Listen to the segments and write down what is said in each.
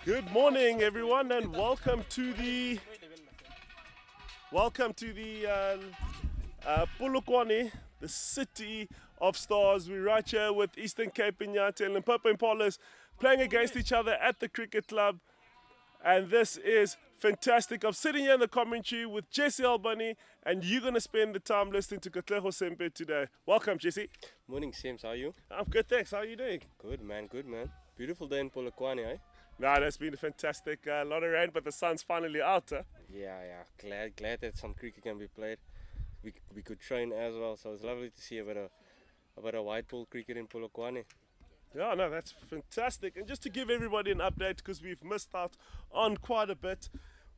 Good morning, everyone, and welcome to the Polokwane, the city of stars. We're right here with Eastern Cape Iinyathi and Limpopo Impalas playing against each other at the cricket club, and this is fantastic. I'm sitting here in the commentary with Jesse Albany, and you're going to spend the time listening to Katlego Sempe today. Welcome, Jesse. Morning, Sims. How are you? I'm good, thanks. How are you doing? Good, man. Good, man. Beautiful day in Polokwane, eh? No, that's been fantastic. A lot of rain, but the sun's finally out. Huh? Yeah. Glad that some cricket can be played. We could train as well, so it's lovely to see a bit of white ball cricket in Polokwane. Yeah, no, that's fantastic. And just to give everybody an update, because we've missed out on quite a bit,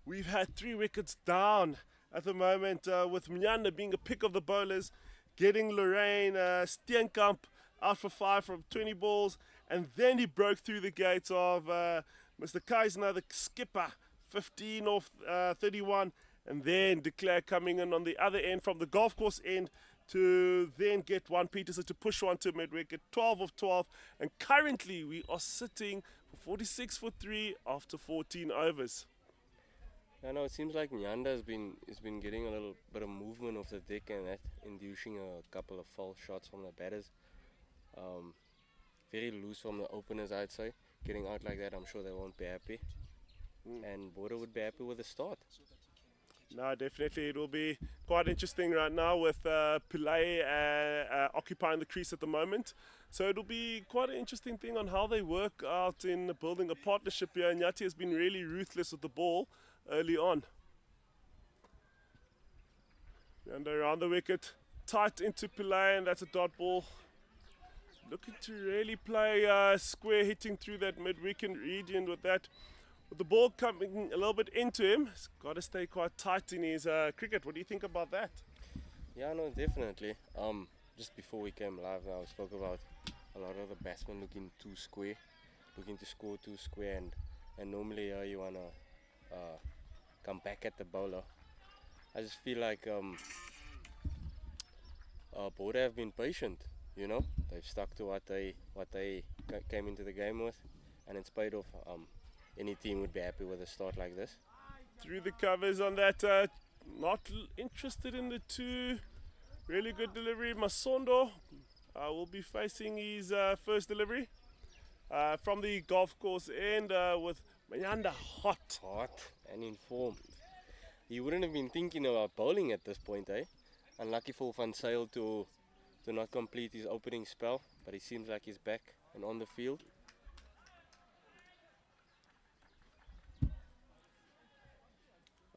we've had 3 wickets down at the moment, with Mnyanda being a pick of the bowlers, getting Lorraine Steenkamp out for 5 from 20 balls, and then he broke through the gates of Mr. Keisner, the skipper, 15 off 31, and then Declare coming in on the other end from the golf course end to then get one Peterson to push one to mid-wicket, 12 of 12, and currently we are sitting for 46 for 3 after 14 overs. I know it seems like Mnyanda has been getting a little bit of movement off the deck and that, inducing a couple of false shots from the batters. Very loose from the openers, I'd say. Getting out like that, I'm sure they won't be happy. And Border would be happy with the start. No, definitely. It will be quite interesting right now with Pillay occupying the crease at the moment. So it'll be quite an interesting thing on how they work out in building a partnership here. Iinyathi has been really ruthless with the ball early on. And around the wicket, tight into Pillay, and that's a dot ball. Looking to really play square, hitting through that mid-wicket region with that. With the ball coming a little bit into him, he's got to stay quite tight in his cricket. What do you think about that? Yeah, no, definitely. Just before we came live now, we spoke about a lot of the batsmen looking too square, looking to score too square, and normally you want to come back at the bowler. I just feel like Border have been patient, you know. They've stuck to what they came into the game with, and it's paid off. Any team would be happy with a start like this. Through the covers on that, not interested in the 2. Really good delivery. Masondo will be facing his first delivery from the golf course end with Mnyanda hot and in form. He wouldn't have been thinking about bowling at this point, eh? Unlucky for Van Sail to not complete his opening spell, but he seems like he's back and on the field.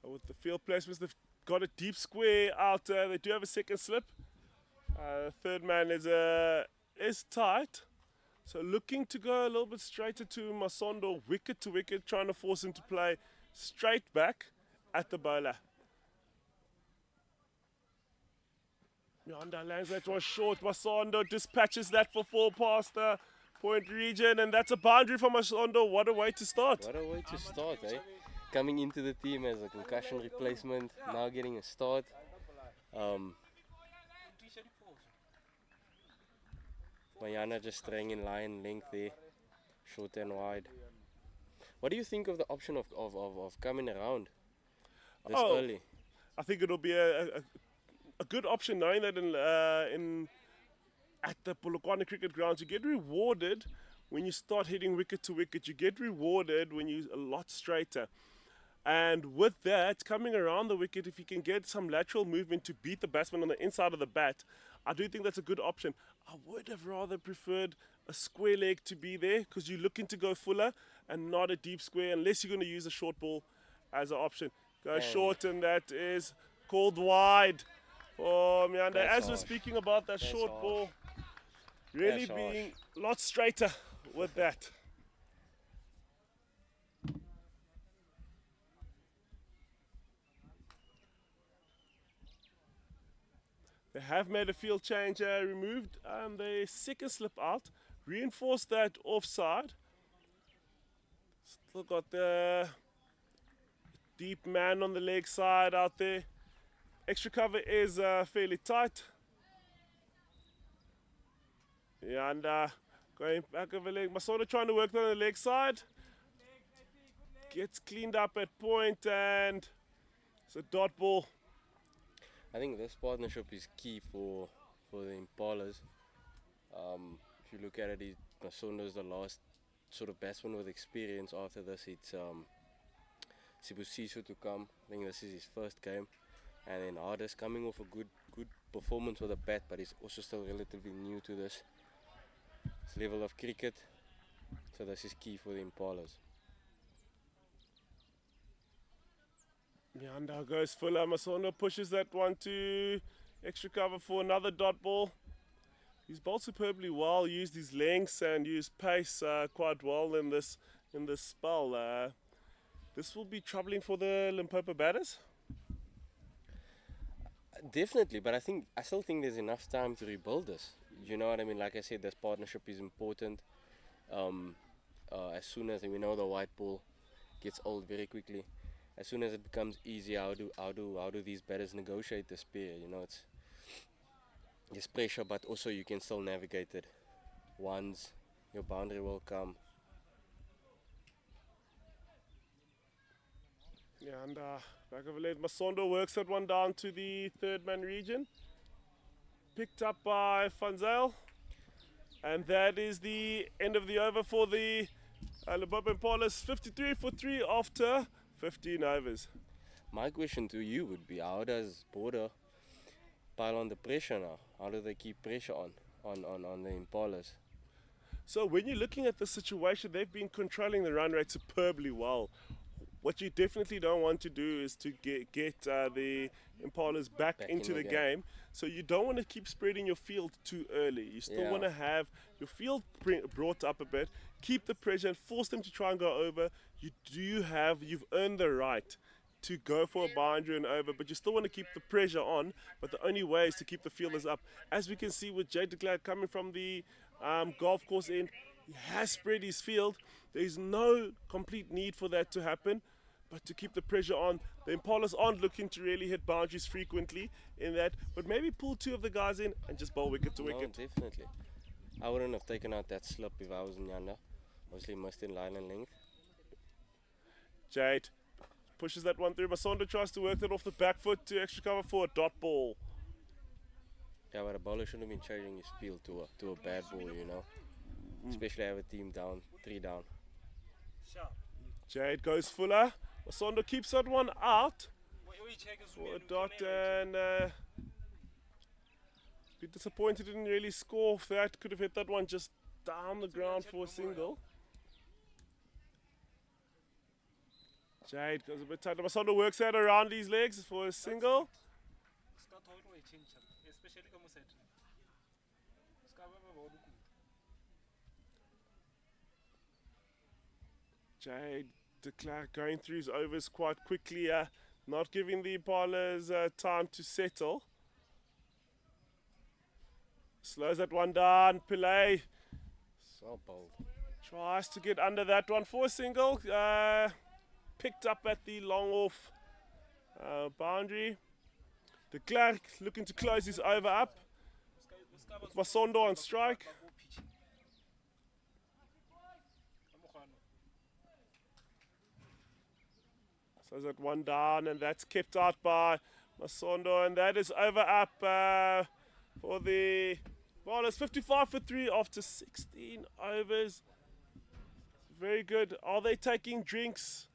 With the field placements, they've got a deep square out. They do have a second slip. Third man is tight. So looking to go a little bit straighter to Masondo, wicket to wicket, trying to force him to play straight back at the bowler. Mnyanda lands that one short. Masondo dispatches that for 4 past the point region, and that's a boundary for Masondo. What a way to start. What a way to start, eh? Coming into the team as a concussion replacement, now getting a start. Mnyanda just staying in line, length there, short and wide. What do you think of the option of coming around this early? I think it'll be a good option, knowing that at the Polokwane cricket grounds you get rewarded when you start hitting wicket to wicket. You get rewarded when you're a lot straighter. And with that, coming around the wicket, if you can get some lateral movement to beat the batsman on the inside of the bat, I do think that's a good option. I would have rather preferred a square leg to be there, because you're looking to go fuller and not a deep square, unless you're going to use a short ball as an option. Go short, and that is called wide for Mnyanda. As we're speaking about that short ball, really being a lot straighter with that. They have made a field change, removed the second slip out, reinforced that offside. Still got the deep man on the leg side out there. Extra cover is fairly tight. Yeah, and going back of the leg. Masondo trying to work on the leg side. gets cleaned up at point and it's a dot ball. I think this partnership is key for the Impalas. If you look at it, Masondo is the last sort of batsman with experience. After this, it's Sibusiso to come. I think this is his first game. And then Hardest coming off a good performance with a bat, but he's also still relatively new to this level of cricket. So this is key for the Impalas. Nyanda goes fuller. Masondo pushes that one to extra cover for another dot ball. He's bowled superbly well, used his lengths and used pace quite well in this spell. This will be troubling for the Limpopo batters. Definitely, but I still think there's enough time to rebuild this. You know what I mean? Like I said, this partnership is important. As soon as we know the white ball gets old very quickly, as soon as it becomes easy, how do these batters negotiate this pair? You know, there's pressure, but also you can still navigate it. Once your boundary will come. Yeah, and back of a late, Masondo works that one down to the third man region. Picked up by Fanzel. And that is the end of the over for the Limpopo Impalas. 53 for 3 after 15 overs. My question to you would be, how does Border pile on the pressure now? How do they keep pressure on the Impalas? So when you're looking at the situation, they've been controlling the run rate superbly well. What you definitely don't want to do is to get the Impalas back into the game. So you don't want to keep spreading your field too early. You still want to have your field brought up a bit, keep the pressure and force them to try and go over. You've earned the right to go for a boundary and over, but you still want to keep the pressure on, but the only way is to keep the fielders up. As we can see with Jay de Klerk coming from the golf course end, he has spread his field. There's no complete need for that to happen, but to keep the pressure on. The Impalas aren't looking to really hit boundaries frequently in that, but maybe pull 2 of the guys in and just bowl wicket to wicket. No, definitely. I wouldn't have taken out that slip if I was Nyanda. Obviously missed in line and length. Jade pushes that one through. Masondo tries to work that off the back foot to extra cover for a dot ball. Yeah, but a bowler shouldn't have been changing his field to a bad ball, you know. Especially have a team down, 3 down. Jade goes fuller. Masondo keeps that one out for a dot and be disappointed didn't really score off that. Could have hit that one just down the ground for a single. Jade goes a bit tighter. Masondo works out around his legs for a single. Jade de Klerk going through his overs quite quickly, not giving the Impalas time to settle. Slows that one down. Pillay So bold. tries to get under that one for a single. Picked up at the long off boundary. De Klerk looking to close his over up. Masondo on strike. So that one down, and that's kept out by Masondo, and that is over up for the bowlers. 55 for 3 after 16 overs. Very good. Are they taking drinks?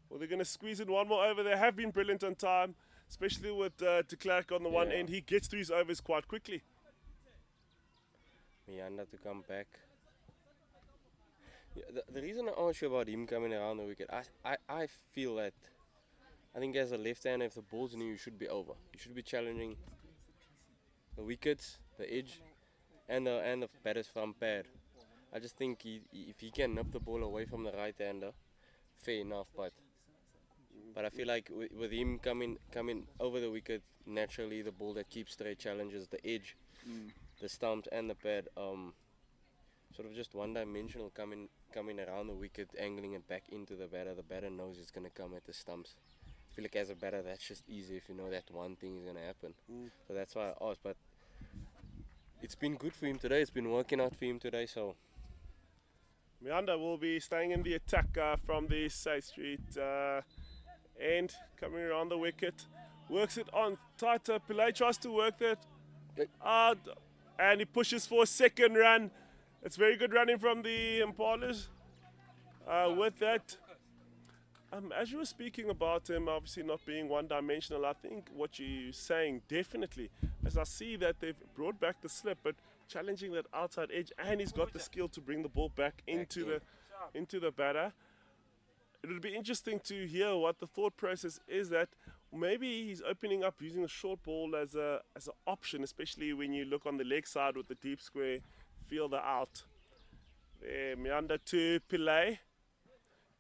Or they're going to squeeze in one more over? They have been brilliant on time, especially with de Klerk on the one end. He gets through his overs quite quickly. Nyanda to come back. Yeah, the reason I asked you about him coming around the wicket, I feel that, I think as a left-hander, if the ball's new, you should be over. You should be challenging the wickets, the edge, and the batter's front pad. I just think if he can nip the ball away from the right-hander, fair enough. But I feel like with him coming over the wicket, naturally the ball that keeps straight challenges the edge, the stumps, and the pad. Sort of just one-dimensional coming around the wicket, angling it back into the batter. The batter knows it's going to come at the stumps. I feel like as a batter, that's just easy if you know that one thing is going to happen. So that's why I asked. But it's been good for him today. It's been working out for him today. So Meanda will be staying in the attack from the Say Street end, coming around the wicket. Works it on tighter. Pillay tries to work that out, and he pushes for a second run. It's very good running from the Impalas. With that, as you were speaking about him obviously not being one-dimensional, I think what you're saying definitely, as I see that they've brought back the slip, but challenging that outside edge, and he's got the skill to bring the ball back into the batter. It would be interesting to hear what the thought process is, that maybe he's opening up using the short ball as an option, especially when you look on the leg side with the deep square fielder out. There, Meanda to Pillay.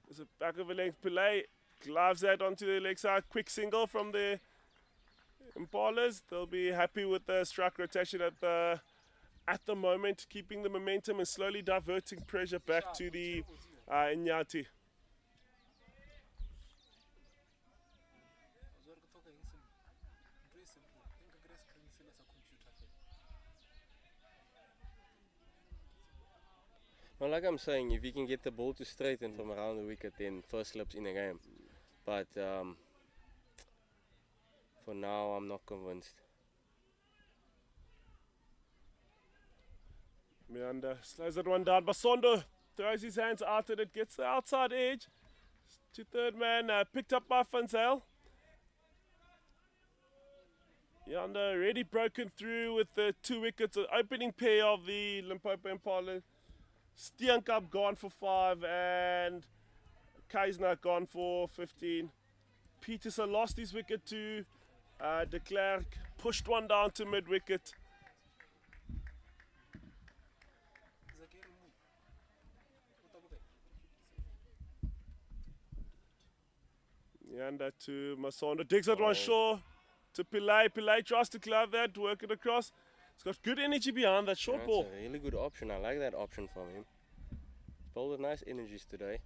There's a back of a length. Pillay gloves that onto the leg side. Quick single from the Impalas. They'll be happy with the strike rotation at the moment, keeping the momentum and slowly diverting pressure back to the Iinyathi. Well, like I'm saying, if you can get the ball to straighten from around the wicket, then first slips in the game. But for now, I'm not convinced. Meanda slows that one down. Basondo throws his hands out and it gets the outside edge. To third man, picked up by Funzale. Yonder already broken through with the 2 wickets. The opening pair of the Limpopo Impala. Steenkamp gone for 5 and Keisner gone for 15. Peterson lost his wicket to de Klerk, pushed one down to mid-wicket. Yanda to Masondo, digs that one short to Pillay. Pillay tries to clear that, work it across. He's got good energy behind that short ball. That's a really good option. I like that option from him. Bowled with nice energies today.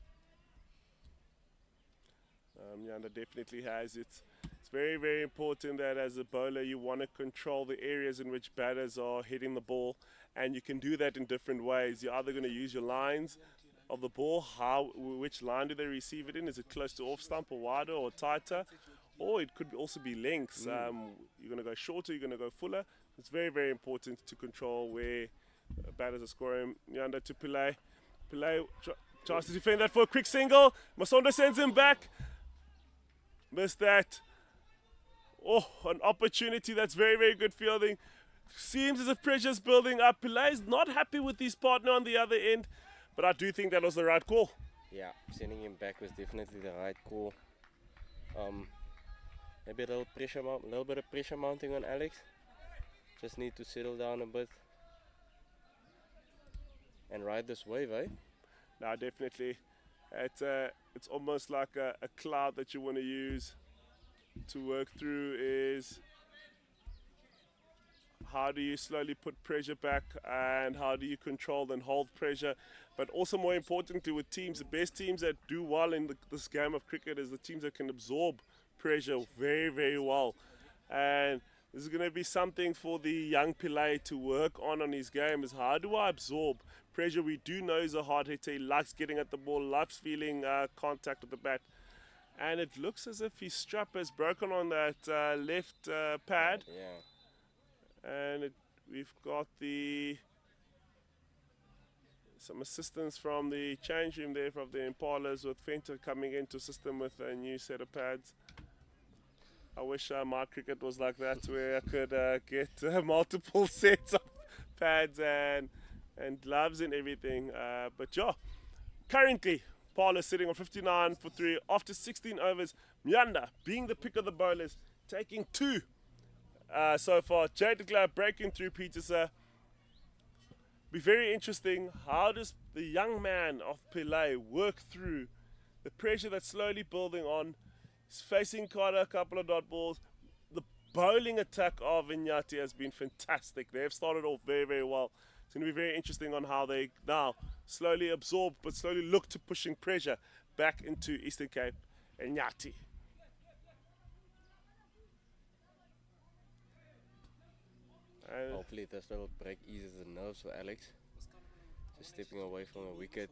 Yanda definitely has it. It's very, very important that as a bowler you want to control the areas in which batters are hitting the ball, and you can do that in different ways. You're either going to use your lines of the ball, which line do they receive it in? Is it close to off stump or wider or tighter? Or it could also be lengths. You're going to go shorter, you're going to go fuller. It's very, very important to control where batters are scoring. Yanda to Pillay. Pillay tries to defend that for a quick single. Masondo sends him back. Missed that. Oh, an opportunity. That's very, very good fielding. Seems as if pressure's building up. Pillay is not happy with his partner on the other end, but I do think that was the right call. Yeah, sending him back was definitely the right call. Maybe a little bit of pressure mounting on Alex. Just need to settle down a bit and ride this wave, eh? No, definitely. It's almost like a cloud that you want to use to work through. Is how do you slowly put pressure back, and how do you control and hold pressure? But also more importantly with teams, the best teams that do well in this game of cricket is the teams that can absorb pressure very, very well. And this is going to be something for the young Pillay to work on his game, is how do I absorb pressure? We do know he's a hard hitter. He likes getting at the ball, loves feeling contact with the bat. And it looks as if his strap has broken on that left pad. Yeah. And we've got some assistance from the change room there from the Impalas, with Fenter coming in to assist them with a new set of pads. I wish my cricket was like that, where I could get multiple sets of pads and gloves and everything. But yeah, currently Paula sitting on 59 for 3 after 16 overs. Meanda being the pick of the bowlers, taking 2 so far. Jay de Klerk breaking through Peterson. Be very interesting. How does the young man of Pillay work through the pressure that's slowly building on? He's facing quite a couple of dot balls. The bowling attack of Iinyathi has been fantastic. They've started off very, very well. It's going to be very interesting on how they now slowly absorb, but slowly look to pushing pressure back into Eastern Cape. Iinyathi. Hopefully this little break eases the nerves for Alex. Just stepping away from the wicket,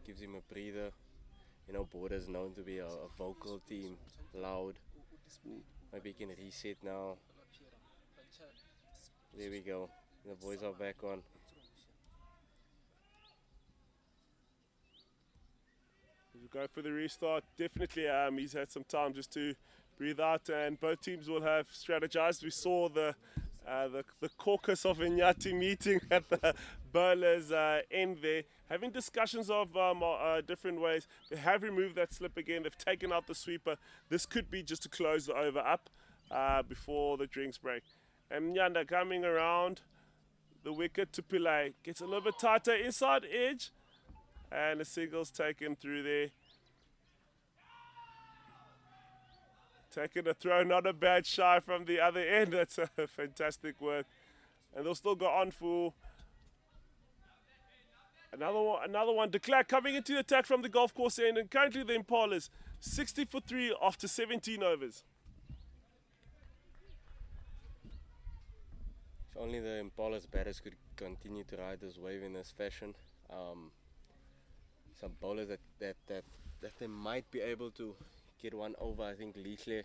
gives him a breather. You know, Border's known to be a vocal team, loud. Maybe he can reset now. There we go. The boys are back on. We'll go for the restart. Definitely, he's had some time just to breathe out, and both teams will have strategized. We saw the caucus of Iinyathi meeting at the bowlers' end there, having discussions of different ways. They have removed that slip again. They've taken out the sweeper. This could be just to close the over up before the drinks break. And Nyanda coming around the wicket to Pillay. Gets a little bit tighter inside edge. And the single's taken through there. Taking a throw, not a bad shy from the other end. That's a fantastic work. And they'll still go on for another one. De Klerk coming into the attack from the golf course end. And currently the Impalas 60 for 3 after 17 overs. If only the Impalas batters could continue to ride this wave in this fashion. Some bowlers that they might be able to get one over. I think Leachley,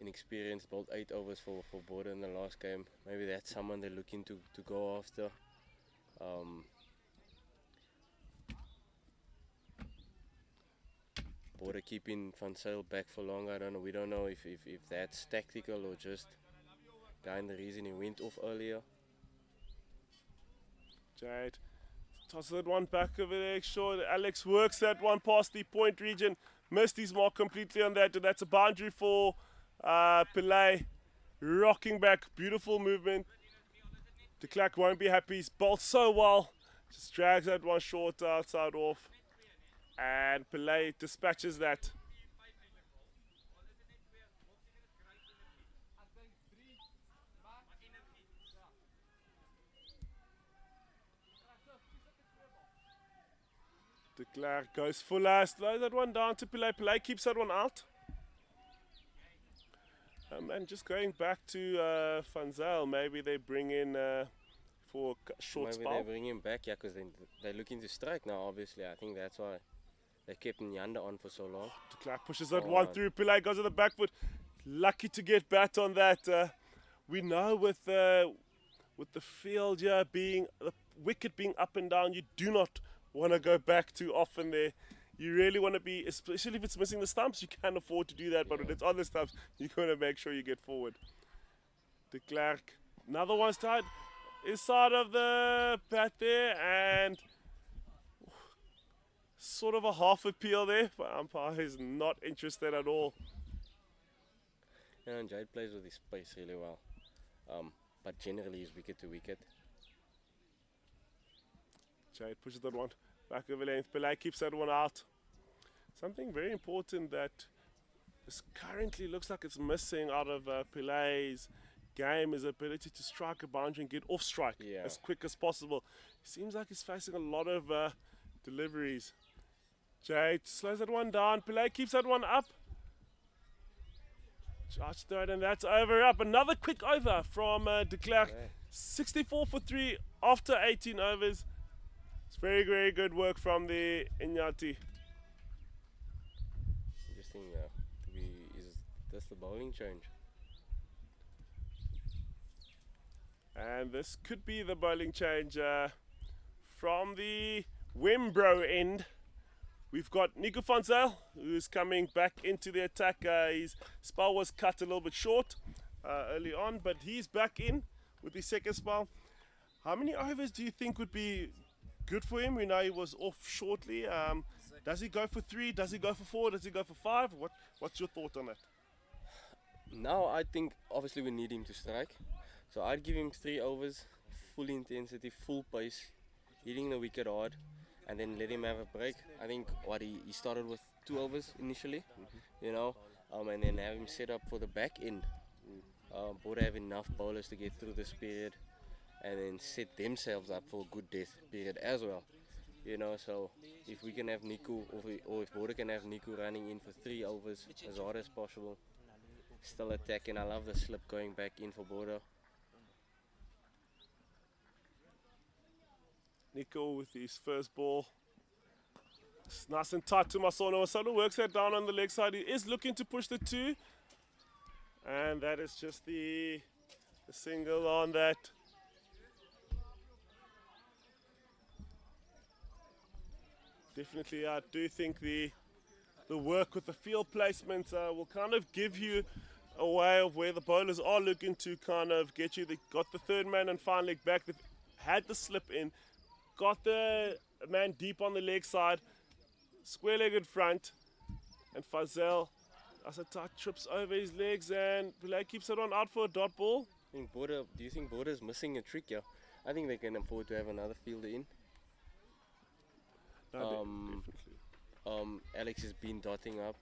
inexperienced, bowled 8 overs for Border in the last game. Maybe that's someone they're looking to go after. Border keeping Van Zyl back for long. I don't know. We don't know if that's tactical or just behind the reason he went off earlier. Jade tosses that one back over there. Sure, Alex works that one past the point region. Missed his mark completely on that. And that's a boundary for Pillay. Rocking back. Beautiful movement. De Klerk won't be happy. He's bowled so well. Just drags that one short outside off. And Pillay dispatches that. De Klerk goes fuller, slows that one down to Pillay. Pillay keeps that one out. And just going back to Van Zyl, maybe they bring in for a short spell. Maybe they bring him back, yeah, because they're looking to strike now, obviously. I think that's why they kept Nyanda on for so long. De Klerk pushes that one through. Pillay goes on the back foot. Lucky to get bat on that. We know with the field here being, the wicket being up and down, you do not want to go back too often there. You really want to be, especially if it's missing the stumps, you can't afford to do that, but when it's on the stumps, you're going to make sure you get forward. De Klerk, another one's tied inside of the bat there, and sort of a half appeal there, but umpire is not interested at all. Yeah, and Jade plays with his pace really well, but generally he's wicket to wicket. Jade pushes that one back over length. Pillay keeps that one out. Something very important that this currently looks like it's missing out of Pillay's game is the ability to strike a boundary and get off strike as quick as possible. It seems like he's facing a lot of deliveries. Jade slows that one down. Pillay keeps that one up. Charge third, and that's over up. Another quick over from De Klerk. 64 for 3 after 18 overs. It's very, very good work from the Iinyathi. Interesting, is this the bowling change? And this could be the bowling change from the Wembro end. We've got Nico Van Zyl, who's coming back into the attack. His spell was cut a little bit short early on, but he's back in with his second spell. How many overs do you think would be good for him? We know he was off shortly. Does he go for 3? Does he go for 4? Does he go for 5? What's your thought on that? Now I think obviously we need him to strike. So I'd give him 3 overs, full intensity, full pace, hitting the wicket hard, and then let him have a break. I think he started with 2 overs initially, you know, and then have him set up for the back end. Both have enough bowlers to get through this period and then set themselves up for a good death period as well. You know, so if we can have Nico, or if Border can have Nico running in for 3 overs as hard as possible, still attacking. I love the slip going back in for Border. Nico with his first ball It's nice and tight to Masono. Masono works that down on the leg side. He is looking to push the 2. And that is just the single on that. Definitely, I do think the work with the field placement will kind of give you a way of where the bowlers are looking to kind of get you. They got the third man and fine leg back. They've had the slip in, got the man deep on the leg side, square-legged front, and Fazell Asata trips over his legs and Pillay keeps it on out for a dot ball. Do you think Border's missing a trick here? I think they can afford to have another fielder in. No, definitely. Alex has been dotting up.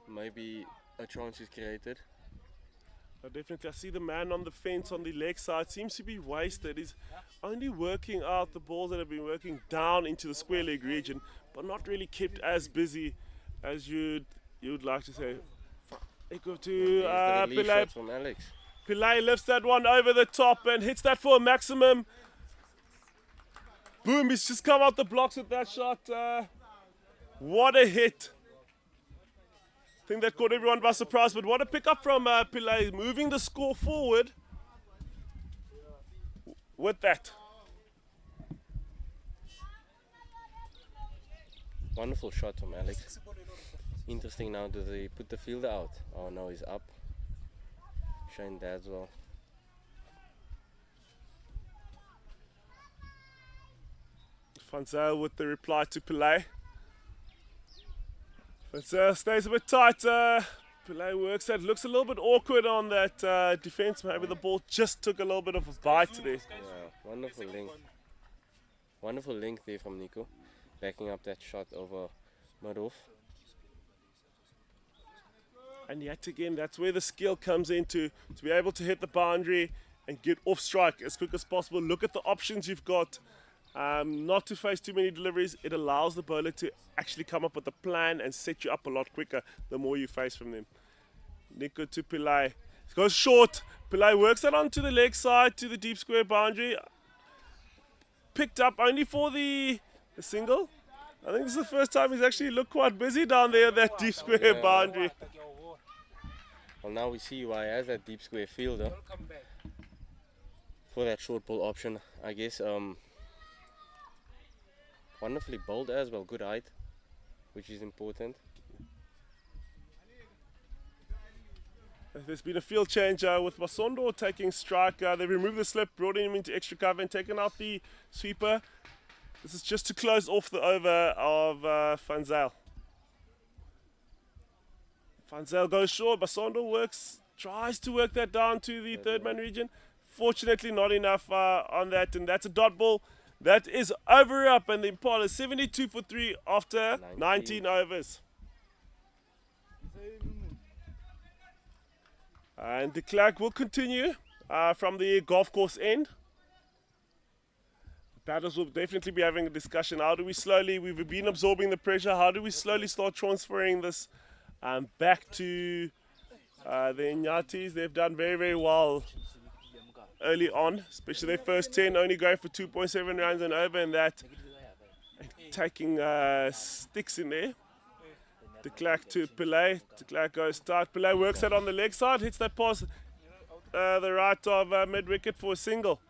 Maybe a chance is created. Definitely, I see the man on the fence on the leg side seems to be wasted. He's only working out the balls that have been working down into the square leg region, but not really kept as busy as you'd like to say. Echo to Pillay. From Alex. Pillay lifts that one over the top and hits that for a maximum. Boom, he's just come out the blocks with that shot. What a hit. I think that caught everyone by surprise, but what a pickup from Pillay, moving the score forward with that. Wonderful shot from Alex. Interesting now, do they put the fielder out? Oh no, he's up. Shane Dadswell. Fanzel with the reply to Pillay. Fanzel stays a bit tight. Pillay works that. Looks a little bit awkward on that defense. Maybe the ball just took a little bit of a bite today. Yeah, wonderful link. Wonderful link there from Nico. Backing up that shot over Madoff. And yet again, that's where the skill comes into to be able to hit the boundary and get off strike as quick as possible. Look at the options you've got. Not to face too many deliveries. It allows the bowler to actually come up with a plan and set you up a lot quicker the more you face from them. Nico to Pillay. It goes short. Pillay works that onto the leg side to the deep square boundary. Picked up only for the single. I think this is the first time he's actually looked quite busy down there, that deep square boundary. Well, now we see why he has that deep square fielder for that short ball option, I guess. Wonderfully bowled as well, good height, which is important. There's been a field change with Masondo taking strike. They removed the slip, brought him into extra cover and taken out the sweeper. This is just to close off the over of Fanzel. Fanzel goes short. Masondo tries to work that down to the third man region. Fortunately, not enough on that, and that's a dot ball. That is over up, and the Impalas 72 for 3 after 19 overs. And the Klerk will continue from the golf course end. Batters will definitely be having a discussion. How do we slowly, we've been absorbing the pressure, how do we slowly start transferring this back to the Iinyathis? They've done very, very well early on, especially their first 10, only going for 2.7 runs and over, and that and taking sticks in there. De Klerk to Pillay. De Klerk goes tight. Pillay works that on the leg side, hits that pass the right of mid wicket for a single.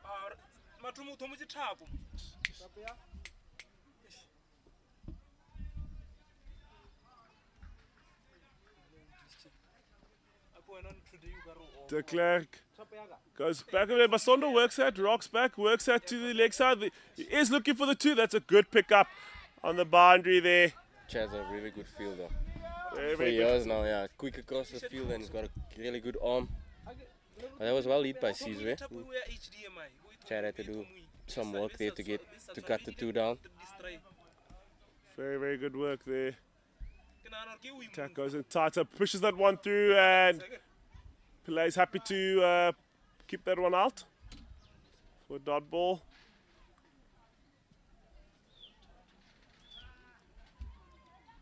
De Klerk goes back away. Masondo works that, rocks back, works that to the leg side. He is looking for the 2. That's a good pickup on the boundary there. Chad's a really good fielder. Very, For very years good. now, yeah. Quick across the field and he's got a really good arm. But that was well lead by Sizwe. Chad had to do some work there to cut the 2 down. Very, very good work there. Attack goes in tighter, pushes that one through, and Pillay's happy to keep that one out for a dot ball.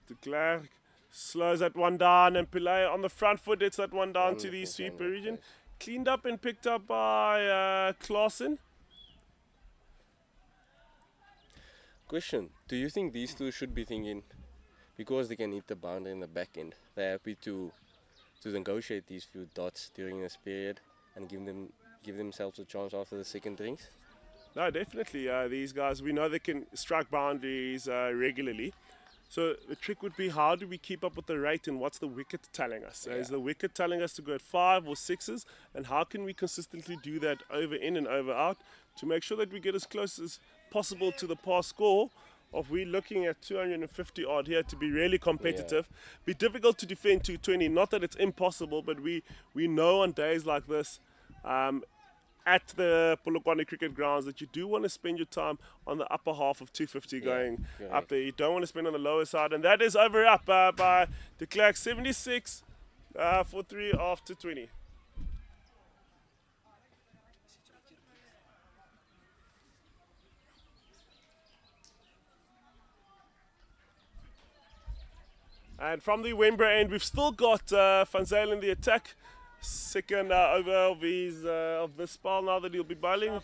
De Klerk slows that one down, and Pillay on the front foot hits that one down to the sweeper region. Cleaned up and picked up by Clausen. Question: do you think these two should be thinking, because they can hit the boundary in the back end, they're happy to negotiate these few dots during this period and give themselves a chance after the second drinks? No, definitely. These guys, we know they can strike boundaries regularly. So the trick would be, how do we keep up with the rate, and what's the wicket telling us? Is the wicket telling us to go at 5 or 6s, and how can we consistently do that over in and over out to make sure that we get as close as possible to the past score? Of we looking at 250 odd here to be really competitive. Be difficult to defend 220. Not that it's impossible, but we know on days like this, at the Polokwane cricket grounds, that you do want to spend your time on the upper half of 250 going up there. You don't want to spend on the lower side, and that is over up by de Klerk, 76 for 3 after 20. And from the Wembra end, we've still got Van Zyl in the attack. Second over of this spell now that he'll be bowling.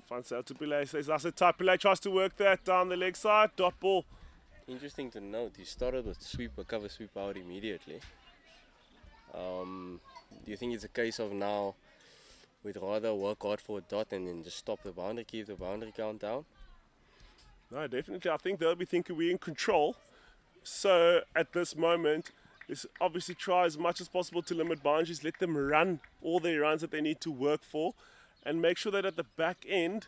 Van Zyl to Pillay, says that's a type. Pillay tries to work that down the leg side. Dot ball. Interesting to note, he started with sweep, a cover sweep out immediately. Do you think it's a case of now we'd rather work hard for a dot and then just stop the boundary, keep the boundary count down? No, definitely. I think they'll be thinking we're in control. So at this moment, let's obviously try as much as possible to limit boundaries. Let them run all their runs that they need to work for, and make sure that at the back end,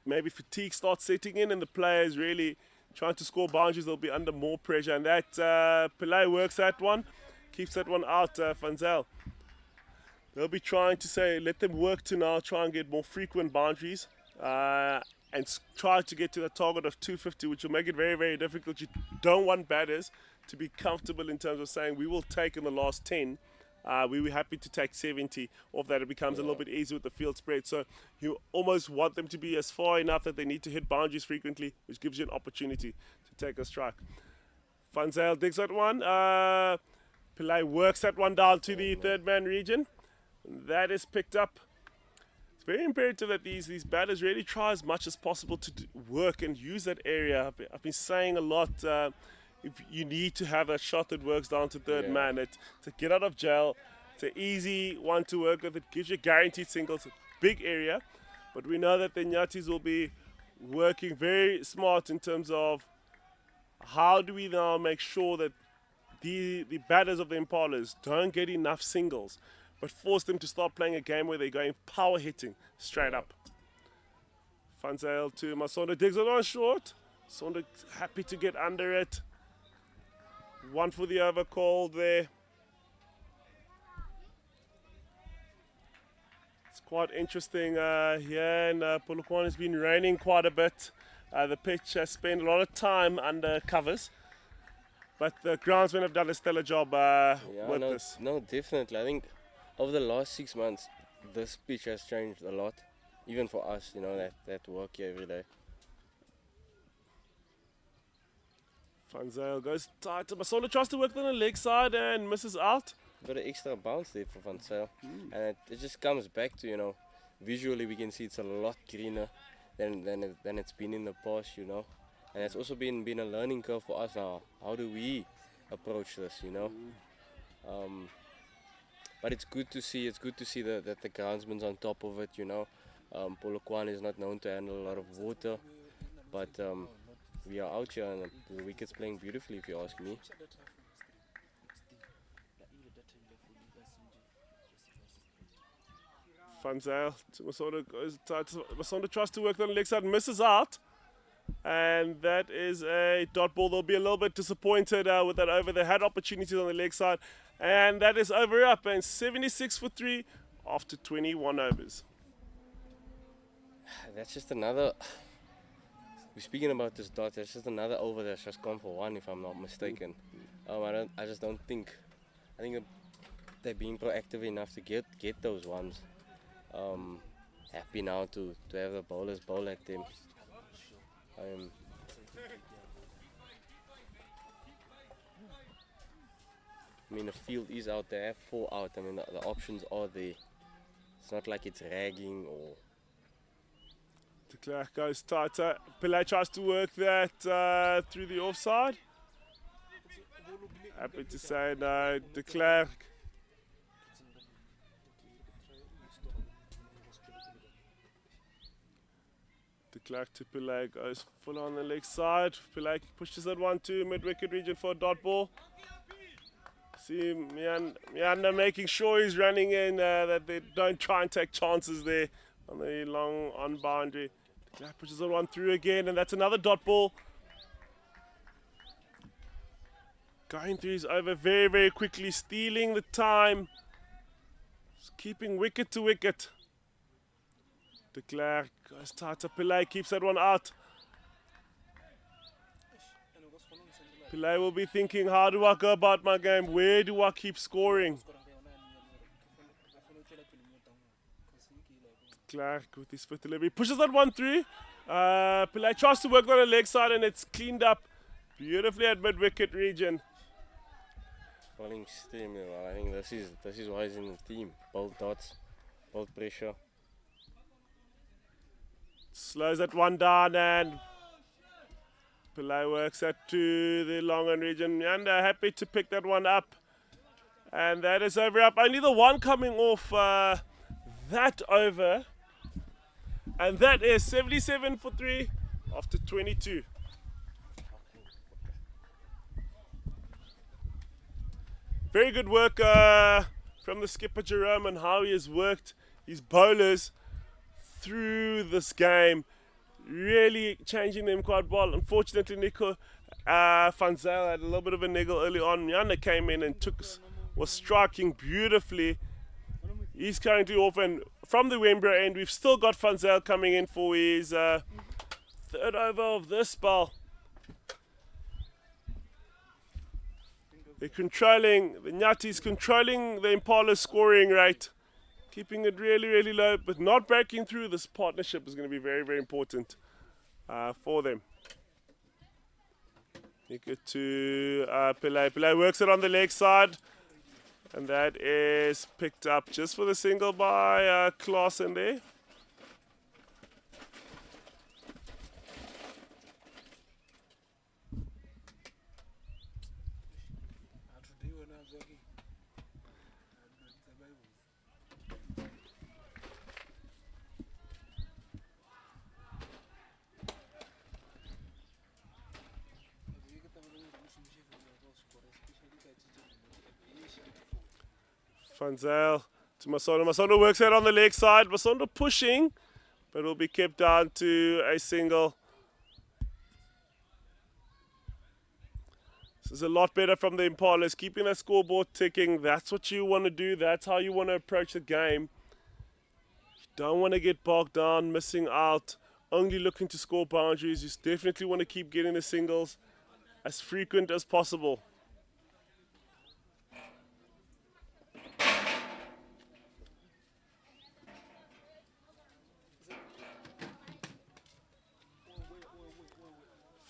maybe fatigue starts setting in and the players really trying to score boundaries. They'll be under more pressure, and that Pillay works that one, keeps that one out. Van Zyl. They'll be trying to say, let them work to now try and get more frequent boundaries. And try to get to the target of 250, which will make it very, very difficult. You don't want batters to be comfortable in terms of saying, we will take in the last 10. We were happy to take 70 off that. It becomes a little bit easier with the field spread. So you almost want them to be as far enough that they need to hit boundaries frequently, which gives you an opportunity to take a strike. Van Zyl digs that one. Pillay works that one down to the third man region. That is picked up. It's very imperative that these batters really try as much as possible to work and use that area. I've been saying a lot, if you need to have that shot that works down to third man. To get out of jail, it's an easy one to work with. It gives you guaranteed singles, a big area. But we know that the Iinyathis will be working very smart in terms of how do we now make sure that the batters of the Impalas don't get enough singles, but force them to start playing a game where they're going power hitting straight up. Van Zyl to Masonda, digs it on short. Sonda happy to get under it. One for the over called there. It's quite interesting here in Polokwane. It's been raining quite a bit. The pitch has spent a lot of time under covers, but the groundsmen have done a stellar job with this. No, definitely. I think over the last 6 months, this pitch has changed a lot, even for us, you know, that work here every day. Van Zyl goes tight. Masonda tries to work on the leg side and misses out. Got an extra bounce there for Van Zyl. And it just comes back to, you know, visually we can see it's a lot greener than it's been in the past, you know. And it's also been a learning curve for us now. How do we approach this, you know? But it's good to see. It's good to see that the groundsman's on top of it. You know, Polokwane is not known to handle a lot of water, but we are out here and the wicket's playing beautifully, if you ask me. Van Zyl to Masonda goes tight. Masonda tries to work on the leg side, misses out, and that is a dot ball. They'll be a little bit disappointed with that over. They had opportunities on the leg side. And that is over up, and 76 for 3 after 21 overs. That's just another. We're speaking about this dot. That's just another over that's just gone for 1, if I'm not mistaken. I just don't think. I think they're being proactive enough to get those ones. Happy now to have the bowlers bowl at them. I mean, the field is out there, 4 out. I mean, the options are there. It's not like it's ragging or. De Klerk goes tighter. Pillay tries to work that through the offside. Happy to say no. De Klerk. De Klerk to Pillay goes full on the leg side. Pillay pushes it 1-2 mid-wicket region for a dot ball. See Mianda making sure he's running in, that they don't try and take chances there on the long on boundary. De Klerk pushes it 1 through again, and that's another dot ball. Going through his over very, very quickly, stealing the time. Just keeping wicket to wicket. De Klerk goes tighter. Pillay keeps that one out. Pillay will be thinking, how do I go about my game? Where do I keep scoring? De Klerk with his foot delivery pushes that one through. Pillay tries to work on the leg side, and it's cleaned up beautifully at mid-wicket region. Bowling steam, I think this is why he's in the team. Both dots, both pressure. Slows that one down, and Pillay works that to the long on region. Mianda happy to pick that one up. And that is over up. Only the one coming off that over. And that is 77 for 3 after 22. Very good work from the skipper Jerome and how he has worked his bowlers through this game, really changing them quite well. Unfortunately, Nico van Zyl had a little bit of a niggle early on. Mianda came in and was striking beautifully. He's currently off, and from the Wembra end, we've still got van Zyl coming in for his third over of this spell. The Iinyathi controlling the Impalas scoring rate, keeping it really, really low, but not breaking through. This partnership is going to be very, very important for them. You get to Pillay. Pillay works it on the leg side, and that is picked up just for the single by Klaasen there. Van Zyl to Masondo. Masondo works out on the leg side. Masondo pushing, but will be kept down to a single. This is a lot better from the Impalas, keeping that scoreboard ticking. That's what you want to do. That's how you want to approach the game. You don't want to get bogged down, missing out, only looking to score boundaries. You definitely want to keep getting the singles as frequent as possible.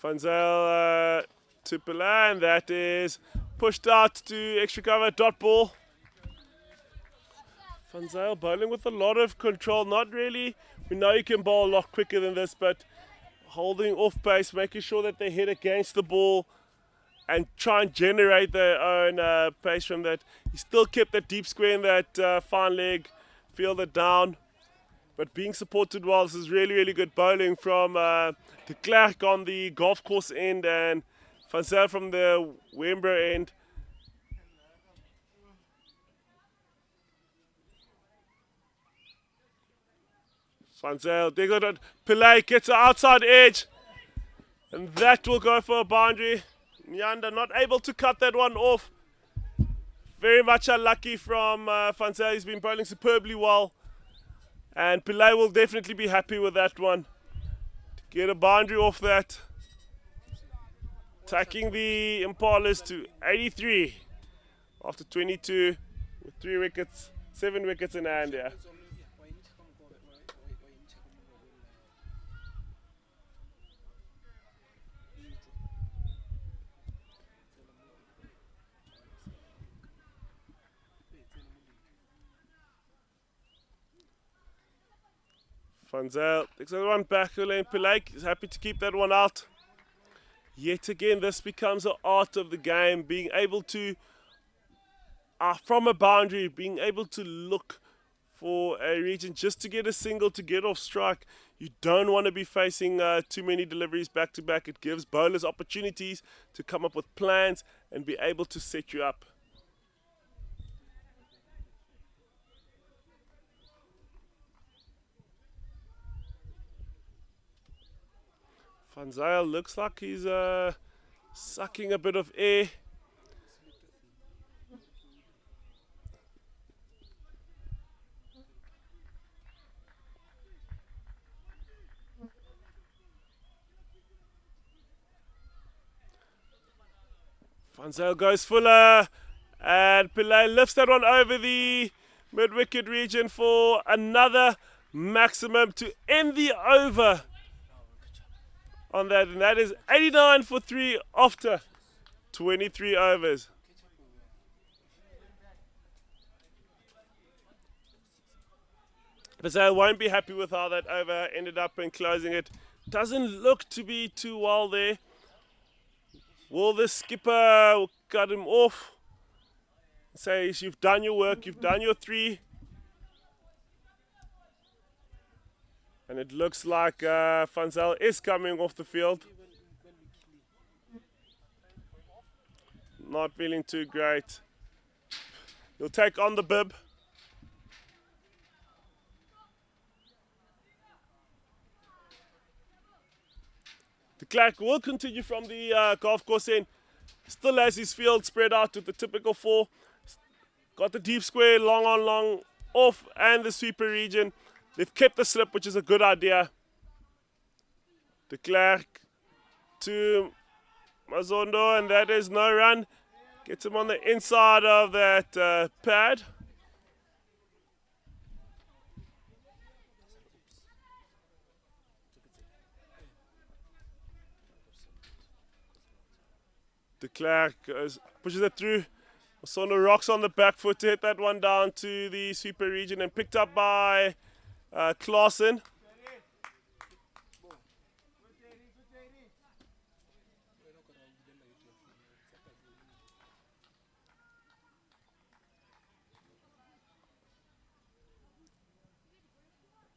Van Zyl to Pillay, and that is pushed out to extra cover, dot ball. Van Zyl bowling with a lot of control, not really. We know you can bowl a lot quicker than this, but holding off pace, making sure that they hit against the ball and try and generate their own pace from that. He still kept that deep square in that fine leg, fielded down. But being supported well, this is really, really good bowling from De Klerk on the golf course end and Van Zyl from the Wembra end. Van Zyl, they got it. Pillay gets the outside edge, and that will go for a boundary. Mianda not able to cut that one off. Very much unlucky from Van Zyl. He's been bowling superbly well. And Pillay will definitely be happy with that one. To get a boundary off that. Taking the Impalas to 83 after 22 with 3 wickets, 7 wickets in hand here. Fanzel takes that one back. Pillay is happy to keep that one out. Yet again, this becomes an art of the game. Being able to, from a boundary, being able to look for a region just to get a single, to get off strike. You don't want to be facing too many deliveries back to back. It gives bowlers opportunities to come up with plans and be able to set you up. Van Zyl looks like he's sucking a bit of air. Van Zyl goes fuller, and Pillay lifts that one over the mid-wicket region for another maximum to end the over on that, and that is 89 for 3 after 23 overs. Pillay won't be happy with how that over ended up in closing it. Doesn't look to be too well there. Will the skipper cut him off? Says, you've done your work, you've done your 3. And it looks like Van Zyl is coming off the field. Not feeling too great. He'll take on the bib. De Klerk will continue from the golf course end. Still has his field spread out to the typical 4. Got the deep square, long on, long off, and the sweeper region. They've kept the slip, which is a good idea. De Klerk to Mazondo, and that is no run. Gets him on the inside of that pad. De Klerk pushes it through. Mazondo rocks on the back foot to hit that one down to the sweeper region and picked up by Klaasen.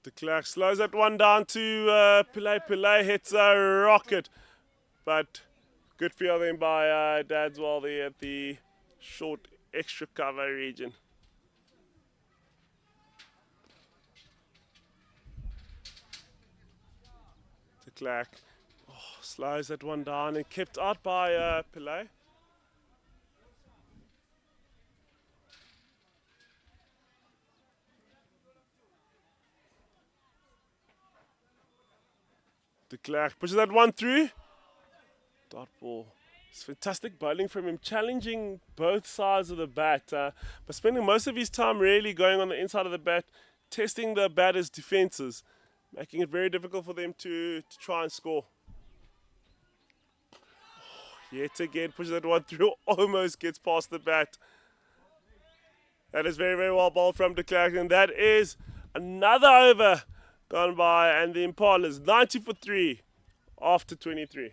De Klerk slows that one down to Pillay. Pillay hits a rocket, but good fielding by Dadswell there at the short extra cover region. De Klerk slows that one down and kept out by Pillay. De Klerk pushes that one through. Dot ball. It's fantastic bowling from him, challenging both sides of the bat, but spending most of his time really going on the inside of the bat, testing the batter's defenses, making it very difficult for them to try and score. Yet again, pushes that one through, almost gets past the bat. That is very, very well bowled from De Klerk, and that is another over gone by, and the Impalas 90 for 3 after 23.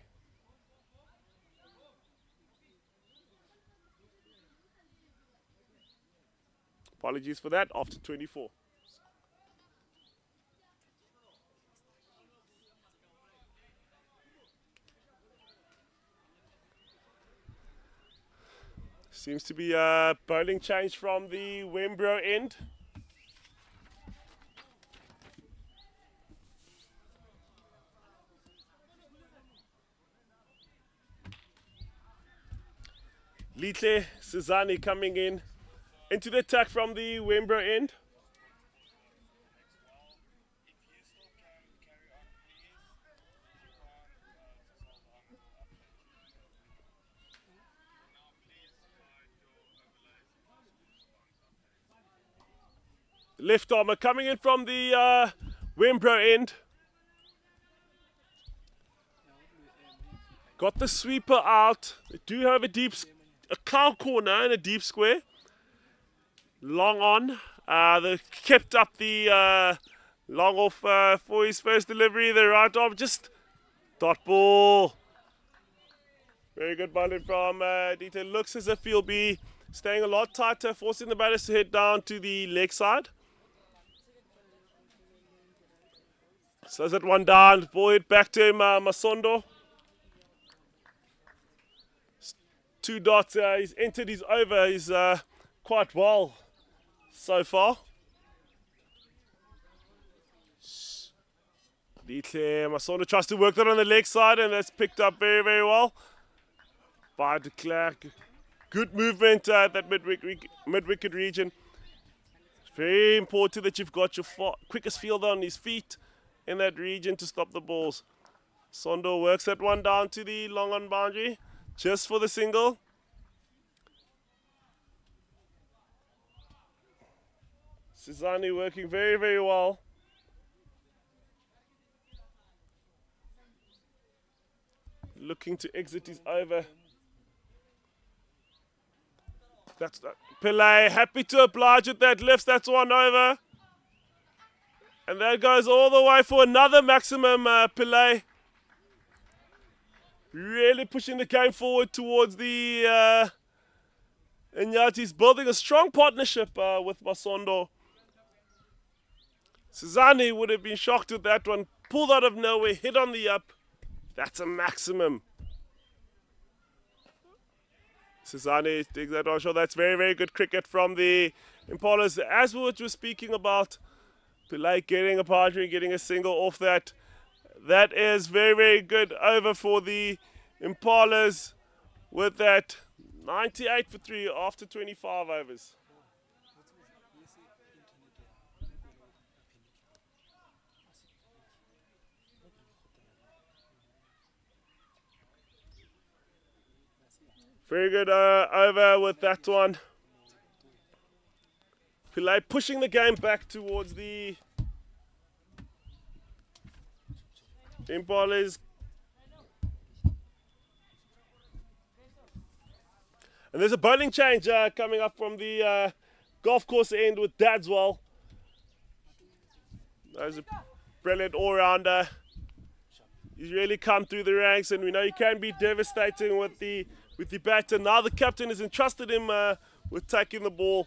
Apologies for that, after 24. Seems to be a bowling change from the Wembro end. Litle Sizani coming in into the attack from the Wembro end. Left armour coming in from the Wembro end. Got the sweeper out. They do have a cow corner and a deep square. Long on. They kept up the Long off for his first delivery. The right arm just dot ball. Very good bowling from Dieter. Looks as if he'll be staying a lot tighter, forcing the batters to head down to the leg side. Slows that one down. Ball hit back to him, Masondo. 2 dots. He's entered his over. He's quite well so far. Masondo tries to work that on the leg side, and that's picked up very, very well by de Klerk. Good movement at that mid-wicket region. It's very important that you've got your quickest fielder on his feet in that region to stop the balls. Sondo works that one down to the long on boundary just for the single. Sizani working very, very well. Looking to exit his over. That's that. Pillay happy to oblige with that, lifts that one over. And that goes all the way for another maximum, Pillay. Really pushing the game forward towards the Iinyathis, building a strong partnership with Masondo. Sizani would have been shocked with that one. Pulled out of nowhere, hit on the up. That's a maximum. Sizani takes that on shot. That's very, very good cricket from the Impalas. As we were speaking about, Pillay getting a boundary, getting a single off that. That is very, very good over for the Impalas with that 98 for 3 after 25 overs. Very good over with that one. Pillay pushing the game back towards the Impalas. And there's a bowling change coming up from the golf course end with Dadswell. There's a brilliant all-rounder. He's really come through the ranks, and we know he can be devastating with the bat. And now the captain has entrusted him with taking the ball.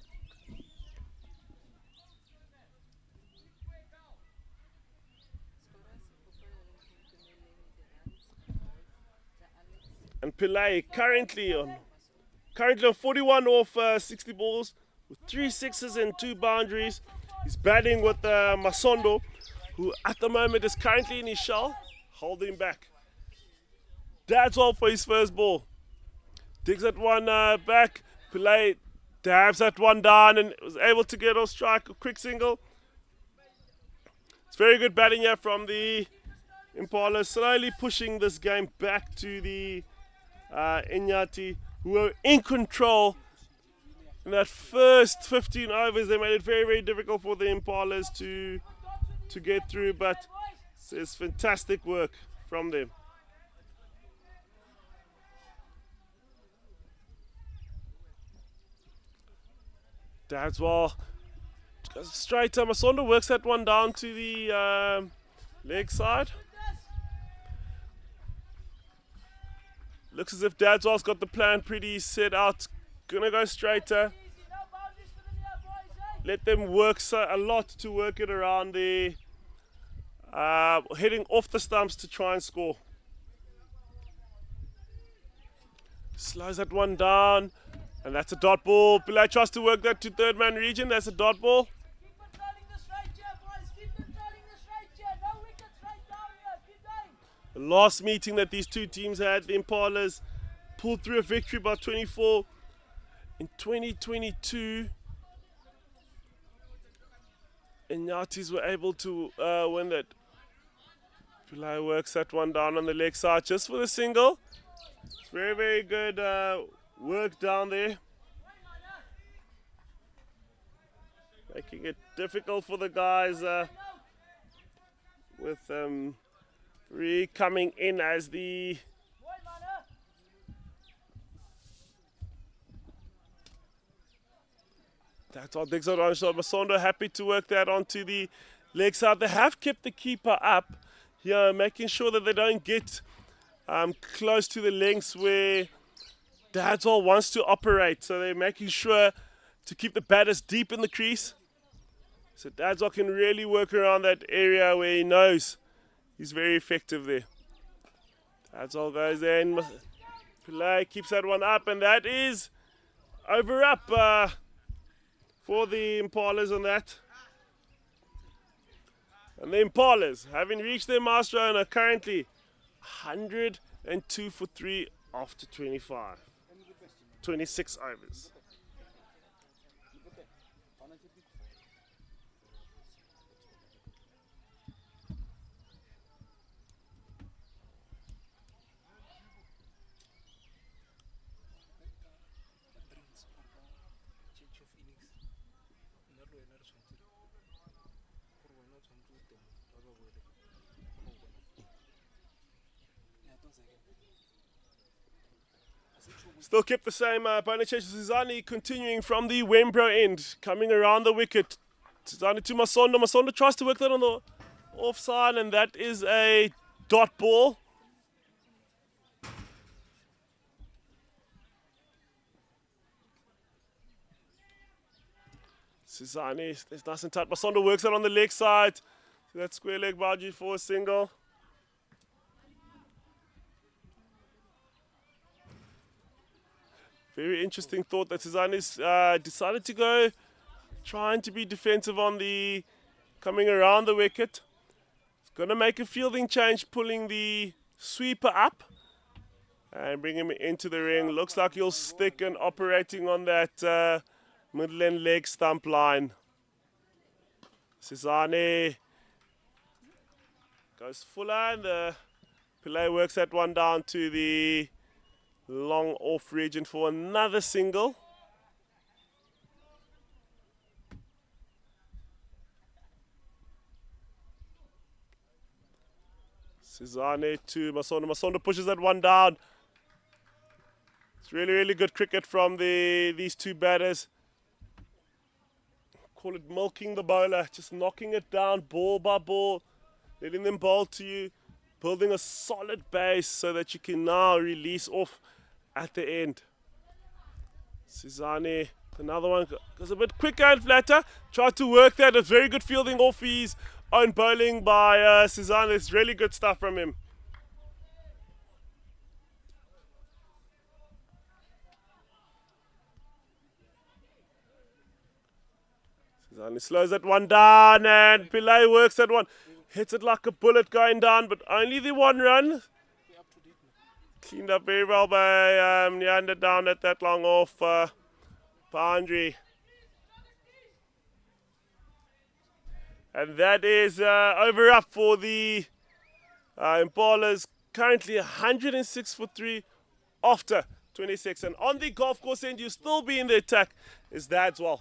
And Pillay currently on 41 off 60 balls with 3 sixes and 2 boundaries. He's batting with Masondo, who at the moment is currently in his shell, holding back. That's all for his first ball. Digs that one back. Pillay dabs that one down and was able to get off strike, a quick single. It's very good batting here from the Impala, slowly pushing this game back to the Iinyathi, who were in control in that first 15 overs. They made it very, very difficult for the Impalas to get through, but it's fantastic work from them. That's well. Straight Masondo works that one down to the leg side. Looks as if Dadswell's got the plan pretty set out. Gonna go straighter. Let them work a lot to work it around the heading off the stumps to try and score. Slows that one down. And that's a dot ball. Pillay tries to work that to third man region. That's a dot ball. The last meeting that these two teams had, the Impalas pulled through a victory by 24. In 2022, Iinyathis were able to win that. Pillay works that one down on the leg side just for the single. It's very, very good work down there. Making it difficult for the guys with coming in as the that's all. Digs out on shot. Masondo happy to work that onto the leg side. They have kept the keeper up here, making sure that they don't get close to the lengths where Dadzwell wants to operate. So they're making sure to keep the batters deep in the crease. So Dadzwell can really work around that area where he knows he's very effective there. Dadzwell goes in. Pillay keeps that one up, and that is over up for the Impalas on that. And the Impalas, having reached their milestone, are currently 102 for 3 after 26 overs. Still kept the same bonus change. Sizani continuing from the Wembro end, coming around the wicket. Sizani to Masondo. Masondo tries to work that on the offside, and that is a dot ball. Sizani is nice and tight. Masondo works that on the leg side. So that's square leg boundary for a single. Very interesting thought that Sizani's decided to go trying to be defensive on the coming around the wicket. He's going to make a fielding change, pulling the sweeper up and bring him into the ring. Looks like he'll stick and operating on that Midland leg stump line. Sizani goes fuller, and the Pillay works that one down to the long off region for another single. Sizani to Masondo. Masondo pushes that one down. It's really, really good cricket from these two batters. Call it milking the bowler, just knocking it down ball by ball, letting them bowl to you, building a solid base so that you can now release off at the end. Sizani, another one, goes a bit quicker and flatter. Tried to work that. It's very good fielding off his own bowling by Sizani. It's really good stuff from him. Sizani slows that one down, and Pillay works that one. Hits it like a bullet going down, but only the one run. Cleaned up very well by Nyanda down at that long off boundary. And that is over up for the Impalas. Currently 106 for 3 after 26. And on the golf course end, you still be in the attack is Dadzwell.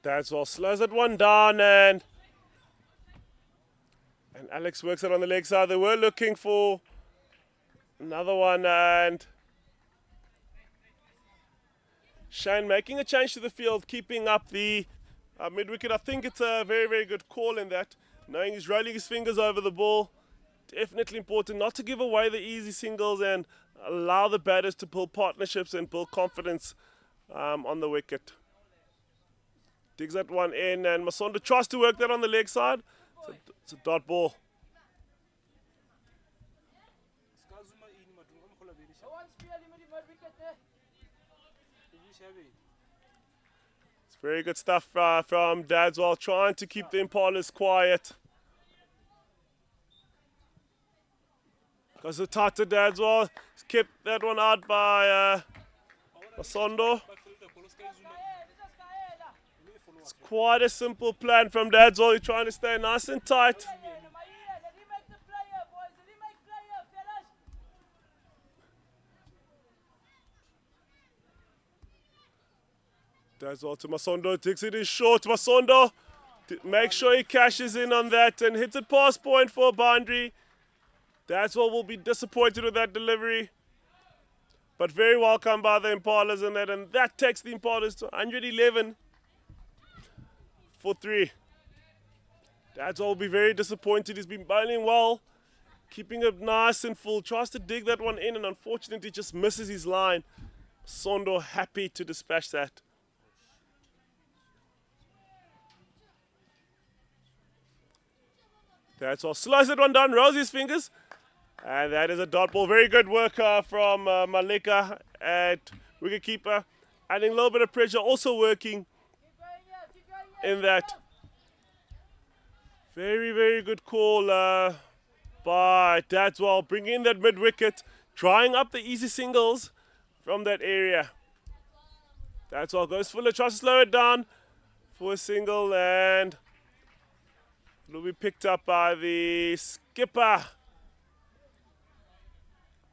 Dadzwell slows that one down, and Alex works it on the leg side. They were looking for another one, and Shane making a change to the field, keeping up the mid-wicket. I think it's a very, very good call in that, knowing he's rolling his fingers over the ball. Definitely important not to give away the easy singles and allow the batters to build partnerships and build confidence on the wicket. Digs that one in, and Masondo tries to work that on the leg side. It's a dot ball. It's very good stuff from Dadzwell, trying to keep the Impalas quiet. Goes the tight to Dadzwell. He's kept that one out by Masondo. It's quite a simple plan from Dadzwell. He's trying to stay nice and tight. Does well to Masondo. Takes it in short. Masondo. Make sure he cashes in on that and hits it past point for a boundary. That's what will be disappointed with that delivery. But very welcome by the Impalas in that. And that takes the Impalas to 111 for 3. That's all will be very disappointed. He's been bowling well. Keeping it nice and full. Tries to dig that one in and unfortunately just misses his line. Sondo happy to dispatch that. That's all. Slows that one down. Rolls his fingers. And that is a dot ball. Very good work from Malika at wicketkeeper. Adding a little bit of pressure. Also working in that. Very, very good call by Dadswell. Bringing in that mid-wicket. Drying up the easy singles from that area. Dadswell goes fuller. Tries to slow it down for a single. And it'll be picked up by the skipper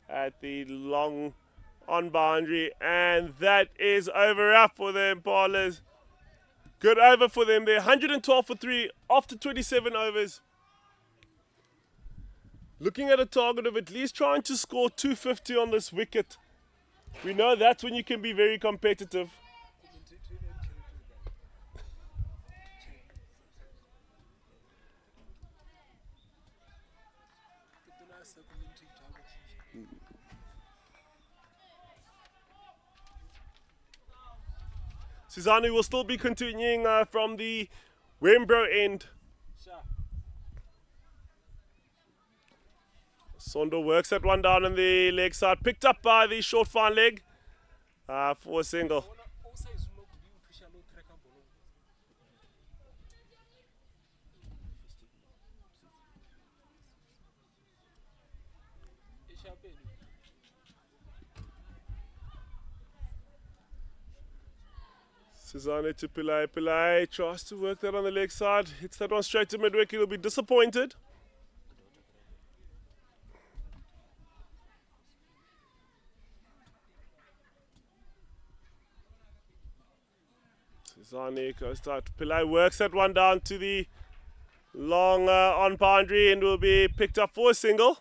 at the long on boundary, and that is over up for the Impalas. Good over for them. They're 112 for 3 after 27 overs. Looking at a target of at least trying to score 250 on this wicket. We know that's when you can be very competitive. Sizani will still be continuing from the Wembro end. Sondo works that one down on the leg side. Picked up by the short fine leg for a single. Sizane to Pillai. Pillai tries to work that on the leg side. Hits that one straight to midwick. He'll be disappointed. Sizane goes down. Pillai works that one down to the long on boundary and will be picked up for a single.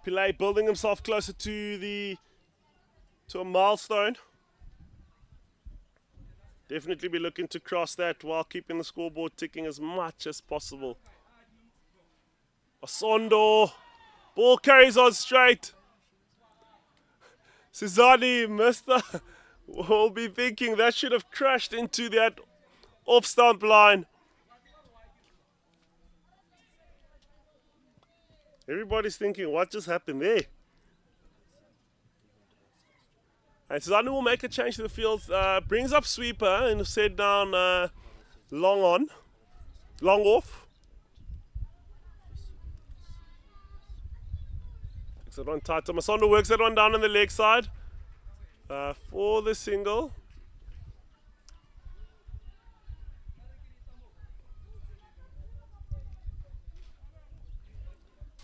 Pillai building himself closer to a milestone. Definitely be looking to cross that while keeping the scoreboard ticking as much as possible. Osondo. Ball carries on straight. Sizani, Mister, will be thinking that should have crashed into that off stump line. Everybody's thinking, what just happened there? And Sizani will make a change to the field. Brings up sweeper and set down long off. Takes that one tight. Masondo works that one down on the leg side for the single.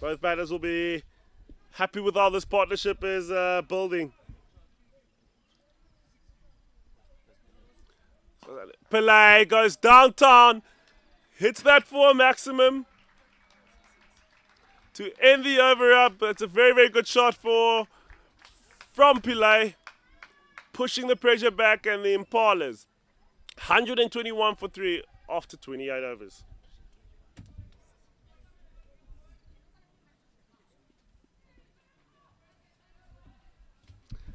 Both batters will be happy with how this partnership is building. Pillai goes downtown, hits that for a maximum to end the over up. It's a very, very good shot from Pillai, pushing the pressure back, and the Impalas 121 for 3 after 28 overs.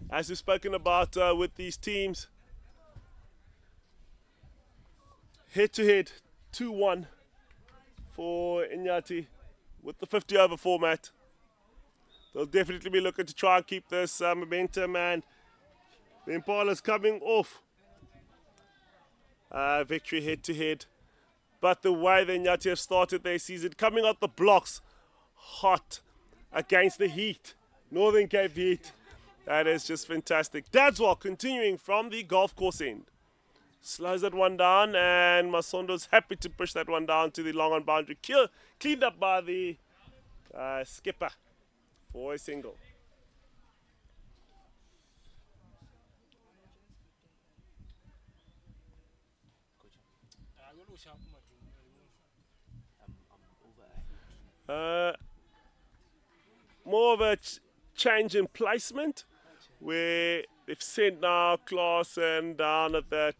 As we've spoken about with these teams, head-to-head, 2-1 for Iinyathi with the 50 over format. They'll definitely be looking to try and keep this momentum, and the Impalas coming off victory head-to-head. But the way the Iinyathi have started their season, coming out the blocks hot against the heat, Northern Cape heat, that is just fantastic. Dadswell continuing from the golf course end. Slows that one down, and Masondo's happy to push that one down to the long on boundary. Cleaned up by the skipper for a single. Uh, more of a change in placement where they've sent now Klaasen down at that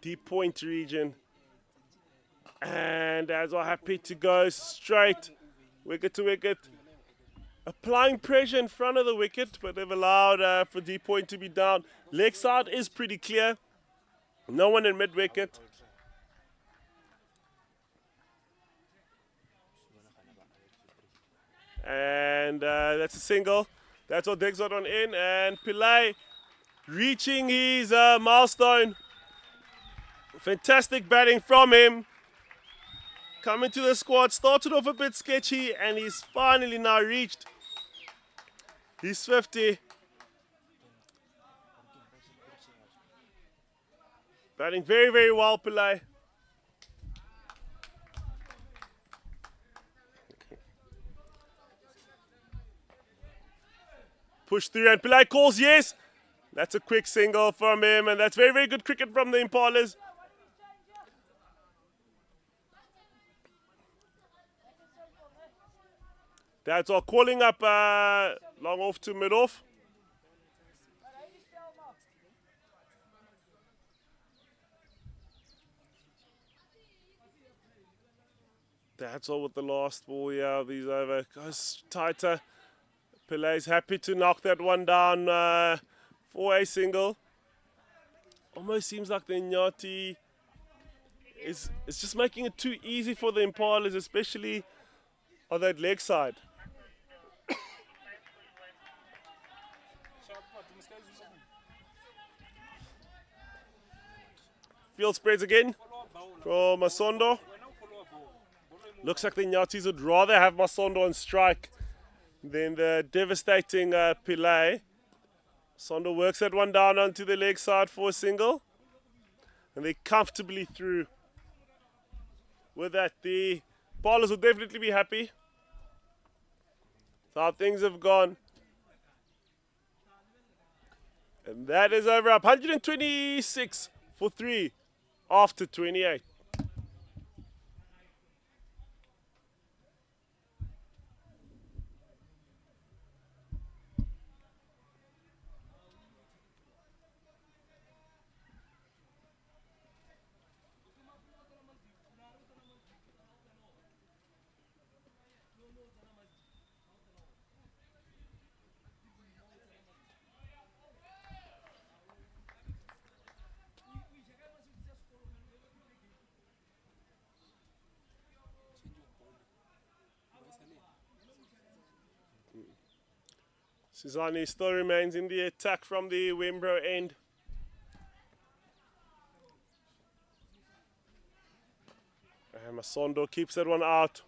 deep point region. And as are happy to go straight wicket to wicket. Applying pressure in front of the wicket, but they've allowed for deep point to be down. Leg side is pretty clear. No one in mid wicket. And that's a single. That's what Diggs got on in. And Pillay reaching his milestone. Fantastic batting from him. Coming to the squad. Started off a bit sketchy and he's finally now reached his 50. Batting very, very well, Pillay. Push through and Pillay calls yes. That's a quick single from him and that's very, very good cricket from the Impalas. That's all calling up long off to mid off. That's all with the last ball. Yeah, these over. Goes tighter. Pillay's happy to knock that one down for a single. Almost seems like the Iinyathi is just making it too easy for the Impalas, especially on that leg side. Field spreads again from Masondo. Looks like the Iinyathis would rather have Masondo on strike than the devastating Pillay. Masondo works that one down onto the leg side for a single. And they're comfortably through. With that, the bowlers will definitely be happy. That's how things have gone. And that is over up. 126 for 3 after 28. Sizani still remains in the attack from the Wimbro end. And Masondo keeps that one out.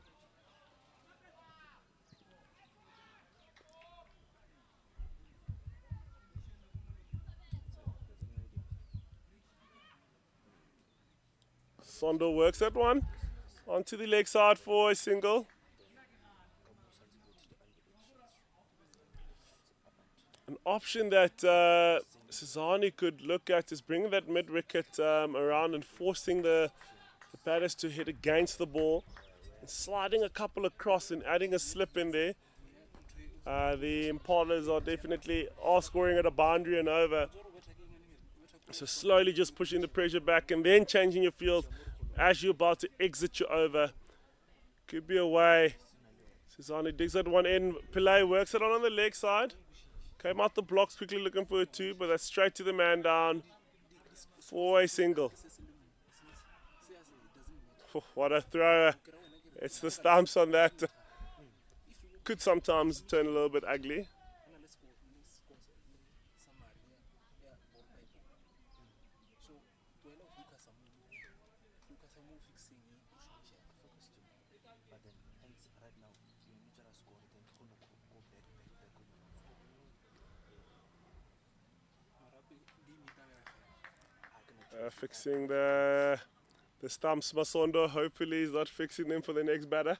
Sondo works that one onto the leg side for a single. An option that Sizani could look at is bringing that mid-wicket around and forcing the batters to hit against the ball. And sliding a couple across and adding a slip in there. The Impalas are definitely scoring at a boundary and over. So slowly just pushing the pressure back and then changing your field as you're about to exit your over. Could be away. Sizani digs that one in. Pillay works it on the leg side. Came out the blocks quickly looking for a 2, but that's straight to the man down for a single. Oh, what a thrower. It's the stumps on that. Could sometimes turn a little bit ugly. Fixing the stumps, Masondo. Hopefully he's not fixing them for the next batter.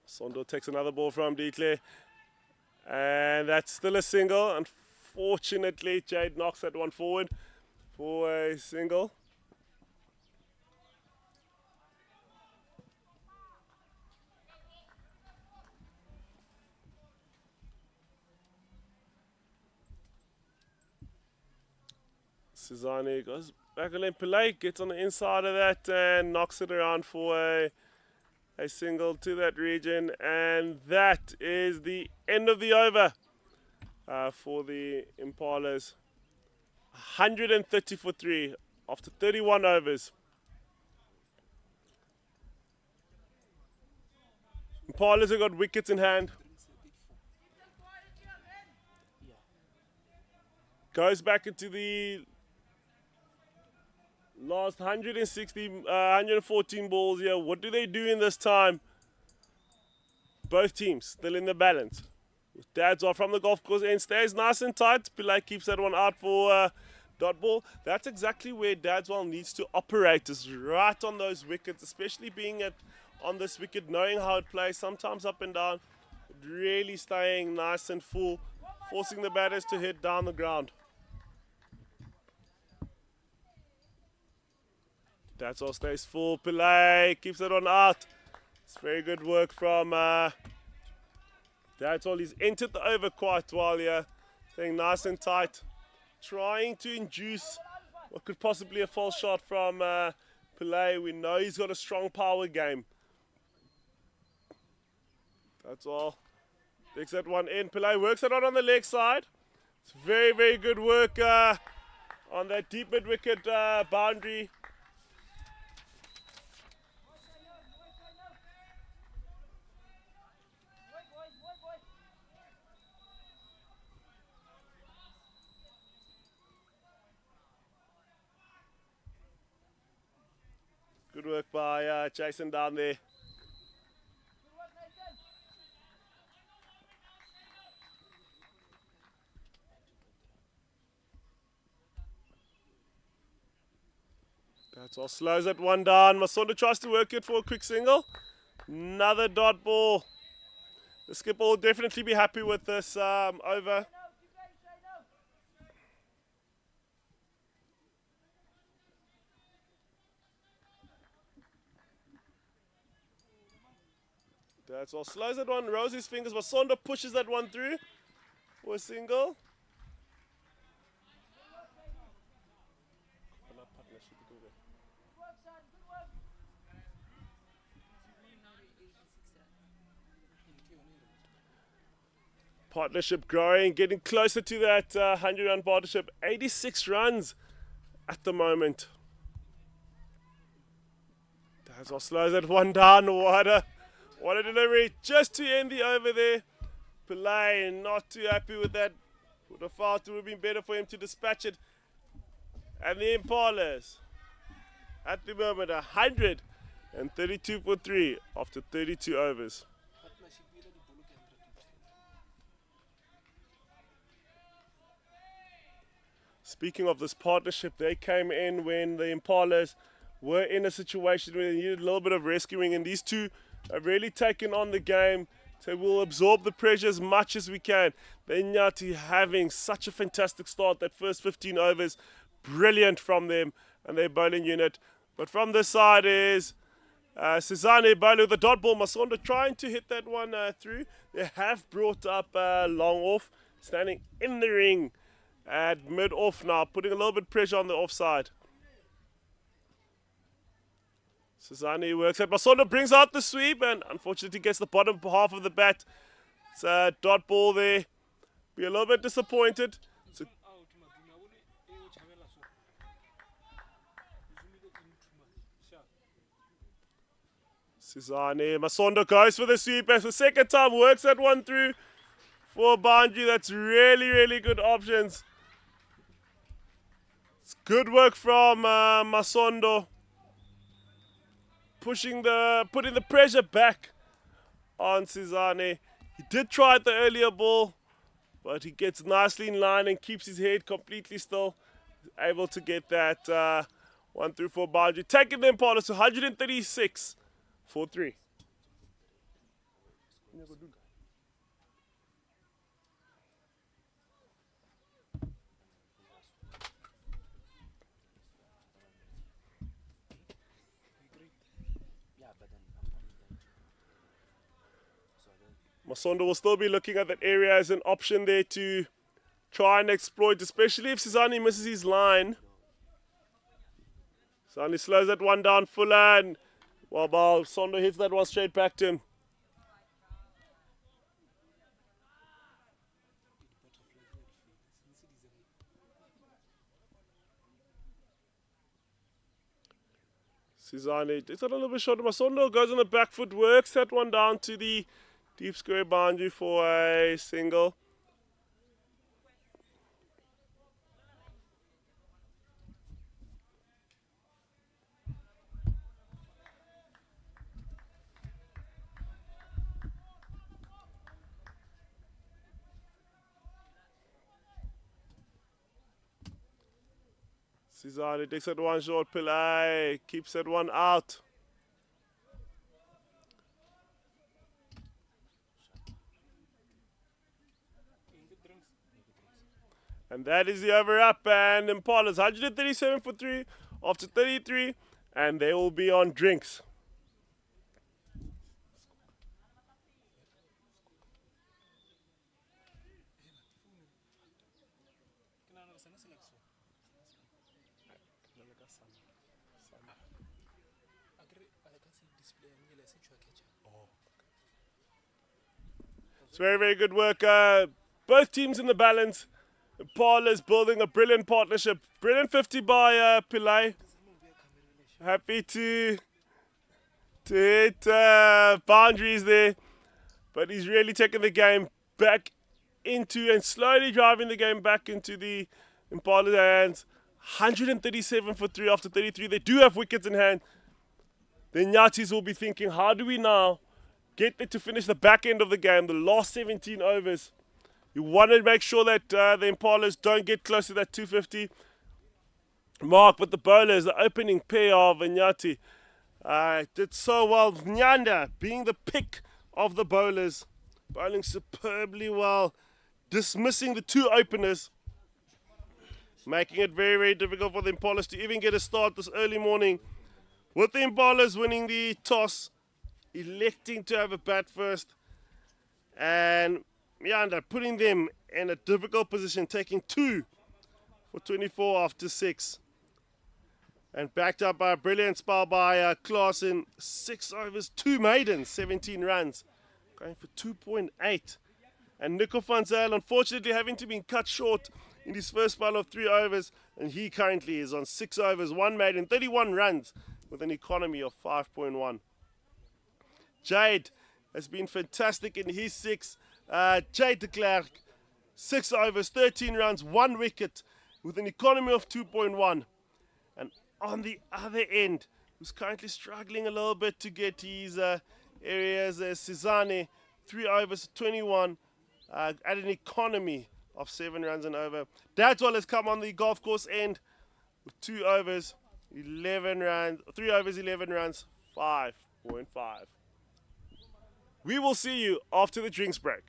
Masondo takes another ball from Declare. And that's still a single. Unfortunately, Jade knocks that one forward. for a single. Cezanne goes back and then Pillay gets on the inside of that and knocks it around for a single to that region. And that is the end of the over for the Impalas. 130 for 3 after 31 overs. Impalas have got wickets in hand. Goes back into the last 114 balls here. What do they do in this time? Both teams still in the balance. Dad's off from the golf course and stays nice and tight. Pillay keeps that one out for dot ball. That's exactly where Dadswell needs to operate, is right on those wickets, especially being on this wicket, knowing how it plays, sometimes up and down, really staying nice and full, forcing the batters to hit down the ground. Dadswell stays full. Pillay keeps it on out. It's very good work from Dadswell. He's entered the over quite well here, staying nice and tight, trying to induce what could possibly be a false shot from Pillay. We know he's got a strong power game. That's all. Takes that one in. Pillay works it on the leg side. It's very, very good work on that deep mid-wicket boundary. Good work by Jason down there. That's all. Slows that one down. Masondo tries to work it for a quick single. Another dot ball. The skipper will definitely be happy with this over. That's all. Slows that one, rolls his fingers. Masondo pushes that one through for a single. Partnership growing, getting closer to that 100-run partnership. 86 runs at the moment. That's all. Slows that one down. What a delivery just to end the over there. Pillay not too happy with that. Would have felt it would have been better for him to dispatch it. And the Impalas at the moment 132 for 3 after 32 overs. Speaking of this partnership, they came in when the Impalas were in a situation where they needed a little bit of rescuing, and these two have really taken on the game. So we'll absorb the pressure as much as we can. The Iinyathi having such a fantastic start. That first 15 overs, brilliant from them and their bowling unit. But from this side is Cezanne bowling with the dot ball. Masondo trying to hit that one through. They have brought up long off, standing in the ring at mid-off now, putting a little bit of pressure on the offside. Cezanne works it. Masondo brings out the sweep and unfortunately gets the bottom half of the bat. It's a dot ball there. Be a little bit disappointed. Cezanne, Masondo goes for the sweep as the second time works that one through for a boundary. That's really, really good options. It's good work from Masondo. Putting the pressure back on Cezanne. He did try at the earlier ball, but he gets nicely in line and keeps his head completely still. He's able to get that one through for boundary. Taking the Impalas to 136 for 3. Masondo will still be looking at that area as an option there to try and exploit, especially if Sizani misses his line. Sizani slows that one down, Fuller, and Sondo hits that one straight back to him. Sizani takes that a little bit short. Masondo goes on the back foot, works that one down to the deep square boundary for a single. Sizani takes that one short, Pillai keeps that one out. And that is the over up, and Impalas 137 for 3 after 33, and they will be on drinks. It's very, very good work. Both teams in the balance. Impalas building a brilliant partnership. Brilliant 50 by Pillai. Happy to hit boundaries there. But he's really taking the game back into and slowly driving the game back into the Impalas hands. 137 for 3 after 33. They do have wickets in hand. The Iinyathis will be thinking, how do we now get there to finish the back end of the game, the last 17 overs? You want to make sure that the Impalas don't get close to that 250 mark, but the bowlers, the opening pair of Iinyathi, did so well. Nyanda being the pick of the bowlers, bowling superbly well, dismissing the two openers, making it very, very difficult for the Impalas to even get a start this early morning. With the Impalas winning the toss, electing to have a bat first, and Nyanda putting them in a difficult position, taking 2 for 24 after 6. And backed up by a brilliant spell by Klaasen. 6 overs, 2 maidens, 17 runs. Going for 2.8. And Nico van Zyl, unfortunately, having to be cut short in his first spell of 3 overs. And he currently is on 6 overs, 1 maiden, 31 runs with an economy of 5.1. Jade has been fantastic in his 6. Jade de Klerk, 6 overs, 13 runs, 1 wicket with an economy of 2.1. And on the other end, who's currently struggling a little bit to get his areas, Sizani, 3 overs, 21, at an economy of 7 runs and over. Dadwell has come on the golf course end with 2 overs, 11 runs, 3 overs, 11 runs, 5.5. We will see you after the drinks break.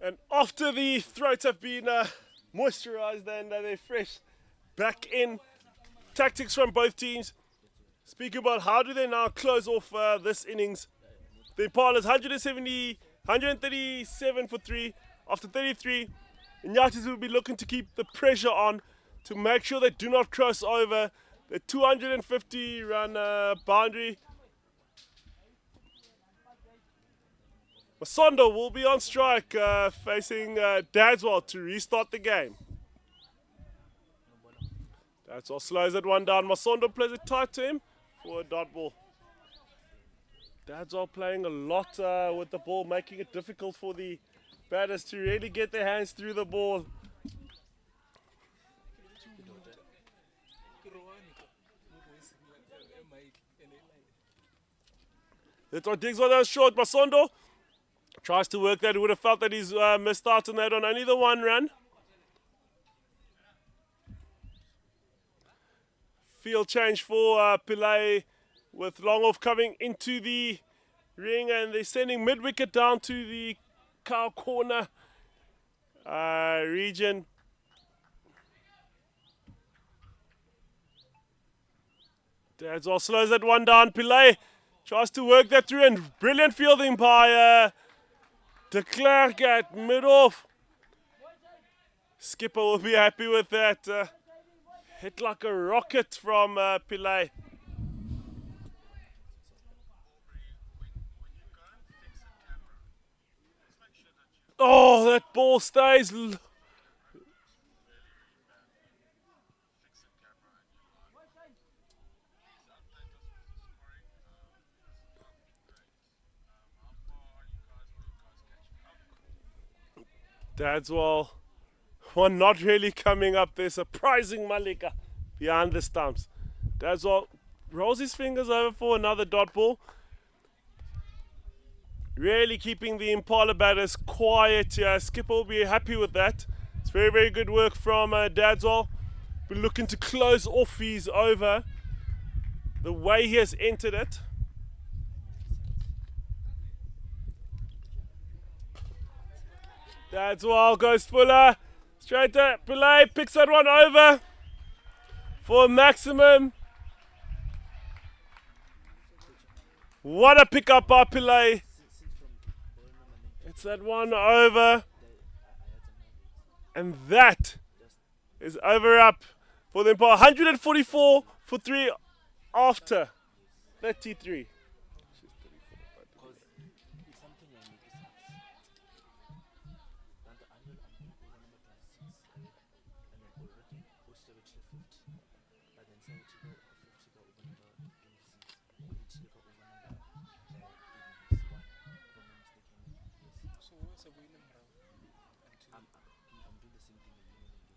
And after the throats have been moisturized and they're fresh, back in tactics from both teams. Speak about how do they now close off this innings. The Impalas 137 for 3 after 33. Iinyathi will be looking to keep the pressure on to make sure they do not cross over the 250 run boundary. Masondo will be on strike facing Dadswell to restart the game. Dadswell slows that one down. Masondo plays it tight to him for a dot ball. Dadswell playing a lot with the ball, making it difficult for the batters to really get their hands through the ball. That's what digs one down short. Masondo tries to work that. He would have felt that he's missed out on that on only the one run. Field change for Pillay with Longoff coming into the ring, and they're sending mid-wicket down to the cow corner region. Dadswell slows that one down. Pillay tries to work that through, and brilliant fielding by de Klerk at mid-off. Skipper will be happy with that. Hit like a rocket from Pillay. Oh, that ball stays. Dadswell, one not really coming up there. Surprising Malika behind the stumps. Dadswell rolls his fingers over for another dot ball. Really keeping the Impala batters quiet here. Skipper will be happy with that. It's very, very good work from Dadswell. We're looking to close off his over the way he has entered it. Dadswell goes fuller. Straight to Pillay, picks that one over for a maximum. What a pickup by Pillay. It's that one over. And that is over up for the Impala. 144 for 3 after 33.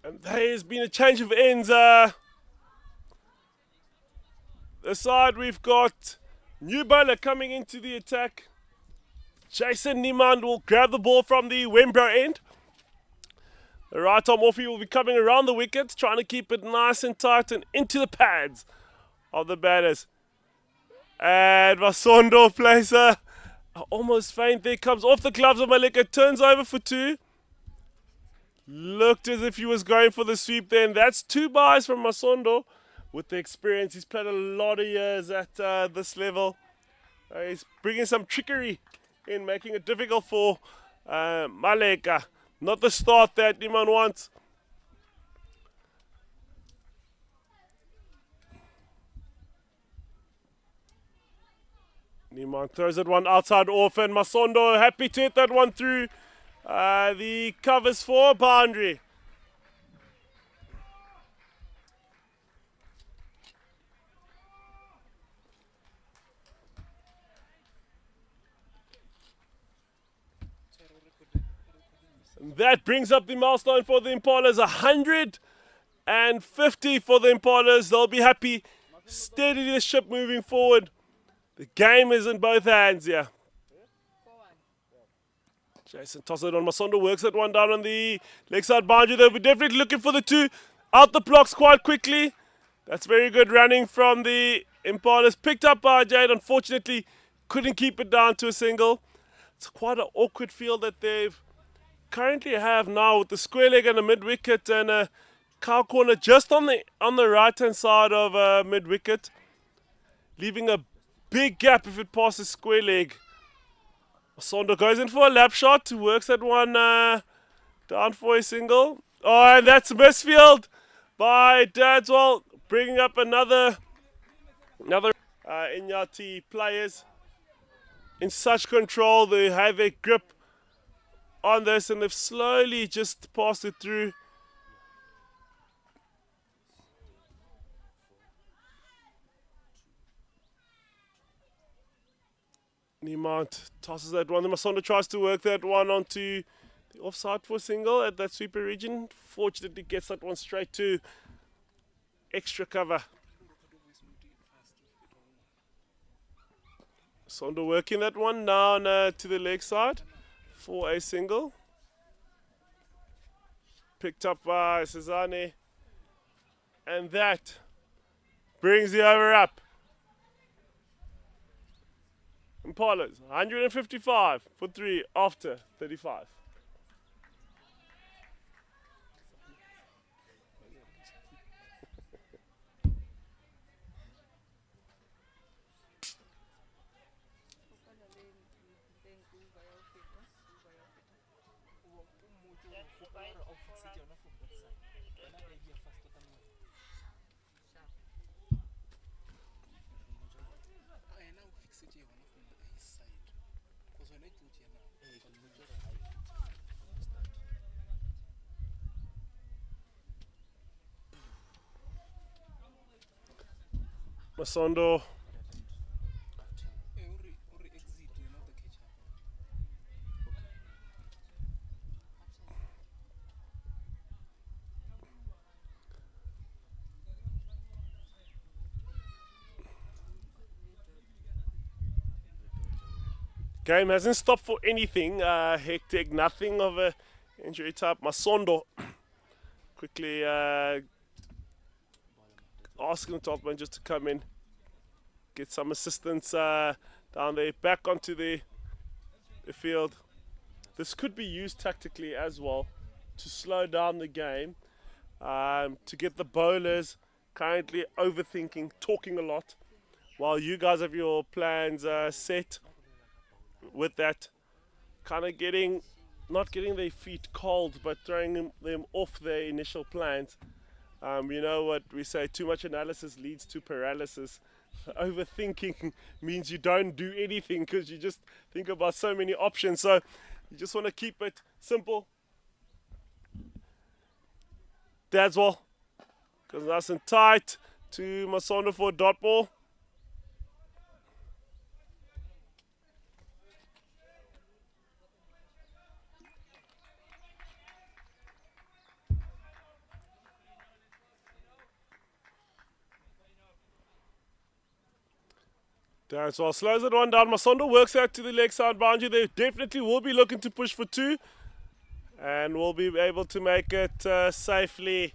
And there has been a change of ends. The side we've got new bowler coming into the attack. Jason Niemand will grab the ball from the Wembro end. The right arm offie will be coming around the wicket, trying to keep it nice and tight and into the pads of the batters. And Masondo plays almost faint there, comes off the gloves of Malika, turns over for 2. Looked as if he was going for the sweep there, and that's 2 byes from Masondo. With the experience, he's played a lot of years at this level. He's bringing some trickery in, making it difficult for Maleka. Not the start that Niman wants. Niman throws that one outside off, and Masondo happy to hit that one through the covers for a boundary. And that brings up the milestone for the Impalas, 150 for the Impalas. They'll be happy, steady the ship moving forward. The game is in both hands here. Jason tosses it on. Masondo works that one down on the leg side boundary. They'll be definitely looking for the 2. Out the blocks quite quickly. That's very good running from the Impalas. Picked up by Jade. Unfortunately, couldn't keep it down to a single. It's quite an awkward field that they've currently have now with the square leg and a mid wicket and a cow corner just on the right hand side of mid wicket, leaving a big gap if it passes square leg. Sondo goes in for a lap shot, works that one down for a single. Oh, and that's misfield by Dadswell, bringing up another Iinyathi players in such control. They have a grip on this and they've slowly just passed it through. Niemand tosses that one. Masondo tries to work that one onto the offside for a single at that sweeper region. Fortunately gets that one straight to extra cover. Sondo working that one down to the leg side for a single. Picked up by Cezanne. And that brings the over up. Impalas, 155 for 3 after 35. Masondo game hasn't stopped for anything. Hectic, nothing of a injury type. Masondo quickly asking the top man just to come in, get some assistance down there, back onto the field. This could be used tactically as well to slow down the game, to get the bowlers currently overthinking, talking a lot, while you guys have your plans set. With that, kind of not getting their feet cold, but throwing them off their initial plans. You know what we say, too much analysis leads to paralysis. Overthinking means you don't do anything because you just think about so many options. So you just want to keep it simple. Dadswell goes nice and tight to Masondo for a dot ball. Dadswell slows it one down. Masondo works out to the leg side boundary. They definitely will be looking to push for 2 and will be able to make it safely.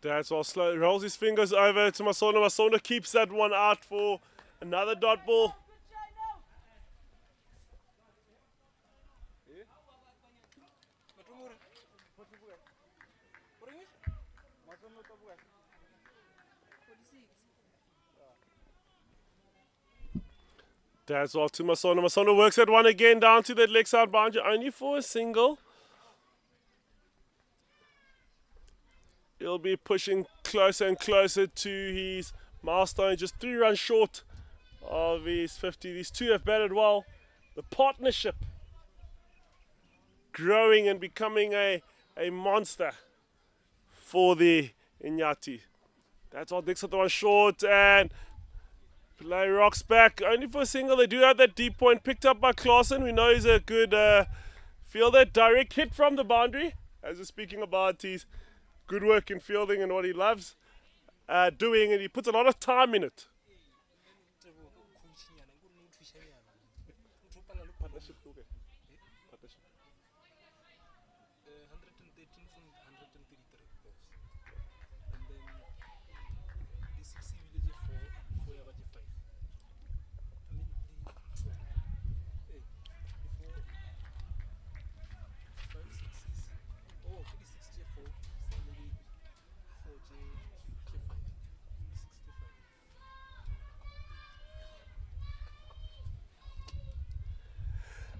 Dadswell slow rolls his fingers over to Masondo. Masondo keeps that one out for another dot ball. Dadswell to Masondo. Masondo works that one again down to that leg side boundary, only for a single. He'll be pushing closer and closer to his milestone, just 3 runs short of his 50. These two have batted well. The partnership growing and becoming a monster for the Iinyathi. That's all. Dixon the one short and play rocks back. Only for a single. They do have that deep point picked up by Claassen. We know he's a good fielder. Direct hit from the boundary. As we're speaking about his good work in fielding and what he loves doing, and he puts a lot of time in it. 113 from 133 balls. And then the 60 village 4 yabaji 5. I mean before 5 6s. Oh, 36 J4, so maybe 4 J5, 65.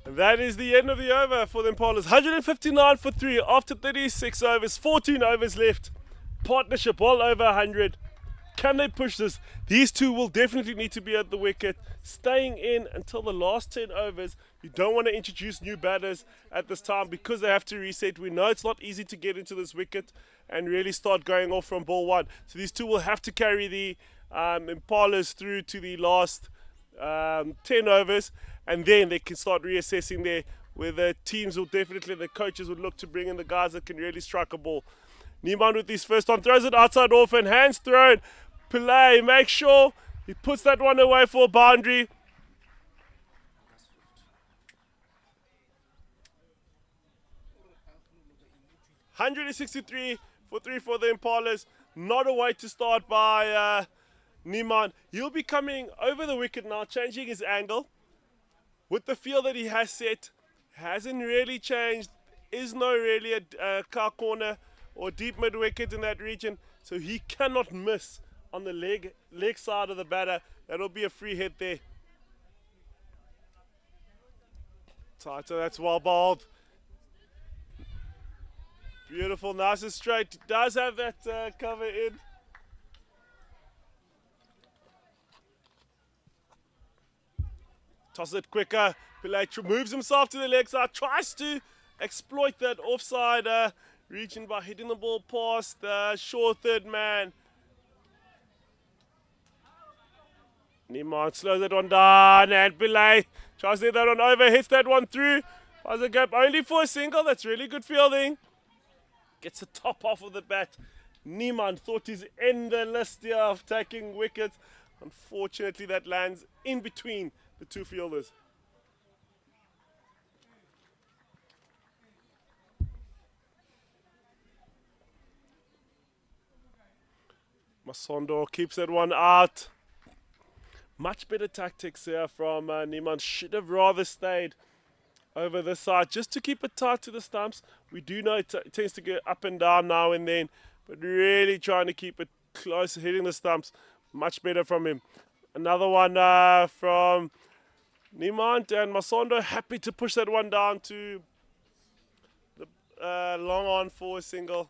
And that is the end of the over for the Impalas. 159 for 3 after 36 overs, 14 overs left. Partnership well over 100. Can they push this? These two will definitely need to be at the wicket, staying in until the last 10 overs. You don't want to introduce new batters at this time because they have to reset. We know it's not easy to get into this wicket and really start going off from ball one. So these two will have to carry the Impalas through to the last 10 overs, and then they can start reassessing there, where the teams will definitely, the coaches would look to bring in the guys that can really strike a ball. Niemand with his first on, throws it outside off and hands thrown. Pillay makes sure he puts that one away for a boundary. 163 for 3 for the Impalas. Not a way to start by Niemand. He'll be coming over the wicket now, changing his angle. With the field that he has set, hasn't really changed. Is no really a car corner or deep mid wicket in that region, so he cannot miss on the leg side of the batter. That'll be a free hit there. Tighter, that's well bowled. Beautiful, nice and straight. Does have that cover in. Toss it quicker. Pillay moves himself to the leg side, tries to exploit that offside region by hitting the ball past the short third man. Niemand slows that one down, and Pillay tries to get that one over, hits that one through. Finds a gap only for a single. That's really good fielding. Gets the top off of the bat. Niemand thought he's in the list here of taking wickets. Unfortunately, that lands in between the two fielders. Masondo keeps that one out. Much better tactics here from Niemand. Should have rather stayed over this side just to keep it tight to the stumps. We do know it tends to get up and down now and then, but really trying to keep it close, hitting the stumps. Much better from him. Another one from Niemand, and Masondo happy to push that one down to the long on for a single.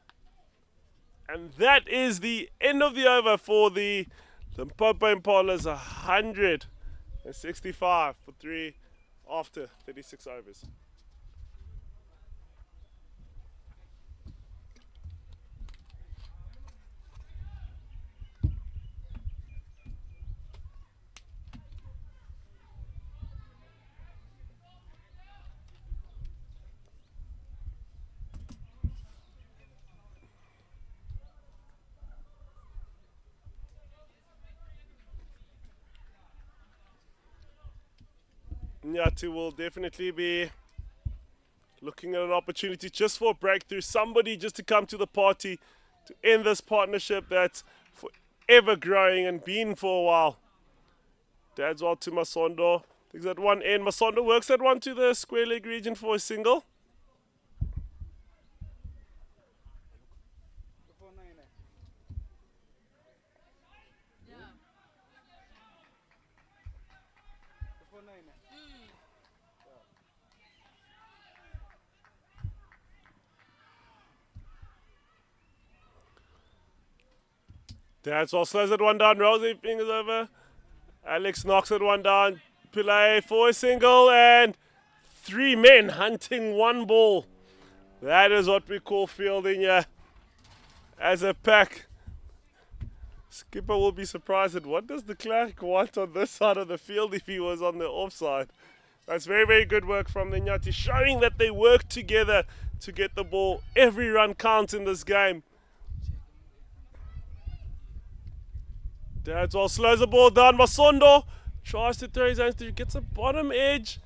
And that is the end of the over for the Limpopo Impalas. 165 for 3 after 36 overs. Iinyathi will definitely be looking at an opportunity just for a breakthrough. Somebody just to come to the party to end this partnership that's forever growing and been for a while. Dad's well to Masondo. Takes that one in. Masondo works that one to the square leg region for a single. That's all. Slows that one down. Rolls his fingers over. Alex knocks that one down. Pillay for a single, and 3 men hunting 1 ball. That is what we call fielding here as a pack. Skipper will be surprised at what does the Clerk want on this side of the field if he was on the offside. That's very, very good work from the Iinyathi, showing that they work together to get the ball. Every run counts in this game. That's all. Slows the ball down. Masondo tries to throw his hands through. Gets a bottom edge.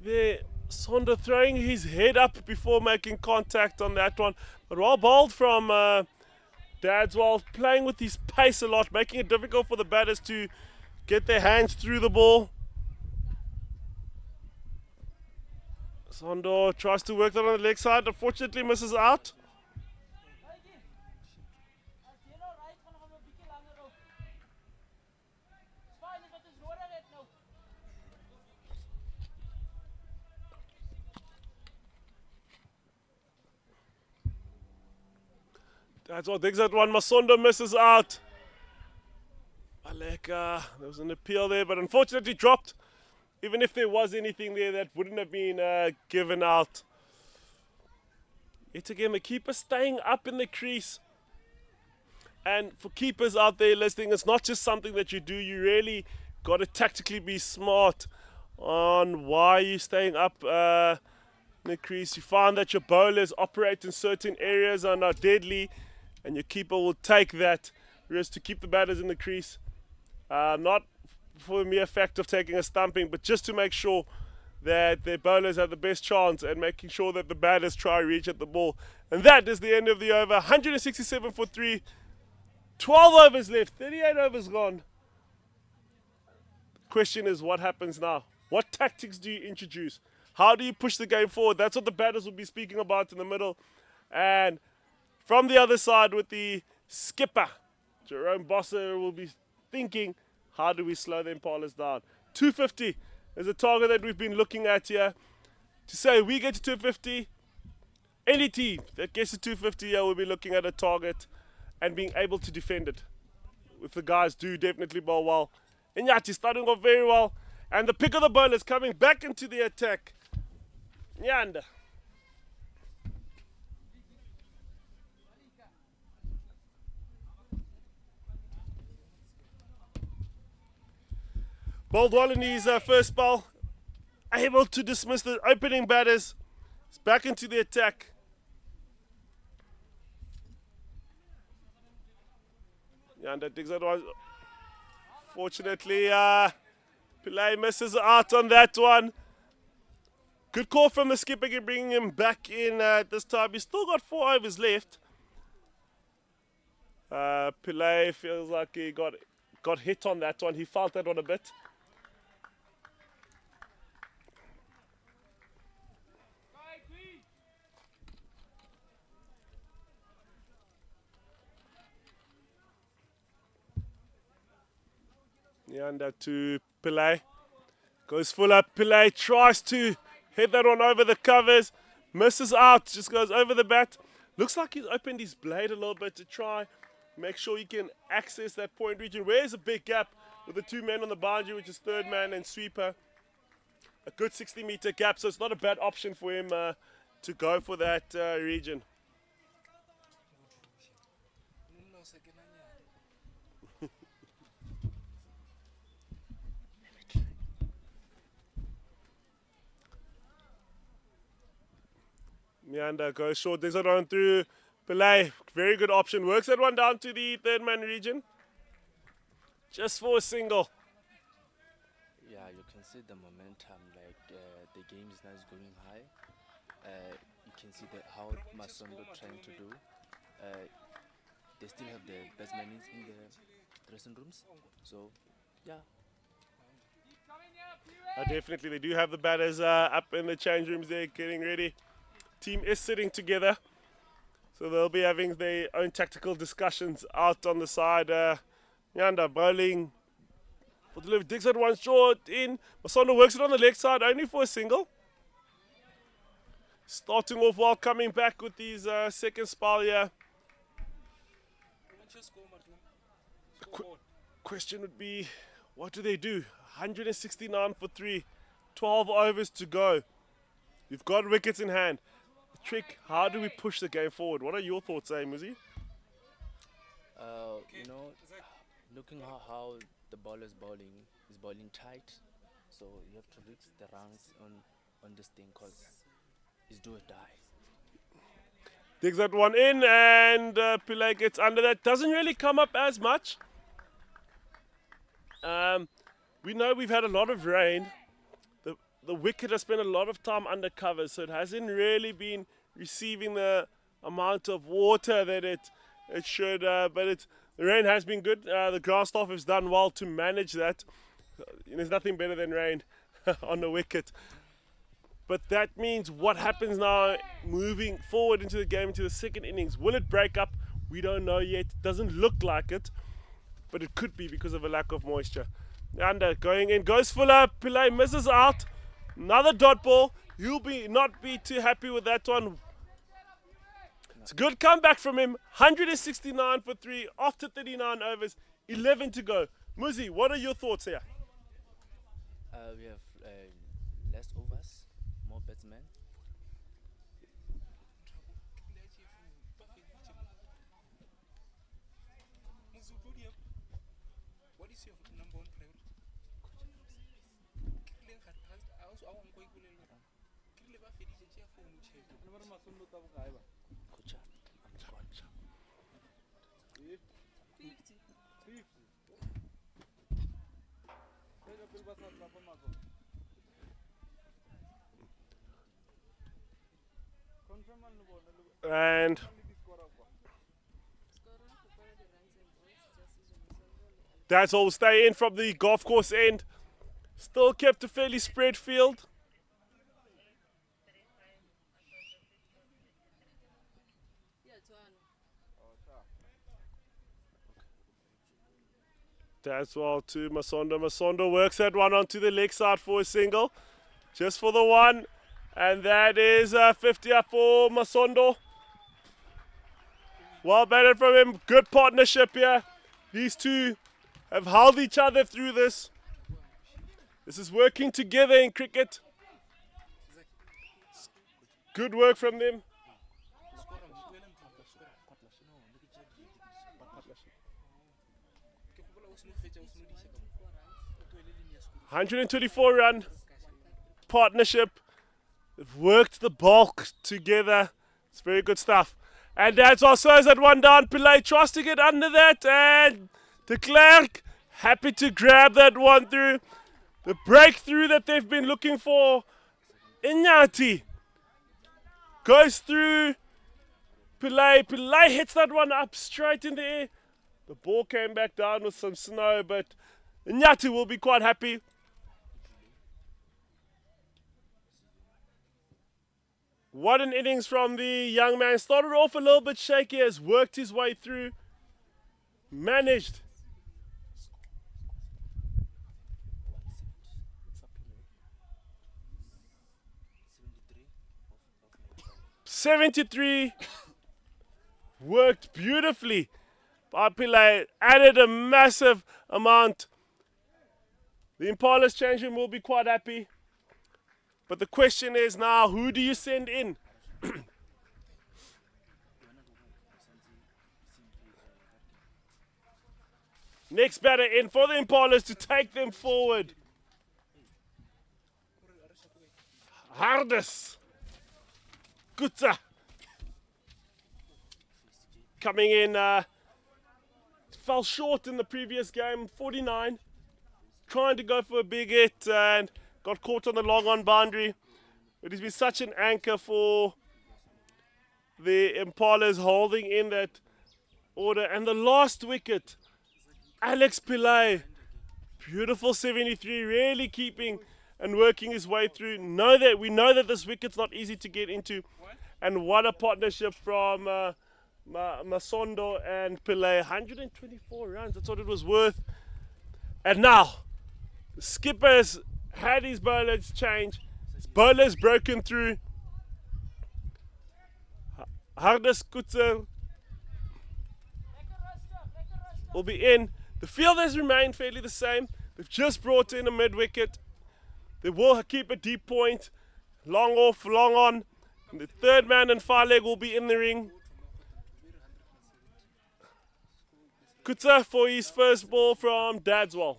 There. Sonda throwing his head up before making contact on that one. But well bowled from Dadswell, playing with his pace a lot, making it difficult for the batters to get their hands through the ball. Sondor tries to work that on the leg side, unfortunately misses out. That's what digs that one. Masondo misses out. Aleka, there was an appeal there, but unfortunately dropped. Even if there was anything there, that wouldn't have been given out. Yet again, the keeper staying up in the crease. And for keepers out there listening, it's not just something that you do. You really got to tactically be smart on why you're staying up in the crease. You find that your bowlers operate in certain areas and are deadly, and your keeper will take that risk to keep the batters in the crease. Not for the mere fact of taking a stumping, but just to make sure that their bowlers have the best chance and making sure that the batters try reach at the ball. And that is the end of the over. 167 for 3. 12 overs left. 38 overs gone. The question is, what happens now? What tactics do you introduce? How do you push the game forward? That's what the batters will be speaking about in the middle. And from the other side with the skipper, Jerome Bosser will be thinking, how do we slow the Impalas down? 250 is a target that we've been looking at here. To say we get to 250, any team that gets to 250 here will be looking at a target and being able to defend it. If the guys do definitely bowl well. Iinyathi starting off very well. And the pick of the bowlers coming back into the attack. Nyanda. Bowled well in his first bowl. Able to dismiss the opening batters. He's back into the attack. Nyanda digs that one. Fortunately, Pillay misses out on that one. Good call from the skipper, bringing him back in this time. He's still got 4 overs left. Pillay feels like he got hit on that one. He felt that one a bit. Nyanda to Pillay. Goes full up. Pillay tries to hit that one over the covers. Misses out. Just goes over the bat. Looks like he's opened his blade a little bit to try make sure he can access that point region. Where's a big gap with the 2 men on the boundary, which is third man and sweeper. A good 60-meter gap, so it's not a bad option for him to go for that region. Nyanda goes short, digs it on through Pillay. Very good option. Works that one down to the third man region. Just for a single. Yeah, you can see the momentum. Like the game is now going high. You can see how Masondo trying to do. They still have the batsmen in the dressing rooms. So, yeah. Definitely, they do have the batters up in the change rooms there getting ready. Team is sitting together, so they'll be having their own tactical discussions out on the side. Nyanda bowling for delivery, digs that one short in. Masondo works it on the leg side only for a single. Starting off well, coming back with his second spell here. Question would be, what do they do? 169 for 3, 12 overs to go. You've got wickets in hand. The trick, how do we push the game forward? What are your thoughts, Muzi? You know, looking how the ball is bowling tight. So you have to reach the runs on this thing because it's do or die. Digs that one in and Pillay gets under that. Doesn't really come up as much. We know we've had a lot of rain. the wicket has spent a lot of time under cover, so it hasn't really been receiving the amount of water that it should. But the rain has been good. The ground staff has done well to manage that. There's nothing better than rain on the wicket. But that means what happens now moving forward into the game, into the second innings. Will it break up? We don't know yet. Doesn't look like it, but it could be because of a lack of moisture. Under going in, goes Fuller. Pillay misses out. Another dot ball. He'll not be too happy with that one. It's a good comeback from him. 169 for 3 after 39 overs. 11 to go. Muzi, what are your thoughts here? We have less overs, more batsmen. What is your number one priority? And that's all. Stay in from the golf course end. Still kept a fairly spread field. That's well to Masondo. Masondo works that one onto the leg side for a single. Just for the one. And that is 50 up for Masondo. Well batted from him. Good partnership here. These two have held each other through this. This is working together in cricket. Good work from them. 124 run partnership. They've worked the bulk together. It's very good stuff. And that's also that one down. Pillay tries to get under that. And de Klerk happy to grab that one through. The breakthrough that they've been looking for. Iinyathi goes through Pillay. Pillay hits that one up straight in the air. The ball came back down with some snow, but Iinyathi will be quite happy. What an innings from the young man. Started off a little bit shaky, has worked his way through. Managed. .73. Worked beautifully. Pillay added a massive amount. The Impalas change room will be quite happy. But the question is now, who do you send in? Next batter in for the Impalas to take them forward. Hardus. Kutsa. Coming in, fell short in the previous game, 49. Trying to go for a big hit and got caught on the long on boundary. It has been such an anchor for the Impalas holding in that order. And the last wicket, Alex Pillay. Beautiful 73, really keeping and working his way through. We know that this wicket's not easy to get into. And what a partnership from Masondo and Pillay. 124 runs, that's what it was worth. And now, the skipper's had his bowlers change. His bowlers broken through. Hardus Kutser will be in. The field has remained fairly the same. They've just brought in a mid-wicket. They will keep a deep point. Long off, long on. And the third man and far leg will be in the ring. Kutser for his first ball from Dadswell.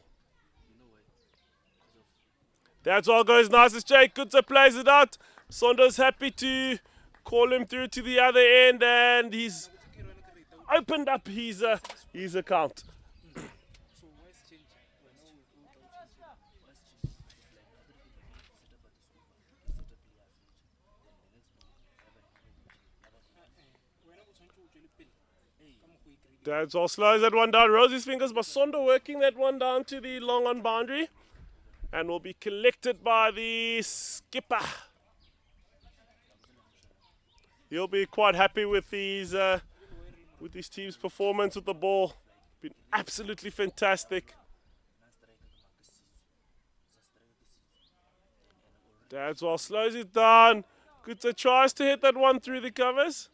Dadswell goes nice as Jake. Kutser plays it out. Sondo's happy to call him through to the other end, and he's opened up his account. That's all slows that one down. Rosie's fingers. Masondo working that one down to the long on boundary. And will be collected by the skipper. He'll be quite happy with his team's performance with the ball. Been absolutely fantastic. That's all slows it down. Kutsa tries to hit that one through the covers.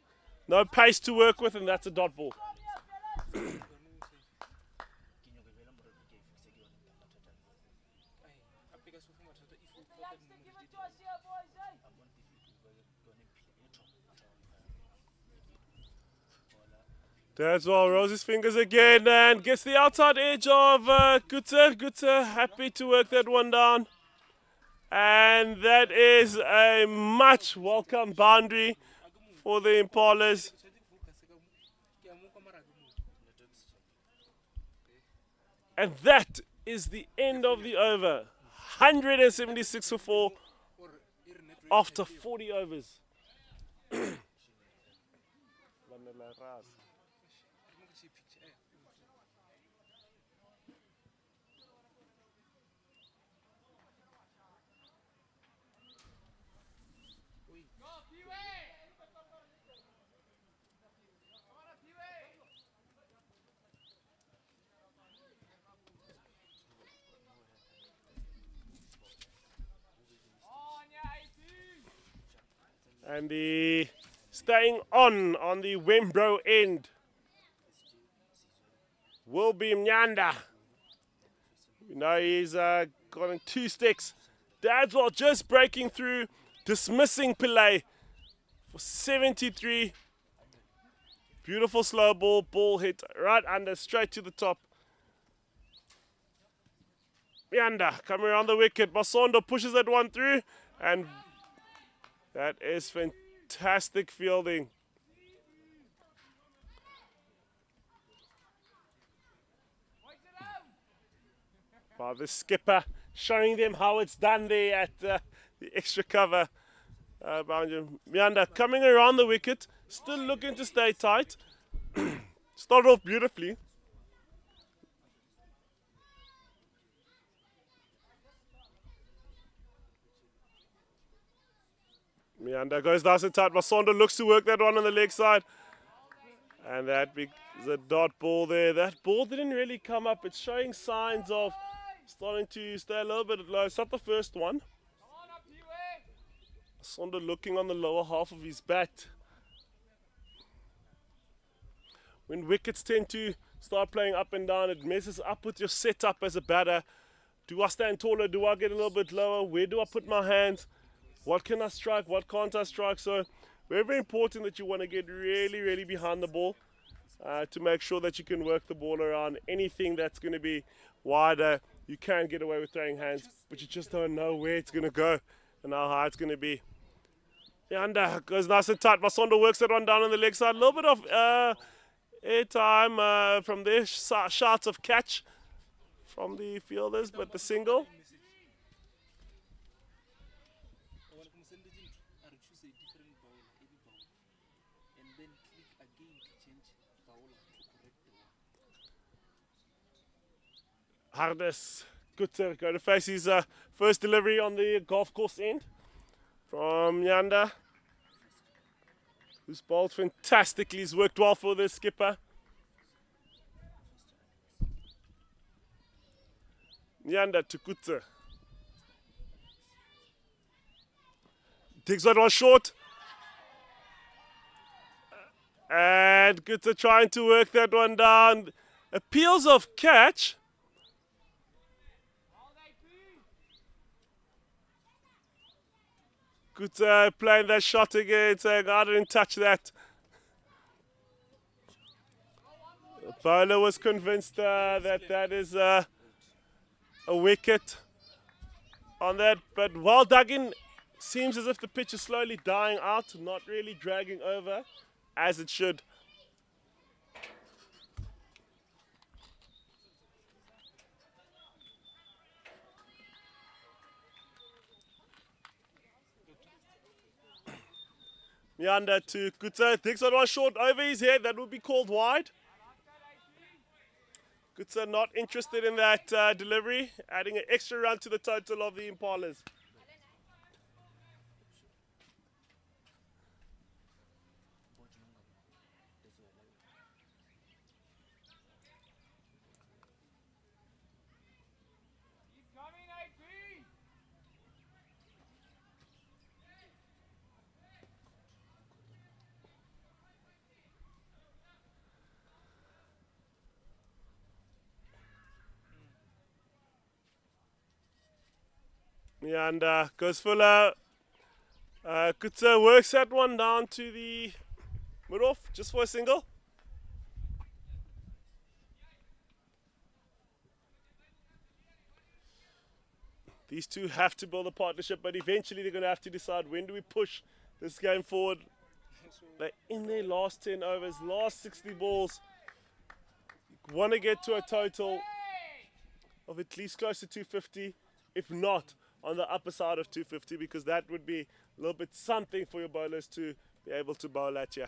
No pace to work with, and that's a dot ball. That's all. Rosie's fingers again and gets the outside edge of Kutsa. Kutsa happy to work that one down. And that is a much welcome boundary for the Impalas. And that is the end of the over. 176 for 4 after 40 overs. And the staying on the Wembro end will be Mnyanda. You know he's gotten 2 sticks. Dadswell just breaking through, dismissing Pillay for 73. Beautiful slow ball, ball hit right under, straight to the top. Mnyanda coming around the wicket. Masondo pushes that one through, and that is fantastic fielding. By the skipper, showing them how it's done there at the extra cover. Mnyanda coming around the wicket, still looking to stay tight. Started off beautifully. Mnyanda goes nice and tight. Masondo looks to work that one on the leg side. And that is a dot ball there. That ball didn't really come up. It's showing signs of starting to stay a little bit low. It's not the first one. Masondo looking on the lower half of his bat. When wickets tend to start playing up and down, it messes up with your setup as a batter. Do I stand taller? Do I get a little bit lower? Where do I put my hands? What can I strike? What can't I strike? So very, very important that you want to get really, really behind the ball to make sure that you can work the ball around. Anything that's going to be wider, you can get away with throwing hands, but you just don't know where it's going to go and how high it's going to be. Mnyanda goes nice and tight. Masondo works that one down on the leg side. A little bit of air time from there. Shots of catch from the fielders, but the single. Hardes Kutsa going to face his first delivery on the golf course end from Mnyanda, who's bowled fantastically. He's worked well for the skipper. Mnyanda to Kutsa. Takes that one short. And Kutsa trying to work that one down. Appeals of catch. Kutsa playing that shot again, saying, I didn't touch that. The bowler was convinced that is a wicket on that, but well dug in. Seems as if the pitch is slowly dying out, not really dragging over as it should. Nyanda to Kutsa. Takes on one short over his head. That would be called wide. Kutsa not interested in that delivery. Adding an extra run to the total of the Impalas. And goes fuller. Kutsa works that one down to the mid-off just for a single. These two have to build a partnership, but eventually they're going to have to decide when do we push this game forward. They're in their last 10 overs, last 60 balls. Want to get to a total of at least close to 250, if not on the upper side of 250, because that would be a little bit something for your bowlers to be able to bowl at you.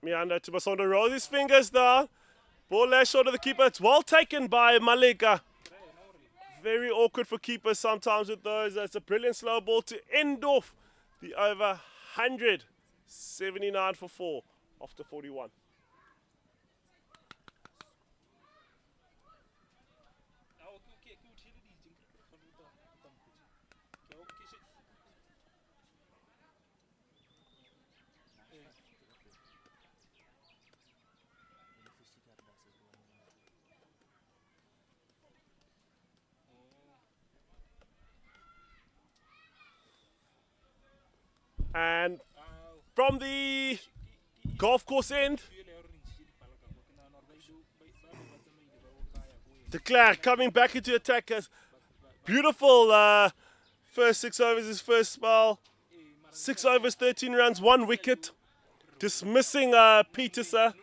Mianda to Masondo, rolls his fingers down. Ball last short of the keeper. It's well taken by Malika. Very awkward for keepers sometimes with those. That's a brilliant slow ball to end off the over 100. 79 for 4 after 41. And from the golf course end, de Klerk coming back into attack. As beautiful first 6 overs, his first spell. 6 overs, 13 runs, 1 wicket. Dismissing Peterson.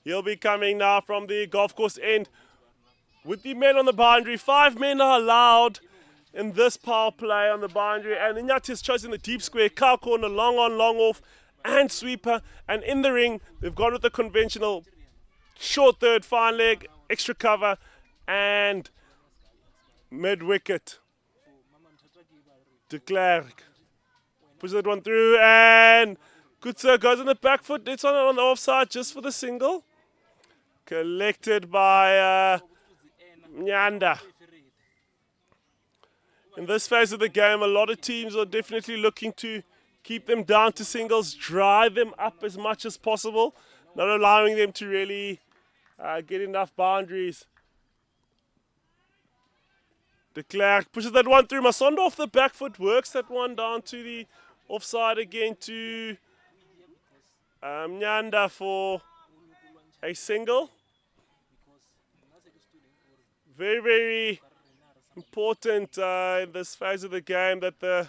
He'll be coming now from the golf course end with the men on the boundary. 5 men are allowed in this power play on the boundary, and Iinyathi has chosen the deep square, cow corner, long on, long off, and sweeper. And in the ring, they've gone with the conventional short third, fine leg, extra cover, and mid wicket. De Klerk pushes that one through, and Kutsa goes on the back foot. It's on the offside just for the single. Collected by Nyanda. In this phase of the game, a lot of teams are definitely looking to keep them down to singles, drive them up as much as possible, not allowing them to really get enough boundaries. De Klerk pushes that one through. Masondo off the back foot, works that one down to the offside again to Nyanda for a single. Very, very important in this phase of the game that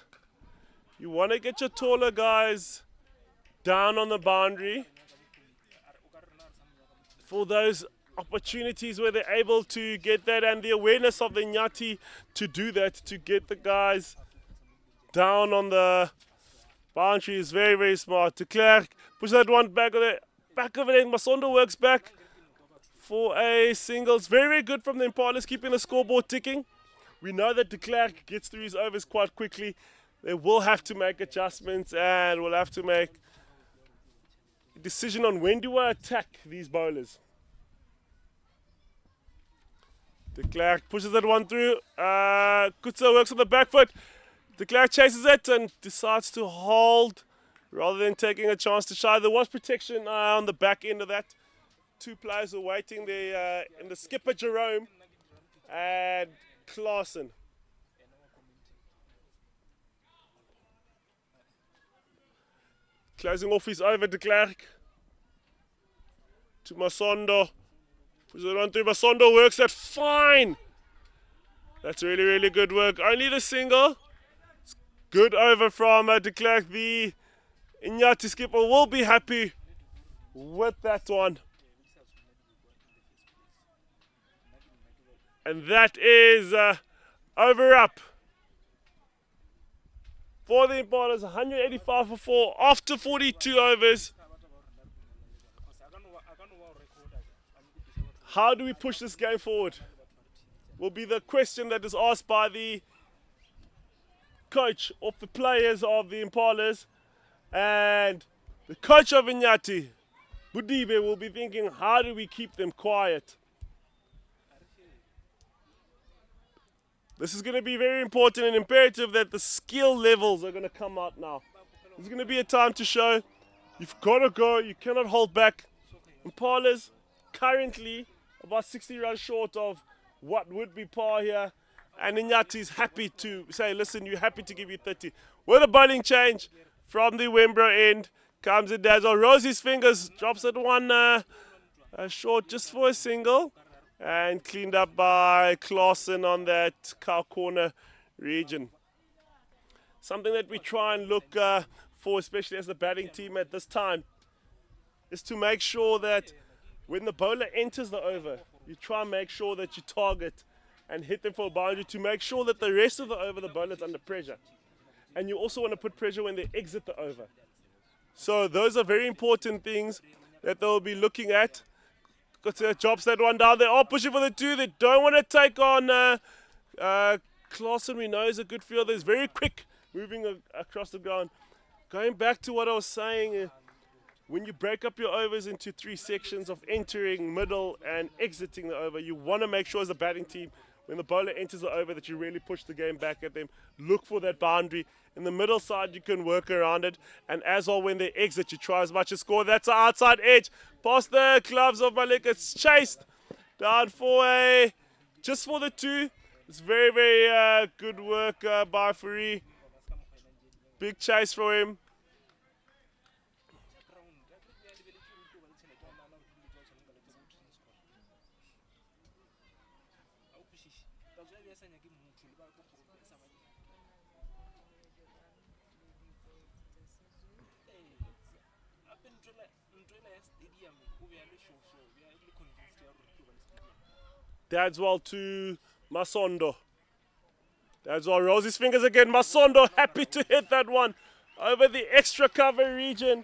you want to get your taller guys down on the boundary for those opportunities where they're able to get that, and the awareness of the Iinyathi to do that, to get the guys down on the boundary is very, very smart. De Klerk push that one back of it, and Masondo works back for a singles. Very, very good from the Impalas, keeping the scoreboard ticking. We know that De Klerk gets through his overs quite quickly. They will have to make adjustments, and we'll have to make a decision on when do I attack these bowlers. De Klerk pushes that one through. Kutsa works on the back foot. De Klerk chases it and decides to hold rather than taking a chance to shy. There was protection on the back end of that. 2 players were waiting there in the skipper Jerome and Klaasen. Closing off his over, De Klerk to Masondo. Push it on through. Masondo works that fine. That's really, really good work. Only the single. Good over from De Klerk. The Iinyathi skipper will be happy with that one. And that is over up. For the Impalas, 185 for 4 after 42 overs. How do we push this game forward? Will be the question that is asked by the coach of the players of the Impalas, and the coach of Iinyathi, Budibe, will be thinking, how do we keep them quiet? This is going to be very important and imperative that the skill levels are going to come out now. There's going to be a time to show you've got to go, you cannot hold back. Impalas currently about 60 runs short of what would be par here, and Iinyathi is happy to say, listen, you're happy to give you 30. With a bowling change from the Wembro end comes in Dazzle. Rosie's fingers drops at one short just for a single, and cleaned up by Clausen on that cow corner region. Something that we try and look for, especially as the batting team at this time, is to make sure that when the bowler enters the over, you try and make sure that you target and hit them for a boundary to make sure that the rest of the over, the bowler's under pressure. And you also want to put pressure when they exit the over. So those are very important things that they'll be looking at. Drops that one down. They are pushing for the 2. They don't want to take on Clausen. We know is a good fielder. He's very quick moving across the ground. Going back to what I was saying, when you break up your overs into 3 sections of entering, middle, and exiting the over, you want to make sure as a batting team, when the bowler enters the over, that you really push the game back at them. Look for that boundary. In the middle side, you can work around it. And as well, when they exit, you try as much as score. That's an outside edge. Past the gloves of Malik. It's chased down for just for the 2. It's very, very good work by Fourie. Big chase for him. Dadswell to Masondo. Dadswell rolls his fingers again. Masondo happy to hit that one over the extra cover region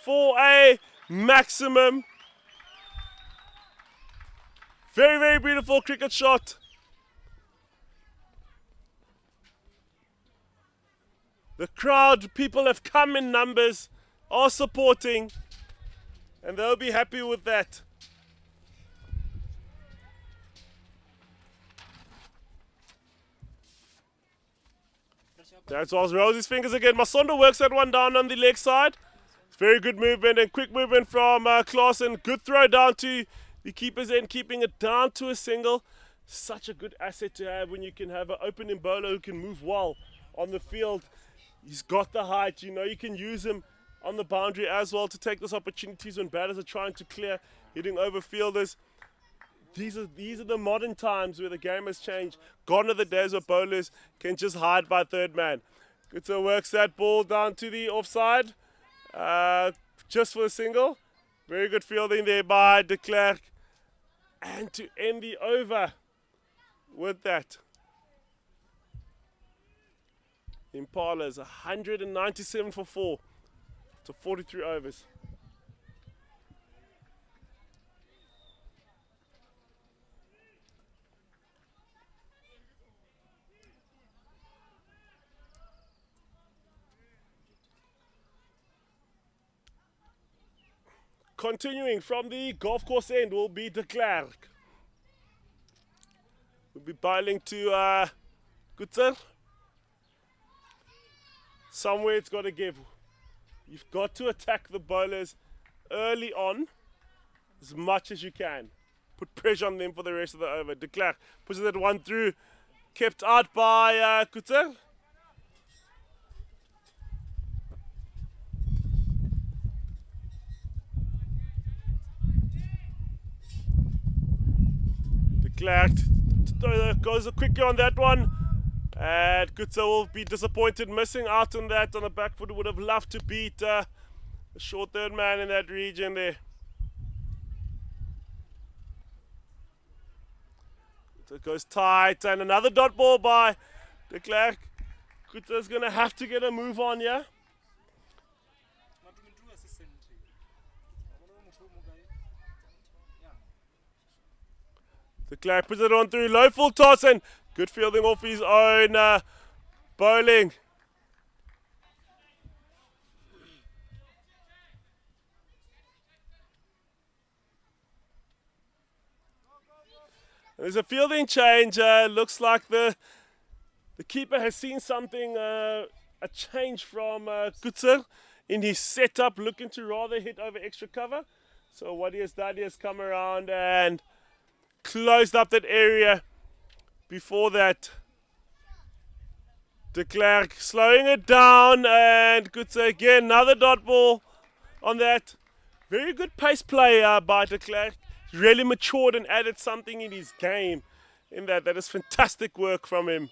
for a maximum. Very, very beautiful cricket shot. The crowd, people have come in numbers, are supporting, and they'll be happy with that. That's all. Rolls his fingers again. Masondo works that one down on the leg side. Very good movement and quick movement from Clausen. Good throw down to the keeper's end, keeping it down to a single. Such a good asset to have when you can have an opening bowler who can move well on the field. He's got the height. You know you can use him on the boundary as well to take those opportunities when batters are trying to clear, hitting over fielders. These are the modern times where the game has changed. Gone are the days where bowlers can just hide by third man. Good, works that ball down to the offside. Just for a single. Very good fielding there by de Klerk. And to end the over with that. Impalas 197 for 4 to 43 overs. Continuing from the golf course end will be de Klerk. We'll be bowling to Gutser. Somewhere it's got to give. You've got to attack the bowlers early on as much as you can. Put pressure on them for the rest of the over. De Klerk pushes that one through. Kept out by Gutser. Klerk goes quickly on that one, and Gutser will be disappointed missing out on that on the back foot. Would have loved to beat the short third man in that region there. It goes tight, and another dot ball by de Klerk. Kutsa's going to have to get a move on here. De Klerk puts it on through, low full toss, and good fielding off his own bowling. There's a fielding change. Looks like the keeper has seen something, a change from Kutser in his setup, looking to rather hit over extra cover. So what he has done, he has come around and closed up that area before that. De Klerk slowing it down, and Kutser again, another dot ball on that. Very good pace play by de Klerk. Really matured and added something in his game in that. That is fantastic work from him.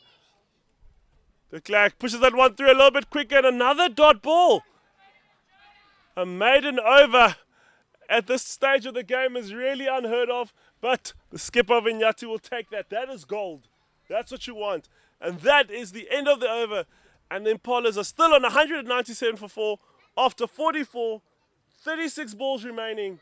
De Klerk pushes that one through a little bit quicker, and another dot ball. A maiden over at this stage of the game is really unheard of, but the skipper of Iinyathi will take that. That is gold. That's what you want. And that is the end of the over. And the Impalas are still on 197 for 4 after 44, 36 balls remaining.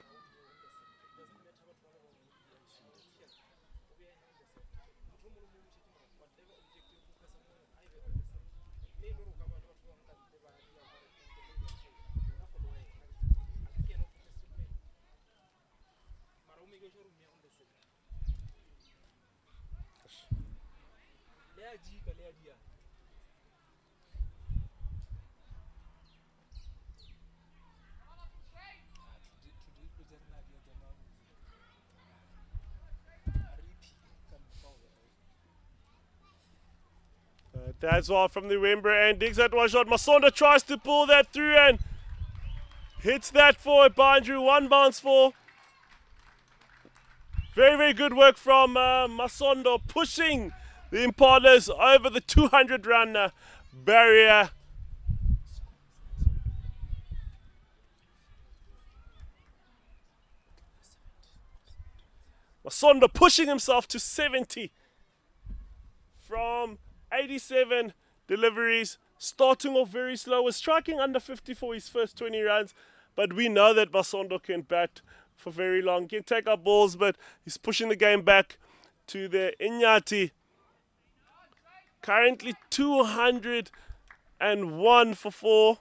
That's all from the Wembley and digs that one shot. Masonda tries to pull that through and hits that for a boundary. One bounce for. Very, very good work from Masonda, pushing the Impalas over the 200 run barrier. Masonda pushing himself to 70 from 87 deliveries, starting off very slow, was striking under 50 for his first 20 runs, but we know that Masonda can bat for very long, can take up balls, but he's pushing the game back to the Iinyathi. Currently 201 for 4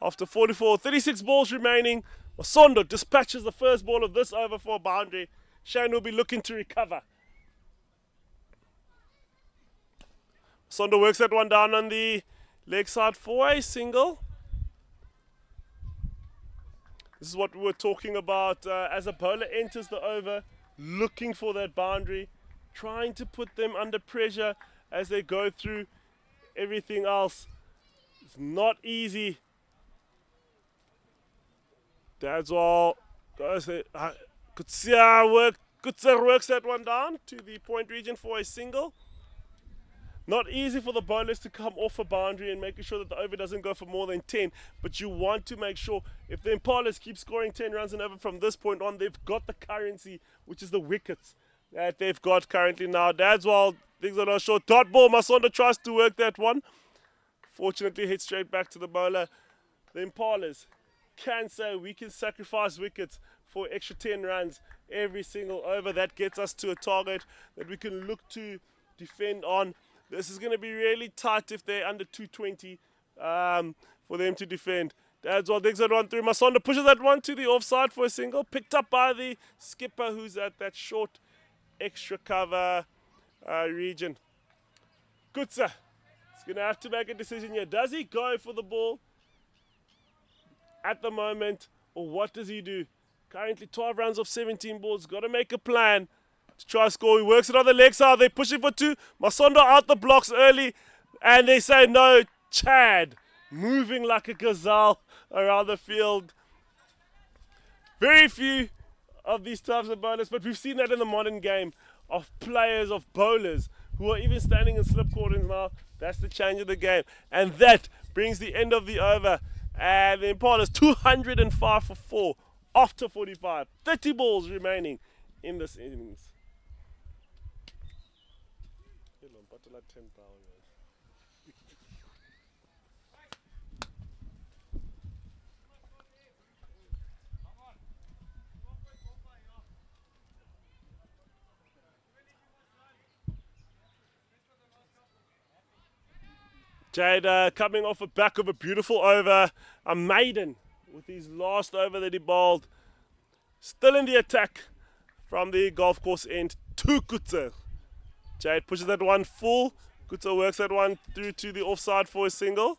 after 44, 36 balls remaining. Masonda dispatches the first ball of this over for a boundary. Shane will be looking to recover. Masonda works that one down on the leg side for a single. This is what we were talking about as a bowler enters the over, looking for that boundary, trying to put them under pressure as they go through everything else. It's not easy. That's all. Kutser works that one down to the point region for a single. Not easy for the bowlers to come off a boundary and making sure that the over doesn't go for more than 10. But you want to make sure if the Impalas keep scoring 10 runs and over from this point on, they've got the currency, which is the wickets that they've got currently now. Dadswell, things are not short. Dot ball, Masonda tries to work that one. Fortunately, hits straight back to the bowler. The Impalas can say we can sacrifice wickets for extra 10 runs every single over. That gets us to a target that we can look to defend on. This is going to be really tight if they're under 220 for them to defend. Dadswell digs that one through. Masonda pushes that one to the offside for a single. Picked up by the skipper who's at that short extra cover region. Kutser is going to have to make a decision here. Does he go for the ball at the moment, or what does he do? Currently 12 runs off 17 balls. Got to make a plan to try to score. He works it on the leg side. They're pushing for 2. Masonda out the blocks early, and they say no. Chad moving like a gazelle around the field. Very few of these types of bowlers, but we've seen that in the modern game of players, of bowlers who are even standing in slip cordons now. That's the change of the game, and that brings the end of the over. And the Impalas 205 for 4 after 45. 30 balls remaining in this innings. Bottle at 10,000. Jade coming off the back of a beautiful over. A maiden with his last over that he bowled. Still in the attack from the golf course end to Kutse. Jade pushes that one full. Kutse works that one through to the offside for a single.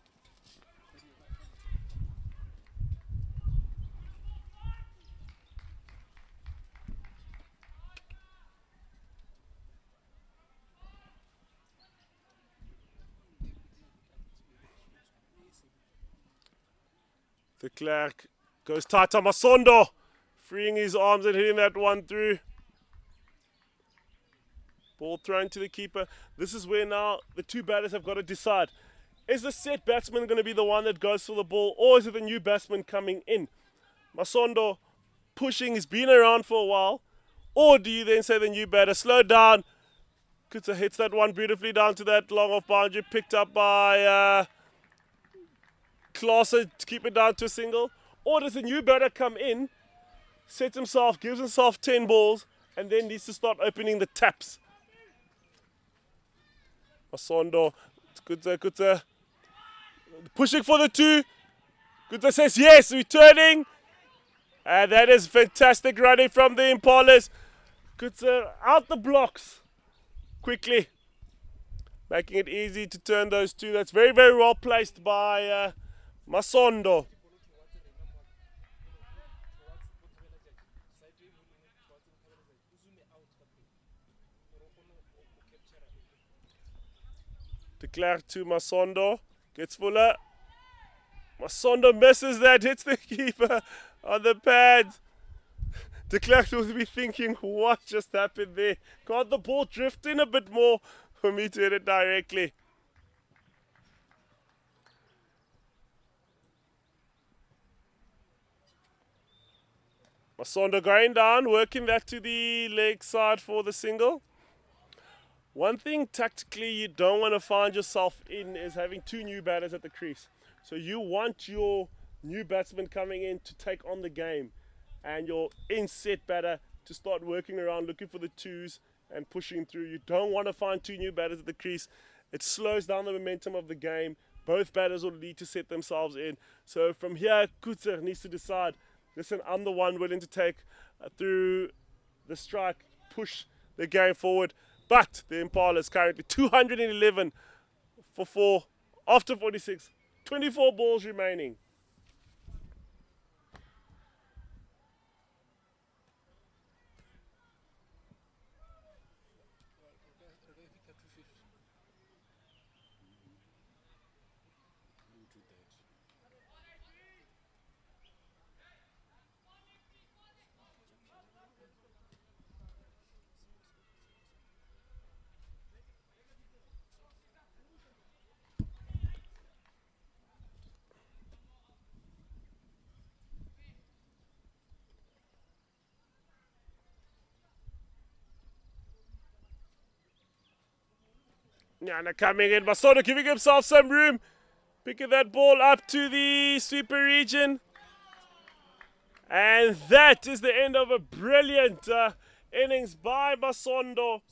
De Klerk goes tight on Masondo, freeing his arms and hitting that one through. Ball thrown to the keeper. This is where now the two batters have got to decide. Is the set batsman going to be the one that goes for the ball, or is it the new batsman coming in? Masondo pushing, he's been around for a while. Or do you then say the new batter, slow down. Kutsa hits that one beautifully down to that long off boundary, picked up by Klaassen to keep it down to a single. Or does the new batter come in, sets himself, gives himself 10 balls, and then needs to start opening the taps? Masondo, Kutsa, pushing for the two. Kutsa says yes, returning. And that is fantastic running from the Impalas. Kutsa out the blocks quickly, making it easy to turn those two. That's very, very well placed by Masondo. Declare to Masondo, gets fuller. Masondo misses that, hits the keeper on the pads. De Klerk will be thinking, what just happened there? Can't the ball drift in a bit more for me to hit it directly? Masondo going down, working that to the leg side for the single. One thing tactically you don't want to find yourself in is having two new batters at the crease. So you want your new batsman coming in to take on the game, and your in-set batter to start working around, looking for the twos and pushing through. You don't want to find two new batters at the crease. It slows down the momentum of the game. Both batters will need to set themselves in. So from here, Kutser needs to decide, listen, I'm the one willing to take through the strike, push the game forward. But the Impala is currently 211 for 4 after 46. 24 balls remaining. Nyana coming in, Masondo giving himself some room, picking that ball up to the sweeper region. And that is the end of a brilliant innings by Masondo.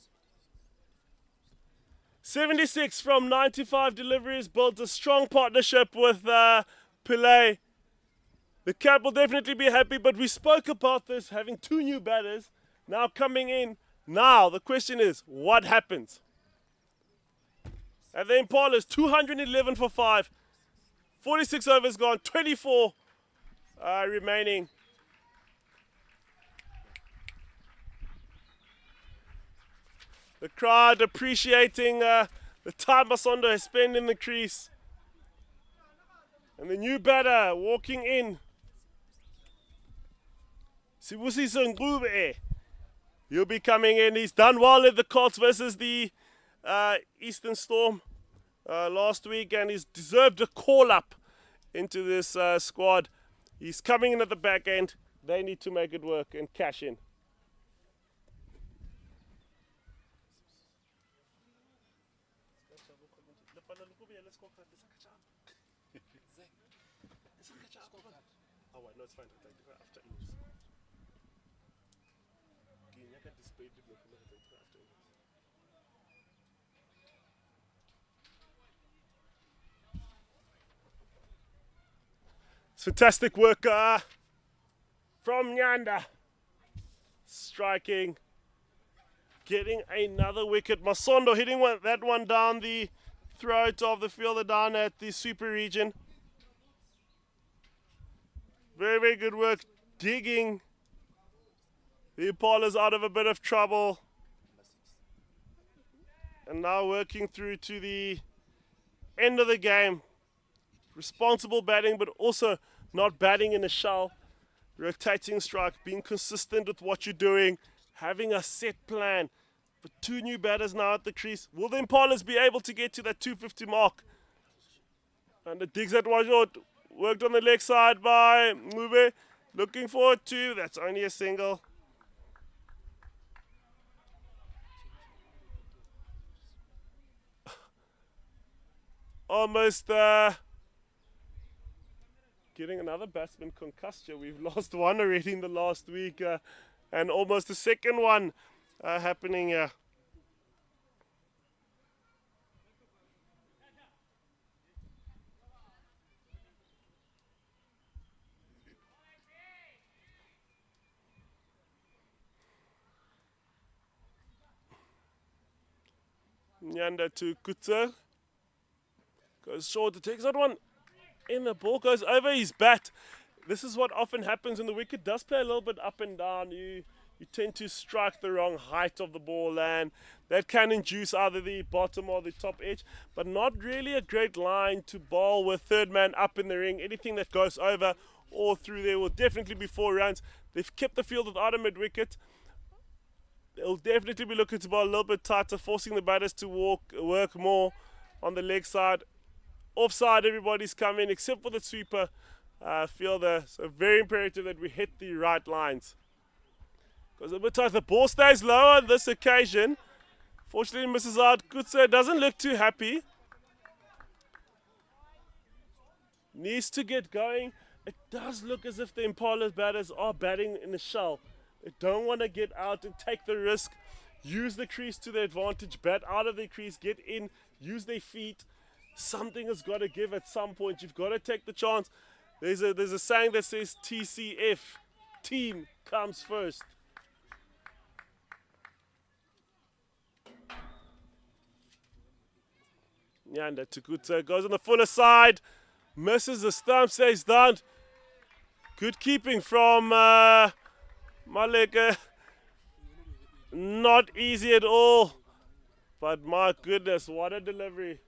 76 from 95 deliveries, built a strong partnership with Pillay. The camp will definitely be happy, but we spoke about this, having two new batters now coming in. Now the question is, what happens? And the Impalas, 211 for 5. 46 overs gone, 24 remaining. The crowd appreciating the time Masondo has spent in the crease. And the new batter walking in. Sibusiso Ngube. He'll be coming in. He's done well at the Colts versus the Eastern Storm last week, and he's deserved a call-up into this squad. He's coming in at the back end. They need to make it work and cash in. that's fine. After innings. Iinyathi displayed it after innings. It's fantastic work from Nyanda. Striking. Getting another wicket. Masondo hitting that one down the throat of the fielder down at the super region. Very, very good work digging the Impalas out of a bit of trouble. And now working through to the end of the game. Responsible batting, but also not batting in a shell. Rotating strike, being consistent with what you're doing, having a set plan. For 2 new batters now at the crease. Will the Impalas be able to get to that 250 mark? And the digs that one short. Worked on the leg side by Mube. Looking for 2. That's only a single. Almost getting another batsman concussed here. We've lost one already in the last week. And almost the second one happening here. Nyanda to Kutzer. Goes short, takes that one in, the ball goes over his bat. This is what often happens when the wicket does play a little bit up and down. You tend to strike the wrong height of the ball, and that can induce either the bottom or the top edge, but not really a great line to bowl with third man up in the ring. Anything that goes over or through there will definitely be 4 runs. They've kept the field without a mid-wicket. They'll definitely be looking to bowl a little bit tighter, forcing the batters to work more on the leg side. Offside, everybody's come in except for the sweeper fielder. So very imperative that we hit the right lines. Because a bit tight. The ball stays low on this occasion. Fortunately, misses out. Kutse doesn't look too happy. Needs to get going. It does look as if the Impalas batters are batting in the shell. They don't want to get out and take the risk. Use the crease to their advantage. Bat out of the crease. Get in. Use their feet. Something has got to give at some point. You've got to take the chance. There's a saying that says TCF. Team comes first. Nyanda Tukutsa goes on the fuller side. Misses the stump. Stays down. Good keeping from Maleka. Not easy at all. But my goodness, what a delivery.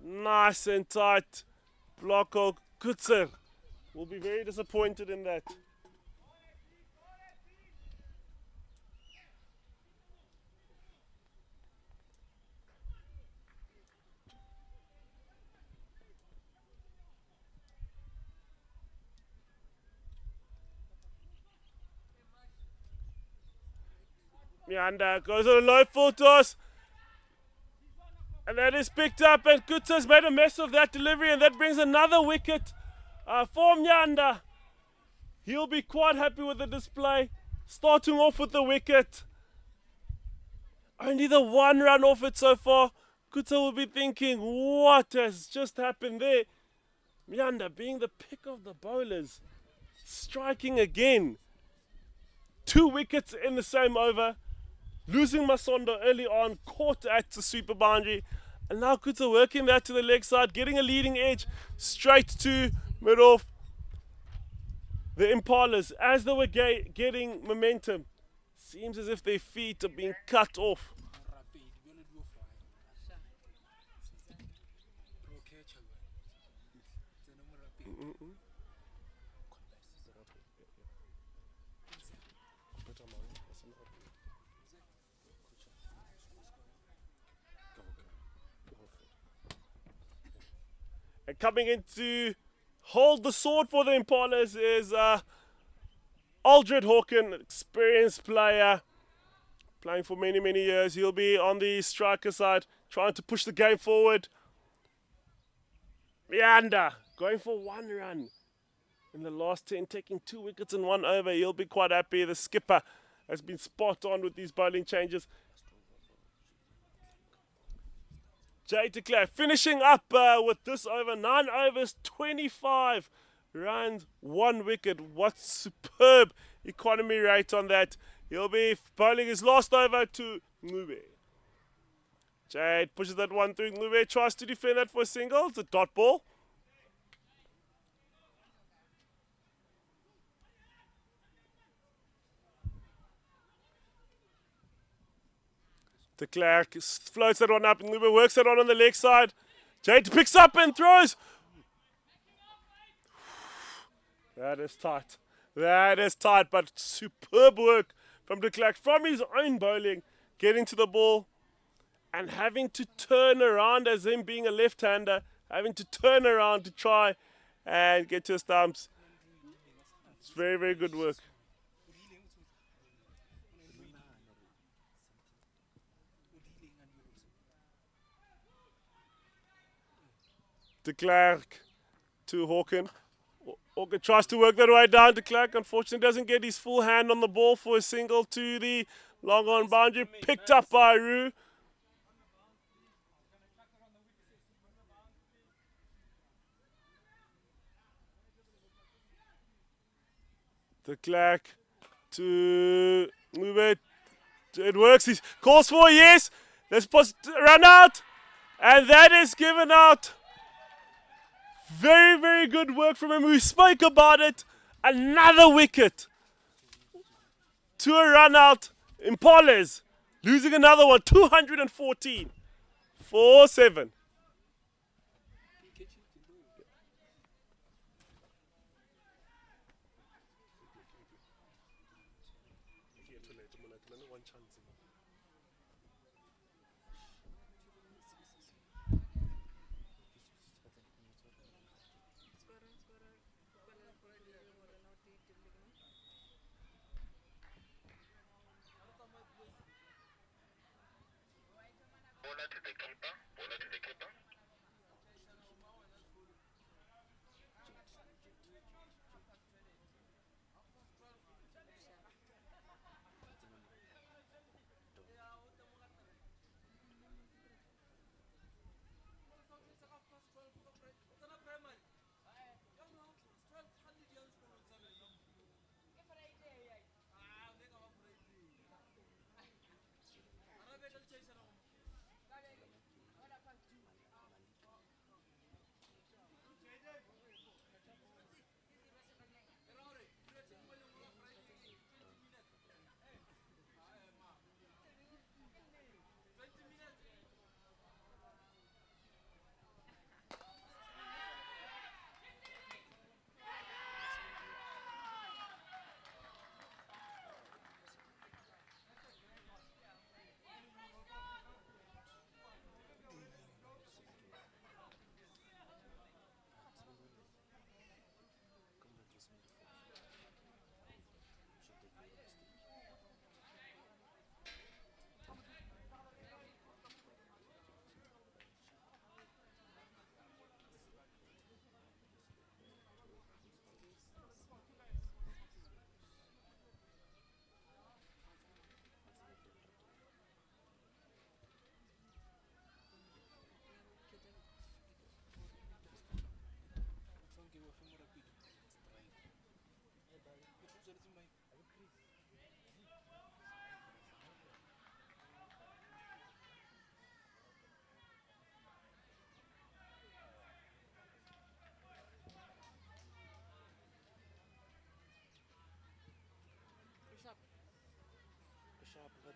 Nice and tight. Blocko Kutser will be very disappointed in that. Nyanda goes on a low full toss. And that is picked up, and Kutsa's made a mess of that delivery, and that brings another wicket for Nyanda. He'll be quite happy with the display. Starting off with the wicket. Only the 1 run off it so far. Kutsa will be thinking, what has just happened there? Nyanda being the pick of the bowlers. Striking again. 2 wickets in the same over. Losing Masondo early on, caught at the sweeper boundary. And now Kutsa working that to the leg side, getting a leading edge straight to mid-off. The Impalas, as they were getting momentum, seems as if their feet are being cut off. And coming in to hold the sword for the Impalas is Aldred Hawken, experienced player, playing for many, many years. He'll be on the striker side, trying to push the game forward. Nyanda going for 1 run. in the last 10, taking 2 wickets in 1 over. He'll be quite happy. The skipper has been spot on with these bowling changes. Jay de Klerk finishing up with this over. 9 overs, 25 runs, 1 wicket. What superb economy rate on that. He'll be bowling his last over to Ngube. Jade pushes that one through. Ngube tries to defend that for a single. It's a dot ball. De Klerk floats that one up. Ngube works that one on the leg side. Jade picks up and throws. That is tight. That is tight, but superb work from de Klerk from his own bowling, getting to the ball and having to turn around as him being a left-hander, having to turn around to try and get to the stumps. It's very, very good work. De Klerk to Hawken. Hawken tries to work that way down. De Klerk unfortunately doesn't get his full hand on the ball for a single to the long on boundary. Picked up by Roo. De Klerk to move it. It works. He calls for a yes. Let's run out. And that is given out. Very, very good work from him. We spoke about it. Another wicket to a run out. Impalas losing another one. 214 for 7.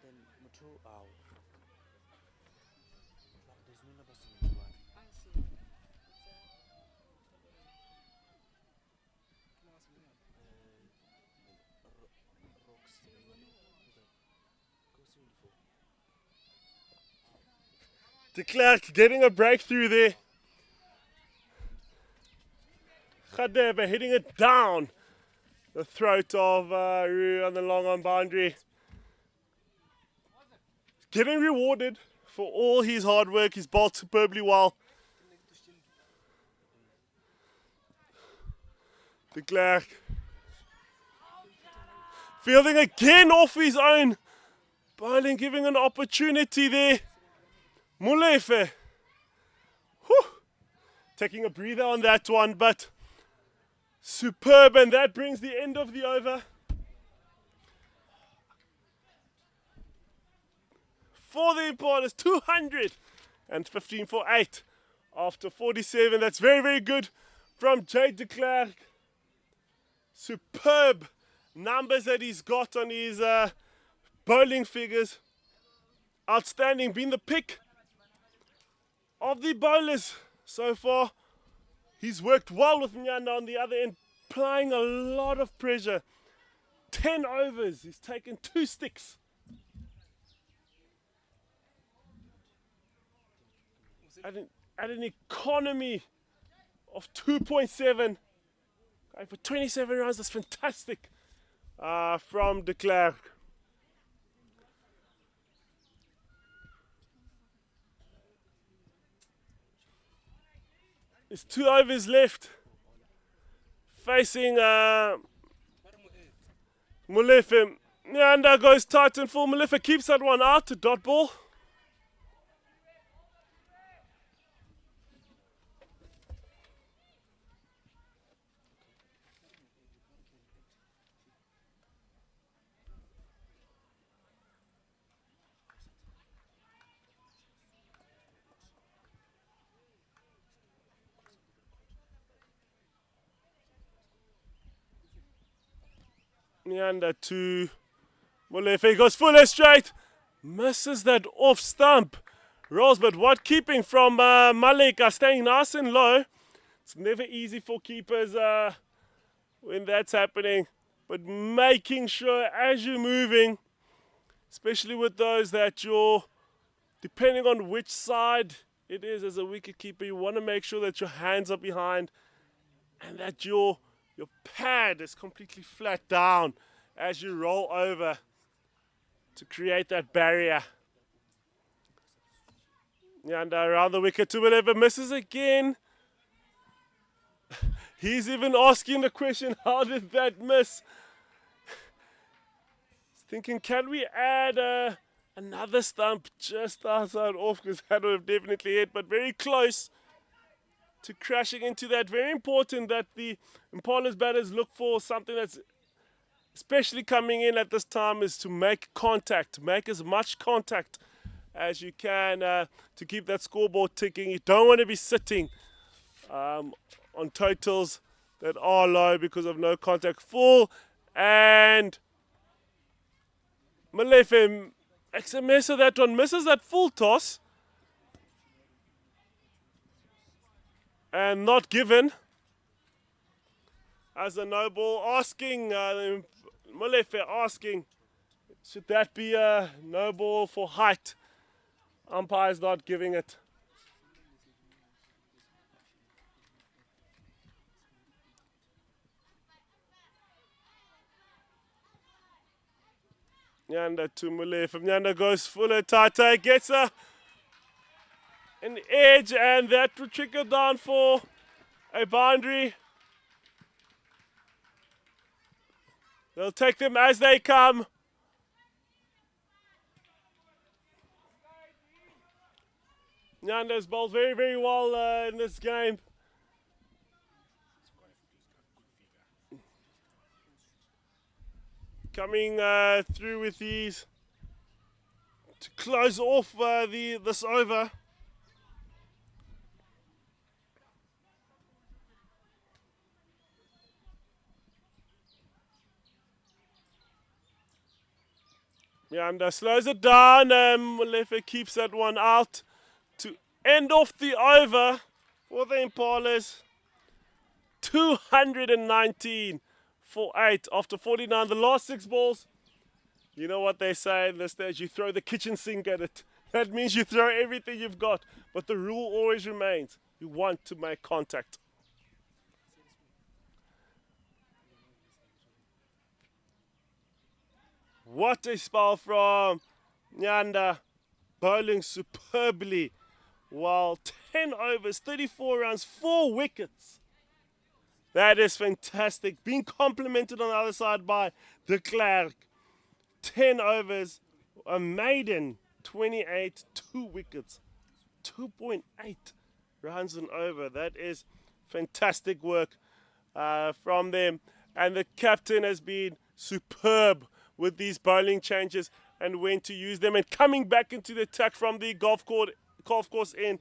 Then Mutu out. There's no number 71. I see. De Klerk getting a breakthrough there. Khadebe hitting it down the throat of Roo on the long on boundary. Getting rewarded for all his hard work. He's bowled superbly well. De Klerk. Fielding again off his own. Bowling giving an opportunity there. Molefe. Whew. Taking a breather on that one, but superb, and that brings the end of the over. For the Impalas, 215 for 8 after 47. That's very, very good from Jade de Klerk. Superb numbers that he's got on his bowling figures. Outstanding, being the pick of the bowlers so far. He's worked well with Nyanda on the other end, applying a lot of pressure. 10 overs, he's taken 2 sticks. At an economy of 2.7. Okay, for 27 runs, that's fantastic from de Klerk. There's 2 overs left. Facing Molefe. Nyanda goes tight and full. Molefe keeps that one out to dot ball. Nyanda to Molefe. He goes fuller straight. Misses that off stump. Rolls, but what keeping from Malika, staying nice and low. It's never easy for keepers when that's happening. But making sure as you're moving, especially with those that you're, depending on which side it is as a wicket keeper, you want to make sure that your hands are behind and that your pad is completely flat down as you roll over to create that barrier. And around the wicket to Molefe, misses again. He's even asking the question, how did that miss? He's thinking, can we add another stump just outside off, because that would have definitely hit, but very close to crashing into that. Very important that the Impalas batters look for something that's especially coming in at this time, is to make contact, make as much contact as you can to keep that scoreboard ticking. You don't want to be sitting on totals that are low because of no contact. Full, and Molefe makes a mess of that one, misses that full toss and not given as a no ball. Asking Molefe asking, should that be a no ball for height? Umpire's not giving it. Nyanda to Molefe. Nyanda goes fuller, tighter, gets an edge, and that will trickle down for a boundary. They'll take them as they come. Nyanda's bowled very, very well in this game. Coming through with these to close off this over. Nyanda slows it down, and Molefe keeps that one out to end off the over for the Impalas. 219 for 8 after 49. The last 6 balls, you know what they say in this stage, you throw the kitchen sink at it. That means you throw everything you've got, but the rule always remains, you want to make contact. What a spell from Nyanda, bowling superbly. Well, 10 overs, 34 runs, 4 wickets. That is fantastic. Being complimented on the other side by de Klerk. 10 overs, a maiden, 28, 2 wickets, 2.8 runs an over. That is fantastic work from them. And the captain has been superb with these bowling changes and when to use them. And coming back into the attack from the golf course end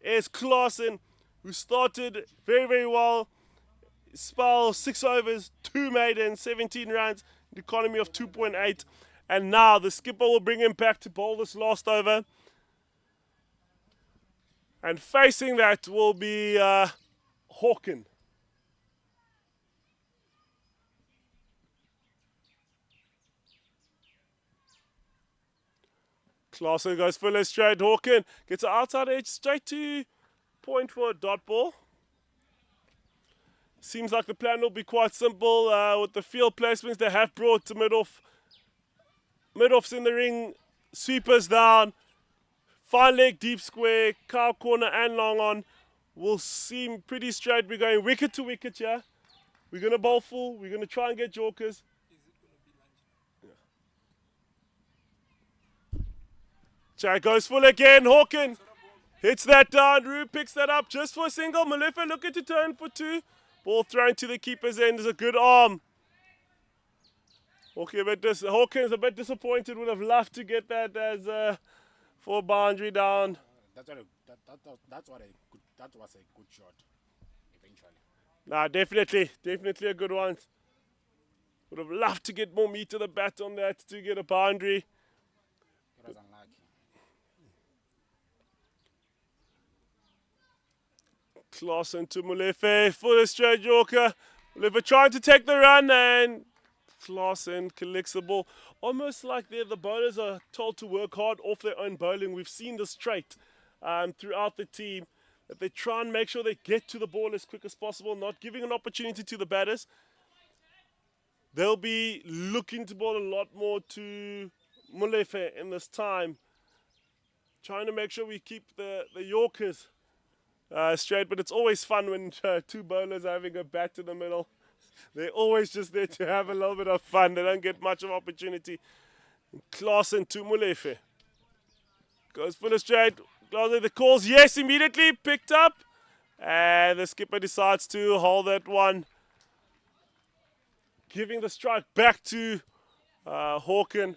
is Klaasen, who started very, very well. Spell 6 overs, 2 maidens, 17 runs, an economy of 2.8. And now the skipper will bring him back to bowl this last over. And facing that will be Hawken. Klaasen goes full straight. Hawken gets an outside edge straight to point for a dot ball. Seems like the plan will be quite simple with the field placements. They have brought to mid-offs in the ring, sweepers down, fine leg, deep square, cow corner and long on. Will seem pretty straight. We're going wicket to wicket here. We're going to bowl full. We're going to try and get jokers. Jack goes full again. Hawken hits that down. Roo picks that up just for a single. Malefe looking to turn for 2. Ball thrown to the keeper's end is a good arm. Hawkins a bit disappointed. Would have loved to get that as for a boundary down. That was a good shot. Eventually. Nah, definitely a good one. Would have loved to get more meat to the bat on that to get a boundary. It was unlucky. Klaasen to Molefe for the straight Yorker. Molefe trying to take the run and Klaasen collects the ball. Almost like the bowlers are told to work hard off their own bowling. We've seen this trait throughout the team, that they try and make sure they get to the ball as quick as possible, not giving an opportunity to the batters. They'll be looking to bowl a lot more to Molefe in this time. Trying to make sure we keep the Yorkers straight, but it's always fun when 2 bowlers are having a bat in the middle. They're always just there to have a little bit of fun. They don't get much of opportunity. Klaasen to Molefe. Goes full straight. The calls, yes, immediately picked up. And the skipper decides to hold that one. Giving the strike back to Hawken.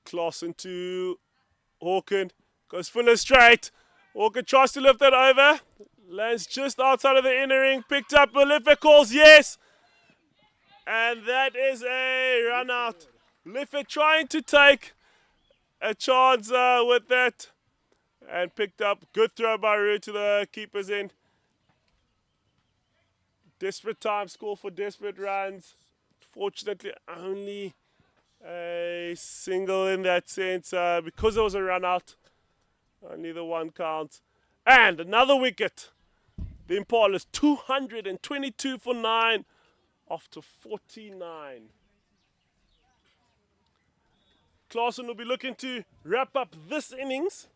Klaasen to Hawken. Goes full straight. Hawken tries to lift that over. Lands just outside of the inner ring. Picked up. Molefe calls yes. And that is a run out. Molefe trying to take a chance with that. And picked up. Good throw by Roo to the keeper's end. Desperate time. Score for desperate runs. Fortunately, only a single in that sense because there was a run out. Only the one count. And another wicket. The Impalas 222 for 9 after 49. Klaasen will be looking to wrap up this innings.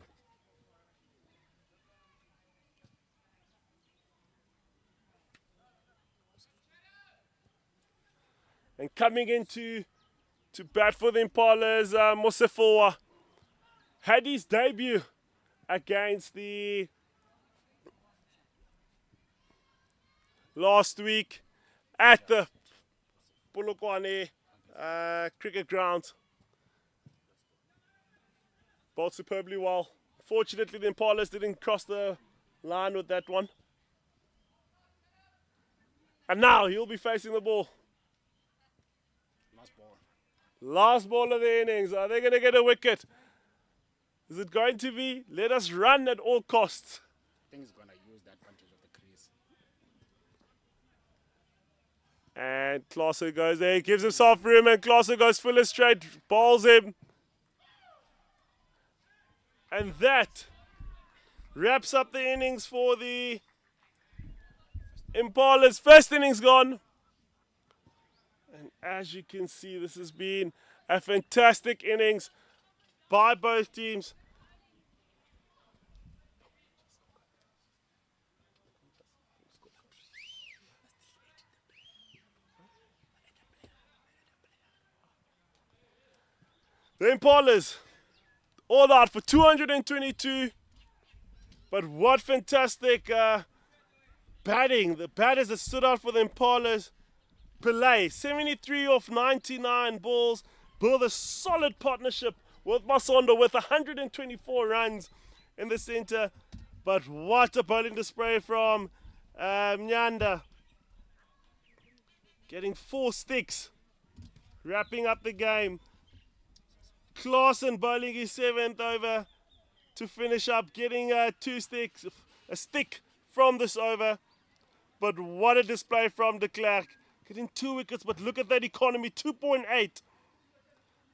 And coming into to bat for the Impalas, Mosefoa had his debut against the last week at the Polokwane cricket ground. Bowled superbly well. Fortunately, the Impalas didn't cross the line with that one. And now he'll be facing the ball. Last ball of the innings. Are they going to get a wicket? Is it going to be, let us run at all costs? I think he's going to use the advantage of the crease. And Klaasen goes there, gives himself room, and Klaasen goes full straight, bowls him. And that wraps up the innings for the Impalas. First innings gone. And as you can see, this has been a fantastic innings by both teams. The Impalas all out for 222. But what fantastic batting. The batters that stood out for the Impalas. Pillay, 73 off 99 balls. Build a solid partnership with Masondo with 124 runs in the center. But what a bowling display from Nyanda. Getting 4 sticks. Wrapping up the game. Klaasen bowling his 7th over to finish up, getting 2 sticks, a stick from this over. But what a display from de Klerk. Getting 2 wickets, but look at that economy, 2.8.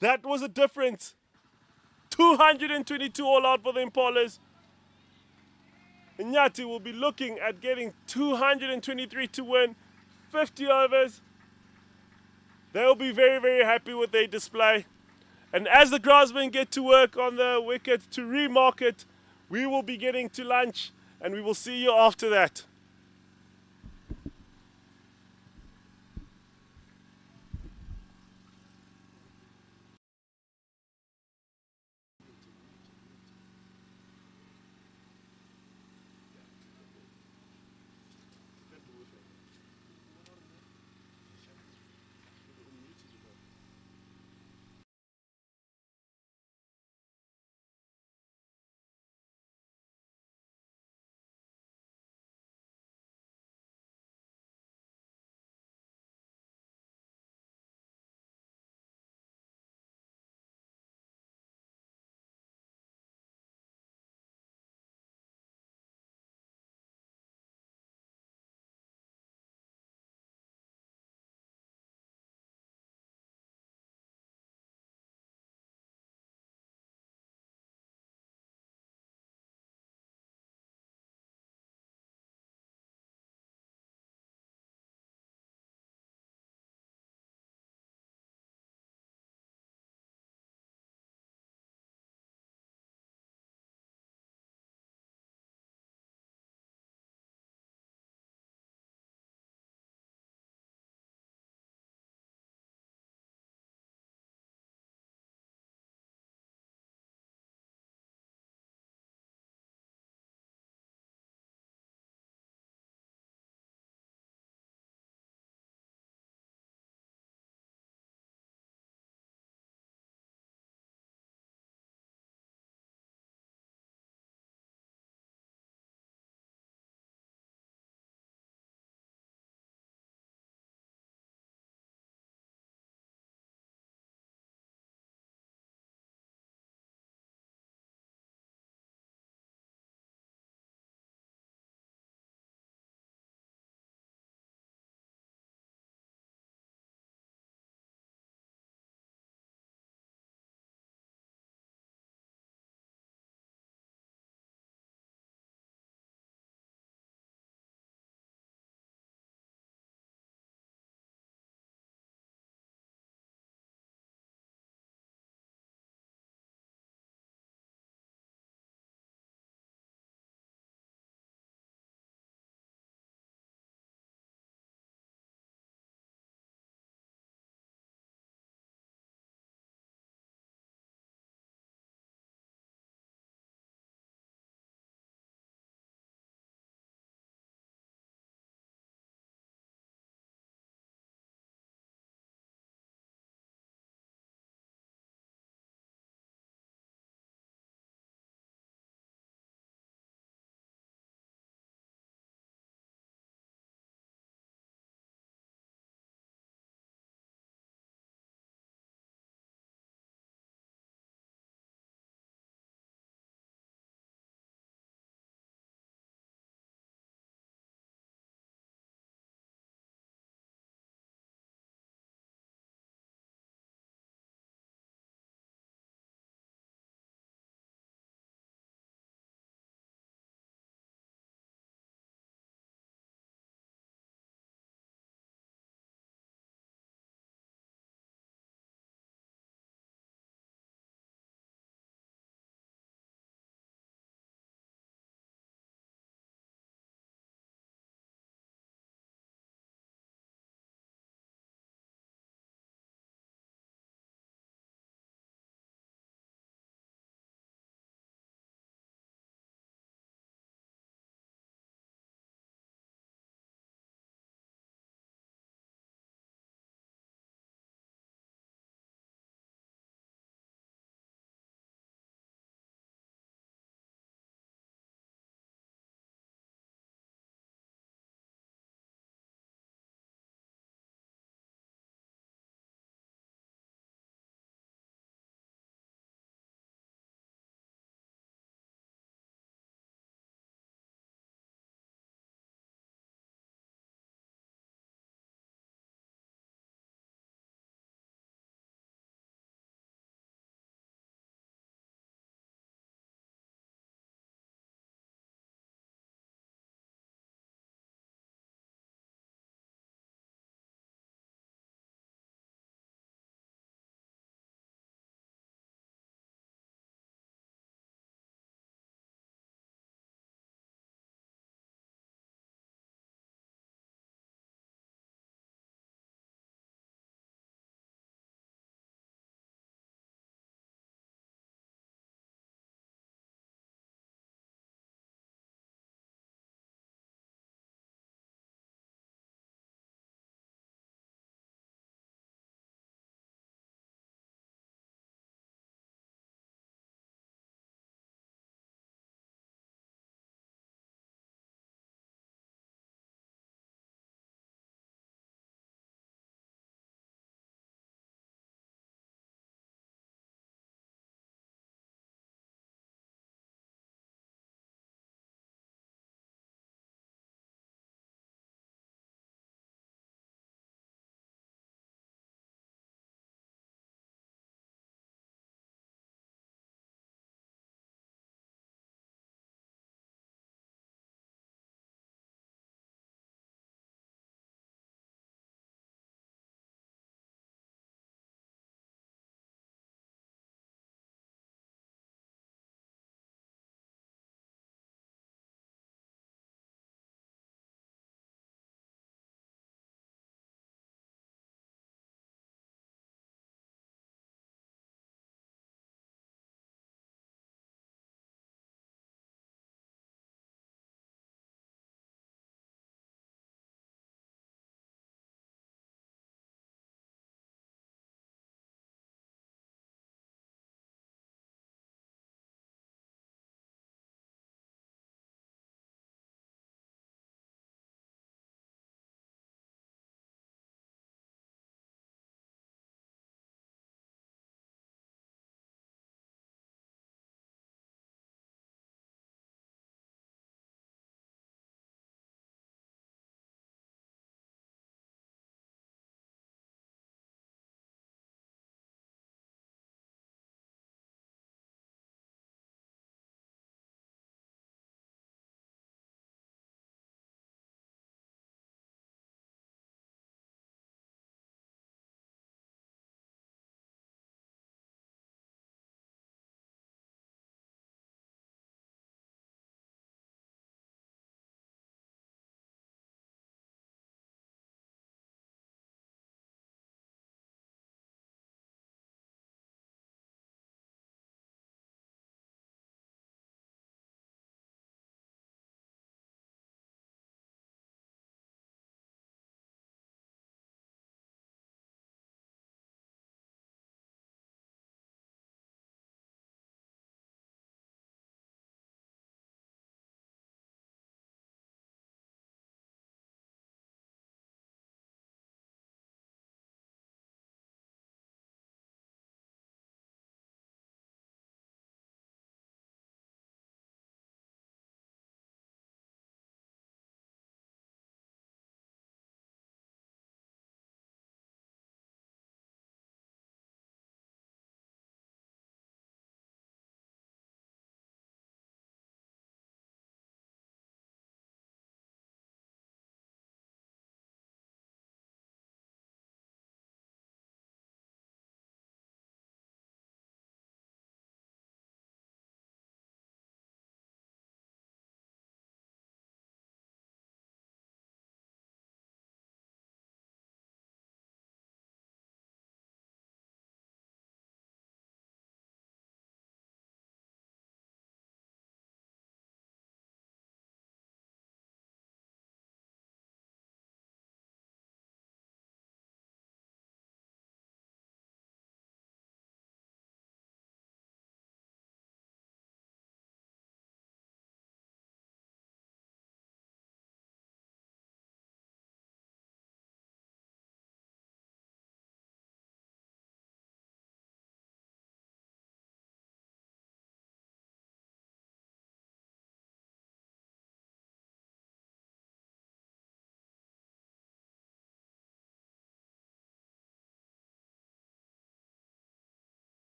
That was a difference. 222 all out for the Impalas. Iinyathi will be looking at getting 223 to win 50 overs. They'll be very, very happy with their display. And as the groundsmen get to work on the wicket to remark it, we will be getting to lunch and we will see you after that.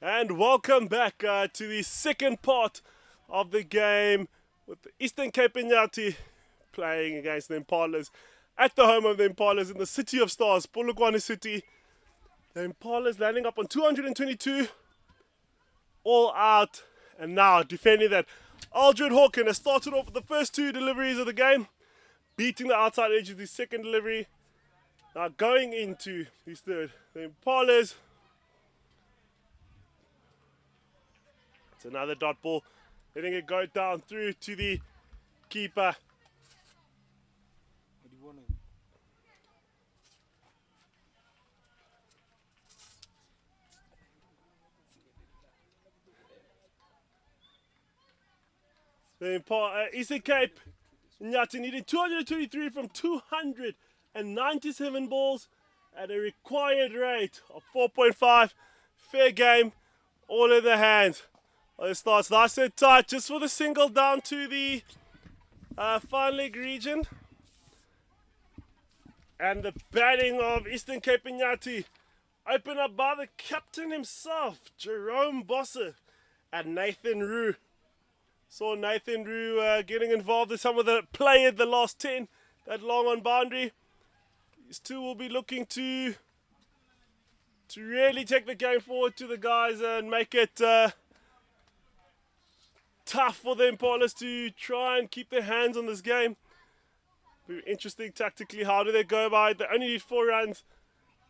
And welcome back to the second part of the game with the Eastern Cape Iinyathi playing against the Impalas at the home of the Impalas in the City of Stars, Polokwane City. The Impalas landing up on 222, all out, and now defending that. Aldred Hawken has started off with the first two deliveries of the game, beating the outside edge of the second delivery. Now going into his third, the Impalas. It's another dot ball, letting it go down through to the keeper. What do you want? The Eastern Cape Iinyathi needing 223 from 297 balls at a required rate of 4.5. Fair game, all in the hands. It starts nice and tight just for the single down to the fine leg region. And the batting of Eastern Cape Iinyathi opened up by the captain himself, Jerome Bosse, and Nathan Rue. Saw Nathan Rue getting involved in some of the play at the last 10, that long on boundary. These two will be looking to really take the game forward to the guys and make it tough for the Impalas to try and keep their hands on this game. Be interesting tactically. How do they go about it? They only need 4 runs,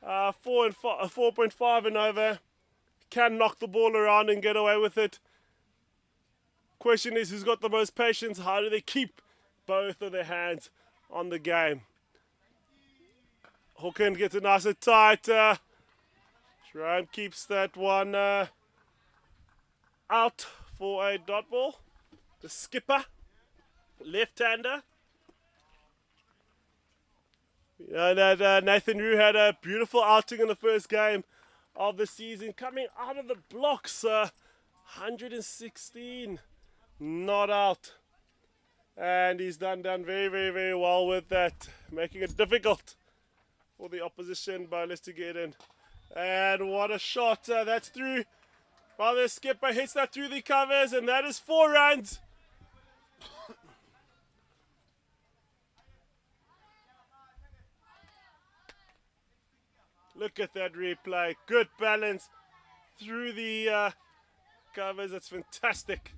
4.5 and over. Can knock the ball around and get away with it. Question is, who's got the most patience? How do they keep both of their hands on the game? Hawken gets it nice and tight. Jerome keeps that one out for a dot ball. The skipper, left-hander. Nathan Rue had a beautiful outing in the first game of the season, coming out of the blocks, 116, not out. And he's done very, very, very well with that, making it difficult for the opposition bowlers to get in. And what a shot, that's through. Well, the skipper hits that through the covers, and that is 4 runs. Look at that replay. Good balance through the covers. That's fantastic.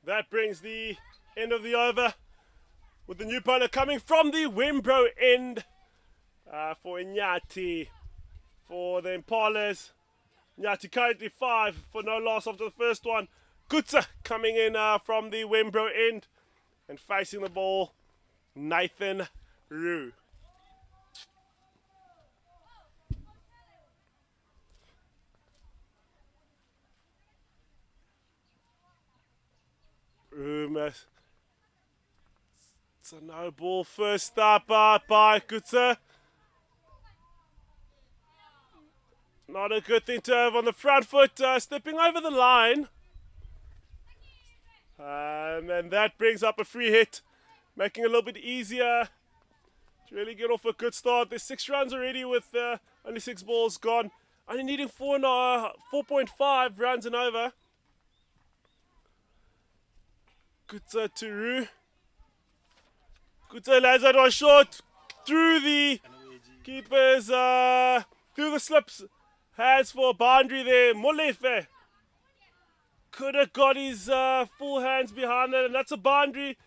That brings the end of the over with the new bowler coming from the Wimbro end for Iinyathi. For the Impalas, Iinyathi currently 5 for no loss after the first one. Kutsa coming in from the Wimbro end and facing the ball, Nathan Rue. It's a no ball first up by Kutsa. Not a good thing to have on the front foot, stepping over the line. And that brings up a free hit, making it a little bit easier to really get off a good start. There's 6 runs already with only 6 balls gone. Only needing 4.5 runs and over. Kutsa to Rue. Kutsa lands that one short through the keepers, through the slips. Hands for a boundary there. Molefe could have got his full hands behind it, and that's a boundary.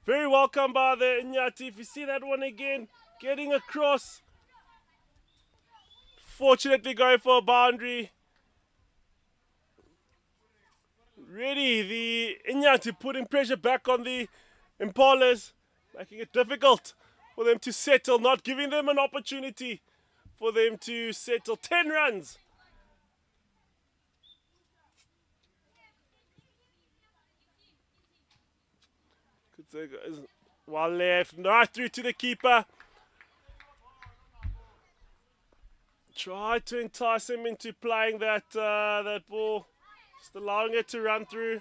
Very welcome by the Iinyathi. If you see that one again, getting across. Fortunately going for a boundary. Really, the Iinyathi putting pressure back on the Impalas, making it difficult for them to settle, not giving them an opportunity for them to settle. 10 runs. One left, right through to the keeper. Try to entice him into playing that ball, just allowing it to run through.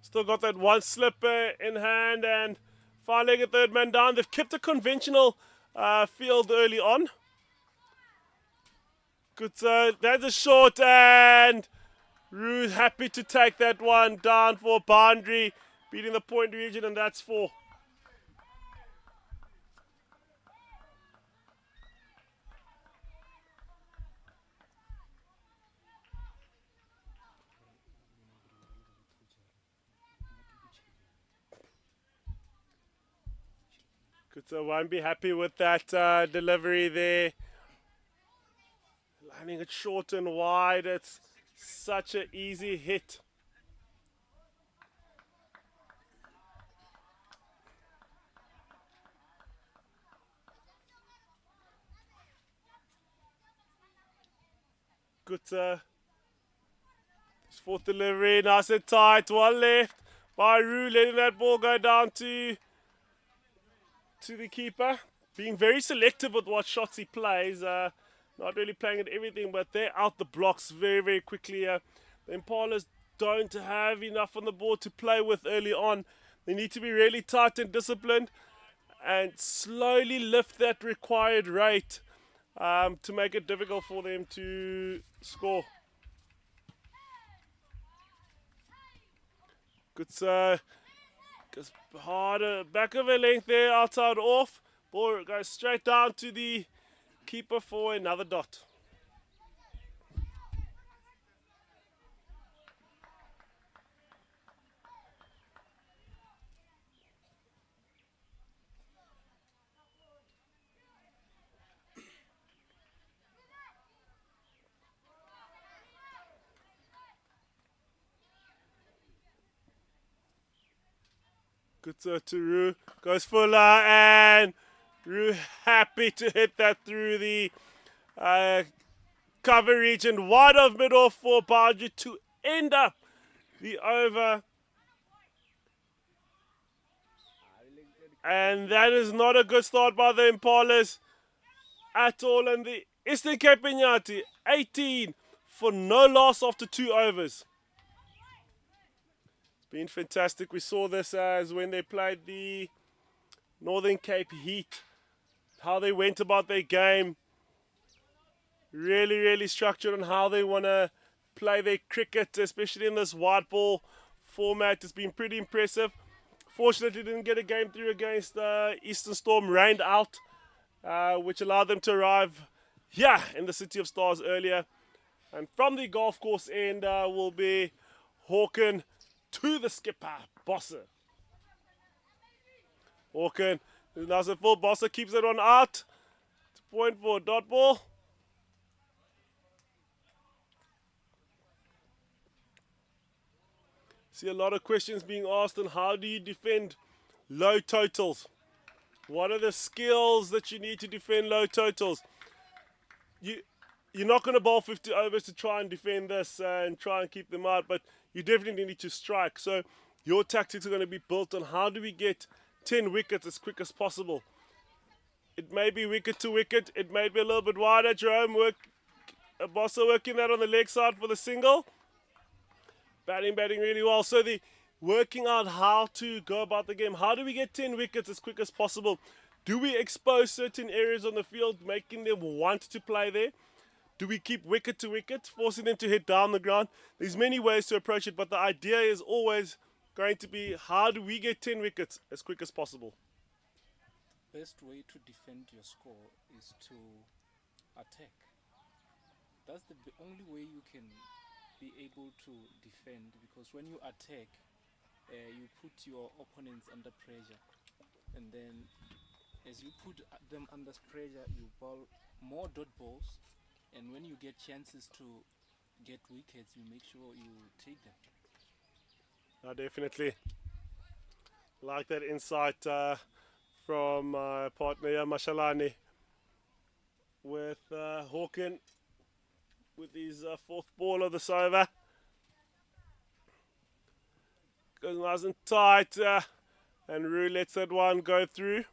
Still got that one slipper in hand and finally a third man down. They've kept a conventional field early on. Good, that's a short and Ruth happy to take that one down for boundary, beating the point region, and that's 4. Good, so won't be happy with that delivery there. Lining it short and wide, it's such an easy hit. Good, fourth delivery, nice and tight, one left by Rue, letting that ball go down to the keeper. Being very selective with what shots he plays, not really playing at everything, but they're out the blocks very, very quickly. The Impalas don't have enough on the board to play with early on. They need to be really tight and disciplined and slowly lift that required rate to make it difficult for them to score. Good, goes harder, back of a length there, outside off. Ball goes straight down to the keeper for another dot. Good to Rue, goes Fuller, and Rue happy to hit that through the cover region, wide of middle for boundary to end up the over. And that is not a good start by the Impalas at all. And the Eastern Cape Iinyathi, 18 for no loss after 2 overs. Been fantastic. We saw this as when they played the Northern Cape Heat, how they went about their game. Really, really structured on how they want to play their cricket, especially in this white ball format. It's been pretty impressive. Fortunately, didn't get a game through against Eastern Storm, rained out, which allowed them to arrive here in the City of Stars earlier. And from the golf course end will be Hawken to the skipper, Bosse. Hawken, nice and full. Bosse keeps it on out. It's a point for a dot ball. See a lot of questions being asked on how do you defend low totals. What are the skills that you need to defend low totals? You're not going to bowl 50 overs to try and defend this and try and keep them out, but you definitely need to strike. So your tactics are going to be built on how do we get 10 wickets as quick as possible. It may be wicket to wicket. It may be a little bit wider. Jerome Bosse working that on the leg side for the single. Batting really well. So the working out how to go about the game. How do we get 10 wickets as quick as possible? Do we expose certain areas on the field, making them want to play there? Do we keep wicket to wicket, forcing them to hit down the ground? There's many ways to approach it, but the idea is always going to be how do we get 10 wickets as quick as possible? Best way to defend your score is to attack. That's the only way you can be able to defend, because when you attack, you put your opponents under pressure, and then as you put them under pressure, you bowl more dot balls. And when you get chances to get wickets, you make sure you take them. I definitely like that insight from my partner Mashalani. with Hawken with his fourth ball of this over. Goes nice and tight, and Rue lets that one go through.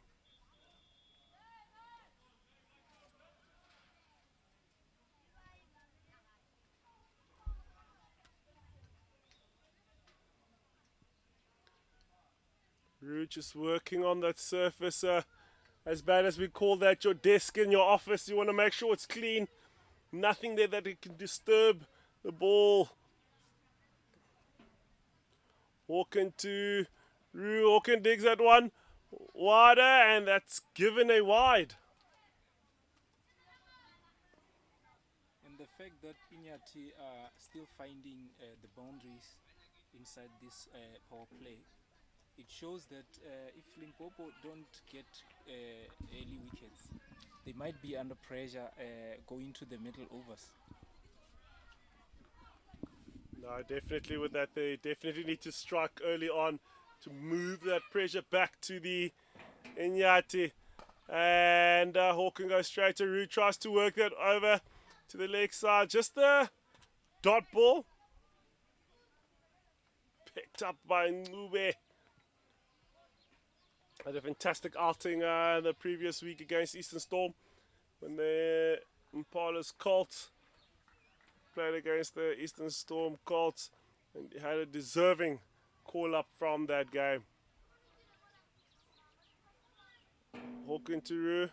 Rue just working on that surface. As bad as we call that your desk in your office, you want to make sure it's clean. Nothing there that it can disturb the ball. Hawken to Rue. Hawken digs that one wider, and that's given a wide. And the fact that Iinyathi are still finding the boundaries inside this power play, it shows that if Limpopo don't get early wickets, they might be under pressure going to the middle overs. No, definitely with that, they definitely need to strike early on to move that pressure back to the Iinyathi. And Hawken goes straight to Rue, tries to work that over to the leg side. Just a dot ball. Picked up by Ngube. Had a fantastic outing the previous week against Eastern Storm when the Impalas Colts played against the Eastern Storm Colts and had a deserving call-up from that game. Hawken to Rue.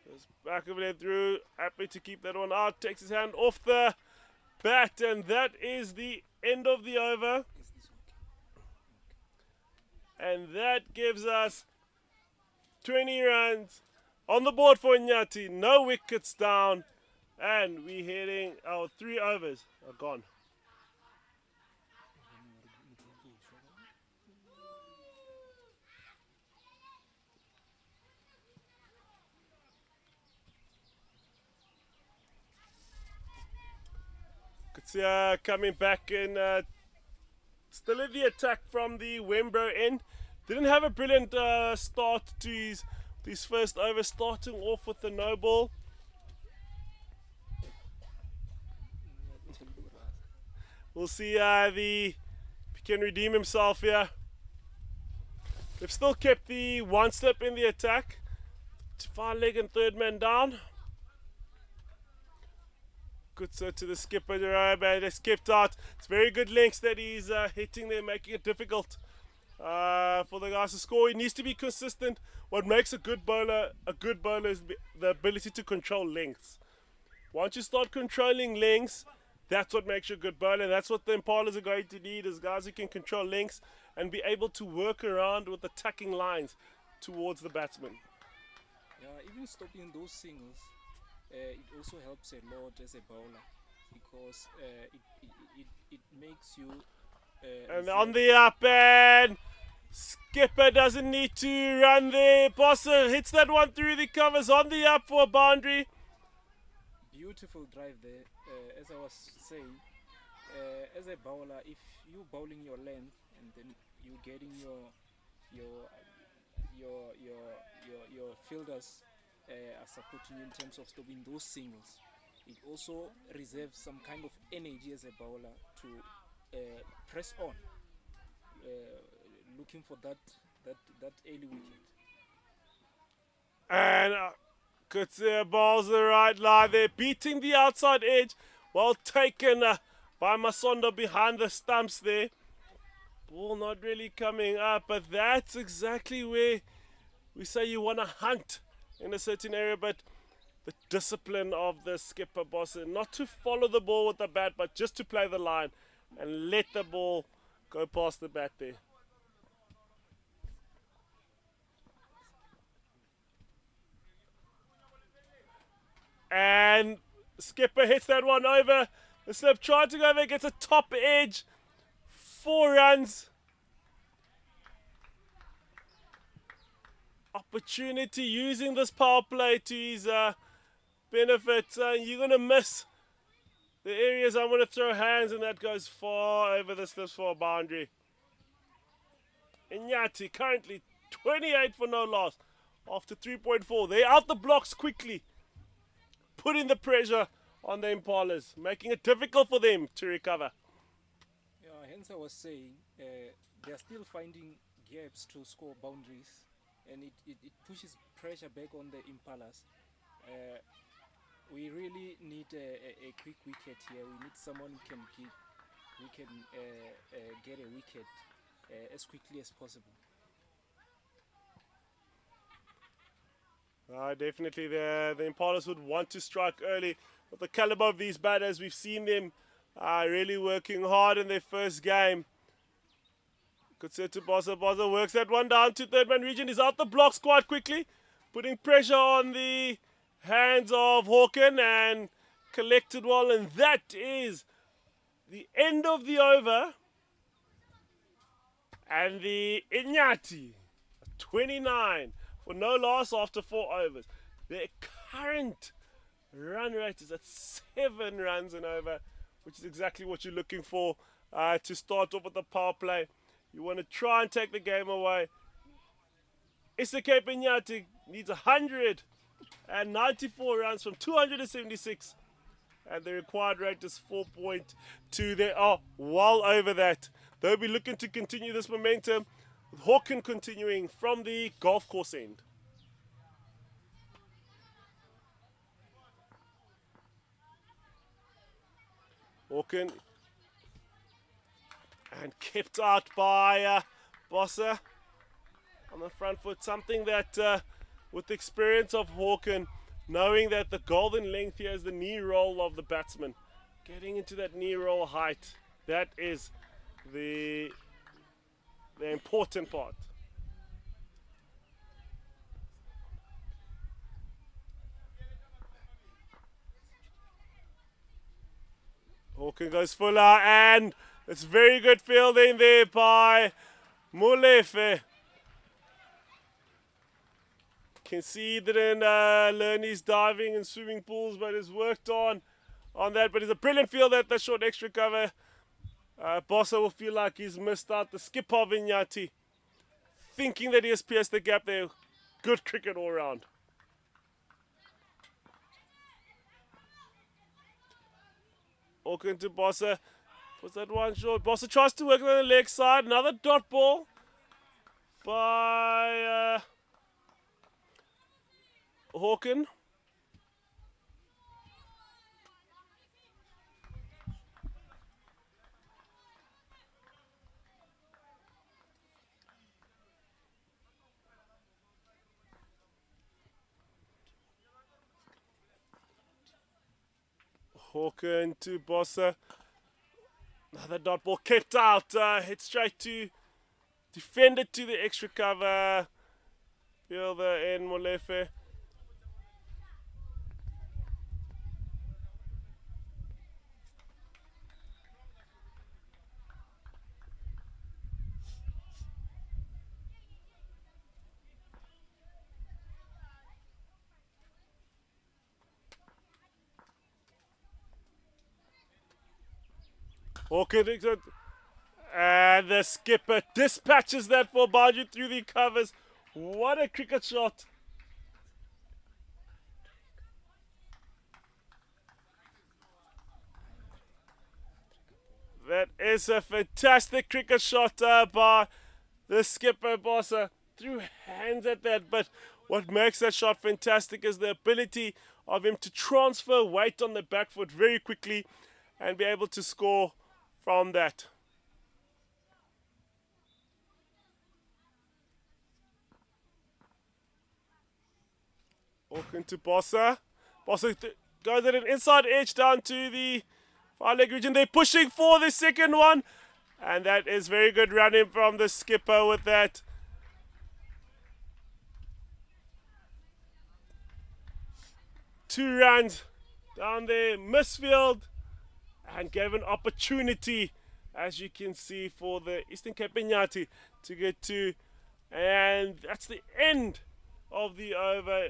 Goes back of it through. Happy to keep that one out. Takes his hand off the bat, and that is the end of the over. Is this And that gives us 20 runs on the board for Iinyathi. No wickets down. And we're hitting our 3 overs are gone. Kutsia coming back in, still in the attack from the Wembro end. Didn't have a brilliant start to his first over, starting off with the no ball. We'll see if he can redeem himself here. They've still kept the one step in the attack. Far leg and third man down. Good set to the skipper, they skipped out. It's very good links that he's hitting there, making it difficult for the guys to score. He needs to be consistent. What makes a good bowler is the ability to control lengths. Once you start controlling lengths, that's what makes you a good bowler. That's what the Impalas are going to need, is guys who can control lengths and be able to work around with attacking lines towards the batsman. Yeah, even stopping those singles, it also helps a lot as a bowler, because it makes you. And on the up, and skipper doesn't need to run there. Bossa hits that one through the covers on the up for a boundary. Beautiful drive there. As I was saying, as a bowler, if you bowling your length and then you getting your fielders are supporting you in terms of stopping those singles, it also reserves some kind of energy as a bowler to press on, looking for that early wicket. And Kutsia balls the right line there, beating the outside edge. Well taken by Masondo behind the stumps there. Ball not really coming up, but that's exactly where we say you want to hunt in a certain area, but the discipline of the skipper, boss, not to follow the ball with the bat, but just to play the line and let the ball go past the bat there. And skipper hits that one over the slip, trying to go over, gets a top edge. 4 runs. Opportunity using this power play to his benefit. You're going to miss the areas I'm going to throw hands, and that goes far over the slips for a boundary. Iinyathi currently 28 for no loss after 3.4. They're out the blocks quickly. putting the pressure on the Impalas, making it difficult for them to recover. Yeah, hence I was saying they are still finding gaps to score boundaries, and it pushes pressure back on the Impalas. Uh, we really need a quick wicket here. We need someone who can get a wicket as quickly as possible. Definitely the Impalas would want to strike early. With the caliber of these batters, we've seen them really working hard in their first game. Good set to Bossa. Bossa works that one down to third man region. He's out the blocks quite quickly, putting pressure on the hands of Hawken and collected well. And that is the end of the over. And the Iinyathi, 29 for no loss after 4 overs. Their current run rate is at 7 runs and over, which is exactly what you're looking for to start off with the power play. You want to try and take the game away. Iinyathi needs 194 runs from 276, and the required rate is 4.2. They are well over that. They'll be looking to continue this momentum, with Hawken continuing from the golf course end. Hawken, and kept out by Bossa on the front foot. Something that, with the experience of Hawken, knowing that the golden length here is the knee roll of the batsman, getting into that knee roll height, that is the important part. Hawken goes fuller, and it's very good fielding there by Molefe. Can see that in learn his diving and swimming pools, but has worked on that. But he's a brilliant fielder at that short extra cover. Bossa will feel like he's missed out. The skipper of Iinyathi, thinking that he has pierced the gap there. Good cricket all round. Hawken to Bossa. Puts that one short. Bossa tries to work on the leg side. Another dot ball by Hawken. Hawken to Bossa. Another dot ball kept out. Hit straight to defender to the extra cover. Fielder in Molefe. Hawken, and the skipper dispatches that for Baju through the covers. What a cricket shot. That is a fantastic cricket shot by the skipper, Bossa. Threw hands at that, but what makes that shot fantastic is the ability of him to transfer weight on the back foot very quickly and be able to score from that. Hawken to Bossa. Bossa goes at an inside edge down to the far leg region. They're pushing for the second one, and that is very good running from the skipper with that. Two runs down there, misfield, and gave an opportunity, as you can see, for the Eastern Cape Iinyathi to get to. And that's the end of the over.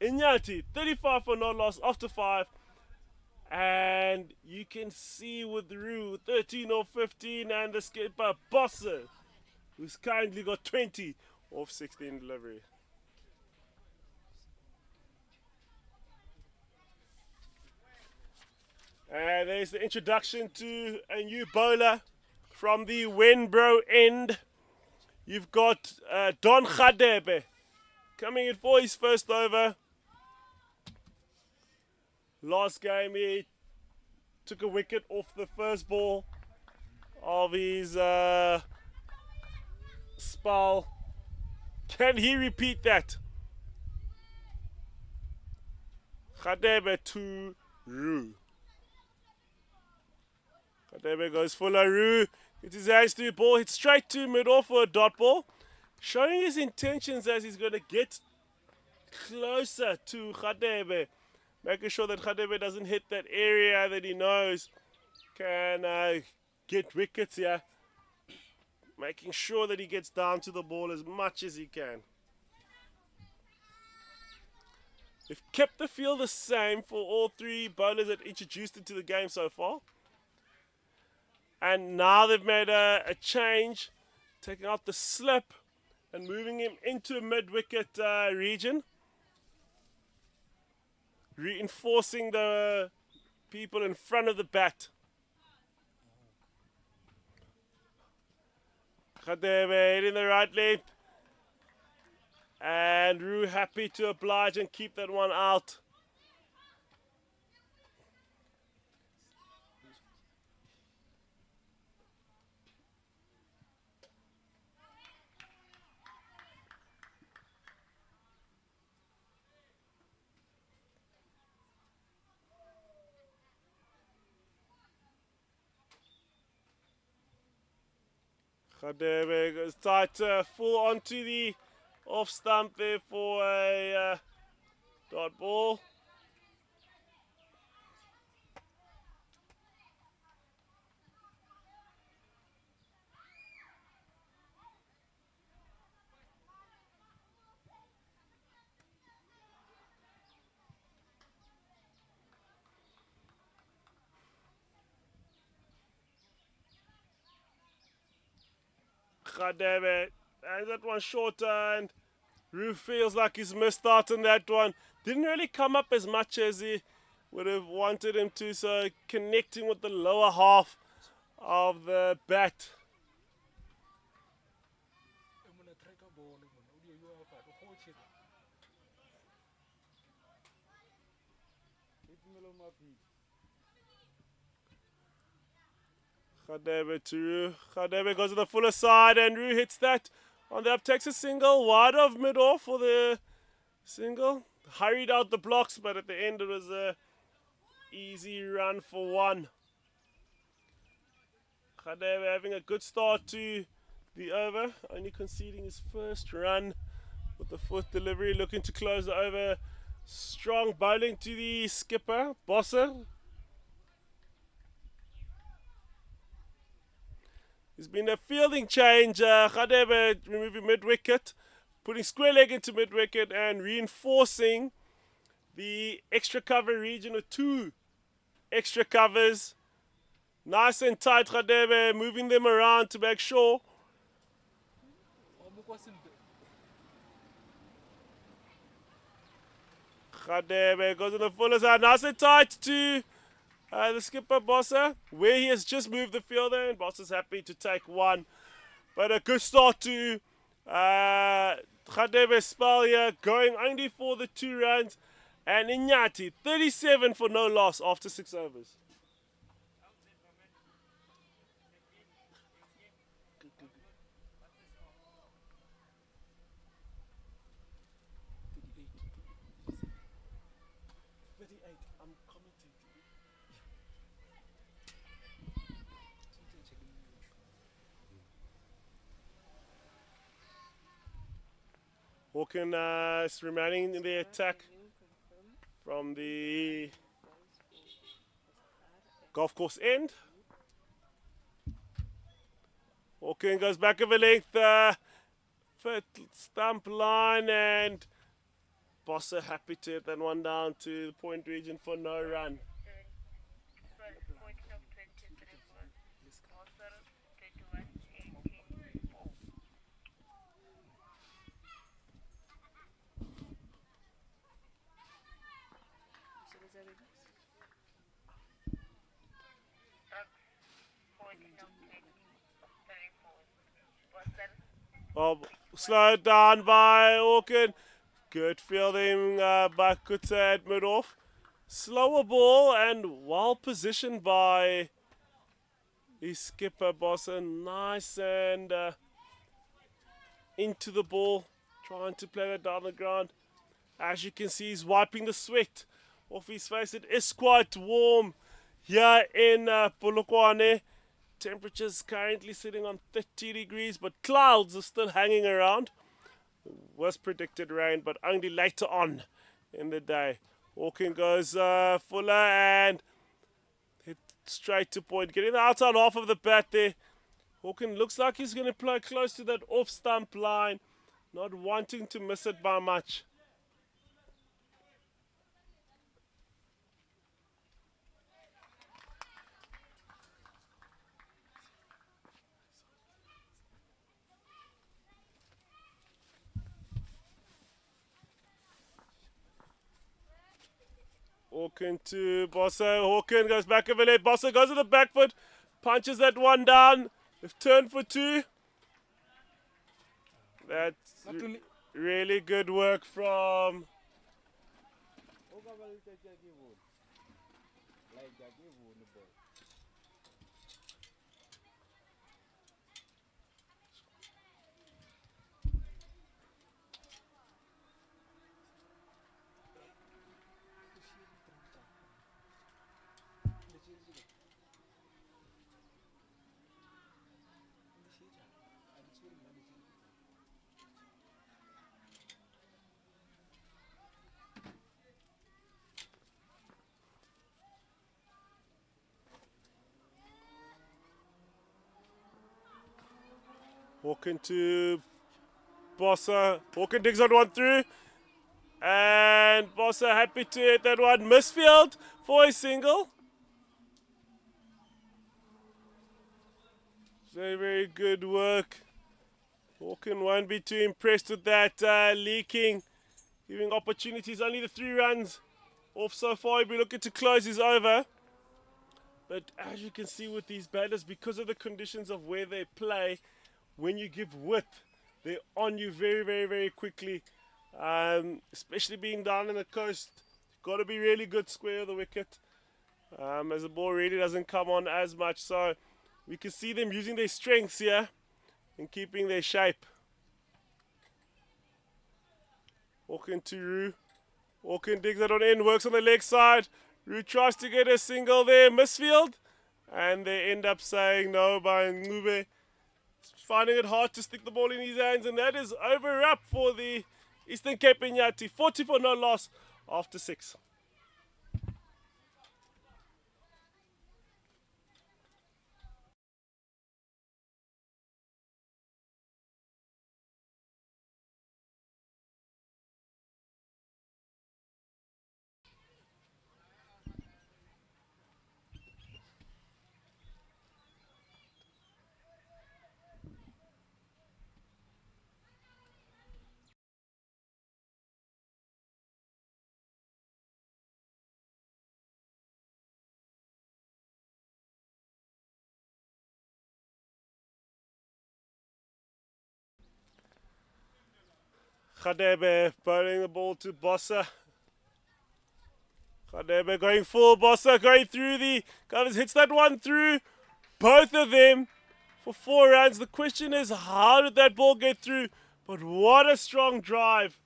Iinyathi, 35 for no loss after 5. And you can see with Rue, 13 off 15, and the skipper, Bossa, who's kindly got 20 off 16 delivery. And there's the introduction to a new bowler from the Wenbro end. You've got Don Khadebe coming in for his first over. Last game he took a wicket off the first ball of his spell. Can he repeat that? Khadebe to Roo. Khadebe goes for Larue. Gets his hands to the ball. Hits straight to mid-off for a dot ball. Showing his intentions as he's going to get closer to Khadebe. Making sure that Khadebe doesn't hit that area that he knows can get wickets here. Making sure that he gets down to the ball as much as he can. They've kept the field the same for all three bowlers that introduced into the game so far. And now they've made a change, taking out the slip and moving him into mid-wicket region. Reinforcing the people in front of the bat. Khadebe hitting the right length. And Roo happy to oblige and keep that one out. Khadebe goes tight, full onto the off stump there for a dot ball. Khadebe has that one short and Roo feels like he's missed out on that one. Didn't really come up as much as he would have wanted him to, so connecting with the lower half of the bat. Khadebe to Roo. Khadebe goes to the fuller side and Roo hits that on the up, takes a single wide of mid-off for the single. Hurried out the blocks, but at the end it was a easy run for one. Khadebe having a good start to the over, only conceding his first run with the fourth delivery, looking to close the over. Strong bowling to the skipper, Bossa. There's been a fielding change. Khadebe removing mid-wicket, putting square leg into mid-wicket and reinforcing the extra cover region with two extra covers. Nice and tight, Khadebe, moving them around to make sure. Khadebe goes on the fuller side. Nice and tight to the skipper, Bossa, where he has just moved the fielder, and Bossa's happy to take one. But a good start to Khadebe's spell here, going only for the 2 runs. And Iinyathi, 37 for no loss after 6 overs. Hawken is remaining in the attack from the golf course end. Hawken goes back of a length, stump line, and Bossa happy to hit that one down to the point region for no run. Oh, slowed down by Orkin. Good fielding by Kutsa at mid-off. Slower ball and well positioned by his skipper Bossa. Nice and into the ball. Trying to play that down the ground. As you can see, he's wiping the sweat off his face. It is quite warm here in Polokwane. Temperatures currently sitting on 30 degrees, but clouds are still hanging around. Was predicted rain, but only later on in the day. Hawking goes Fuller and hit straight to point. Getting the outside half of the bat there. Hawking looks like he's going to play close to that off stump line, not wanting to miss it by much. Hawken to Bossa. Hawken goes back of a leg. Bossa goes to the back foot. Punches that one down. They've turned for two. That's really good work from Hawken to Bossa. Hawken digs that one through. And Bossa happy to hit that one. Misfield for a single. Very, very good work. Hawken won't be too impressed with that leaking. Giving opportunities. Only the 3 runs off so far. He'll be looking to close his over. But as you can see with these batters, because of the conditions of where they play, when you give width, they're on you very, very, very quickly. Especially being down in the coast, got to be really good square of the wicket, as the ball really doesn't come on as much. So we can see them using their strengths here and keeping their shape. Hawken to Roo. Hawken digs that on in, works on the leg side. Roo tries to get a single there, misfield, and they end up saying no by Ngube. Finding it hard to stick the ball in his hands, and that is over up for the Eastern Cape Iinyathi. 40 for no loss after 6. Khadebe bowling the ball to Bossa. Khadebe going full. Bossa going through the covers, hits that one through. Both of them for 4 runs. The question is, how did that ball get through? But what a strong drive.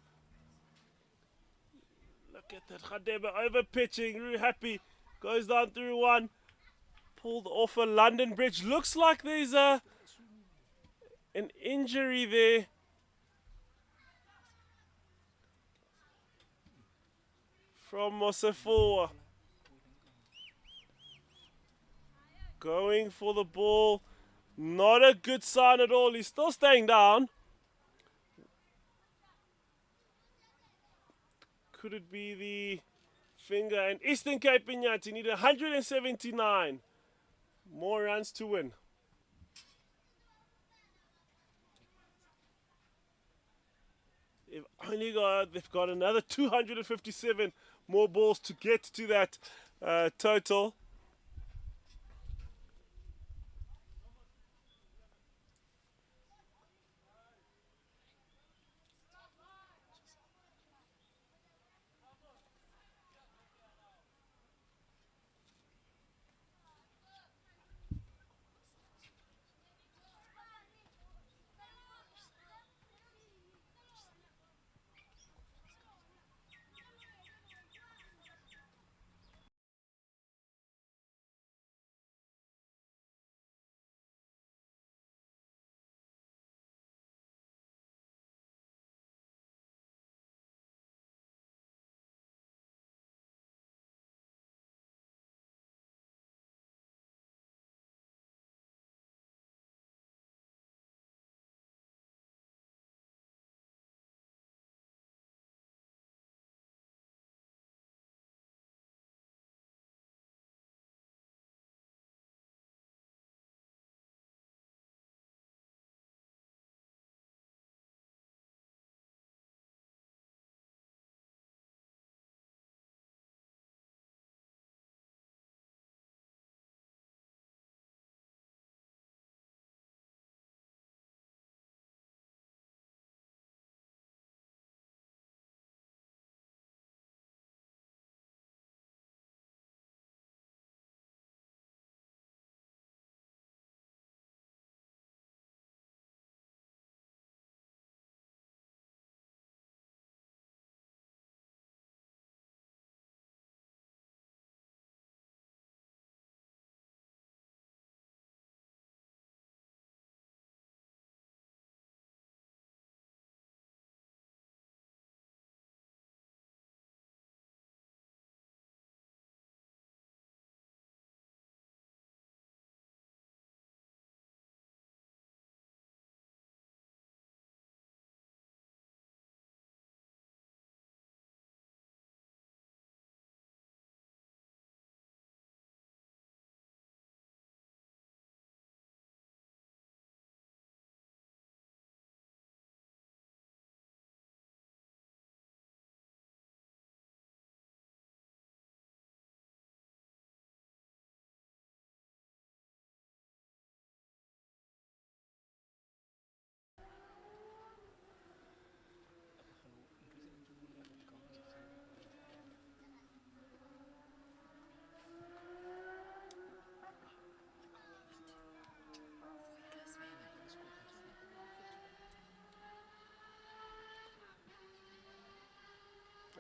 Look at that. Khadebe over pitching. Really happy. Goes down through one. Pulled off a London Bridge. Looks like there's an injury there. From Mosefo. Going for the ball. Not a good sign at all. He's still staying down. Could it be the finger? And Eastern Cape Iinyathi need 179 more runs to win. They've got another 257 more balls to get to that total.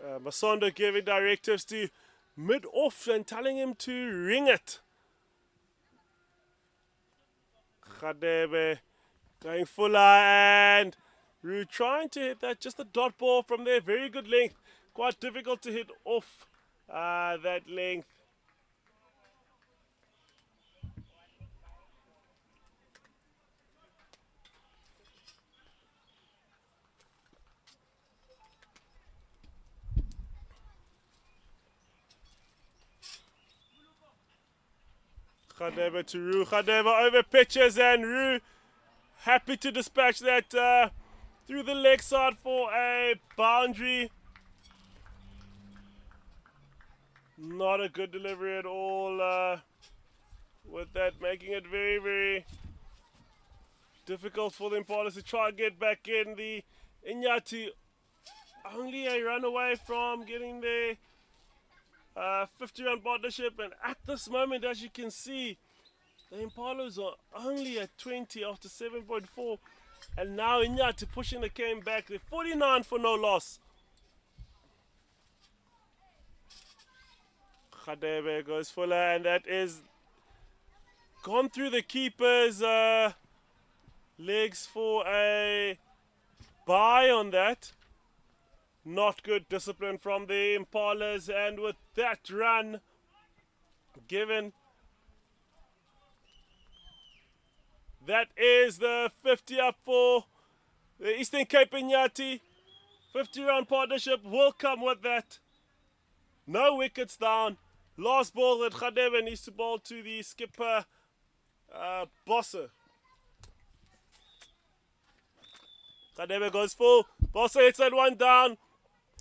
Masondo giving directives to mid-off and telling him to ring it. Khadebe going fuller and Rue trying to hit that, just a dot ball from there. Very good length. Quite difficult to hit off that length. Khadebe to Rue. Khadebe over pitches and Rue happy to dispatch that through the leg side for a boundary. Not a good delivery at all with that, making it very, very difficult for the Impalas to try and get back in. The Iinyathi only a run away from getting their 50-run partnership, and at this moment, as you can see, the Impalas are only at 20 after 7.4, and now Iinyathi pushing the game back. They're 49 for no loss. Khadebe goes fuller, and that is gone through the keeper's legs for a bye on that. Not good discipline from the Impalas, and with that run given, that is the 50 up for the Eastern Cape Iinyathi. 50-run partnership will come with that. No wickets down. Last ball that Khadebe needs to bowl to the skipper, Bosse. Khadebe goes full. Bosse hits that one down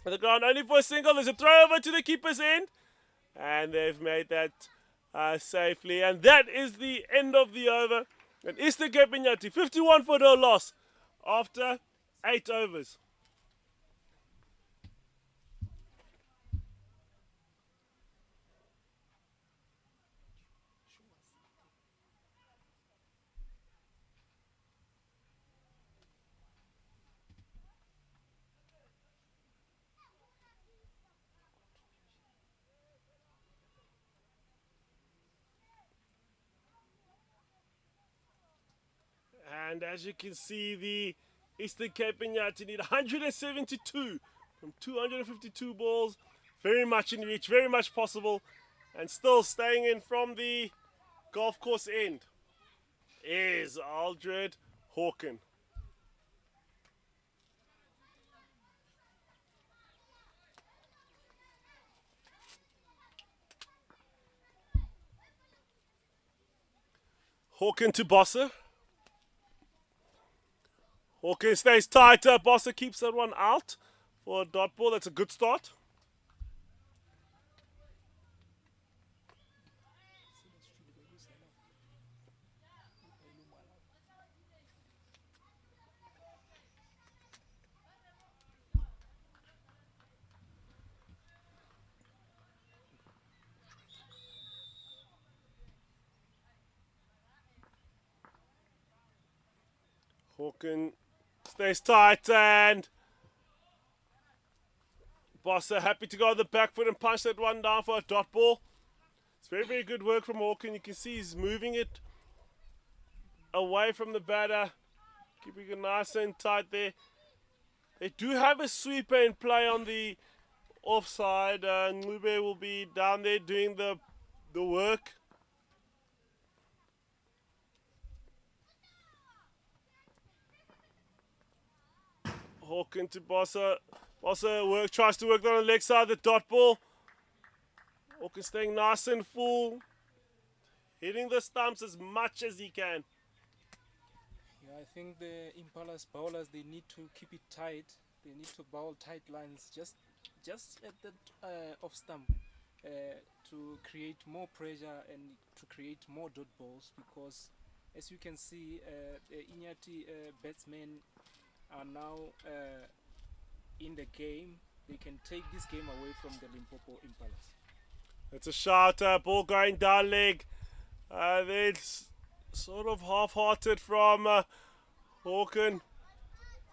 at the ground only for a single. There's a throw over to the keeper's end, and they've made that safely. And that is the end of the over. And Eastern Cape Iinyathi 51 for no loss after 8 overs. And as you can see, the Eastern Cape Iinyathi need 172 from 252 balls. Very much in reach, very much possible. And still staying in from the golf course end is Aldred Hawken. Hawken to Bosse. Hawkins stays tight. Bosse keeps that one out for a dot ball. That's a good start. Hawkins stays tight, and Bosse happy to go on the back foot and punch that one down for a dot ball. It's very, very good work from Hawkins. You can see he's moving it away from the batter, keeping it nice and tight there. They do have a sweeper in play on the offside. Ncube will be down there doing the work. Hawkins to Bosse. Bosse tries to work on the leg side, the dot ball. Hawkins staying nice and full, hitting the stumps as much as he can. Yeah, I think the Impalas bowlers, they need to keep it tight. They need to bowl tight lines just at the off stump to create more pressure and to create more dot balls, because as you can see, the Iinyathi batsmen are now in the game. They can take this game away from the Limpopo Impalas. It's a shot, ball going down leg. It's sort of half-hearted from Hawken.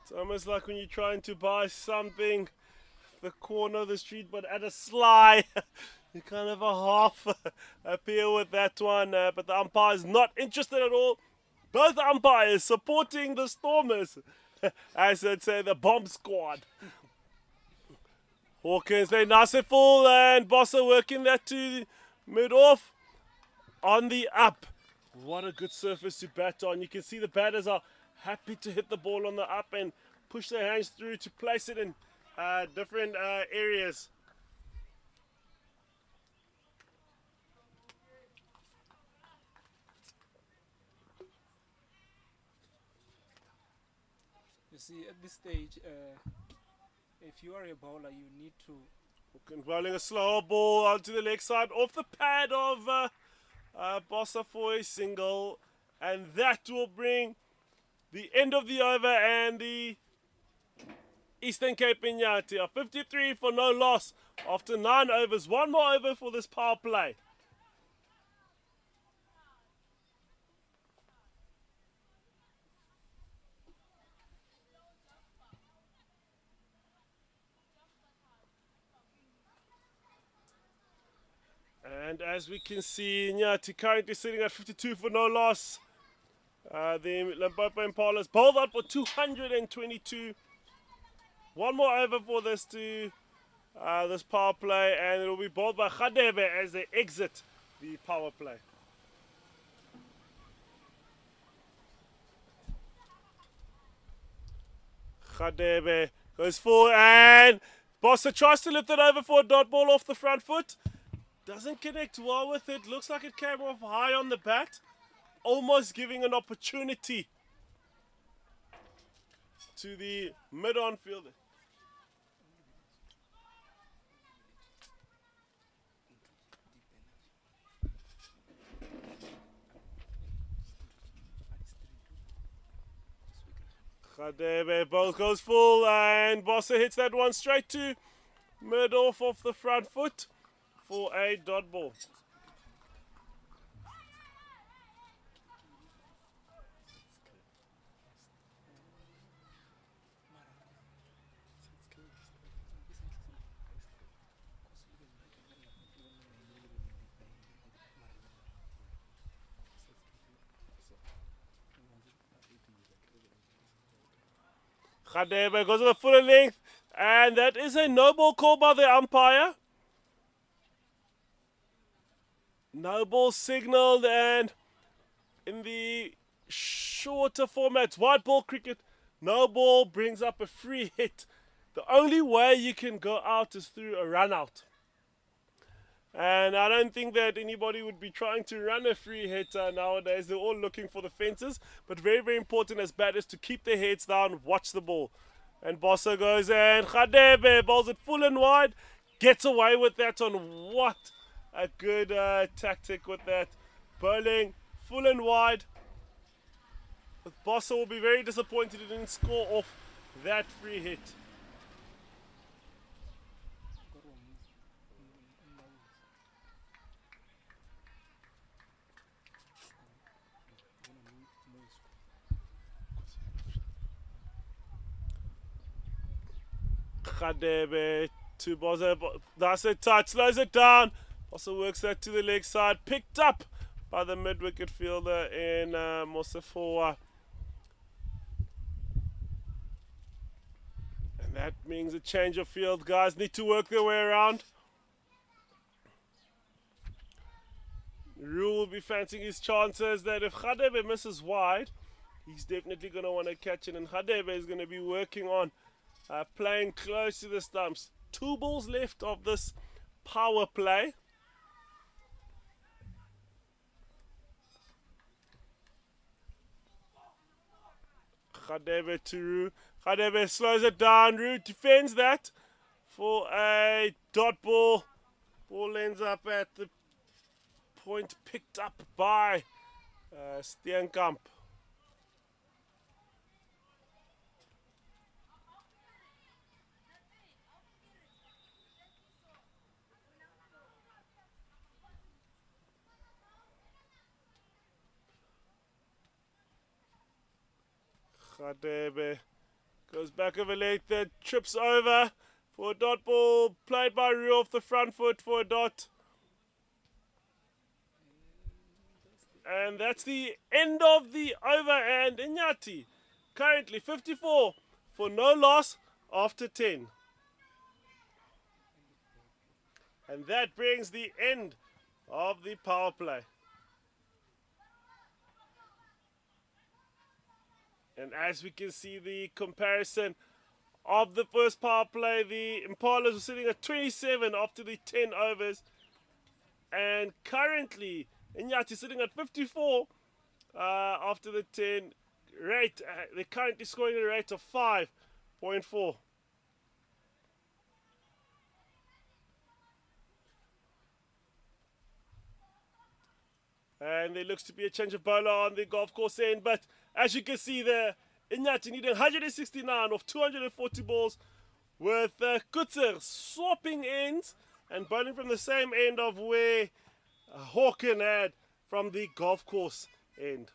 It's almost like when you're trying to buy something the corner of the street, but at a sly. You kind of a half appeal with that one, but the umpire is not interested at all. Both umpires supporting the Stormers, as I'd say, the bomb squad. Hawkins, they nice and full, and Bossa working that to mid-off on the up. What a good surface to bat on. You can see the batters are happy to hit the ball on the up and push their hands through to place it in different areas. You see, at this stage, if you are a bowler, you need to. Rolling a slow ball onto the leg side off the pad of Bossa for a single, and that will bring the end of the over and the Eastern Cape Iinyathi are 53 for no loss after 9 overs. One more over for this power play. And as we can see, Iinyathi currently sitting at 52 for no loss. The Limpopo Impalas bowled out for 222. One more over for this this power play, and it will be bowled by Khadebe as they exit the power play. Khadebe goes forward, and Bossa tries to lift it over for a dot ball off the front foot. Doesn't connect well with it. Looks like it came off high on the bat. Almost giving an opportunity to the mid-on fielder. Khadebe both goes full, and Bossa hits that one straight to mid-off the front foot for a dot ball. Khadebe goes to the full length, and that is a no ball call by the umpire. No ball signaled, and in the shorter formats, white ball cricket, no ball brings up a free hit. The only way you can go out is through a run out. And I don't think that anybody would be trying to run a free hit nowadays. They're all looking for the fences. But very, very important as batters to keep their heads down, watch the ball. And Bossa goes, and Khadebe bowls it full and wide. Gets away with that on what a good tactic with that. Bowling full and wide. But Bossa will be very disappointed he didn't score off that free hit. Khadebe to Bossa. That's a touch, slows it down. Also works that to the leg side. Picked up by the mid-wicket fielder in Mosefoa. And that means a change of field. Guys need to work their way around. Rule will be fancying his chances that if Khadebe misses wide, he's definitely going to want to catch it. And Khadebe is going to be working on playing close to the stumps. 2 balls left of this power play. Khadebe to Roo. Khadebe slows it down. Roo defends that for a dot ball. Ball ends up at the point picked up by Steenkamp. Khadebe goes back of a leg that trips over for a dot ball. Played by Rio off the front foot for a dot. And that's the end of the over. And Iinyathi currently 54 for no loss after 10. And that brings the end of the power play. And as we can see the comparison of the first power play, the Impalas were sitting at 27 after the 10 overs. And currently, Iinyathi sitting at 54 after the 10 rate. They're currently scoring a rate of 5.4. And there looks to be a change of bowler on the golf course end. But as you can see there, Iinyathi needing 169 of 240 balls, with Kutzer swapping ends and bowling from the same end of where Hawken had from the golf course end.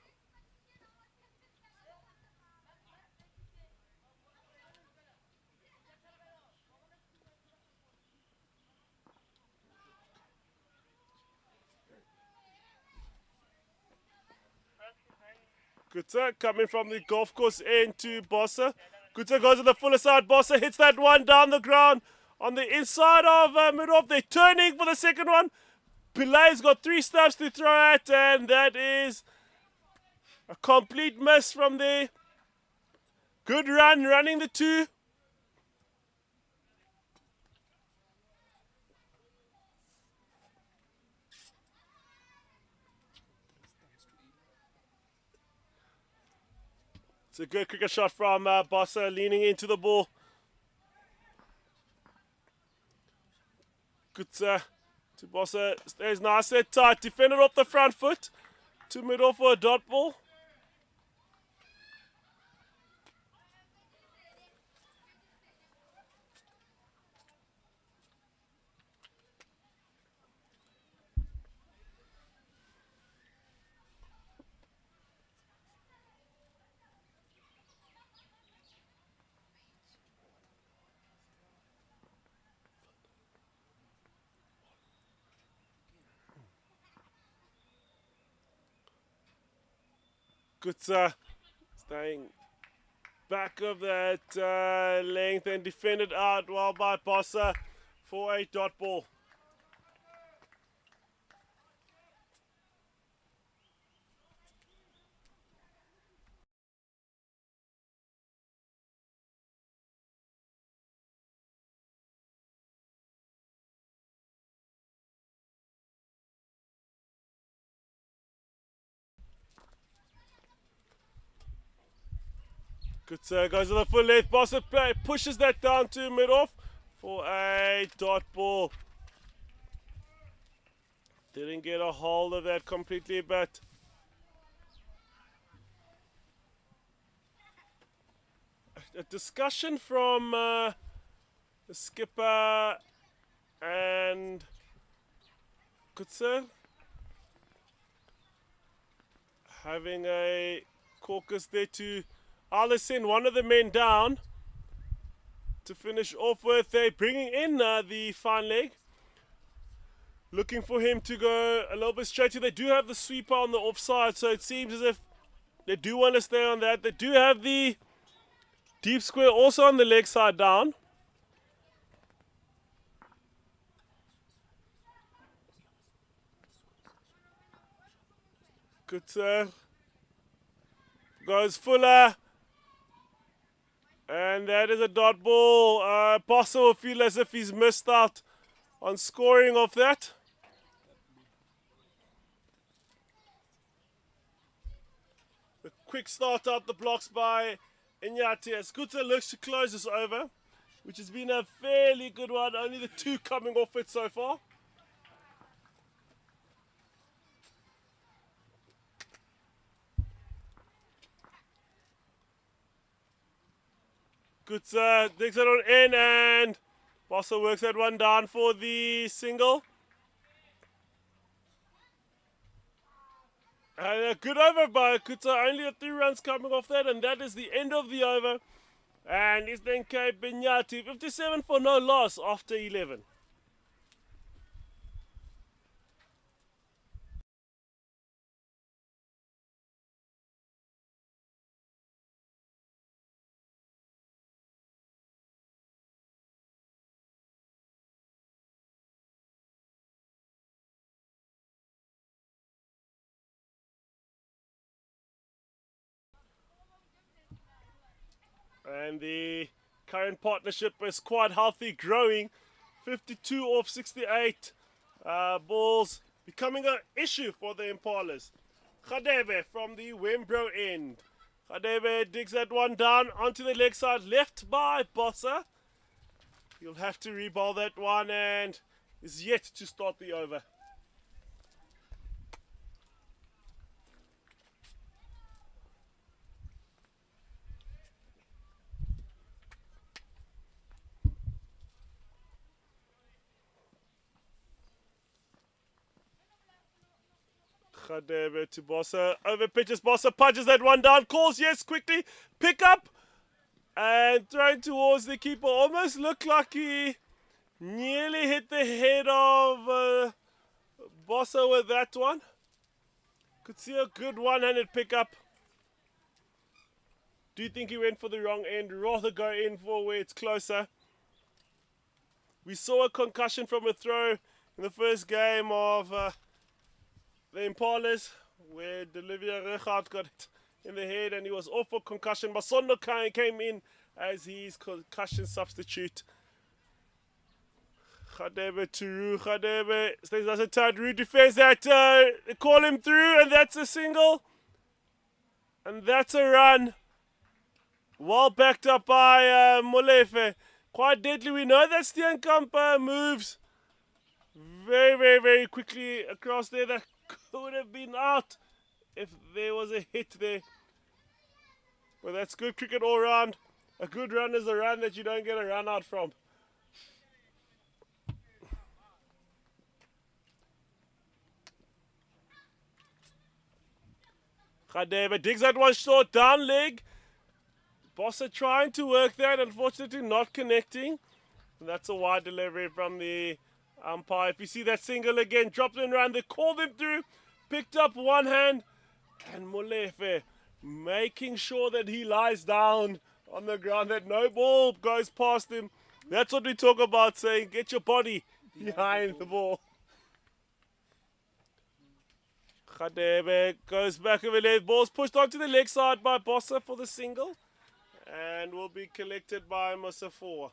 Kutzer coming from the golf course end to Bossa. Kutzer goes to the fuller side. Bossa hits that one down the ground on the inside of mid-off. They're turning for the second one. Pilay's got 3 stumps to throw at, and that is a complete miss from there. Good run, running the 2. It's a good cricket shot from Bossa, leaning into the ball. Kutzer to Bossa, stays nice and tight. Defended off the front foot to middle for a dot ball. Kutzer staying back of that length and defended out well by Bossa for a dot ball. Kutzer goes to the full length. Bossa pushes that down to mid-off for a dot ball. Didn't get a hold of that completely, but a discussion from the skipper and Kutzer having a caucus there to either send one of the men down to finish off with. They bringing in the fine leg, looking for him to go a little bit straighter. They do have the sweeper on the offside, so it seems as if they do want to stay on that. They do have the deep square also on the leg side down. Good goes Fuller. And that is a dot ball. Bossa will feel as if he's missed out on scoring off that. A quick start out the blocks by Iinyathi as Kutzer looks to close this over, which has been a fairly good one. Only the 2 coming off it so far. Kutzer digs it on in, and Bossa works that one down for the single. And a good over by Kutzer, only the 3 runs coming off that, and that is the end of the over. And Eastern Cape Iinyathi 57 for no loss after 11. And the current partnership is quite healthy, growing. 52 off 68 balls, becoming an issue for the Impalas. Khadebe from the Wembro end. Khadebe digs that one down onto the leg side, left by Bossa. He'll have to reball that one and is yet to start the over. Khadebe to Bossa. Over pitches. Bossa punches that one down. Calls yes quickly. Pick up. And thrown towards the keeper. Almost looked like he nearly hit the head of Bossa with that one. Could see a good one-handed pickup. Do you think he went for the wrong end? Rather go in for where it's closer. We saw a concussion from a throw in the first game of the Impalas, where Delivia Regaard got it in the head and he was off for concussion. Masondo came in as his concussion substitute. Khadebe to Roo. Khadebe stays as a tight. Roo defends that. They call him through and that's a single. And that's a run. Well backed up by Molefe. Quite deadly. We know that Steenkamp moves very, very, very quickly across there. That could have been out if there was a hit there. But that's good cricket all round. A good run is a run that you don't get a run out from. Khadebe digs that one short, down leg. Bossa trying to work that, unfortunately not connecting. And that's a wide delivery from the umpire. If you see that single again, dropped in around, they called him through, picked up one hand, and Molefe making sure that he lies down on the ground, that no ball goes past him. That's what we talk about, saying get your body behind the ball. Khadebe goes back over there. Ball's pushed onto the leg side by Bossa for the single. And will be collected by Musafor.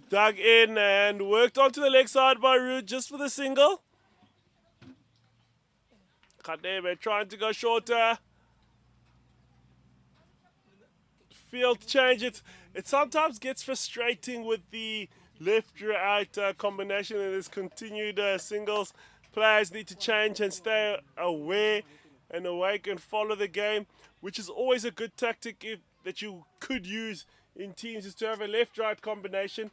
Dug in and worked onto the leg side by Root just for the single. Khadebe trying to go shorter. Field change. It sometimes gets frustrating with the left-right combination and this continued singles. Players need to change and stay aware and awake and follow the game, which is always a good tactic that you could use in teams, is to have a left-right combination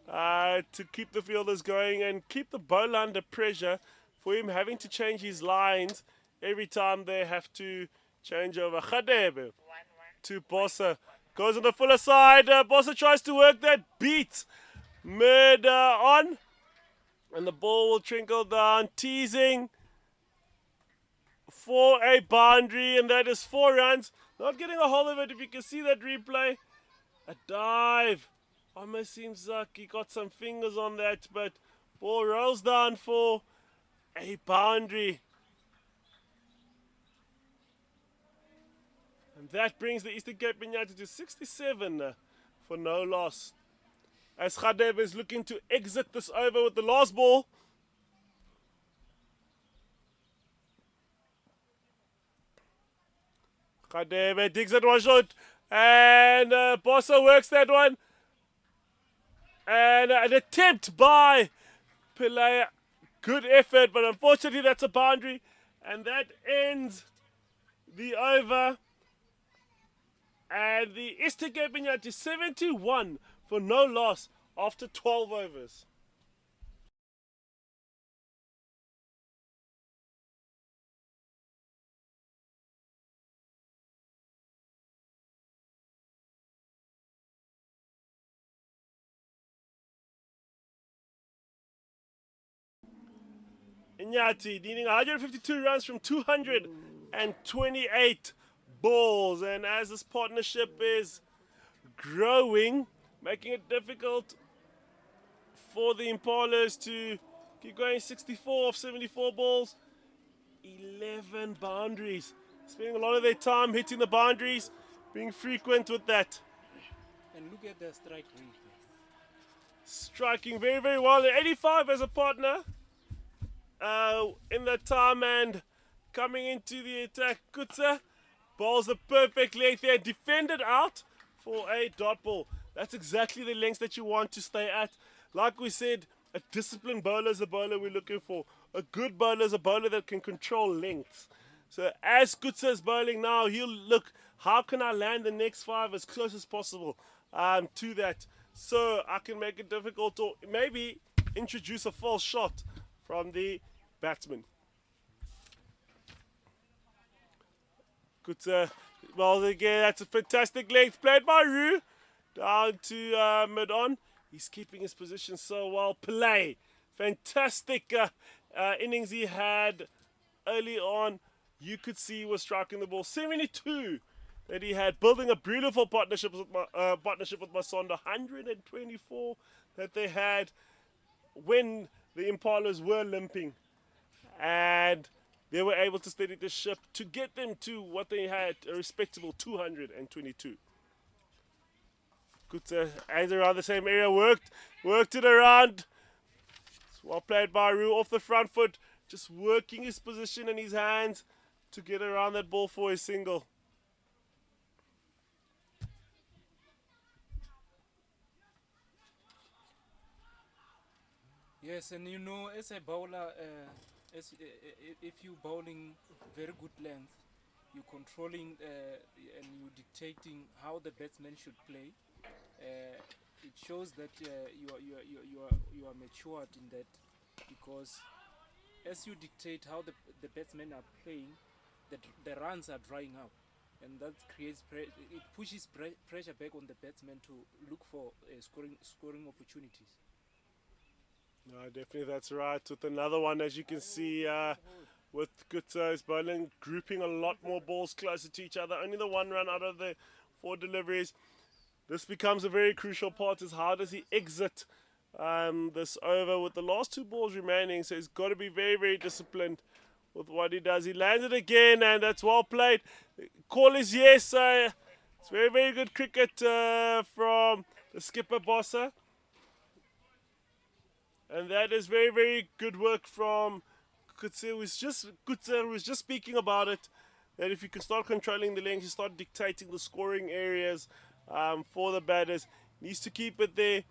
to keep the fielders going and keep the bowler under pressure for him having to change his lines every time they have to change over. Khadebe to Bossa. Goes on the fuller side. Bossa tries to work that beat mid on. And the ball will trickle down. Teasing for a boundary. And that is 4 runs. Not getting a hold of it. If you can see that replay. A dive. Almost seems like he got some fingers on that. But ball rolls down for a boundary. And that brings the Eastern Cape Iinyathi to 67 for no loss. As Khadebe is looking to exit this over with the last ball. Khadebe digs at one shot And Bossa works that one. And an attempt by Pillay. Good effort, but unfortunately that's a boundary. And that ends the over. And the Eastern Cape Iinyathi 71 for no loss after 12 overs. Iinyathi needing 152 runs from 228 balls. And as this partnership is growing, making it difficult for the Impalas to keep going, 64 of 74 balls, 11 boundaries. Spending a lot of their time hitting the boundaries, being frequent with that. And look at the strike rate. Striking very, very well. 85 as a partner in that time, and coming into the attack, Kutsa bowls the perfect length there, defended out for a dot ball. That's exactly the length that you want to stay at. Like we said, a disciplined bowler is a bowler we're looking for. A good bowler is a bowler that can control lengths. So as Kutsa is bowling now, he'll look, how can I land the next 5 as close as possible to that, so I can make it difficult, or maybe introduce a false shot from the batsman. Kutsa, well, again, that's a fantastic length played by Roo down to mid-on. He's keeping his position so well. Play, fantastic innings he had early on. You could see he was striking the ball. 72 that he had, building a beautiful partnership with Masonda. 124 that they had when the Impalas were limping, and they were able to steady the ship to get them to what they had, a respectable 222. Good, and around the same area, worked it around. Well played by Roo off the front foot, just working his position and his hands to get around that ball for a single. Yes, and you know, as a bowler, if you're bowling very good length, you're controlling and you're dictating how the batsman should play. It shows that you are matured in that, because as you dictate how the batsmen are playing, the runs are drying up, and that creates it pushes pressure back on the batsman to look for scoring opportunities. No, definitely that's right. With another one, as you can see, with Kutsa's bowling, grouping a lot more balls closer to each other. Only the 1 run out of the 4 deliveries. This becomes a very crucial part, is how does he exit this over with the last 2 balls remaining. So he's got to be very, very disciplined with what he does. He lands it again, and that's well played. Call is yes. It's very, very good cricket from the skipper Bossa. And that is very, very good work from Kutse, who was just speaking about it, that if you can start controlling the length, you start dictating the scoring areas for the batters. Needs to keep it there.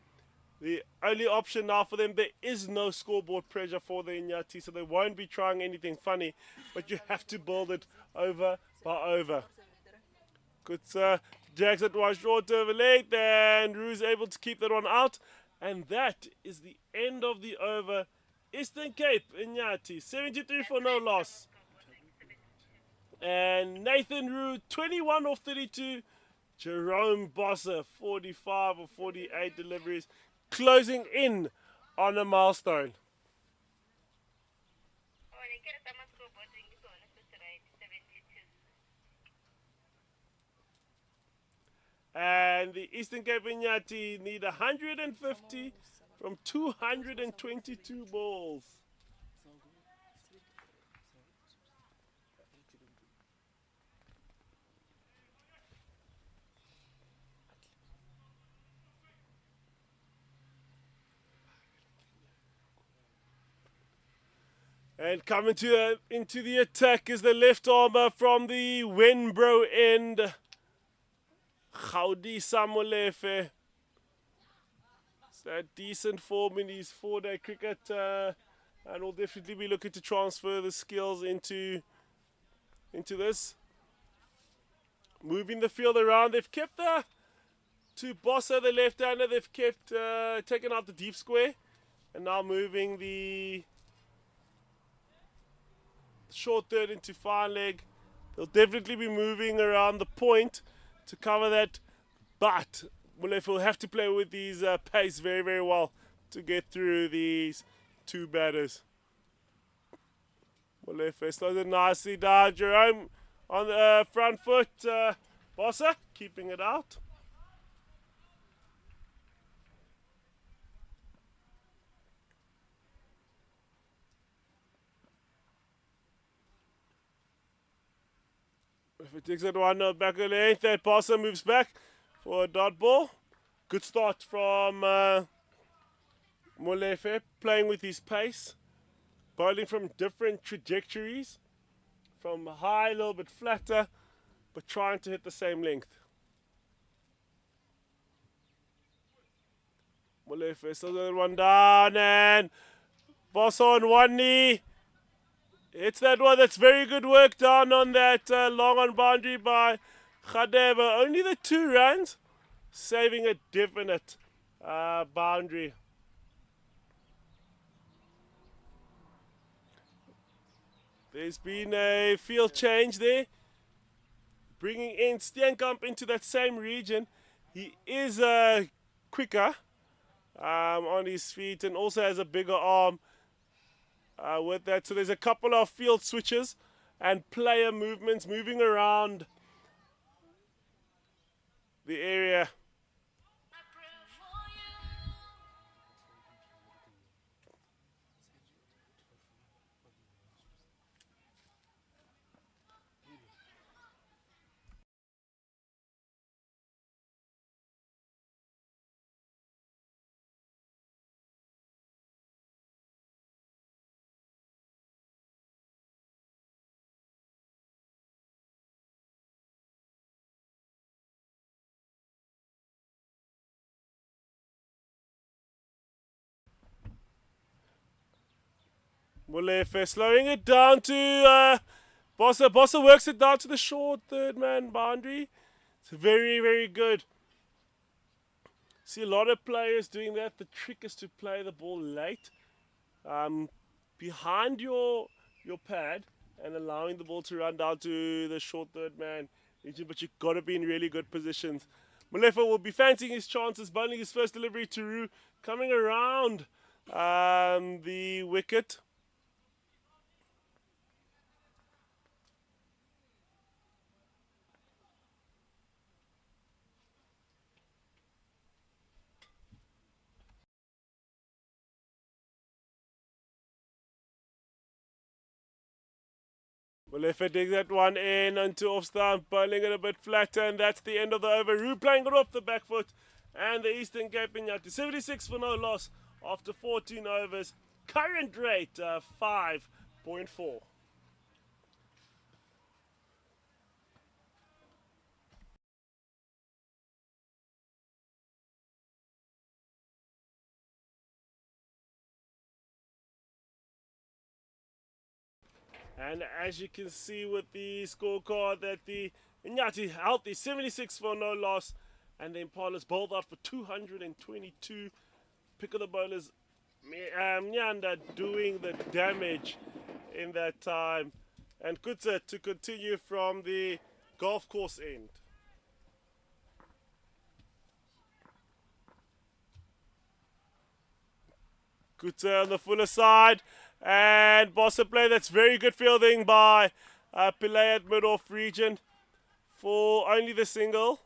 The only option now for them, there is no scoreboard pressure for the Iinyathi, so they won't be trying anything funny, but you have to build it over by over. Kutse drags it one short over late, and Roo's able to keep that one out. And that is the end of the over. Eastern Cape, Iinyathi, 73 for no loss. And Nathan Roo, 21 of 32. Jerome Bossa, 45 of 48 deliveries. Closing in on a milestone. And the Eastern Cape Iinyathi need 150 from 222 balls. And coming into the attack is the left armer from the Wenbro end. Gaudisa Molefe. So decent form in his 4-day cricket, and will definitely be looking to transfer the skills into this. Moving the field around, they've kept to Bossa, the left-hander, they've kept taken out the deep square, and now moving the short third into fine leg. They'll definitely be moving around the point to cover that, but Molefe will have to play with his pace very, very well to get through these two batters. Molefe slows it nicely down. Jerome on the front foot. Bossa keeping it out. If it takes that one back of the length, that Bossa moves back for a dot ball. Good start from Molefe, playing with his pace, bowling from different trajectories, from high, a little bit flatter, but trying to hit the same length. Molefe still got one down, and Bossa on one knee. It's that one. That's very good work down on that long on boundary by Khadeba. Only the 2 runs, saving a definite boundary. There's been a field change there, bringing in Steenkamp into that same region. He is quicker on his feet and also has a bigger arm with that. So there's a couple of field switches and player movements moving around the area. Molefe slowing it down to Bossa. Bossa works it down to the short third man boundary. It's very, very good. See a lot of players doing that. The trick is to play the ball late, behind your pad, and allowing the ball to run down to the short third man region. But you've got to be in really good positions. Molefe will be fancying his chances, bowling his first delivery to Roo, coming around the wicket. Molefe digs that one in onto off stump, bowling it a bit flatter, and that's the end of the over. Roo playing it off the back foot, and the Eastern Cape Iinyathi 76 for no loss after 14 overs. Current rate 5.4. And as you can see with the scorecard, that the Iinyathi healthy 76 for no loss, and the Impalas bowled out for 222. Pick of the bowlers, Nyanda doing the damage in that time, and Kutsa to continue from the golf course end. Kutsa on the fuller side, and Bossa play. That's very good fielding by Pillay at mid-off region for only the single.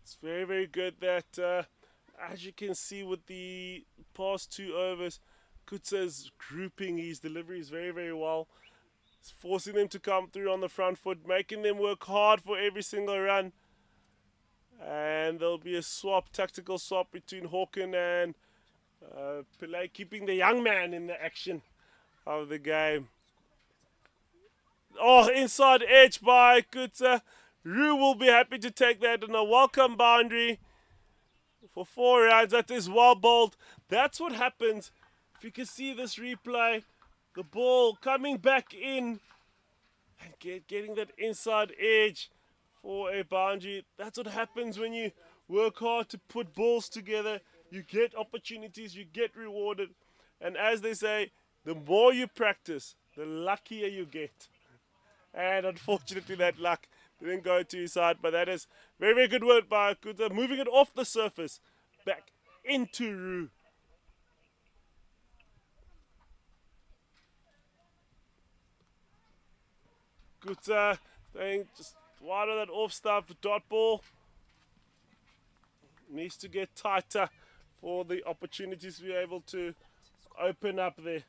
It's very, very good that, as you can see with the past 2 overs, Kutsa's grouping his deliveries very, very well. It's forcing them to come through on the front foot, making them work hard for every single run. And there'll be a swap, tactical swap between Hawken and Pillay, keeping the young man in the action of the game. Oh, inside edge by Kutsa. Rue will be happy to take that in a welcome boundary for 4 rounds. That is well bowled. That's what happens. If you can see this replay, the ball coming back in and getting that inside edge for a boundary. That's what happens when you work hard to put balls together. You get opportunities, you get rewarded. And as they say, the more you practice, the luckier you get. And unfortunately, that luck didn't go to his side. But that is very, very good work by Kuta, moving it off the surface back into Roo. Kuta staying just wide of that off stuff, dot ball. Needs to get tighter for the opportunities to be able to open up there.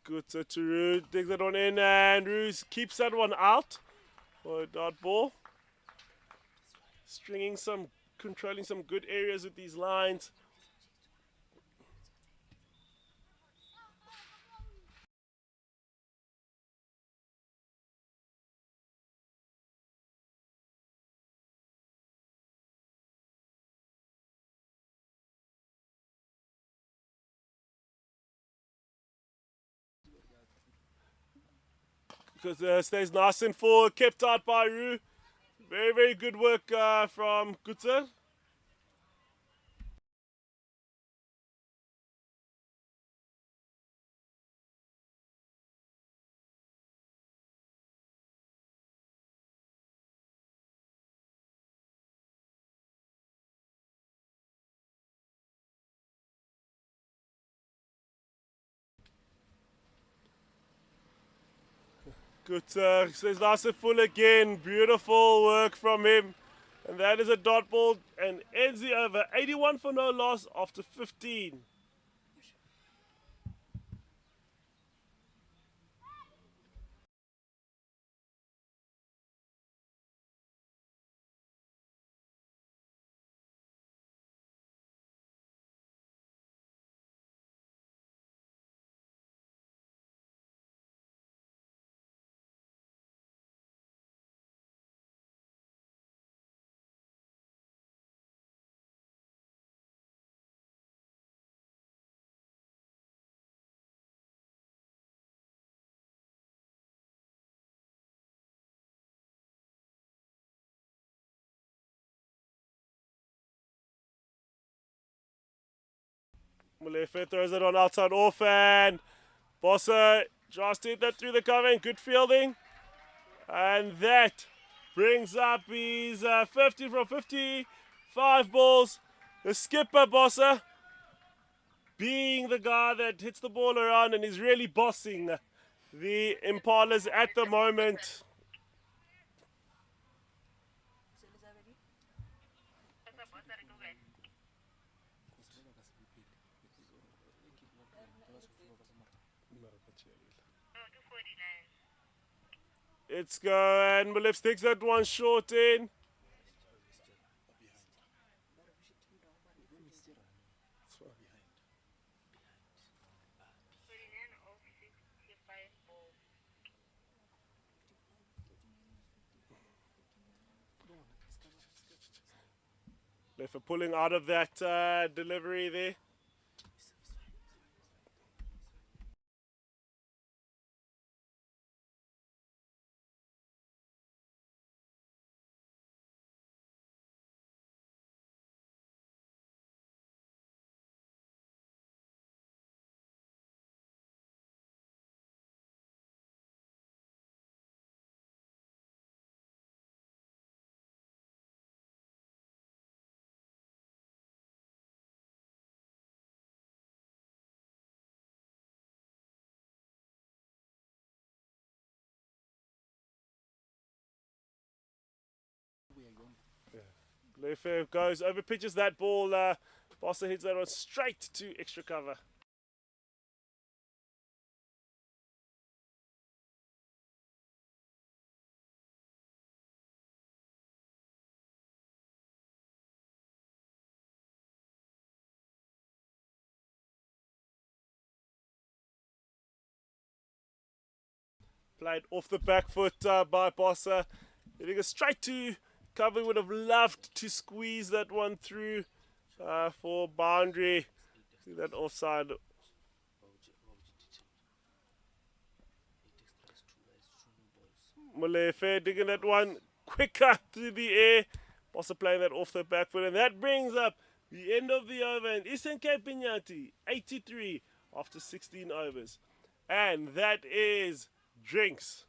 Good to Roo, digs that one in, and Roo keeps that one out for a dot ball. Controlling some good areas with these lines. Because stays nice and full, kept out by Roo. Very, very good work from Kutzer. Kutzer stays nice and full again. Beautiful work from him. And that is a dot ball and ends the over. 81 for no loss after 15. Molefe throws it on outside off and Bossa tries to hit that through the cover and good fielding. And that brings up his 50 from 55 balls. The skipper Bossa being the guy that hits the ball around and is really bossing the Impalas at the moment. Let's go, and Malif sticks that one short in. Lefa pulling out of that delivery there. Lefa goes over, pitches that ball. Bossa hits that one straight to extra cover. Played off the back foot by Bossa. Hitting it straight to cover. Would have loved to squeeze that one through for boundary. See that offside. Molefe digging that one quicker through the air. Bossa playing that off the back foot. And that brings up the end of the over. And Eastern Cape Iinyathi, 83 after 16 overs. And that is drinks.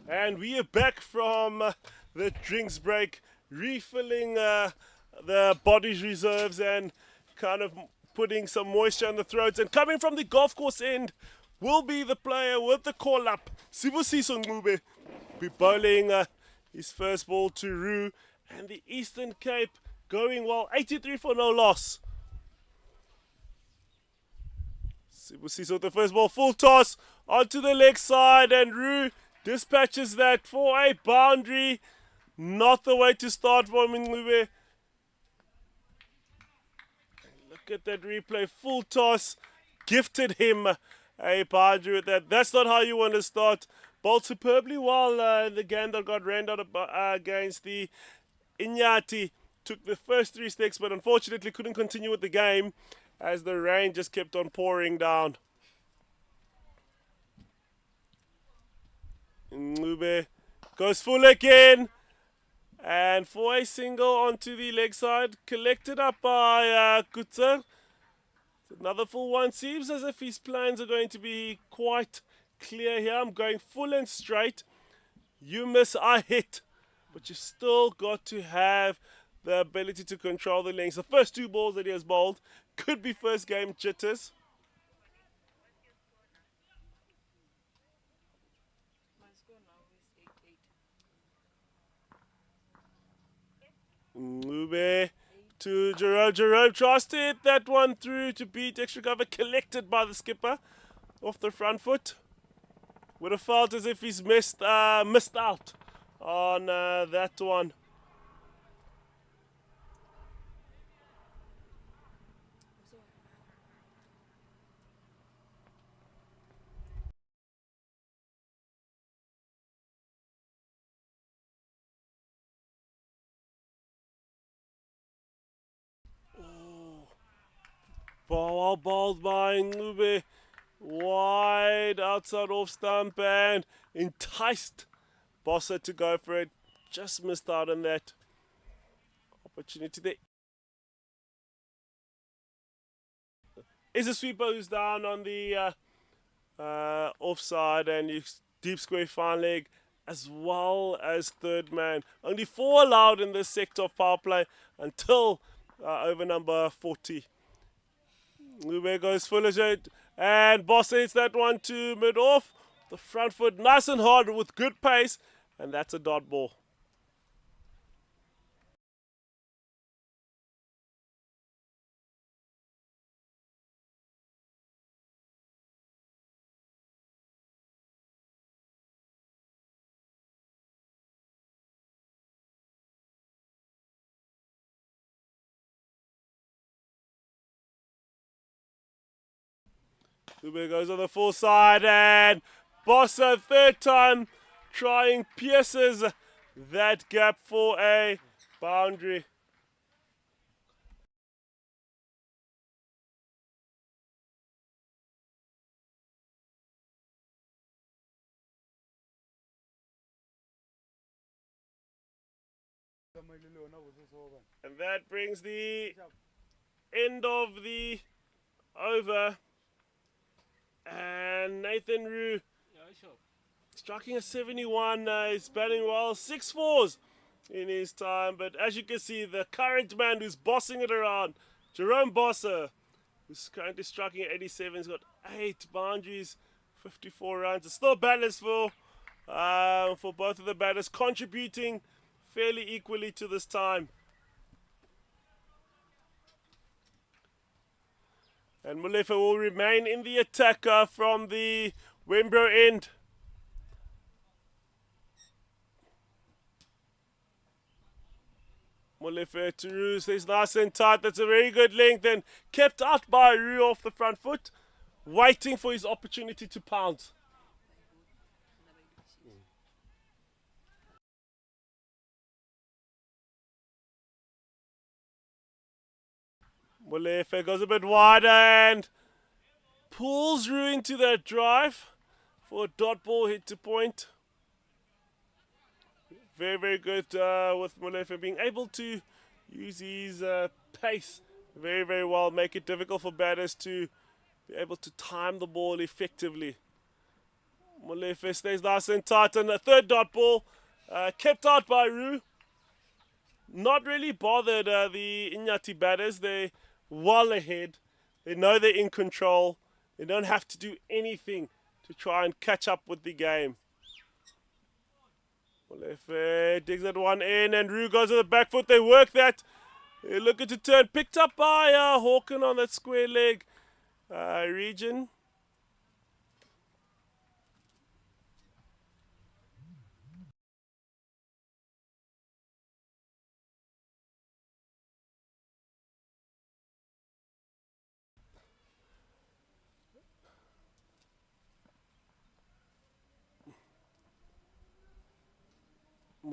And we are back from the drinks break, refilling the body's reserves and kind of putting some moisture on the throats. And coming from the golf course end will be the player with the call up, Sibusiso Ngube, be bowling his first ball to Roo. And the Eastern Cape going well, 83 for no loss. Sibusiso with the first ball, full toss onto the leg side, and Roo dispatches that for a boundary. Not the way to start for Mngube. Look at that replay. Full toss. Gifted him a boundary with that. That's not how you want to start. Bowled superbly well in the game that got ran out against the Iinyathi. Took the first 3 sticks, but unfortunately couldn't continue with the game as the rain just kept on pouring down. Ngube goes full again. And for a single onto the leg side, collected up by Kutzer. Another full one. Seems as if his plans are going to be quite clear here. I'm going full and straight. You miss, I hit. But you still got to have the ability to control the links. The first 2 balls that he has bowled could be first game jitters. Ngube to Jerome. Jerome tries to hit that one through to beat extra cover. Collected by the skipper off the front foot. Would have felt as if he's missed out on that one. Ball bowled by Ngube. Wide outside off stump and enticed Bossa to go for it. Just missed out on that opportunity there. Is a sweeper who's down on the offside, and you deep square fine leg as well as third man. Only 4 allowed in this sector of power play until over number 40. Ngube goes full as it, and Bossa hits that one to mid off. The front foot nice and hard with good pace, and that's a dot ball. Ngube goes on the full side, and Bossa third time trying pierces that gap for a boundary. And that brings the end of the over. And Nathan Rue striking a 71, is batting well, 6 fours in his time. But as you can see, the current man who's bossing it around, Jerome Bossa, who's currently striking at 87, has got 8 boundaries, 54 runs. It's still balanced for both of the batters, contributing fairly equally to this time. And Molefe will remain in the attack from the Wembro end. Molefe to Rue stays nice and tight. That's a very good length and kept out by Rue off the front foot, waiting for his opportunity to pounce. Molefe goes a bit wider and pulls Rue into that drive for a dot ball hit to point. Very, very good with Molefe being able to use his pace very, very well, make it difficult for batters to be able to time the ball effectively. Molefe stays nice and tight, and a third dot ball kept out by Rue. Not really bothered the Iinyathi batters. They're well ahead. They know they're in control. They don't have to do anything to try and catch up with the game. Molefe digs that one in, and Rue goes to the back foot. They work that. They're looking to turn. Picked up by Hawken on that square leg region.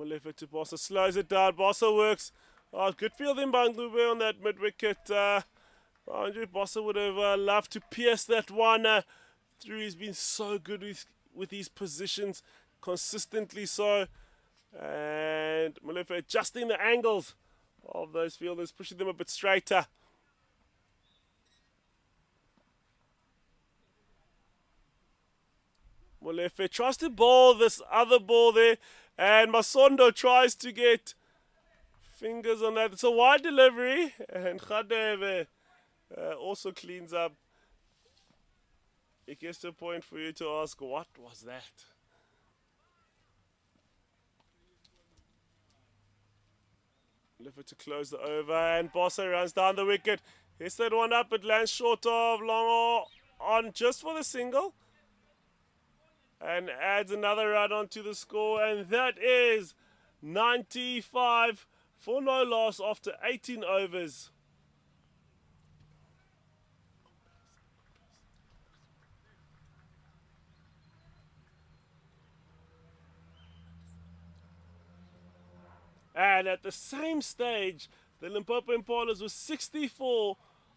Molefe to Bossa, slows it down. Bossa works. Oh, good fielding by Ngube on that mid-wicket. Andrew Bossa would have loved to pierce that one through. He's been so good with his positions, consistently so. And Molefe adjusting the angles of those fielders, pushing them a bit straighter. Molefe tries to bowl this other ball there, and Masondo tries to get fingers on that. It's a wide delivery, and Khadebe also cleans up. It gets to a point for you to ask, what was that? Molefe to close the over, and Bossa runs down the wicket. Hits that one up, it lands short of Longo on just for the single. And adds another run onto the score, and that is 95 for no loss after 18 overs. And at the same stage, the Limpopo Impalas was 64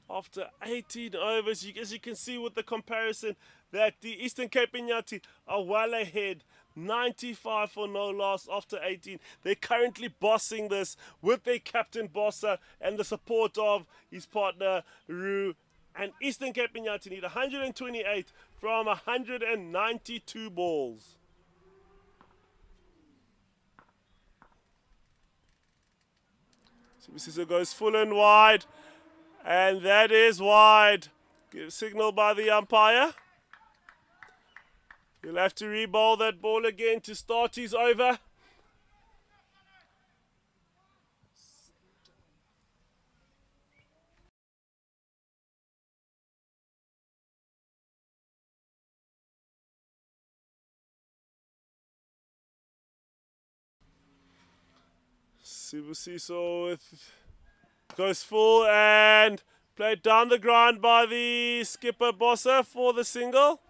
after 18 overs. As you can see with the comparison, that the Eastern Cape Iinyathi are well ahead. 95 for no loss after 18. They're currently bossing this with their captain Bossa and the support of his partner Roo. And Eastern Cape Iinyathi need 128 from 192 balls. Sibusiso goes full and wide, and that is wide. Signal by the umpire. He'll have to re-bowl that ball again to start his over. Sibusiso goes full and played down the ground by the skipper Bossa for the single.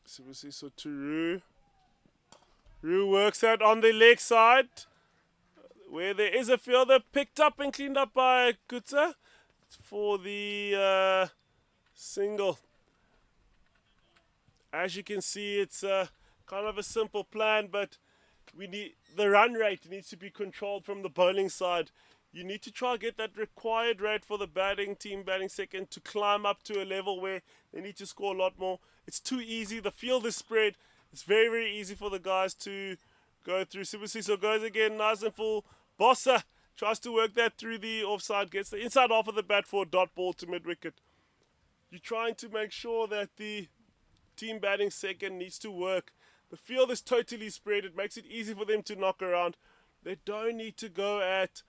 Sibusiso to Roo. Roo works out on the leg side where there is a fielder picked up and cleaned up by Kutsa for the single. As you can see, it's kind of a simple plan, but we need the run rate needs to be controlled from the bowling side. You need to try to get that required rate for the batting team, batting second, to climb up to a level where they need to score a lot more. It's too easy. The field is spread. It's very, very easy for the guys to go through. Sibusiso goes again, nice and full. Bossa tries to work that through the offside, gets the inside half of the bat for a dot ball to mid-wicket. You're trying to make sure that the team batting second needs to work. The field is totally spread. It makes it easy for them to knock around. They don't need to go at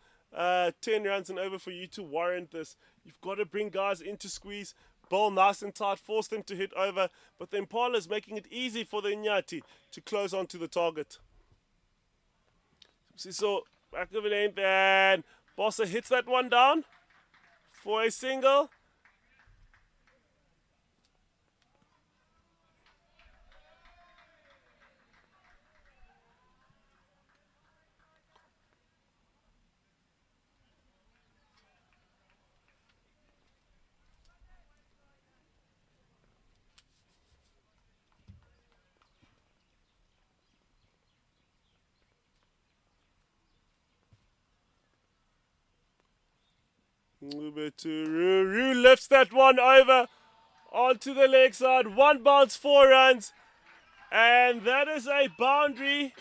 10 runs and over for you to warrant this. You've got to bring guys into squeeze, bowl nice and tight, force them to hit over. But the Impala is making it easy for the Iinyathi to close on to the target. So back of the length, and Bossa hits that one down for a single. Roo lifts that one over onto the leg side. One bounce, 4 runs. And that is a boundary.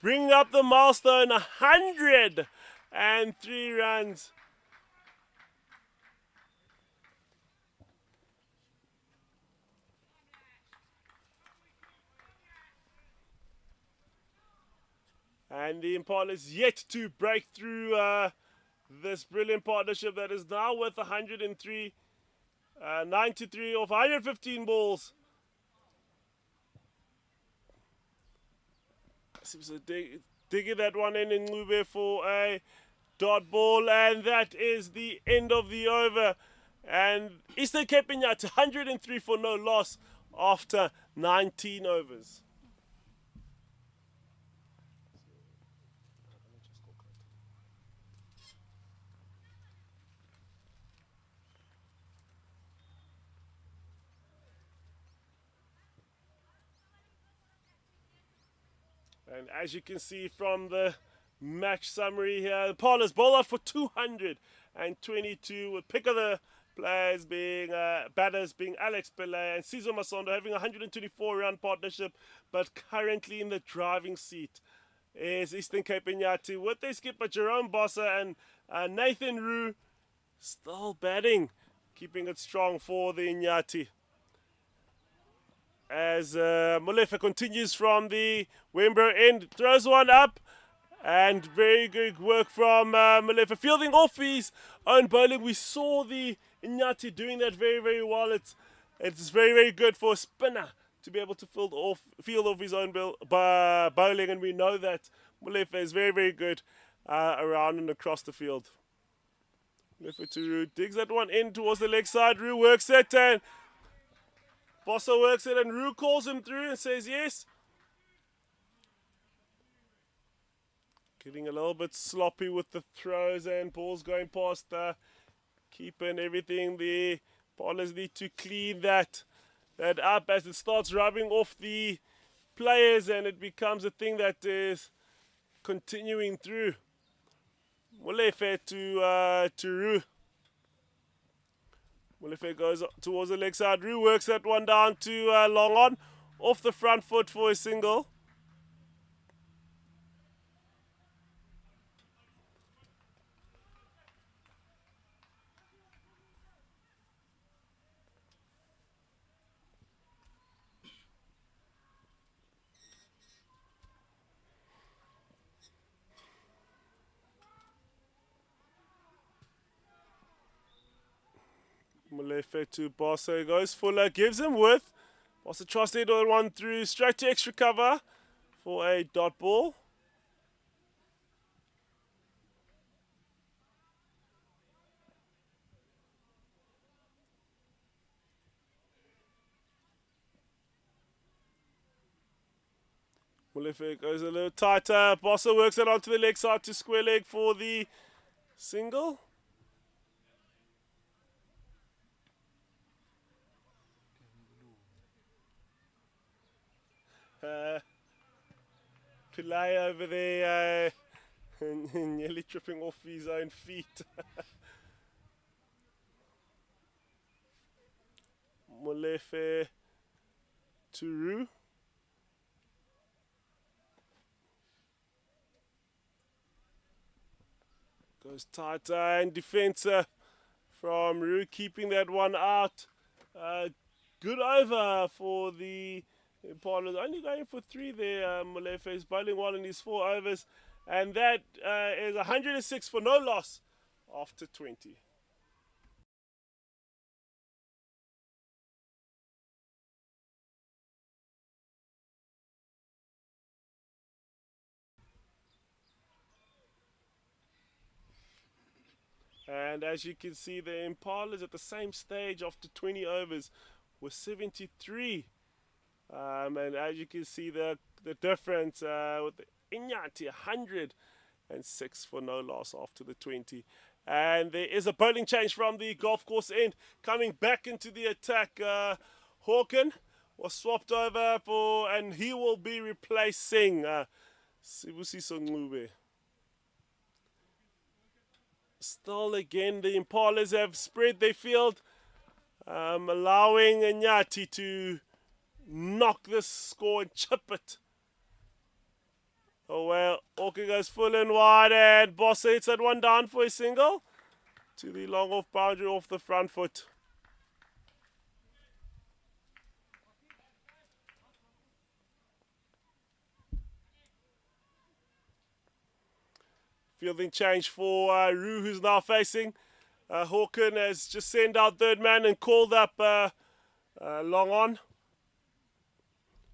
Bringing up the milestone, 103 runs. And the Impala is yet to break through this brilliant partnership that is now worth 93 of 115 balls. Seems to digging that one in Ncube for a dot ball, and that is the end of the over. And Eastern Cape Iinyathi 103 for no loss after 19 overs. And as you can see from the match summary here, the Impalas bowled out for 222, with pick of the players being batters being Alex Pillay and Sizwe Masondo having a 124 run partnership, but currently in the driving seat is Eastern Cape Iinyathi with their skipper Jerome Bossa and Nathan Roo still batting, keeping it strong for the Iinyathi. As Molefe continues from the Wembro end, throws one up, and very good work from Molefe, fielding off his own bowling. We saw the Iinyathi doing that very, very well. It's very, very good for a spinner to be able to field off his own bowling, and we know that Molefe is very, very good around and across the field. Molefe to Roo, digs that one in towards the leg side. Roo works it, and Bossa works it, and Roo calls him through and says yes. Getting a little bit sloppy with the throws and balls going past keeping everything. The bowlers need to clean that up as it starts rubbing off the players, and it becomes a thing that is continuing through. Molefe to Roo. Molefe goes towards the leg side. Roo works that one down to long on, off the front foot for a single. Molefe to Bossa, he goes Fuller, gives him width. Bossa tries to hit one through, straight to extra cover for a dot ball. Molefe goes a little tighter. Bossa works it onto the leg side to square leg for the single. Pillay over there, nearly tripping off his own feet. Molefe to Roo. Goes tighter, and defense from Roo, keeping that one out. Good over for the Impalas, only going for 3 there. Molefe is bowling well in his 4 overs, and that is 106 for no loss after 20. And as you can see, the Impalas at the same stage after 20 overs were 73. And as you can see, the difference with the Iinyathi 106 for no loss after the 20. And there is a bowling change from the golf course end, coming back into the attack. Hawken was swapped over and he will be replacing Sibusiso Ncube. Still again, the Impalas have spread their field, allowing Iinyathi to knock this score and chip it. Oh well, Hawken goes full and wide, and Bossa hits that one down for a single to the long off boundary off the front foot. Fielding change for Roo, who's now facing. Hawken has just sent out third man and called up long on.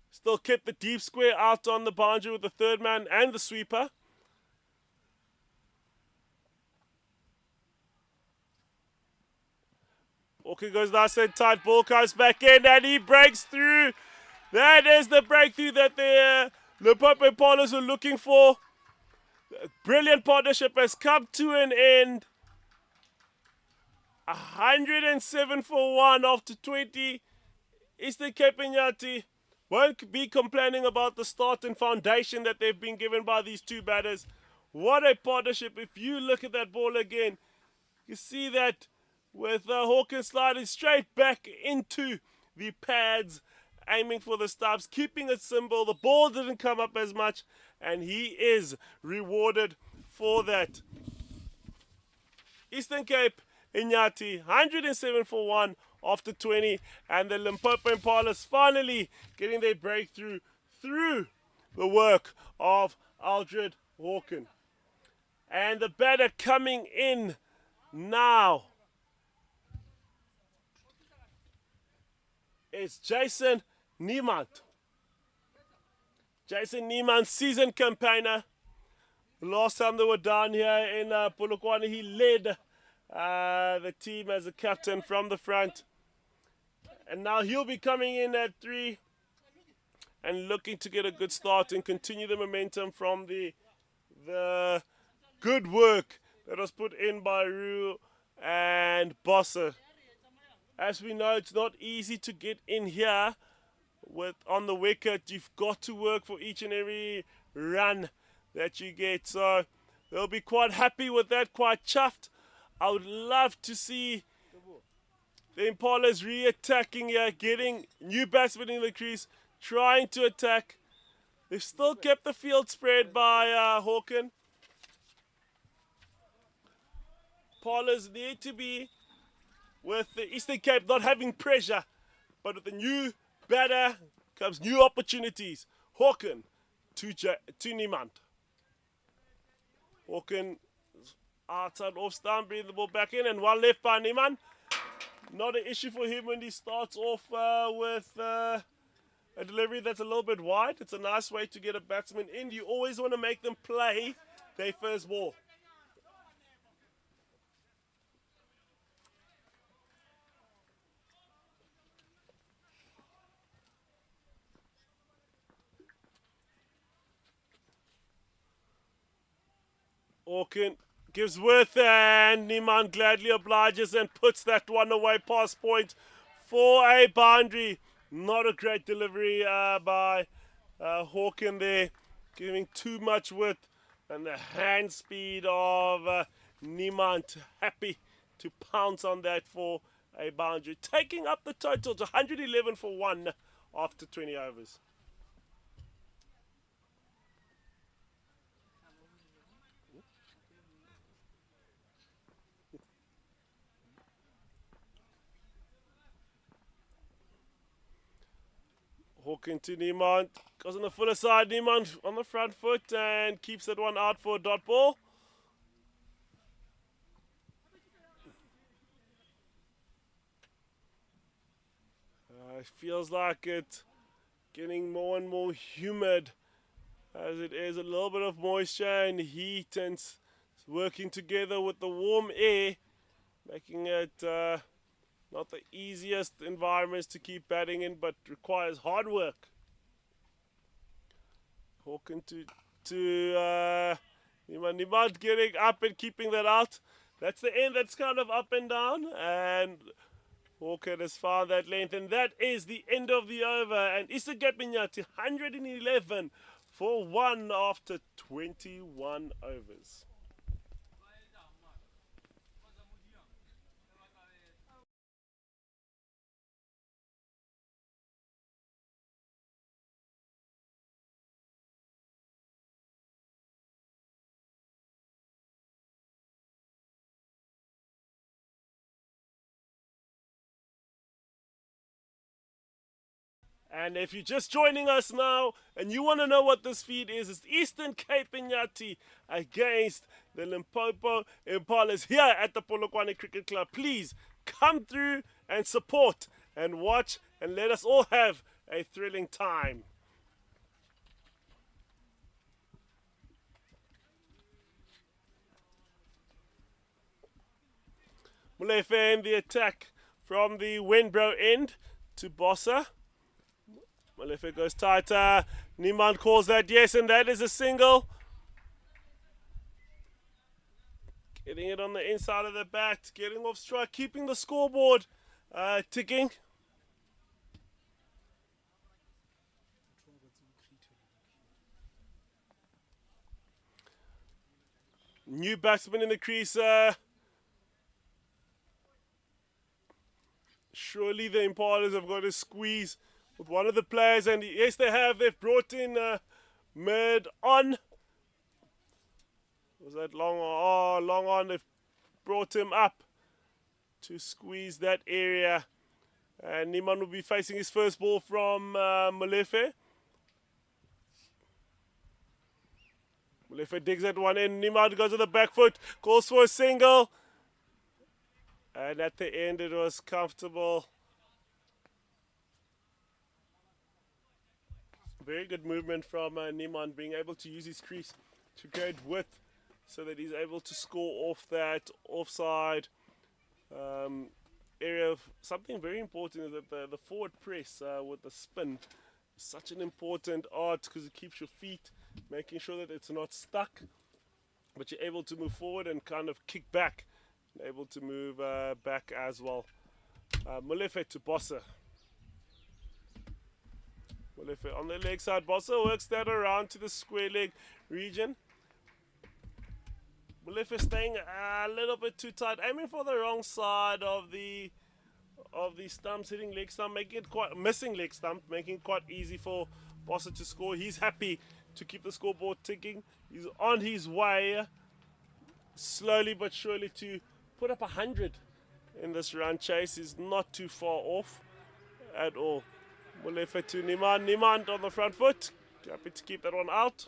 Still kept the deep square out on the boundary with the third man and the sweeper. Hawken goes nice and tight. Ball comes back in and he breaks through. That is the breakthrough that the Limpopo Impalas were looking for. Brilliant partnership has come to an end. 107 for 1 after 20. Eastern Cape Iinyathi won't be complaining about the start and foundation that they've been given by these two batters. What a partnership. If you look at that ball again, you see that with Hawkins sliding straight back into the pads, aiming for the stops, keeping it simple. The ball didn't come up as much, and he is rewarded for that. Eastern Cape Iinyathi, 107 for 1 after 20, and the Limpopo Impalas finally getting their breakthrough through the work of Aldred Hawken. And the batter coming in now is Jason Niemand. Jason Niemand, seasoned campaigner. Last time they were down here in Polokwane, he led the team as a captain from the front. And now he'll be coming in at 3 and looking to get a good start and continue the momentum from the good work that was put in by Roo and Bosse. As we know, it's not easy to get in here on the wicket. You've got to work for each and every run that you get. So they'll be quite happy with that, quite chuffed. I would love to see the Impalas re-attacking here, getting new batsmen in the crease, trying to attack. They've still kept the field spread by Hawken. Impalas need to be, with the Eastern Cape not having pressure, but with the new batter comes new opportunities. Hawken to Niemand. Hawken outside off stump, bring the ball back in, and one left by Niemand. Not an issue for him when he starts off with a delivery that's a little bit wide. It's a nice way to get a batsman in. You always want to make them play their first ball. Hawken gives worth, and Niemand gladly obliges and puts that one away past point for a boundary. Not a great delivery by Hawken there, giving too much width, and the hand speed of Niemand, happy to pounce on that for a boundary, taking up the total to 111 for 1 after 20 overs. Hawken to Niemand, goes on the fuller side. Niemand on the front foot and keeps that one out for a dot ball. It feels like it's getting more and more humid, as it is a little bit of moisture and heat and working together with the warm air, making it not the easiest environments to keep batting in, but requires hard work. Hawken to Niemand getting up and keeping that out. That's the end that's kind of up and down, and Hawken has found that length, and that is the end of the over. And Eastern Cape Iinyathi 111 for 1 after 21 overs. And if you're just joining us now and you want to know what this feed is, it's Eastern Cape Iinyathi against the Limpopo Impalas here at the Polokwane Cricket Club. Please come through and support and watch and let us all have a thrilling time. Molefe in the attack from the Windbro end to Bossa. Molefe goes tighter. Niemand calls that yes, and that is a single. Getting it on the inside of the bat, getting off strike, keeping the scoreboard ticking. New batsman in the crease. Surely the Impalas have got to squeeze with one of the players, and yes, they have. They've brought in Mid on. Was that long? Oh, long on. They've brought him up to squeeze that area. And Niman will be facing his first ball from Molefe. Molefe digs that one in. Niman goes to the back foot, calls for a single. And at the end, it was comfortable. Very good movement from Niman, being able to use his crease to create width so that he's able to score off that offside area. Something very important is that the forward press with the spin is such an important art because it keeps your feet, making sure that it's not stuck, but you're able to move forward and kind of kick back, and able to move back as well. Molefe to Bossa. Molefe on the leg side. Bossa works that around to the square leg region. Molefe staying a little bit too tight, aiming for the wrong side of the stumps, hitting leg stump, missing leg stump, making it quite easy for Bossa to score. He's happy to keep the scoreboard ticking. He's on his way, slowly but surely, to put up 100 in this run chase. He's not too far off at all. Molefe to Niman. Niman on the front foot. Happy to keep that one out.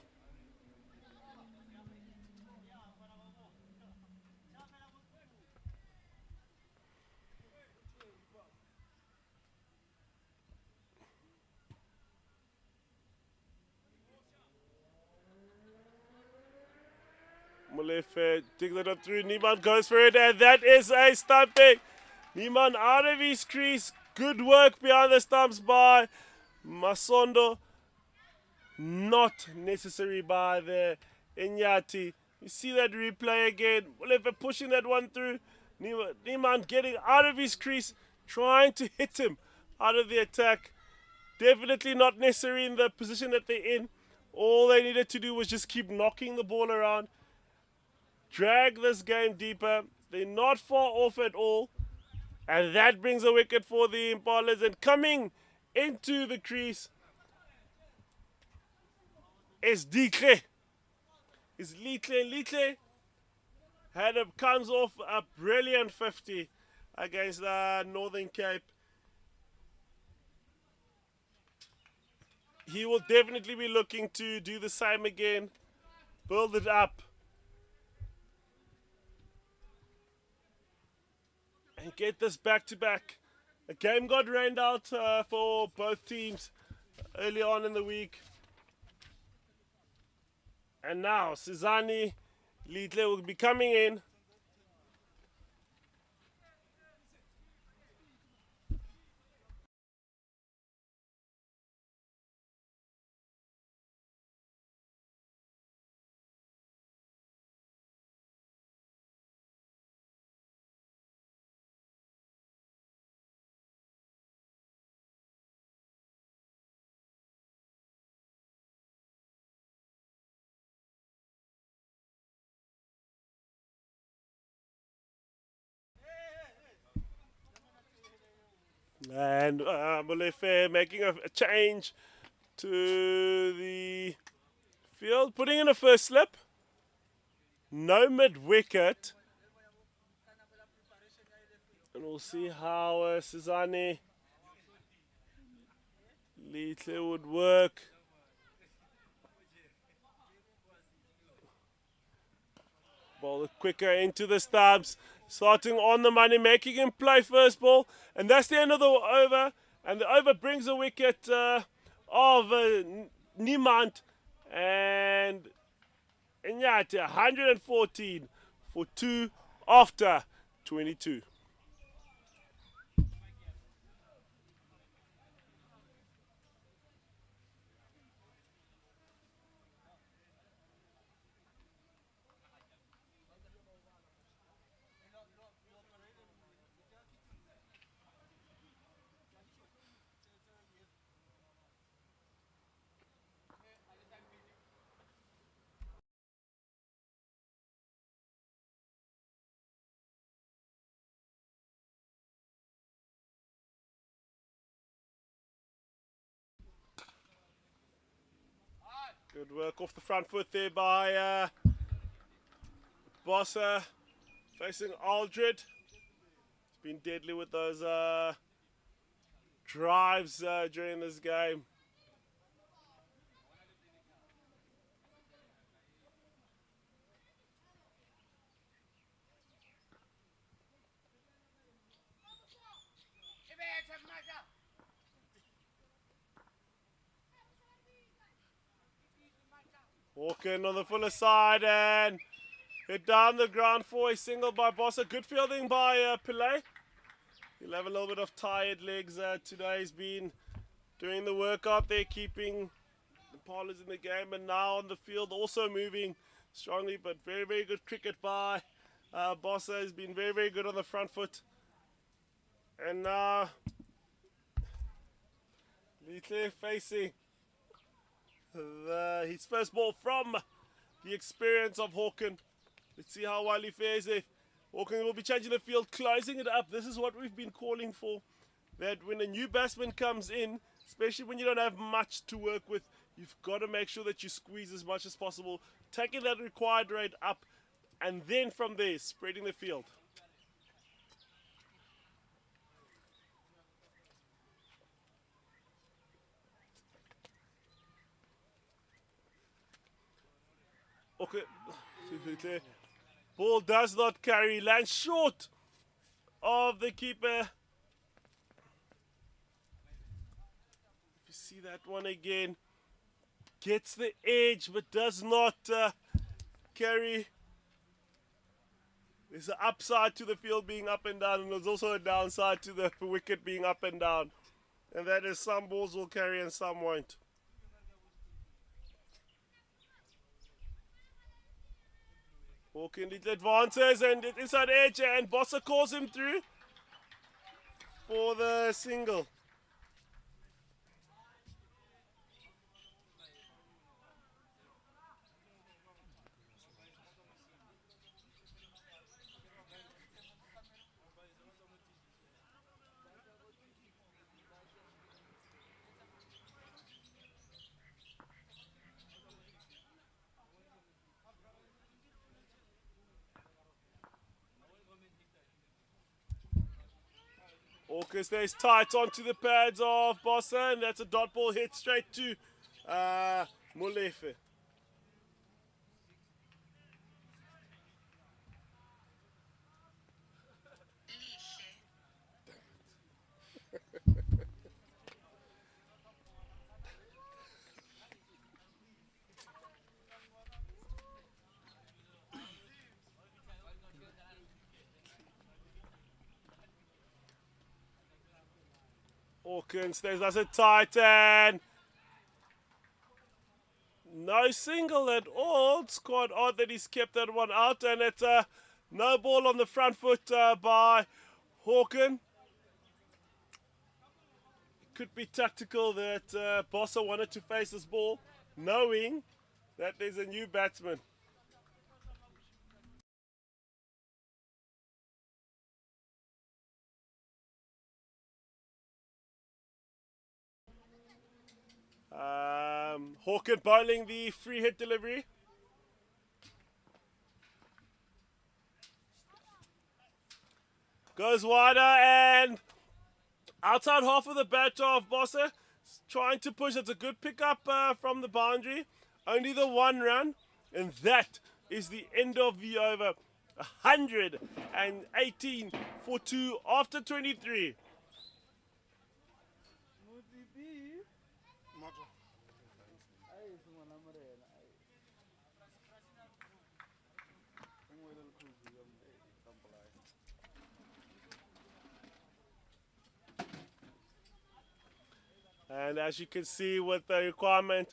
Molefe digs it up through. Niman goes for it, and that is a stumping. Niman out of his crease. Good work behind the stumps by Masondo. Not necessary by the Iinyathi. You see that replay again. Molefe pushing that one through. Niman getting out of his crease, trying to hit him out of the attack. Definitely not necessary in the position that they're in. All they needed to do was just keep knocking the ball around. Drag this game deeper. They're not far off at all. And that brings a wicket for the Impalas. And coming into the crease is Litle. Litle comes off a brilliant 50 against Northern Cape. He will definitely be looking to do the same again. Build it up. And get this back to back. A game got rained out for both teams early on in the week. And now Sizani Litle will be coming in. And Molefe making a change to the field, putting in a first slip. No mid-wicket. And we'll see how Sizani Little would work. Ball quicker into the stubs. Starting on the money, making him play first ball. And that's the end of the over. And the over brings a wicket of Niemand. And Iinyathi 114 for 2 after 22. Good work off the front foot there by Bossa facing Aldred. He's been deadly with those drives during this game. Walking on the fuller side and hit down the ground for a single by Bossa. Good fielding by Pillay. He'll have a little bit of tired legs today. He's been doing the workout there, keeping the Impalas in the game, and now on the field also moving strongly, but very, very good cricket by Bossa. Has been very, very good on the front foot. And now Little facing his first ball from the experience of Hawken. Let's see how well he fares there. Hawken will be changing the field, closing it up. This is what we've been calling for. That when a new batsman comes in, especially when you don't have much to work with, you've got to make sure that you squeeze as much as possible, taking that required rate up, and then from there, spreading the field. Okay. Ball does not carry, lands short of the keeper. If you see that one again, gets the edge but does not carry. There's an upside to the field being up and down, and there's also a downside to the wicket being up and down. And that is some balls will carry and some won't. Hawken advances and inside edge, and Bossa calls him through for the single. Hawken stays tight onto the pads of Bossa, and that's a dot ball hit straight to Molefe. Hawken stays nice and tight, and no single at all. It's quite odd that he's kept that one out, and it's no ball on the front foot by Hawken. It could be tactical that Bossa wanted to face this ball, knowing that there's a new batsman. Hawken bowling the free hit delivery. Goes wider and outside half of the bat of Bossa. trying to push. That's a good pickup from the boundary. Only the 1 run, and that is the end of the over. 118 for 2 after 23. And as you can see with the requirement,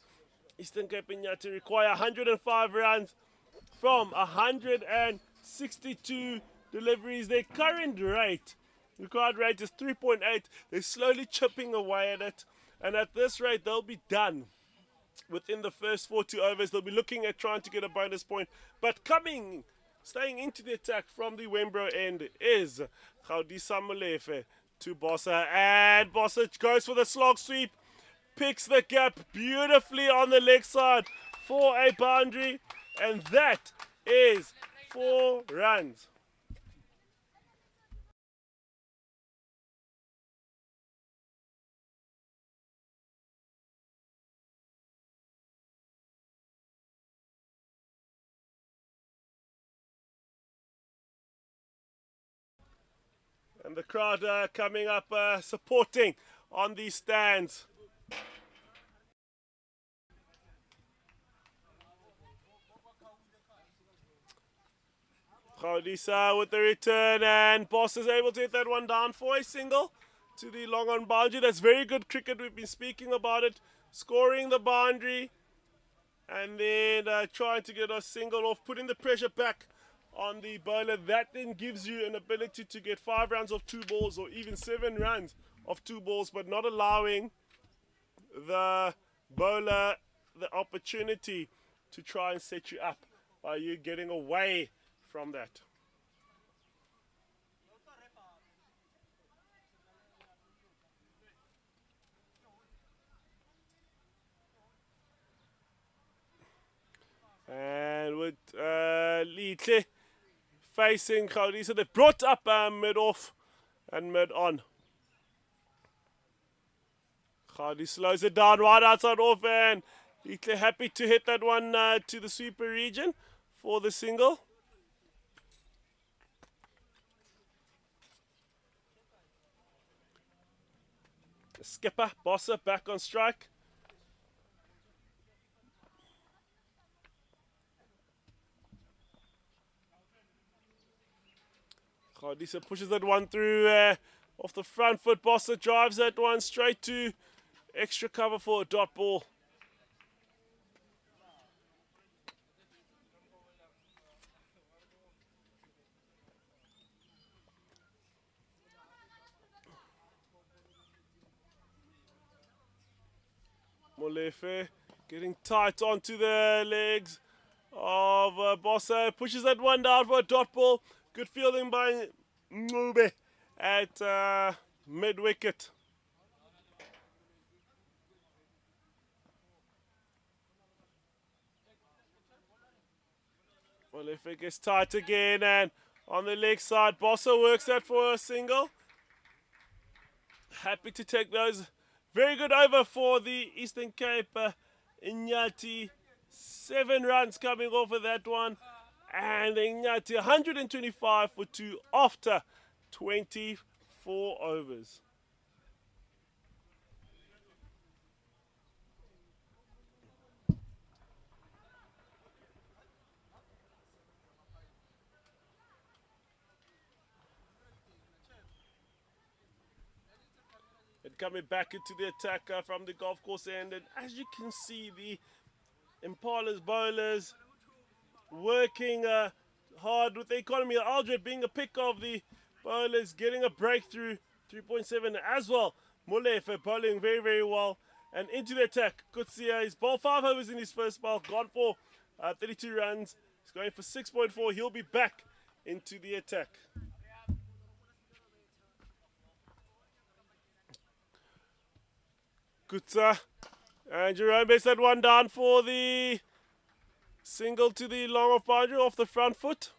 Eastern Cape Iinyathi require 105 runs from 162 deliveries. Their current required rate is 3.8. They're slowly chipping away at it. And at this rate, they'll be done within the first 40 overs. They'll be looking at trying to get a bonus point. But staying into the attack from the Wembro end is Gaudisa Molefe to Bossa. And Bossa goes for the slog sweep. Picks the gap beautifully on the leg side for a boundary. And that is 4 runs. And the crowd coming up supporting on these stands. Gaudisa with the return, and Boss is able to hit that one down for a single to the long on boundary. That's very good cricket. We've been speaking about it. Scoring the boundary and then trying to get a single off, putting the pressure back on the bowler. That then gives you an ability to get 5 runs of 2 balls or even 7 runs of 2 balls, but not allowing the bowler the opportunity to try and set you up by you getting away from that. And with Litle facing Gaudisa, they've brought up mid-off and mid-on. Gaudi slows it down right outside off, and Litle happy to hit that one to the sweeper region for the single. The skipper, Bossa, back on strike. Gaudisa pushes that one through off the front foot. Bossa drives that one straight to extra cover for a dot ball. Molefe getting tight onto the legs of Bossa. Pushes that one down for a dot ball. Good fielding by Ngube at mid-wicket. Molefe gets tight again, and on the leg side, Bossa works that for a single. Happy to take those. Very good over for the Eastern Cape Iinyathi. 7 runs coming off of that one. And Iinyathi 125 for 2 after 24 overs. And coming back into the attack from the golf course end. And as you can see, the Impalas bowlers working hard with the economy. Aldred being a pick of the bowlers, getting a breakthrough, 3.7 as well. Molefe bowling very, very well. And into the attack, Kutsia is bowled 5 overs in his first bowl, gone for 32 runs. He's going for 6.4. He'll be back into the attack. Kutsa and Jerome makes that one down for the single to the long off boundary off the front foot.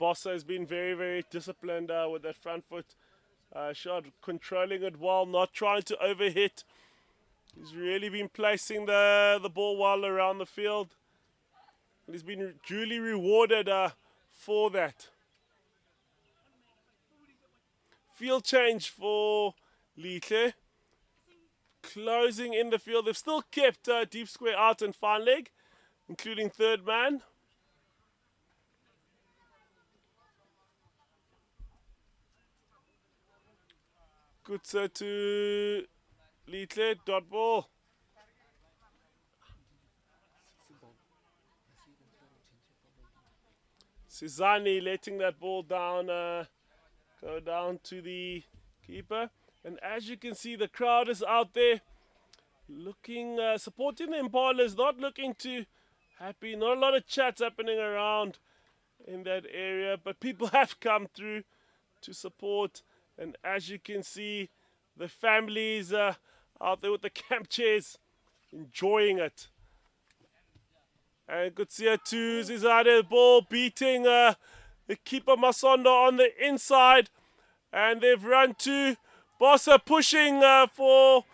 Bossa has been very, very disciplined with that front foot shot, controlling it well, not trying to overhit. He's really been placing the ball well around the field. And he's been duly rewarded for that. Field change for Litle. Closing in the field. They've still kept deep square out and fine leg, including third man. Good set to Litle, dot ball. Sizani letting that ball down, go down to the keeper. And as you can see, the crowd is out there looking, supporting the Impalas, not looking too happy. Not a lot of chats happening around in that area, but people have come through to support. And as you can see, the families out there with the camp chairs enjoying it. And good see it to Zizade, ball beating the keeper Masondo on the inside. And they've run to Bossa pushing for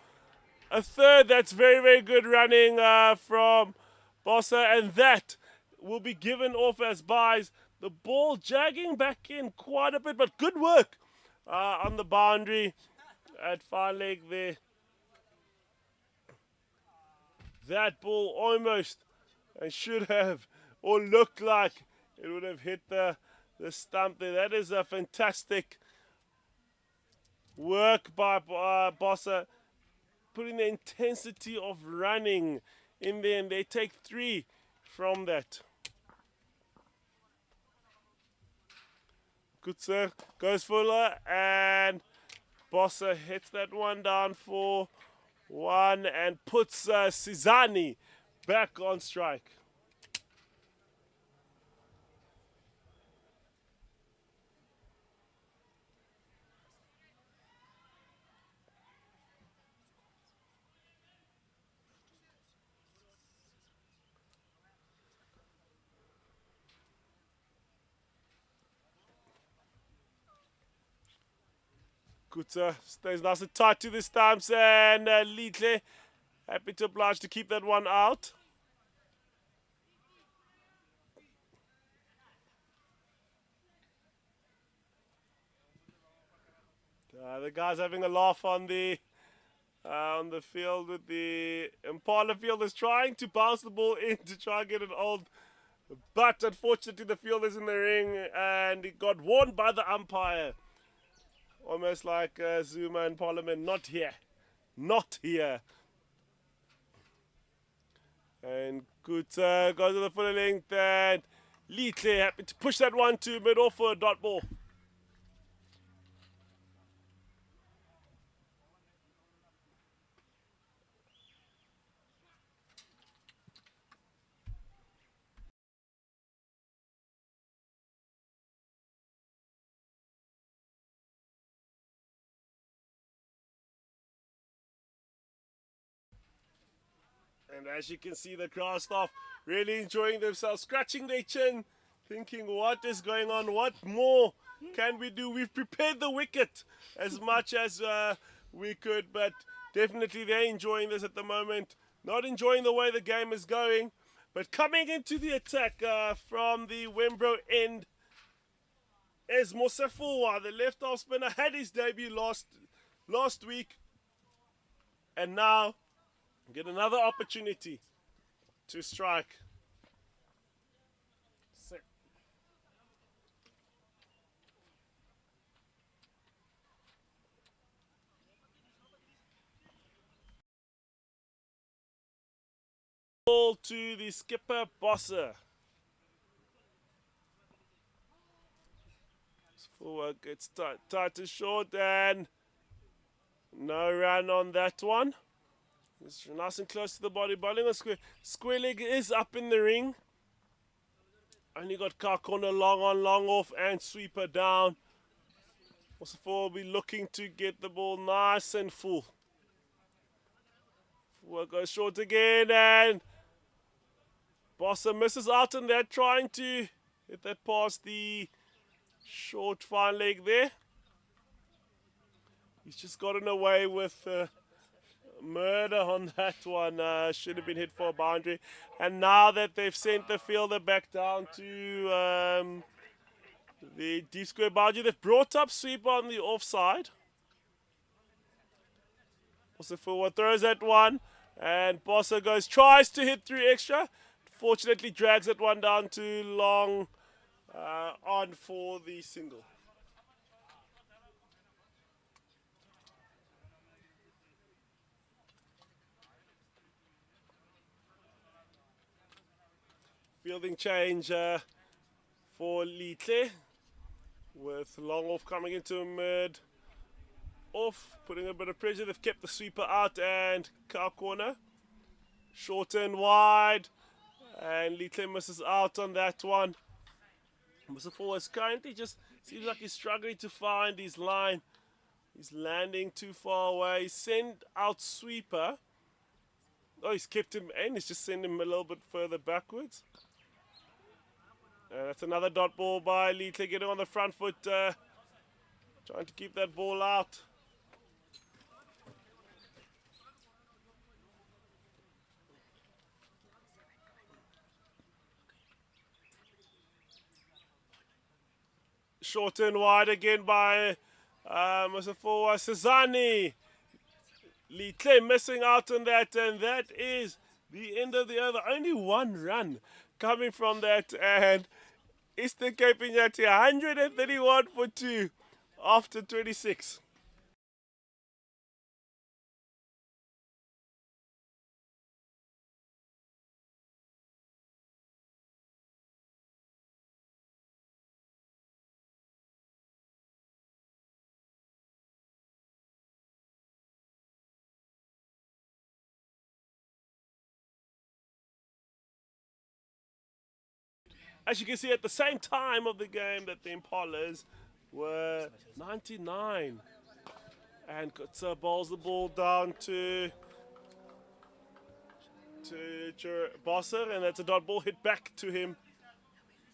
a third. That's very, very good running from Bossa. And that will be given off as buys. The ball jagging back in quite a bit, but good work on the boundary at far leg there. That ball almost and should have, or looked like it would have hit the stump there. That is a fantastic work by Bossa, putting the intensity of running in there, and they take 3 from that. Good sir, goes Fuller, and Bossa hits that one down for 1 and puts Sizani back on strike. Kuta stays nice and tight to the stumps, and Litle happy to oblige to keep that one out. The guys having a laugh on the field with the Impala field is trying to bounce the ball in to try and get it old, but unfortunately the field is in the ring and it got warned by the umpire. Almost like Zuma in Parliament, not here. Not here. And Kuta goes to the full length, and Litle happy to push that one to middle for a dot ball. And as you can see, the crowd staff really enjoying themselves, scratching their chin, thinking, what is going on? What more can we do? We've prepared the wicket as much as we could, but definitely they're enjoying this at the moment. Not enjoying the way the game is going, but coming into the attack from the Wembro end is Mosefua, the left-off spinner, had his debut last week, and now get another opportunity to strike. Ball to the skipper, Bossa. Forward gets tight to short, and no run on that one. It's nice and close to the body, bowling on square. Square leg is up in the ring. Only got Kakona long on, long off, and sweeper down. Also, will be looking to get the ball nice and full. Forward goes short again, and Bossa misses out on that, trying to hit that past the Short fine leg there. He's just gotten away with murder on that one. Should have been hit for a boundary. And now that they've sent the fielder back down to the deep square boundary, they've brought up sweeper on the offside. Also forward throws that one. And Bossa tries to hit through extra. Fortunately drags that one down too long on for the single. Fielding change for Litle, with long off coming into mid off, putting a bit of pressure. They've kept the sweeper out and car corner. Short and wide, and Litle misses out on that one. Mr. Forward currently just seems like he's struggling to find his line. He's landing too far away. Send out sweeper. Oh, he's kept him in. He's just sent him a little bit further backwards. That's another dot ball by Litle, getting on the front foot, trying to keep that ball out. Short and wide again by Mr. Forward Cezani. Litle missing out on that, and that is the end of the over. Only one run coming from that, and Eastern Cape Iinyathi 131 for 2 after 26. As you can see, at the same time of the game that the Impalas were 99. And Kutsa bowls the ball down to Bosser, and that's a dot ball hit back to him.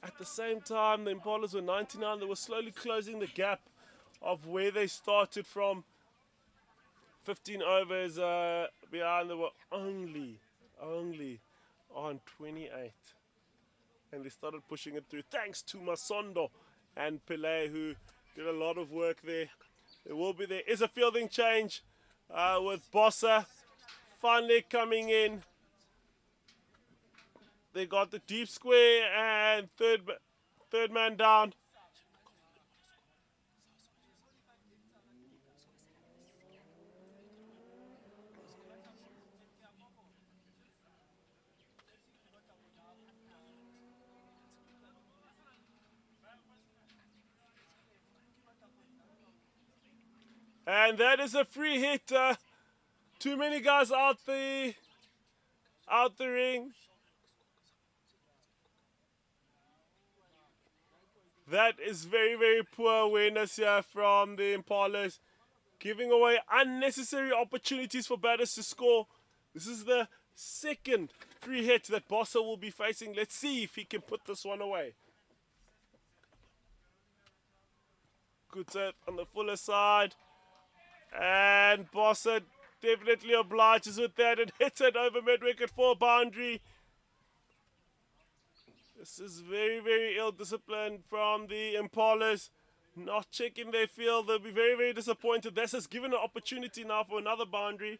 At the same time, the Impalas were 99. They were slowly closing the gap of where they started from. 15 overs behind. They were only on 28. And they started pushing it through thanks to Masondo and Pele, who did a lot of work there. There is a fielding change with Bossa finally coming in. They got the deep square and third man down. And that is a free hit. Too many guys out the ring. That is very, very poor awareness here from the Impalas, giving away unnecessary opportunities for batters to score. This is the second free hit that Bossa will be facing. Let's see if he can put this one away. Good set on the fuller side. And Bossa definitely obliges with that and hits it over mid-wicket for a boundary. This is very, very ill-disciplined from the Impalas. Not checking their field. They'll be very, very disappointed. This has given an opportunity now for another boundary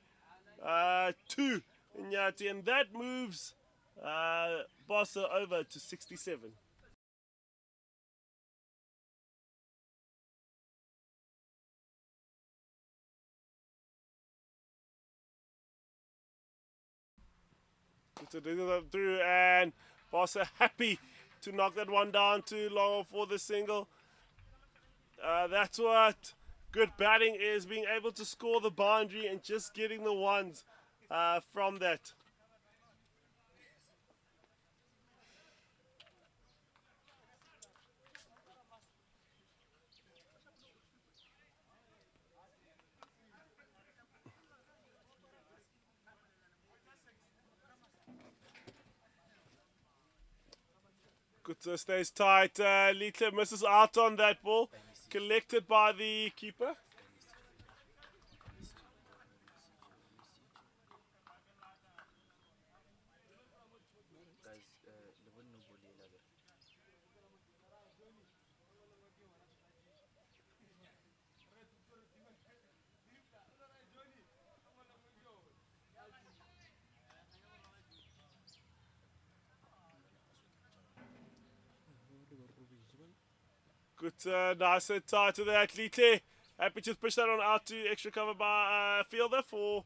to Iinyathi. And that moves Bossa over to 67. Through, and Bossa happy to knock that one down too long for the single. That's what good batting is, being able to score the boundary and just getting the ones from that. Kutsa stays tight. Litle misses out on that ball. Collected by the keeper. Guys, le bone no bolela be. Good, nice and tight to that. Litle happy to push that on out to extra cover by Fielder for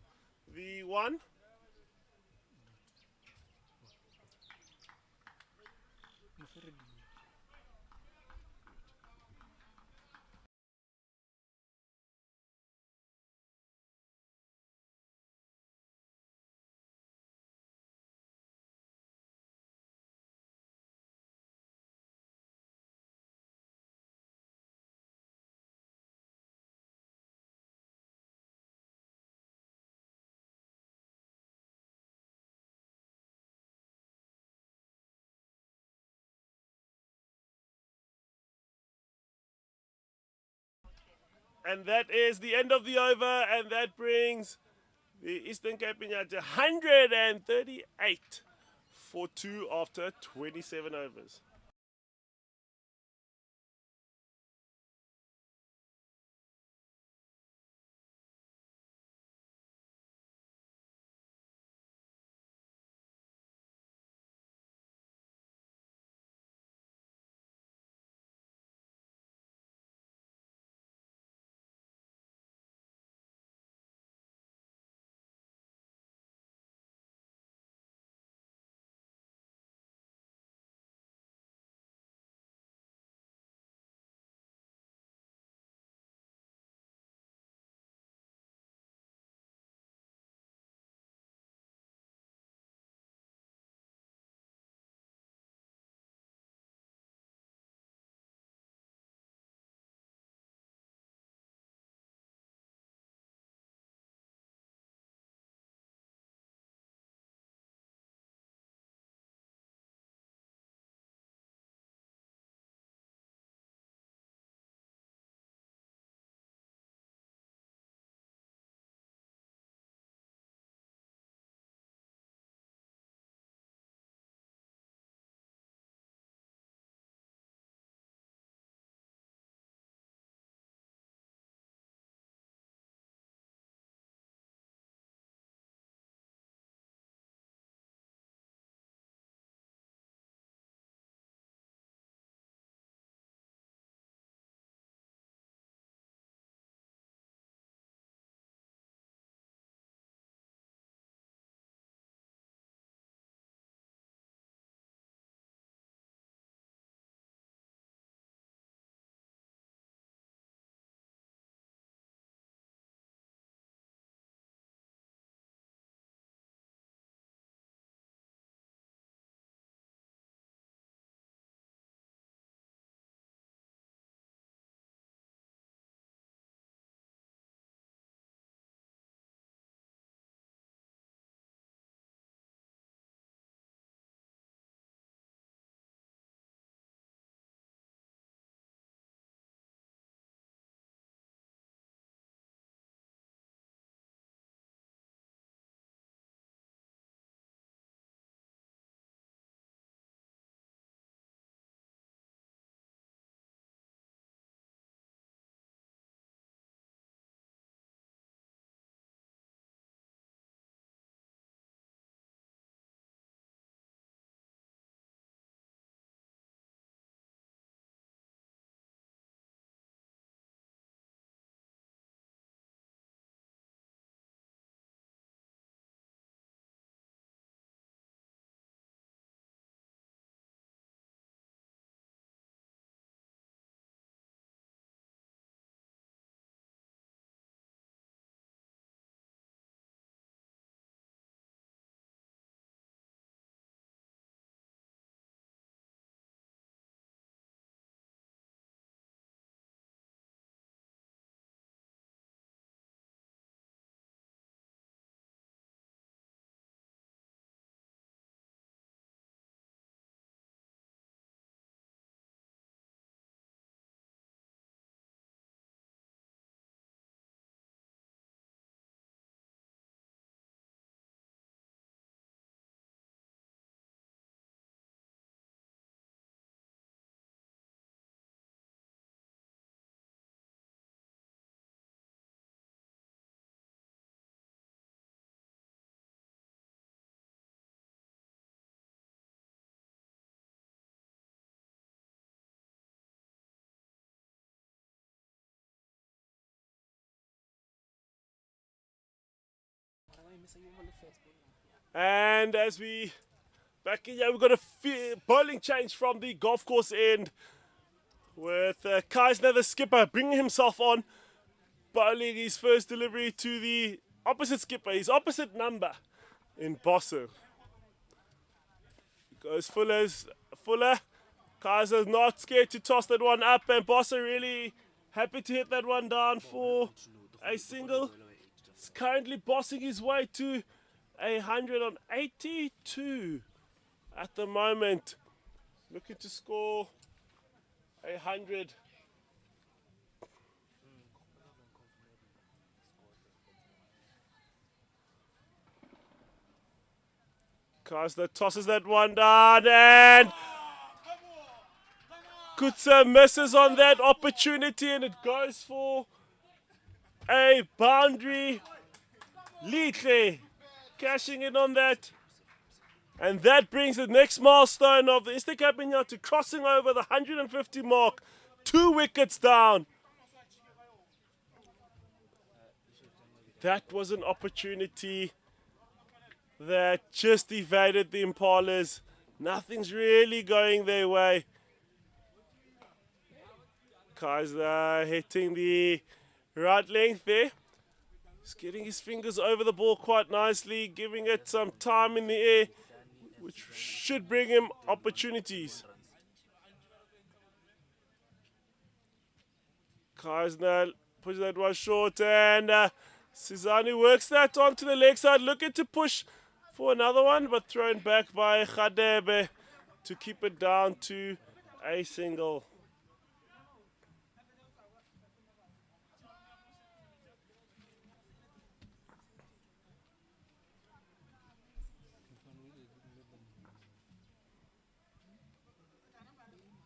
the one. And that is the end of the over, and that brings the Eastern Cape Iinyathi 138 for 2 after 27 overs. And as we back in here, we've got a bowling change from the golf course end with Keisner, the skipper, bringing himself on, bowling his first delivery to the opposite skipper, his opposite number in Bosso. Goes Fuller. Kaiser's not scared to toss that one up, and Bosso really happy to hit that one down for a single. He's currently bossing his way to 182 at the moment. Looking to score 100. Kaiser tosses that one down, and Kutsa misses on that opportunity, and it goes for a boundary. Litle cashing in on that. And that brings the next milestone of the Iinyathi Iinyathi crossing over the 150 mark. 2 wickets down. That was an opportunity that just evaded the Impalas. Nothing's really going their way. Kaiser hitting the right length there. He's getting his fingers over the ball quite nicely, giving it some time in the air, which should bring him opportunities. Kaiser pushes that one short, and Sizani works that onto the leg side, looking to push for another one, but thrown back by Khadebe to keep it down to a single.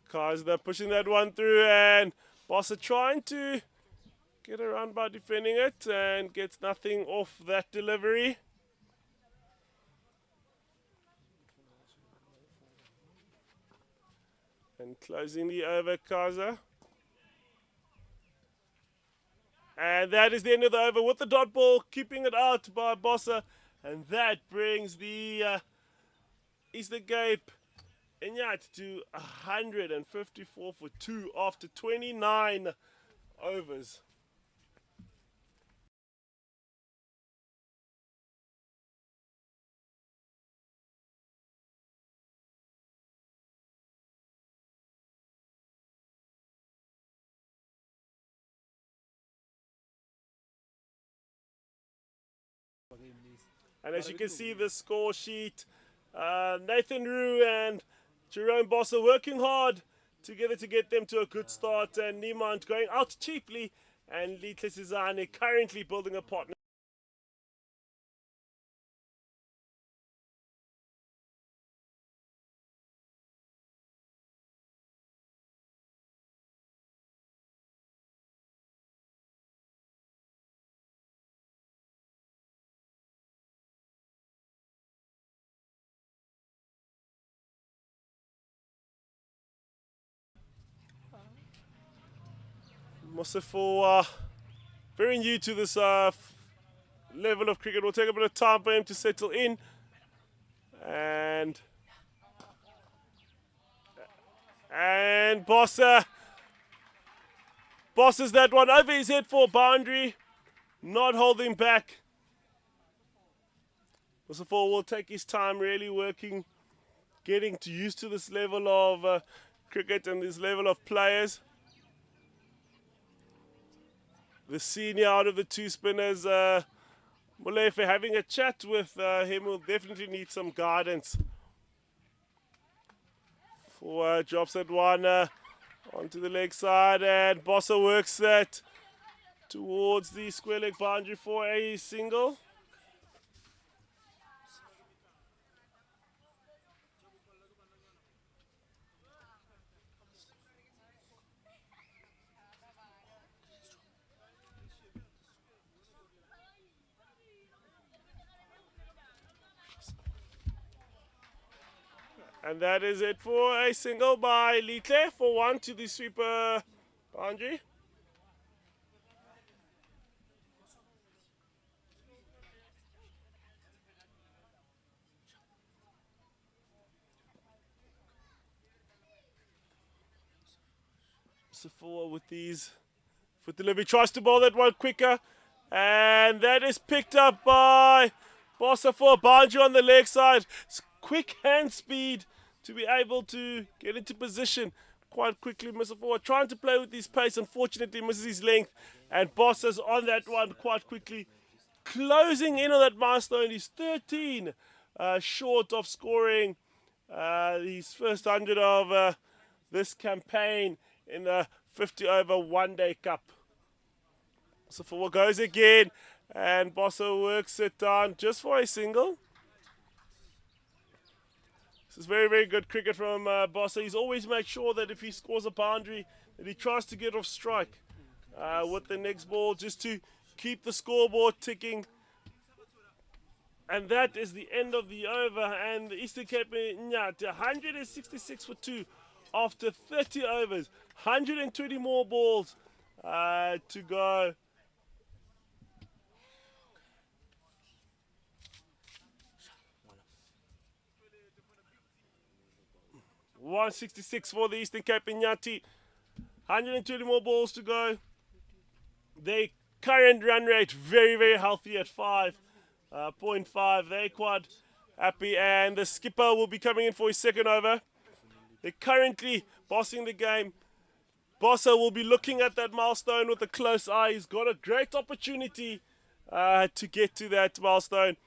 Kaiser pushing that one through, and Bossa trying to get around by defending it and gets nothing off that delivery. And closing the over, Kaiser. And that is the end of the over with the dot ball, keeping it out by Bossa. And that brings the Eastern Cape Iinyathi to 154 for 2 after 29 overs. And as you can see, the score sheet, Nathan Rue and Jerome Bossa working hard together to get them to a good start, and Niemand going out cheaply, and Litle Sizane currently building a partner. Mosefo, very new to this level of cricket. Will take a bit of time for him to settle in. And Bossa's that one over his head for a boundary, not holding back. Mosefo will take his time, really working, getting used to this level of cricket and this level of players. The senior out of the two spinners, Molefe, having a chat with him, will definitely need some guidance. For drops that one onto the leg side, and Bossa works that towards the square leg boundary for a single. And that is it for a single by Litle for 1 to the sweeper boundary. Bossa forward with these. For delivery, tries to bowl that one quicker. And that is picked up by Bossa for a boundary on the leg side. It's quick hand speed to be able to get into position quite quickly. Mr. Forward trying to play with his pace. Unfortunately, misses his length. And Bossa's on that one quite quickly. Closing in on that milestone. He's 13 short of scoring his first 100 of this campaign in the 50 over one day cup. So forward goes again, and Bossa works it down just for a single. This is very, very good cricket from Bossa. He's always made sure that if he scores a boundary, that he tries to get off strike with the next ball just to keep the scoreboard ticking. And that is the end of the over, and the Eastern Cape Iinyathi 166 for 2 after 30 overs. 120 more balls to go. .166 for the Eastern Cape Iinyathi. 120 more balls to go. Their current run rate very, very healthy at 5.5. They're quite happy, and the skipper will be coming in for his second over. They're currently bossing the game. Bossa will be looking at that milestone with a close eye. He's got a great opportunity to get to that milestone.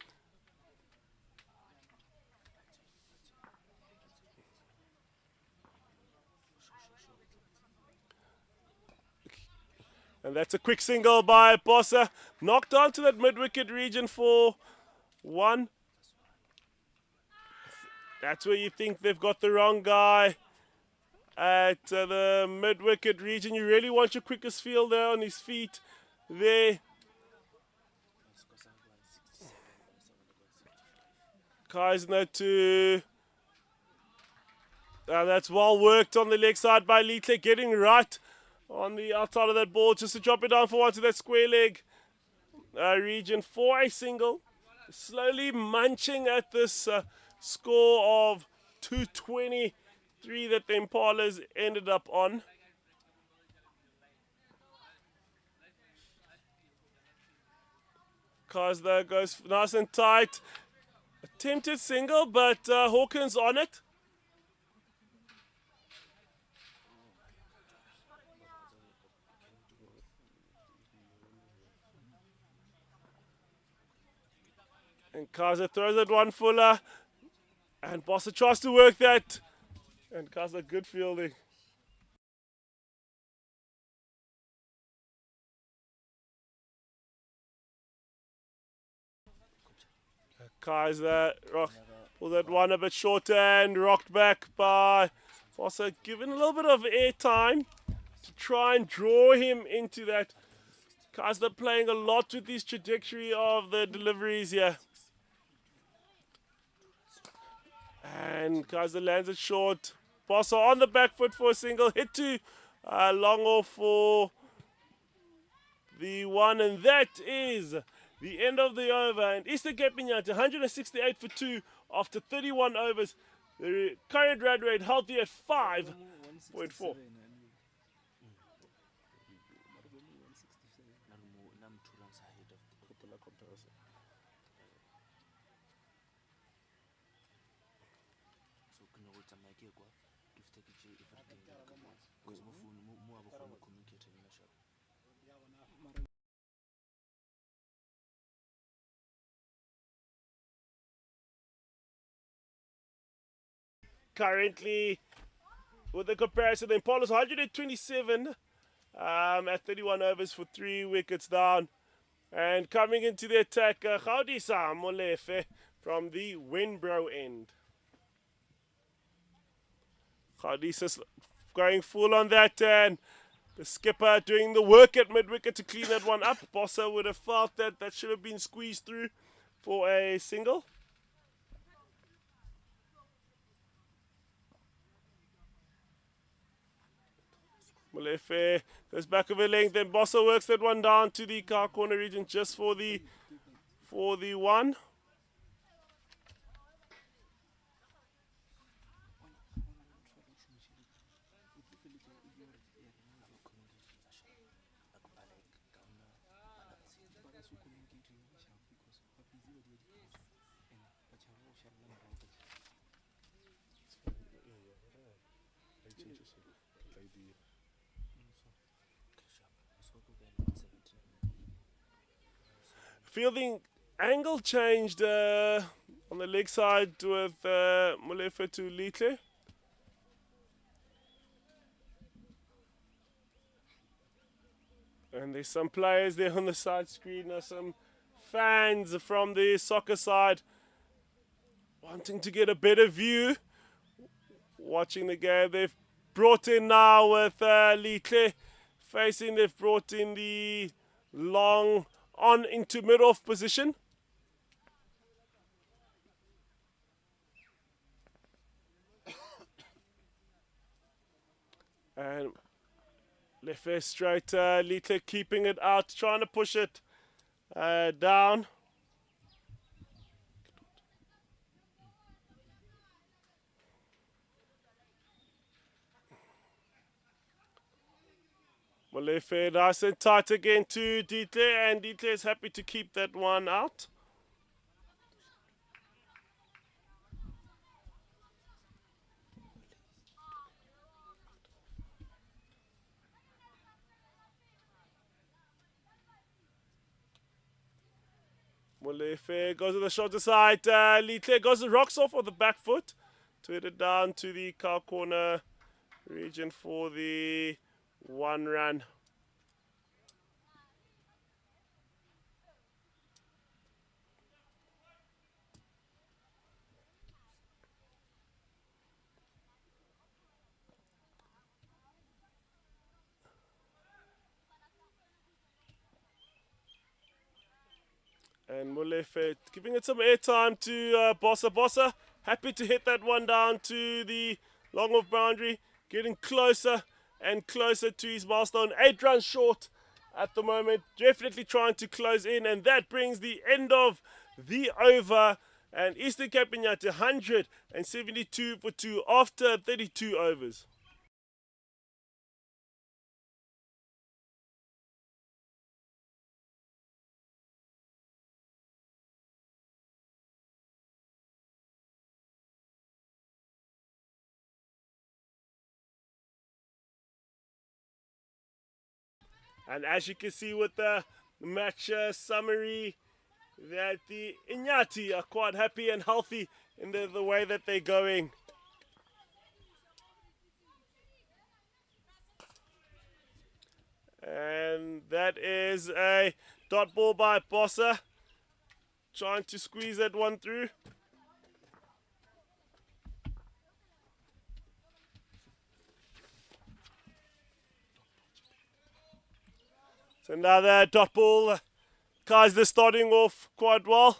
And that's a quick single by Bossa. Knocked onto that mid-wicket region for 1. That's where you think they've got the wrong guy. At the mid-wicket region, you really want your quickest fielder on his feet there. Kaisner to... that's well worked on the leg side by Litle, getting right on the outside of that ball just to drop it down for one to that square leg region for a single. Slowly munching at this score of 223 that the Impalas ended up on. Kaisner goes nice and tight. Attempted single, but Hawkins on it. And Kaza throws it one fuller. And Bossa tries to work that. And Kaza, good fielding. Kaiser pulled that one a bit shorter and rocked back by Bossa, given a little bit of air time to try and draw him into that. Kaiser playing a lot with his trajectory of the deliveries here. And Kaiser lands it short. Bossa on the back foot for a single. Hit to long off for the 1. And that is the end of the over. And Eastern Cape Iinyathi 168 for 2 after 31 overs. The current run rate healthy at 5.4. Currently, with the comparison, the Impalas 127 at 31 overs for 3 wickets down. And coming into the attack, Gaudisa Molefe from the Winbro end. Gaudisa's going full on that, and the skipper doing the work at mid-wicket to clean that one up. Bossa would have felt that that should have been squeezed through for a single. Molefe goes back over length, then Bossa works that one down to the car corner region just for the 1. Fielding angle changed on the leg side with Molefe to Litle. And there's some players there on the side screen. Some fans from the soccer side wanting to get a better view. Watching the game. They've brought in now with Litle facing. They've brought in the long on into mid-off position. And Lefe straight, Litle keeping it out, trying to push it down. Molefe nice and tight again to Ditle, and Ditle is happy to keep that one out. Molefe goes to the shorter side. Litle goes the rocks off of the back foot to hit it down to the car corner region for the 1 run. And Molefe giving it some airtime to Bossa. Bossa happy to hit that one down to the long off boundary, getting closer and closer to his milestone. 8 runs short at the moment, definitely trying to close in, and that brings the end of the over. And Eastern Cape Iinyathi 172 for 2 after 32 overs. And as you can see with the match summary, that the Iinyathi are quite happy and healthy in the way that they're going. And that is a dot ball by Bossa, trying to squeeze that one through. So another dot ball. Kaiser starting off quite well.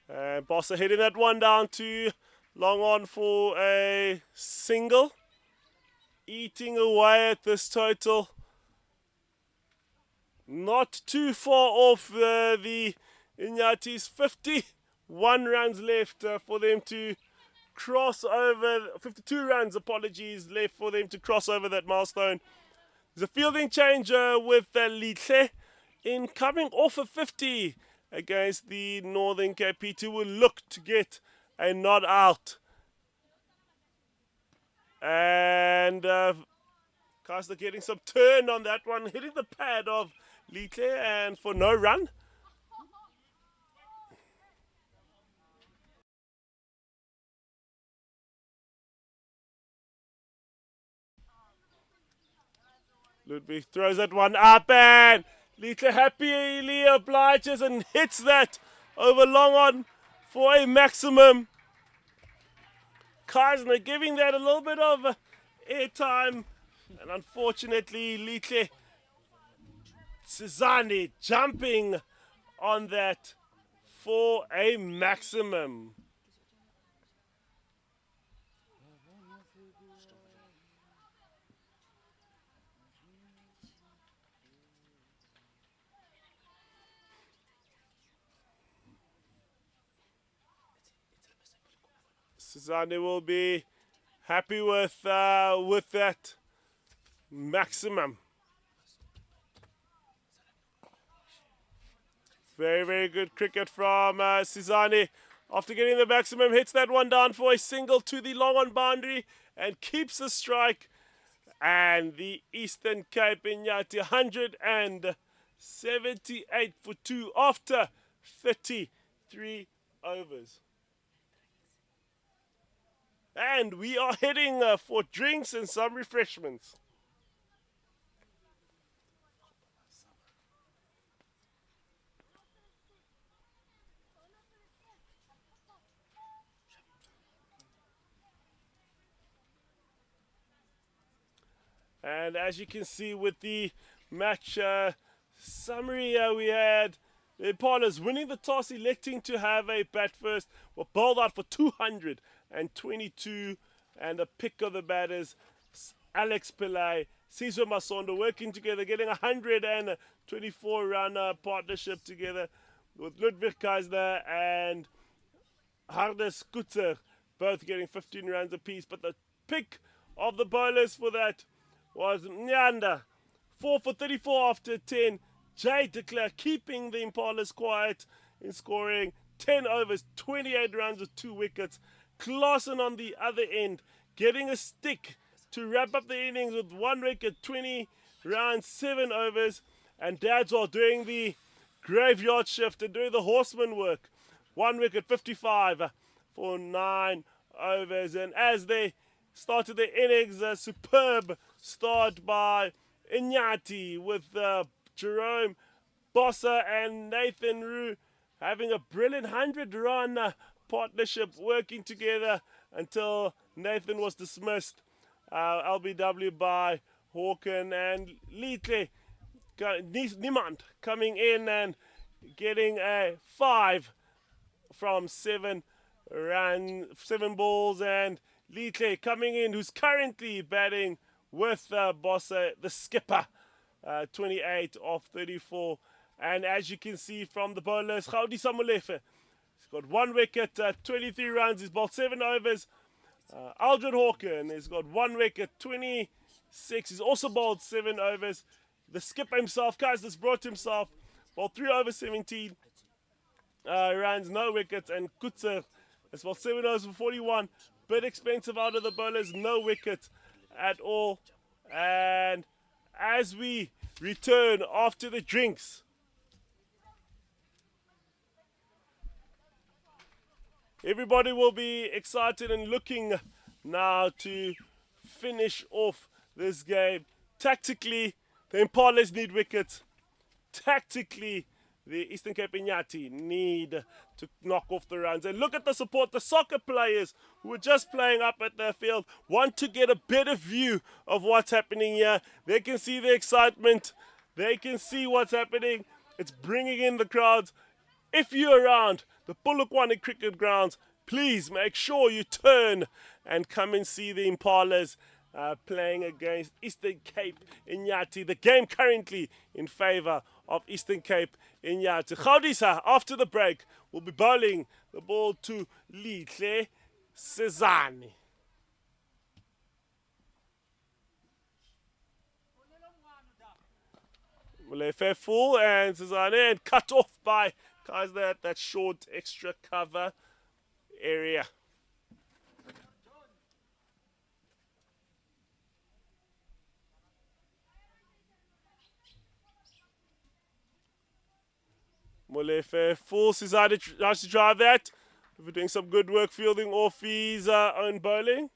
And Bossa hitting that one down to long on for a single. Eating away at this total. Not too far off the Iinyathi's 51 runs left for them to cross over. 52 runs, apologies, left for them to cross over that milestone. There's a fielding change with Litle in coming off of 50 against the Northern Cape. P2 will look to get a not out. And Kaiser getting some turn on that one, hitting the pad of Litle, and for no run. Ludwig throws that one up, and Litle happily obliges and hits that over long on for a maximum. Kaiser giving that a little bit of airtime, and unfortunately Litle Sizani jumping on that for a maximum. Sizani will be happy with that maximum. Very, very good cricket from Sizani. After getting the maximum, hits that one down for a single to the long on boundary and keeps the strike. And the Eastern Cape Iinyathi 178 for 2 after 33 overs. And we are heading for drinks and some refreshments. And as you can see with the match summary, we had the Impalas winning the toss, electing to have a bat first. Were bowled out for 222, and the pick of the batters, Alex Pillay, Sizwe Masondo, working together, getting 124 run partnership together with Ludwig Keisler and Hardes Kutzer, both getting 15 runs apiece. But the pick of the bowlers for that was Nyanda, 4 for 34 after 10. Jay de Klerk keeping the Impalas quiet in scoring 10 overs, 28 runs with 2 wickets. Claassen on the other end, getting a stick to wrap up the innings with 1 wicket, 20 runs, 7 overs. And Dadswell doing the graveyard shift and doing the horseman work. 1 wicket, 55 for 9 overs. And as they started the innings, a superb start by Iinyathi with Jerome Bossa and Nathan Rue having a brilliant 100-run partnership working together until Nathan was dismissed. LBW by Hawken and Litle Niemand coming in and getting a 5 from 7 balls, and Litle coming in, who's currently batting with Bossa, the skipper, 28 of 34. And as you can see from the bowlers, Gaudi Samolefe, he's got 1 wicket, 23 runs, he's bowled 7 overs. Aldrin Hawken has got 1 wicket, 26, he's also bowled 7 overs. The skipper himself, Keisler's brought himself, bowled 3 overs, 17 runs, no wickets, and Kutzer has bowled 7 overs for 41. Bit expensive out of the bowlers, no wicket at all. And as we return after the drinks, everybody will be excited and looking now to finish off this game. Tactically, the Impalas need wickets. Tactically, the Eastern Cape Iinyathi need to knock off the runs. And look at the support. The soccer players who are just playing up at their field want to get a better view of what's happening here. They can see the excitement. They can see what's happening. It's bringing in the crowds. If you're around the Polokwane cricket grounds, please make sure you turn and come and see the Impalas playing against Eastern Cape Iinyathi. The game currently in favour of Eastern Cape Iinyathi. Gaudisa, after the break, will be bowling the ball to Litle Sizani. Molefe full and Sizani, and cut off by Keisler at that short extra cover area. Molefe full. Sizani tries to drive that. We're doing some good work fielding off his own bowling.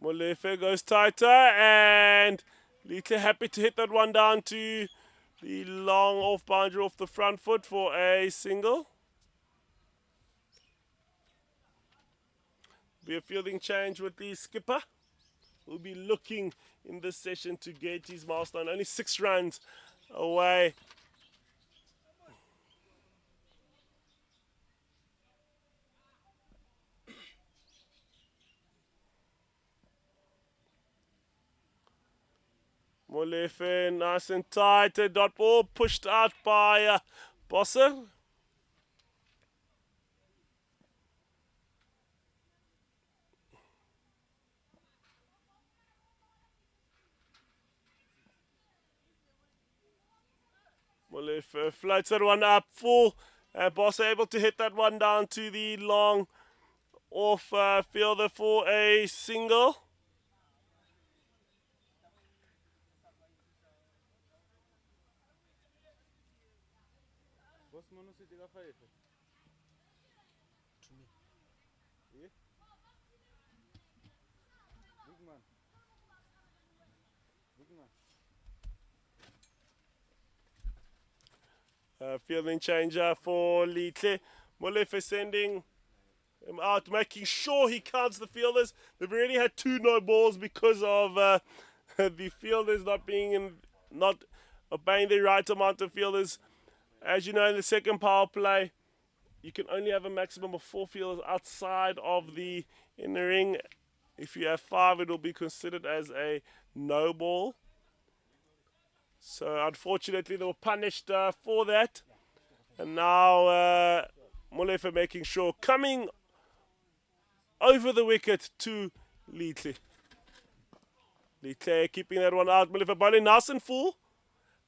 Molefe goes tighter, and Litle happy to hit that one down to the long off boundary off the front foot for a single. Be a fielding change with the skipper. We'll be looking in this session to get his milestone. Only 6 runs away. Molefe nice and tight. Dot ball pushed out by Bossa. Molefe floats that one up full. And Boss able to hit that one down to the long off fielder for a single. Fielding changer for Litle. Molefe sending him out, making sure he counts the fielders. They've already had 2 no balls because of the fielders not obeying the right amount of fielders. As you know, in the second power play, you can only have a maximum of 4 fielders outside of the in the ring. If you have 5, it will be considered as a no ball. So unfortunately, they were punished for that. And now Molefe making sure, coming over the wicket to Litle. Litle keeping that one out. Molefe bowling nice and full.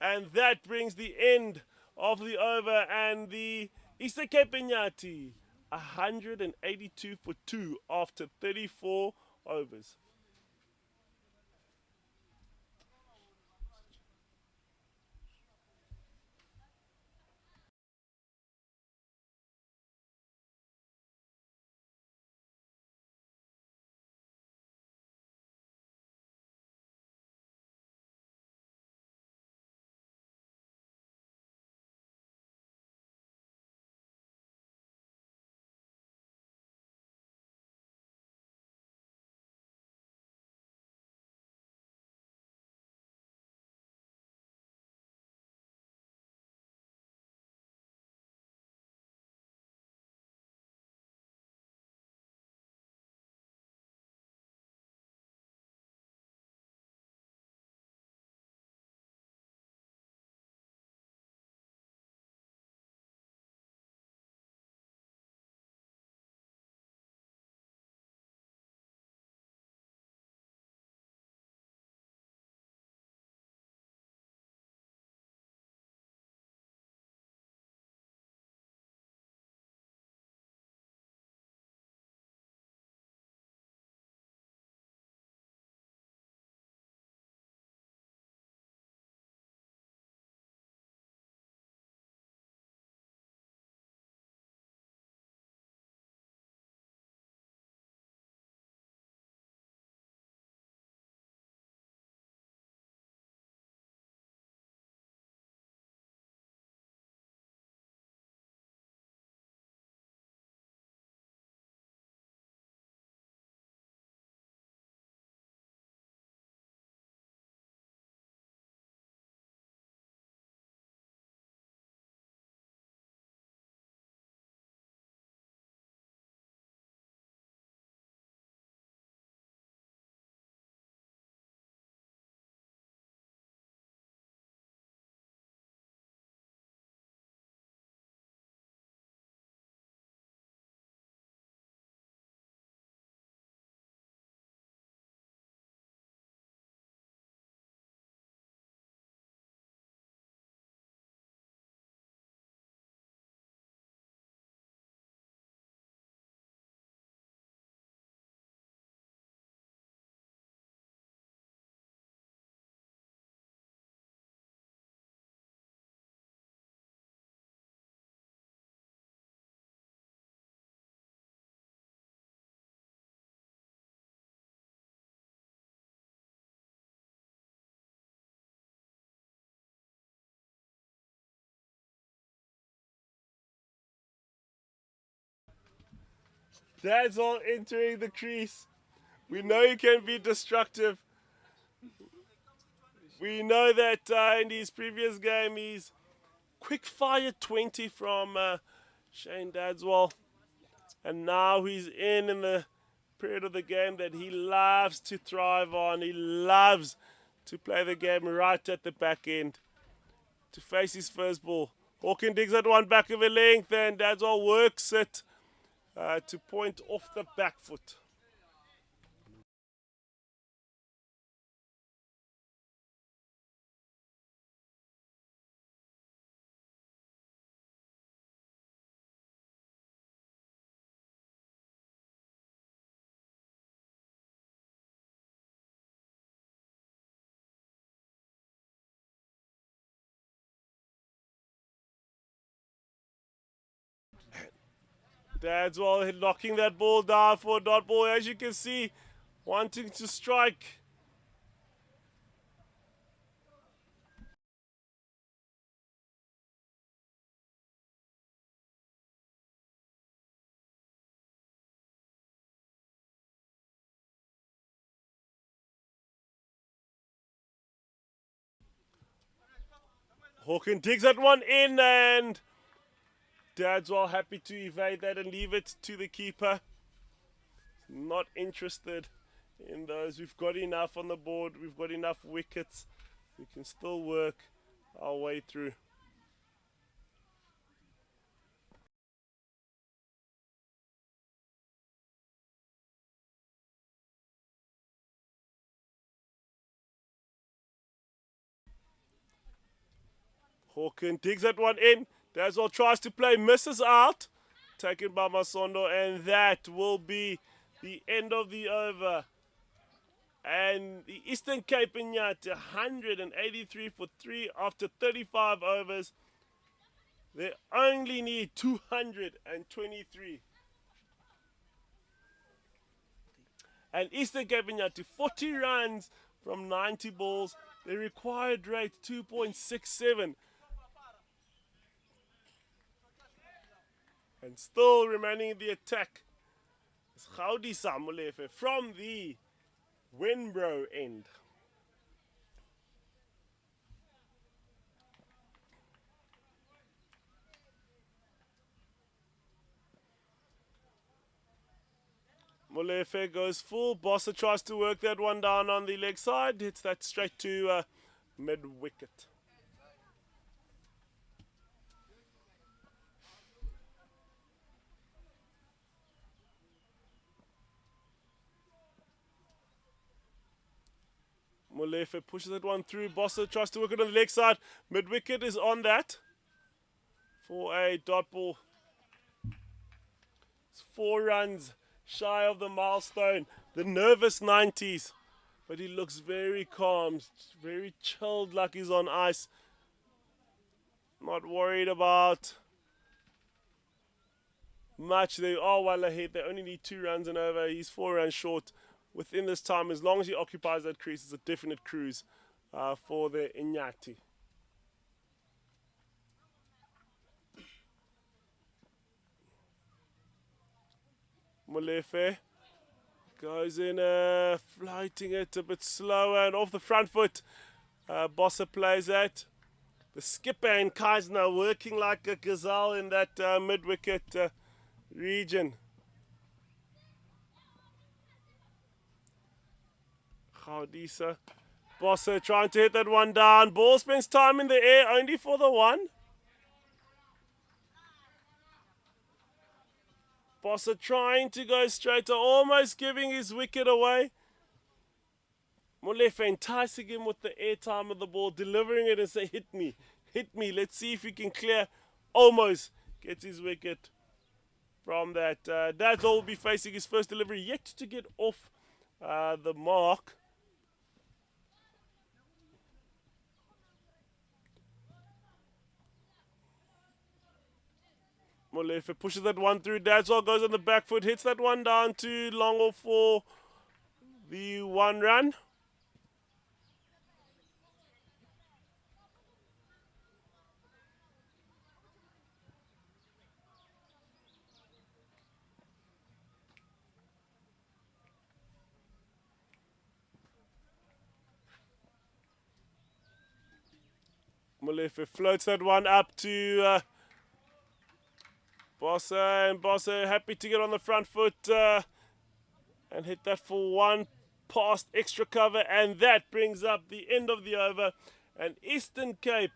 And that brings the end of the over. And the Eastern Cape Iinyathi 182 for 2 after 34 overs. That's all entering the crease. We know he can be destructive. We know that in his previous game, he's quick fire 20 from Shane Dadswell. And now he's in the period of the game that he loves to thrive on. He loves to play the game right at the back end to face his first ball. Hawkins digs that one back of a length, and Dadswell works it to point off the back foot. Dadswell knocking that ball down for a dot ball, as you can see, wanting to strike. Hawken digs that one in, and Dadswell happy to evade that and leave it to the keeper. Not interested in those. We've got enough on the board. We've got enough wickets. We can still work our way through. Hawken digs that one in. Dadswell tries to play, misses out. Taken by Masondo, and that will be the end of the over. And the Eastern Cape Iinyathi 183 for 3 after 35 overs. They only need 223. And Eastern Cape Iinyathi 40 runs from 90 balls. The required rate 2.67. And still remaining in the attack is Gaudi Samulefe from the Winbro end. Molefe goes full. Bossa tries to work that one down on the leg side. Hits that straight to mid-wicket. Molefe pushes that one through. Bossa tries to work it on the leg side. Mid-wicket is on that for a dot ball. It's 4 runs shy of the milestone. The nervous 90s. But he looks very calm, very chilled like he's on ice. Not worried about much. They are well ahead. They only need 2 runs and over. He's 4 runs short. Within this time, as long as he occupies that crease, it's a definite cruise for the Iinyathi. Molefe goes in, flighting it a bit slower and off the front foot. Bossa plays that. The skipper and Kaisner working like a gazelle in that mid-wicket region. Gaudisa. Bossa trying to hit that one down. Ball spends time in the air only for the one. Bossa trying to go straight, almost giving his wicket away. Molefe enticing him with the airtime of the ball, delivering it and say, hit me, let's see if he can clear. Almost gets his wicket from that. Dadswell will be facing his first delivery, yet to get off the mark. Molefe pushes that one through. Dadswell goes on the back foot, hits that one down to Longo for the 1 run. Molefe floats that one up to Bossa, and Bossa happy to get on the front foot and hit that for 1 past extra cover, and that brings up the end of the over. And Eastern Cape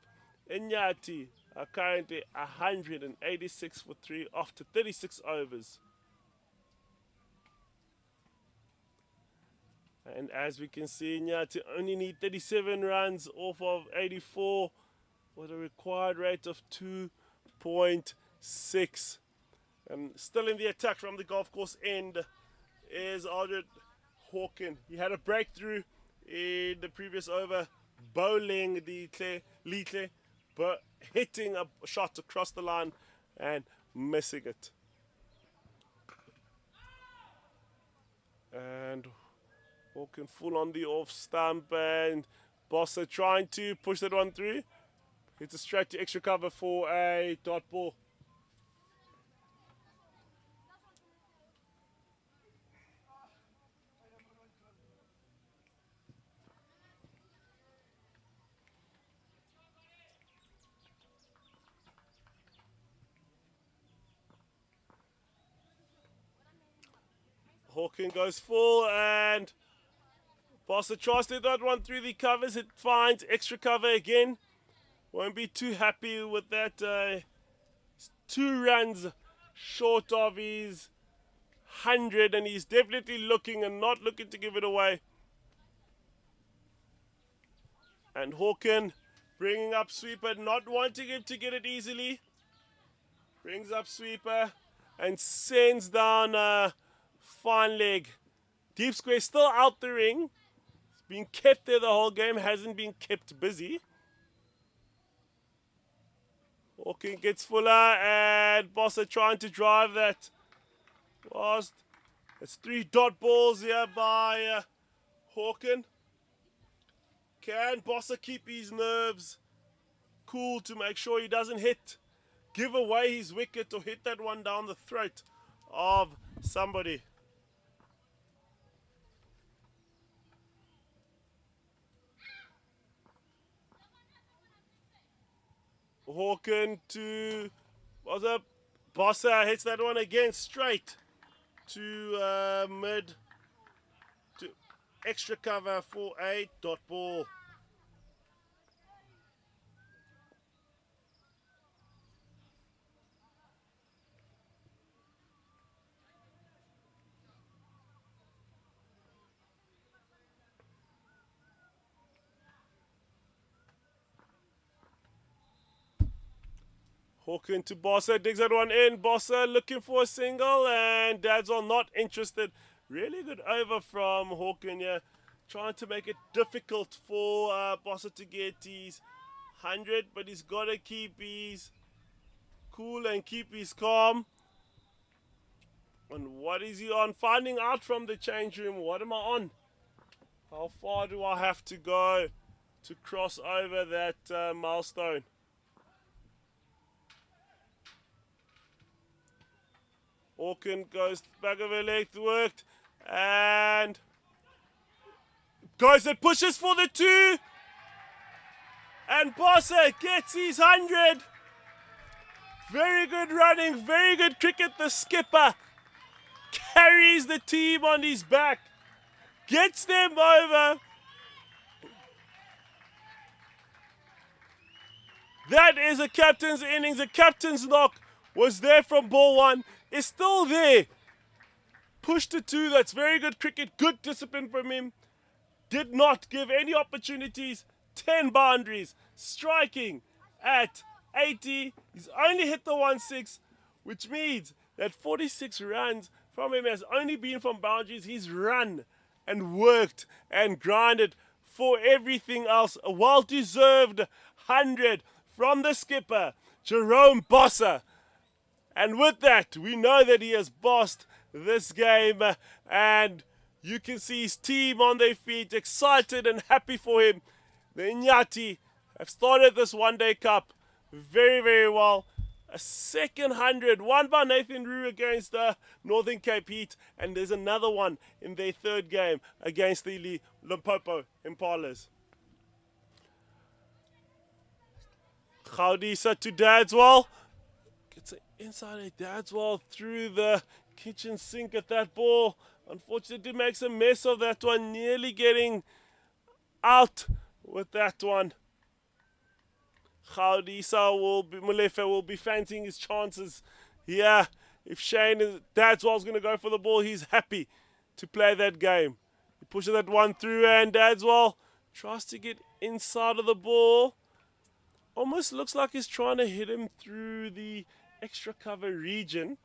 Iinyathi are currently 186 for 3 after 36 overs. And as we can see, Iinyathi only need 37 runs off of 84 with a required rate of 2.6. And still in the attack from the golf course end is Aldred Hawken. He had a breakthrough in the previous over, bowling the Litle, but hitting a shot across the line and missing it. And Hawken full on the off stump, and Bossa trying to push that one through. Hits a straight to extra cover for a dot ball. Hawken goes full, and Bossa tries to that one through the covers. It finds extra cover again. Won't be too happy with that. 2 runs short of his 100, and he's definitely looking and not looking to give it away. And Hawken bringing up Sweeper, not wanting him to get it easily. Brings up Sweeper and sends down a fine leg. Deep square still out the ring. It's been kept there the whole game, hasn't been kept busy. Hawken gets fuller, and Bossa trying to drive that past. It's 3 dot balls here by Hawken. Can Bossa keep his nerves cool to make sure he doesn't give away his wicket or hit that one down the throat of somebody? Hawken to Bossa hits that one again straight to mid to extra cover for a dot ball. Hawken to Bossa, digs that one in. Bossa looking for a single, and Dadswell not interested. Really good over from Hawken here, trying to make it difficult for Bossa to get his 100, but he's got to keep his cool and keep his calm. And what is he on? Finding out from the change room, what am I on? How far do I have to go to cross over that milestone? Hawken goes back of her leg, worked, and goes and pushes for the 2. And Bossa gets his 100. Very good running, very good cricket. The skipper carries the team on his back, gets them over. That is a captain's innings. A captain's knock was there from ball 1. Is still there. Pushed to 2. That's very good cricket. Good discipline from him. Did not give any opportunities. 10 boundaries. Striking at 80. He's only hit the 1-6, which means that 46 runs from him has only been from boundaries. He's run and worked and grinded for everything else. A well-deserved 100 from the skipper, Jerome Bossa. And with that, we know that he has bossed this game, and you can see his team on their feet, excited and happy for him. The Iinyathi have started this one-day cup very, very well. A second 100, one by Nathan Rue against the Northern Cape Heat, and there's another one in their 3rd game against the Limpopo Impalas. Gaudisa to Dadswell. Inside a Dadswell through the kitchen sink at that ball. Unfortunately makes a mess of that one, nearly getting out with that one. Molefe will be fancying his chances here. If Dadswell's going to go for the ball, he's happy to play that game. He pushes that one through, and Dadswell tries to get inside of the ball. Almost looks like he's trying to hit him through the extra cover region.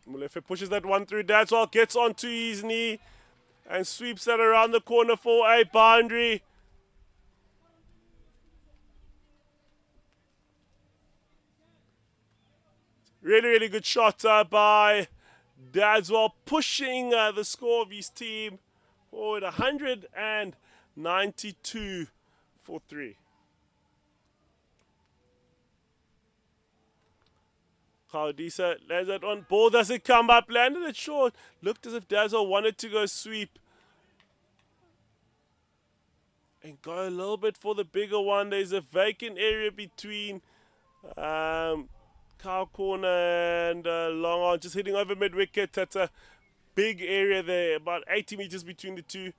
Molefe pushes that one through. Dadswell gets onto his knee and sweeps that around the corner for a boundary. Really, really good shot by Dadswell, pushing the score of his team forward 192 for 3. Khawdisa lands that one. Ball doesn't come up. Landed it short. Looked as if Dazzle wanted to go sweep. And go a little bit for the bigger one. There's a vacant area between Cow Corner and Long On. Just hitting over mid wicket. That's a big area there. About 80 meters between the two.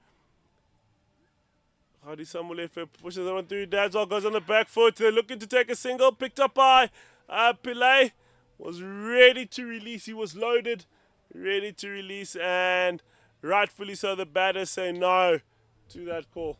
Khawdisa Molefe pushes that one through. Dazzle goes on the back foot. They're looking to take a single. Picked up by Pillay. Was ready to release. He was loaded, ready to release, and rightfully so, the batters say no to that call.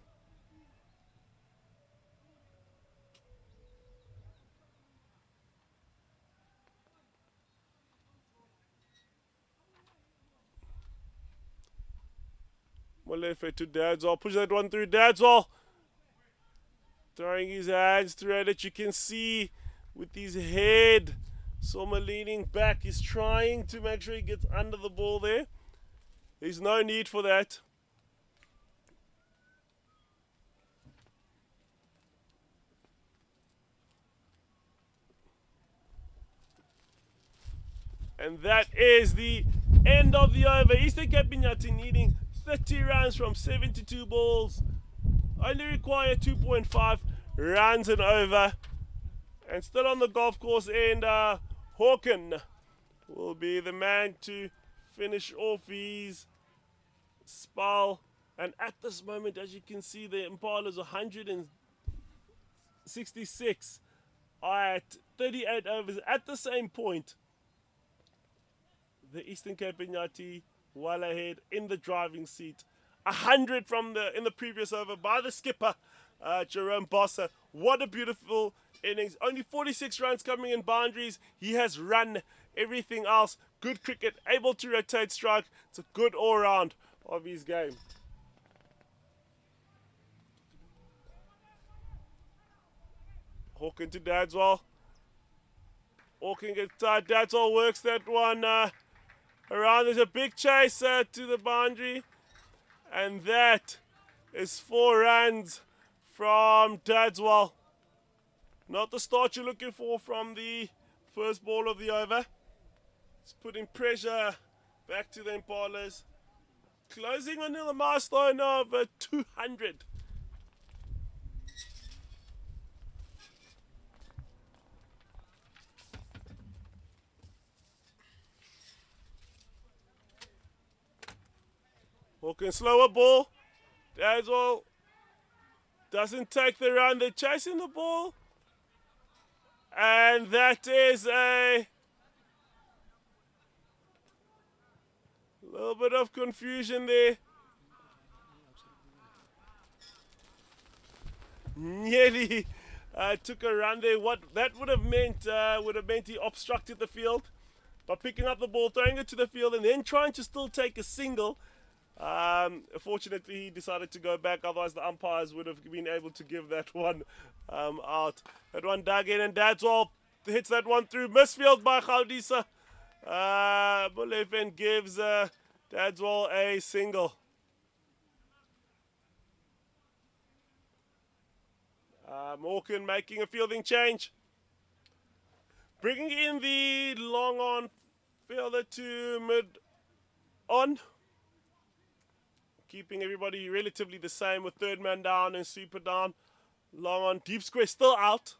Molefe to Dadswell. Push that one through. Dadswell throwing his hands through it. You can see with his head. Soma leaning back. He's trying to make sure he gets under the ball there. There's no need for that. And that is the end of the over. Eastern Cape Iinyathi needing 30 runs from 72 balls. Only require 2.5 runs and over. And still on the golf course end, Hawken will be the man to finish off his spell. And at this moment, as you can see, the Impalas 166 are at 38 overs. At the same point, the Eastern Cape Iinyathi well ahead in the driving seat. 100 from in the previous over by the skipper, Jerome Bossa. What a beautiful innings. Only 46 runs coming in boundaries. He has run everything else. Good cricket, able to rotate strike. It's a good all-round of his game. Hawken to Dadswell. Hawken gets tight. Dadswell works that one around. There's a big chase to the boundary. And that is 4 runs from Dadswell. Not the start you're looking for from the first ball of the over. It's putting pressure back to the Impalas. Closing on the milestone of 200. Hawken slower ball. Dadswell doesn't take the run. They're chasing the ball. And that is a little bit of confusion there. Nearly took a run there. What that would have meant he obstructed the field by picking up the ball, throwing it to the field, and then trying to still take a single. Fortunately, he decided to go back. Otherwise, the umpires would have been able to give that one out. That one dug in, and Dadswell hits that one through. Misfield by Khawdisa. Molefe gives Dadswell a single. Hawken making a fielding change. Bringing in the long on fielder to mid-on. Keeping everybody relatively the same with third man down and sweeper down. Long on, deep square still out.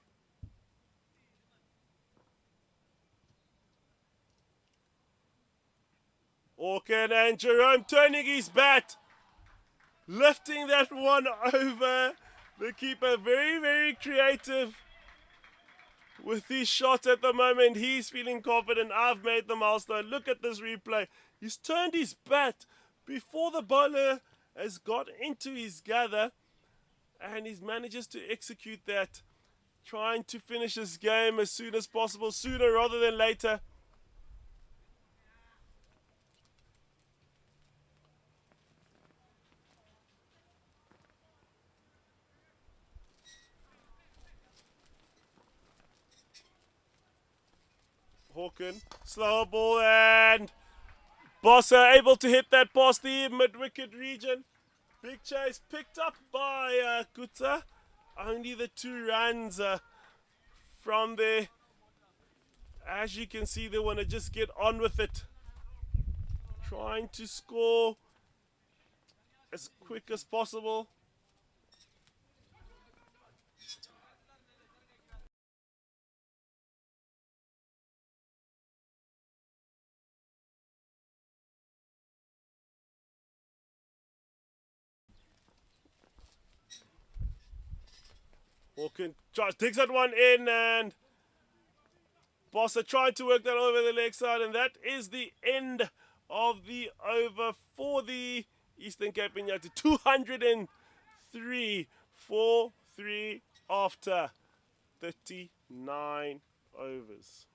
Hawken and Jerome turning his bat. Lifting that one over. The keeper very, very creative with his shot at the moment. He's feeling confident. I've made the milestone. Look at this replay. He's turned his bat before the bowler has got into his gather, and he manages to execute that, trying to finish his game as soon as possible, sooner rather than later. Hawken, slower ball, and Bossa able to hit that past the mid-wicket region. Big chase picked up by Kutsa. Only the 2 runs from there. As you can see, they want to just get on with it. Trying to score as quick as possible. Hawken takes that one in, and Bossa trying to work that over the leg side, and that is the end of the over for the Eastern Cape Iinyathi. 203 for 3 after 39 overs.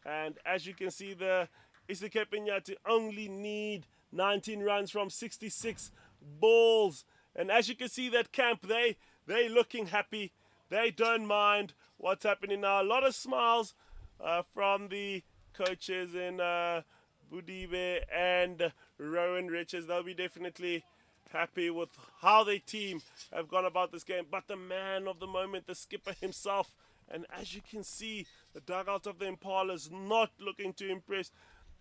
And as you can see, the Eastern Cape Iinyathi only need 19 runs from 66 balls. And as you can see, that camp, they looking happy. They don't mind what's happening now. A lot of smiles from the coaches in Budibe and Rowan Richards. They'll be definitely happy with how their team have gone about this game. But the man of the moment, the skipper himself, and as you can see, the dugout of the Impalas not looking too impressed.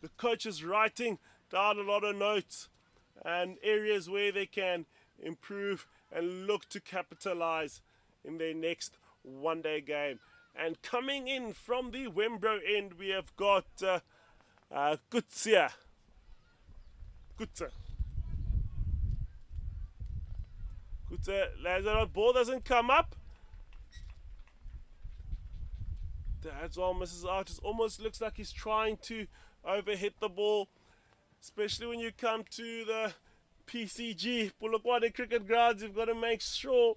The coach is writing down a lot of notes and areas where they can improve and look to capitalize in their next one-day game. And coming in from the Wembro end, we have got Kutsia. Kutsa lands it on, ball doesn't come up. That's all Mrs. Artis almost looks like he's trying to overhit the ball, especially when you come to the PCG, Polokwane cricket grounds. You've got to make sure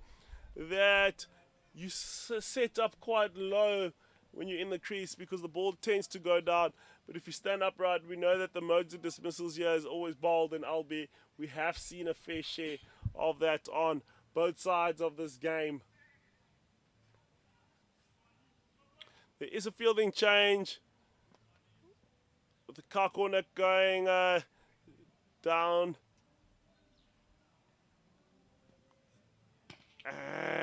that you set up quite low when you're in the crease, because the ball tends to go down. But if you stand upright, we know that the modes of dismissals here is always bowled, and albeit we have seen a fair share of that on both sides of this game. There is a fielding change with the car corner going down.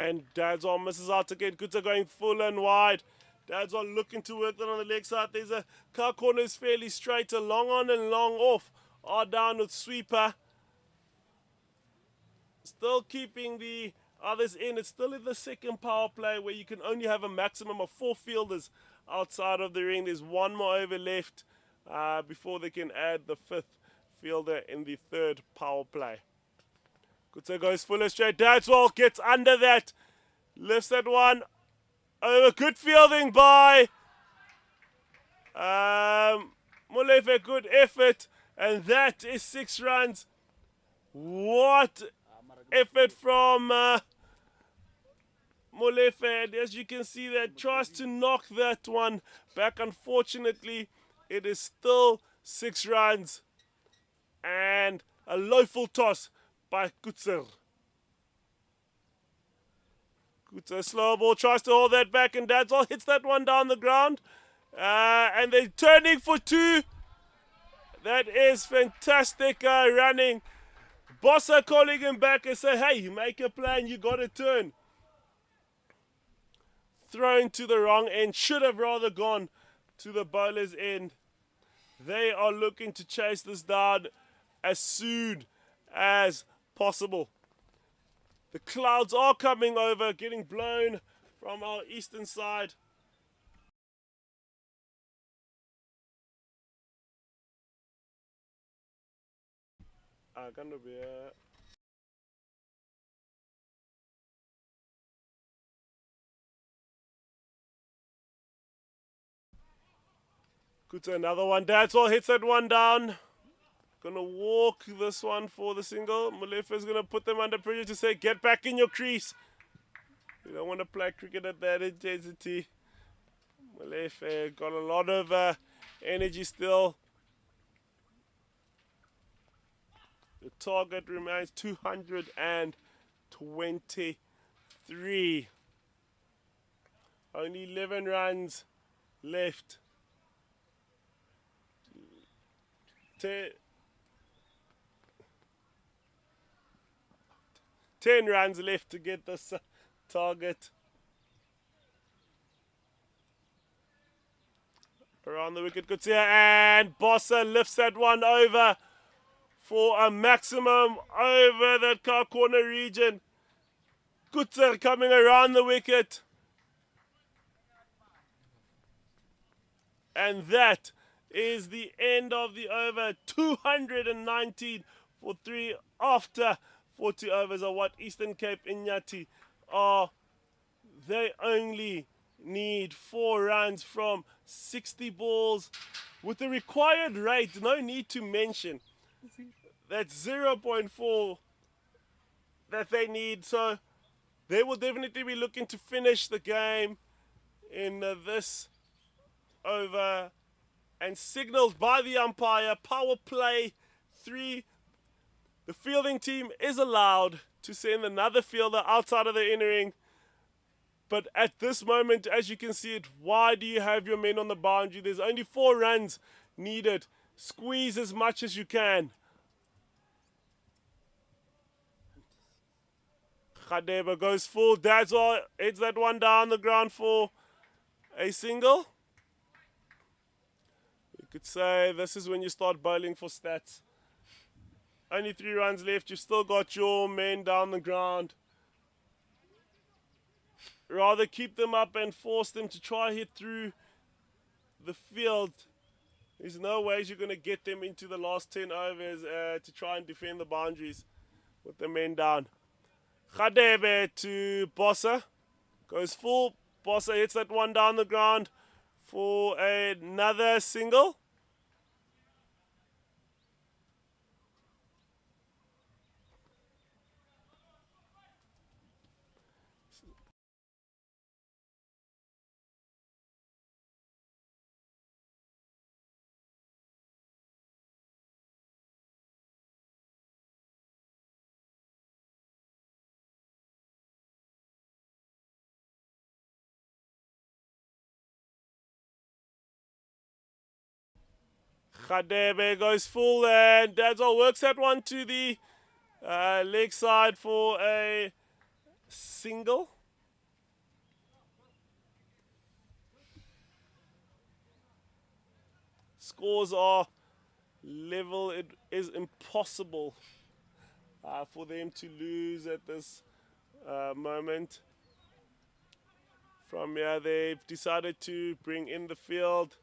And Dadzon misses out again. Kutsa going full and wide. Dadzon looking to work that on the leg side. There's a car corner is fairly straight. A long on and long off are down with sweeper. Still keeping the others in. It's still in the second power play where you can only have a maximum of 4 fielders outside of the ring. There's one more over left before they can add the 5th fielder in the 3rd power play. Kutsa goes full and straight. Dadswell gets under that. Lifts that one over. Good fielding by Molefe. Good effort. And that is 6 runs. What effort from Molefe. And as you can see, that tries to knock that one back. Unfortunately, it is still 6 runs. And a low full toss by Kutser. Kutser, slow ball, tries to hold that back, and Dadzol hits that one down the ground. And they're turning for 2. That is fantastic running. Bossa calling him back and say, hey, make a plan, you got to turn. Thrown to the wrong end, should have rather gone to the bowler's end. They are looking to chase this down as soon as possible. The clouds are coming over, getting blown from our eastern side. Gonna be Kuta, another one. Dadswell hits that one down. Gonna walk this one for the single. Molefe is gonna put them under pressure to say, get back in your crease. You don't want to play cricket at that intensity. Molefe got a lot of energy still. The target remains 223. Only 11 runs left. 10 runs left to get this target. Around the wicket, Kutsia, and Bossa lifts that one over for a maximum over that car corner region. Kutsia coming around the wicket. And that is the end of the over. 219 for 3 after 40 overs of what Eastern Cape Iinyathi are. They only need 4 runs from 60 balls with the required rate, no need to mention. That's 0.4 that they need. So they will definitely be looking to finish the game in this over, and signaled by the umpire, power play 3. The fielding team is allowed to send another fielder outside of the innering. But at this moment, as you can see it, why do you have your men on the boundary? There's only 4 runs needed. Squeeze as much as you can. Khadeba goes full. Dazzle heads that one down the ground for a single. You could say this is when you start bowling for stats. Only 3 runs left. You've still got your men down the ground. Rather keep them up and force them to try hit through the field. There's no ways you're going to get them into the last 10 overs to try and defend the boundaries with the men down. Khadebe to Bossa. Goes full. Bossa hits that one down the ground for another single. Khadebe goes full, and Dazzle works that one to the leg side for a single. Scores are level. It is impossible for them to lose at this moment. From here, they've decided to bring in the field.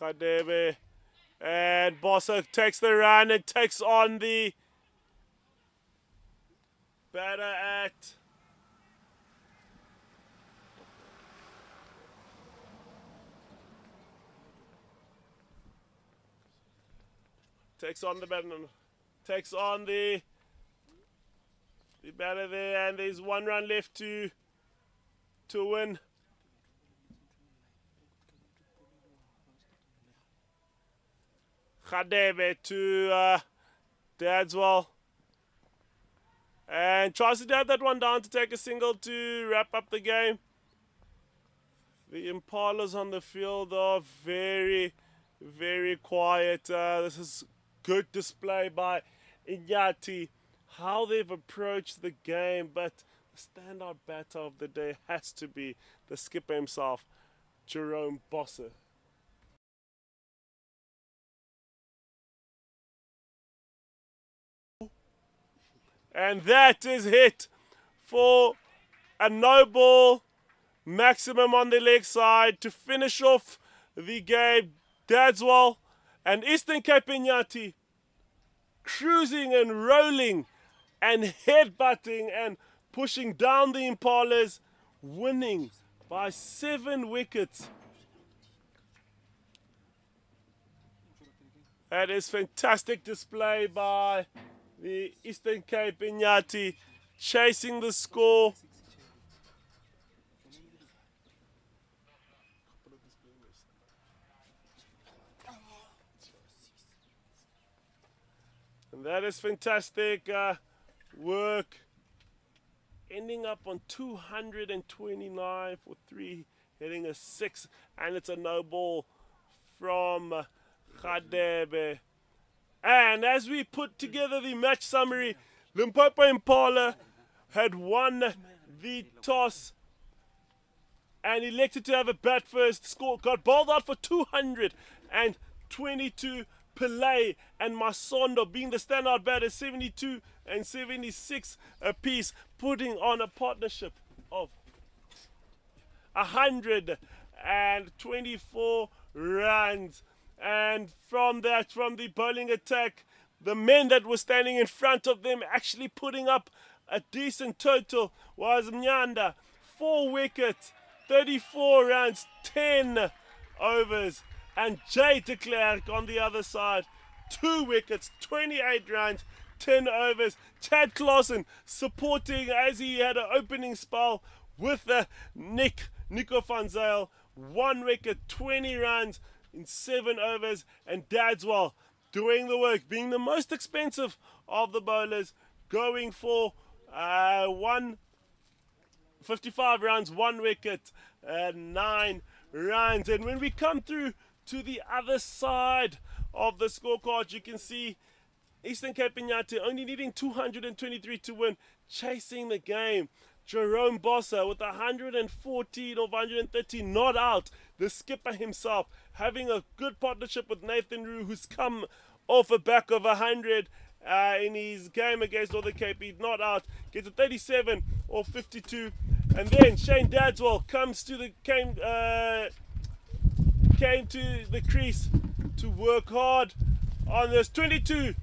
Khadebe, and Bossa takes the run and takes on the batter at takes on the batter there, and there's 1 run left to win. Khadebe to Dadswell, and tries to dab that one down to take a single to wrap up the game. The Impalas on the field are very, very quiet. This is good display by Iinyathi, how they've approached the game, but the standout batter of the day has to be the skipper himself, Jerome Bossa. And that is hit for a no ball maximum on the leg side to finish off the game. Dadswell and Eastern Cape Iinyathi cruising and rolling and headbutting and pushing down the Impalas, winning by 7 wickets. That is fantastic display by the Eastern Cape Iinyathi, chasing the score. And that is fantastic work. Ending up on 229 for 3, hitting a 6, and it's a no ball from Khadebe. And as we put together the match summary, Limpopo Impala had won the toss and elected to have a bat first. Score got bowled out for 222. Pillay and Masondo being the standout batters, 72 and 76 apiece, putting on a partnership of 124 runs. And from that, from the bowling attack, the men that were standing in front of them actually putting up a decent total was Mnyanda, 4 wickets, 34 runs, 10 overs. And Jay de Klerk on the other side, 2 wickets, 28 runs, 10 overs. Chad Clausen supporting as he had an opening spell with Nico van Zyl, 1 wicket, 20 runs in 7 overs. And Dadswell doing the work, being the most expensive of the bowlers, going for 155 runs, 1 wicket, 9 runs. And when we come through to the other side of the scorecard, you can see Eastern Cape Iinyathi only needing 223 to win, chasing the game. Jerome Bossa with 114 of 130 not out. The skipper himself having a good partnership with Nathan Rue, who's come off a back of 100 in his game against Northern Cape. He's not out, gets a 37 or 52. And then Shane Dadswell comes to the came to the crease to work hard on this. 22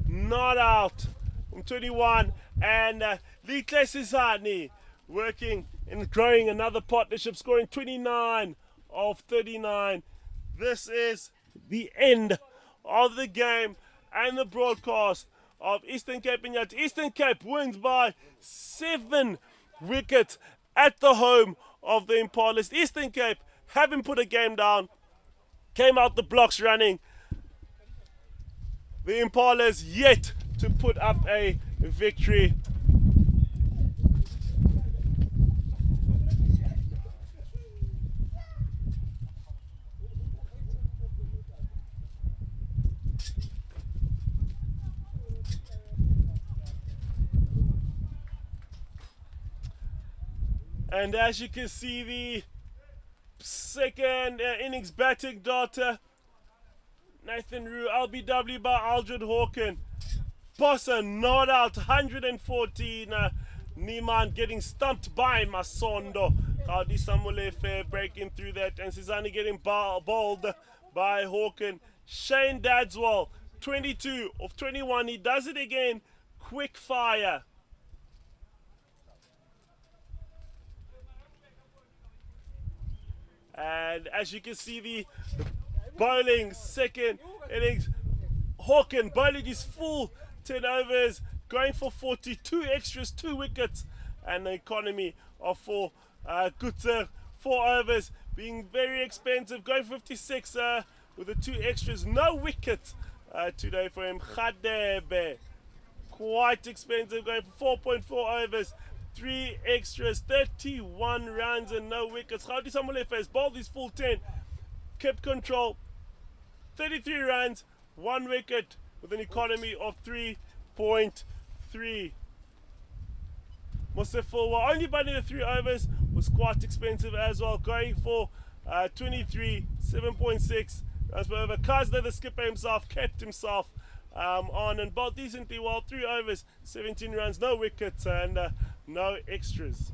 not out from 21. And Lee Klesisani working and growing another partnership, scoring 29 of 39. This is the end of the game and the broadcast of Eastern Cape Iinyathi. Eastern Cape wins by 7 wickets at the home of the Impalas. Eastern Cape, having put a game down, came out the blocks running. The Impalas yet to put up a victory. And as you can see, the second innings batting data, Nathan Rue, LBW by Aldred Hawken. Bossa not out, 114. Niman getting stumped by Masondo. Kaudi Samulefe breaking through that. And Sizani getting bowled by Hawken. Shane Dadswell, 22 of 21. He does it again. Quick fire. And as you can see, the bowling second innings, Hawken bowling his full 10 overs, going for 42 extras, 2 wickets, and an economy of 4. Gutser, 4 overs, being very expensive, going 56 with the 2 extras, no wickets today for him. Khadebe, quite expensive, going for 4.4 overs. 3 extras, 31 runs and no wickets. Gaudi Samulefe has bowled his full 10, kept control, 33 runs, 1 wicket with an economy of 3.3. Mosefulwa only batting the 3 overs, was quite expensive as well, going for 23, 7.6 runs per over. Kazda, the skipper himself, kept himself on and bowled decently well, 3 overs, 17 runs, no wickets and no extras.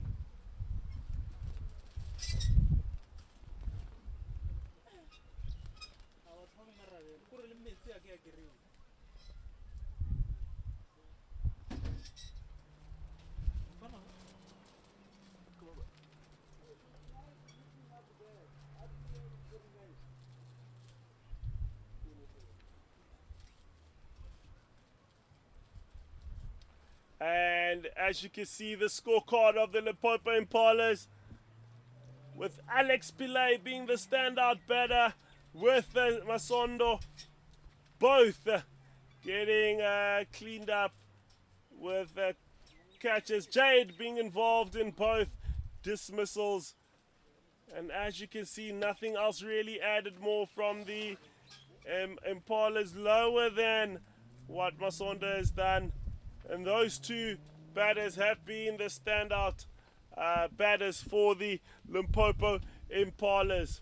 And as you can see, the scorecard of the Limpopo Impalas, with Alex Pillay being the standout batter, with Masondo both getting cleaned up with catches. Jade being involved in both dismissals. And as you can see, nothing else really added more from the Impalas, lower than what Masonda has done. And those two batters have been the standout batters for the Limpopo Impalas.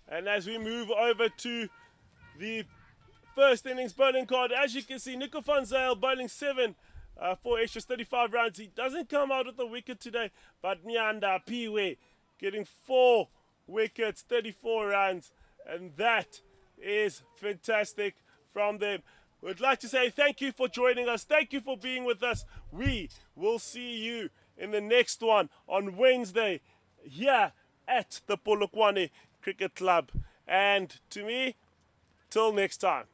And as we move over to the first innings bowling card, as you can see, Nico van Zyl bowling 7 4 extras, 35 runs. He doesn't come out with a wicket today, but Nyanda Piwe getting 4 wickets, 34 runs, and that is fantastic from them. We'd like to say thank you for joining us. Thank you for being with us. We will see you in the next one on Wednesday here at the Polokwane Cricket Club. And to me, till next time.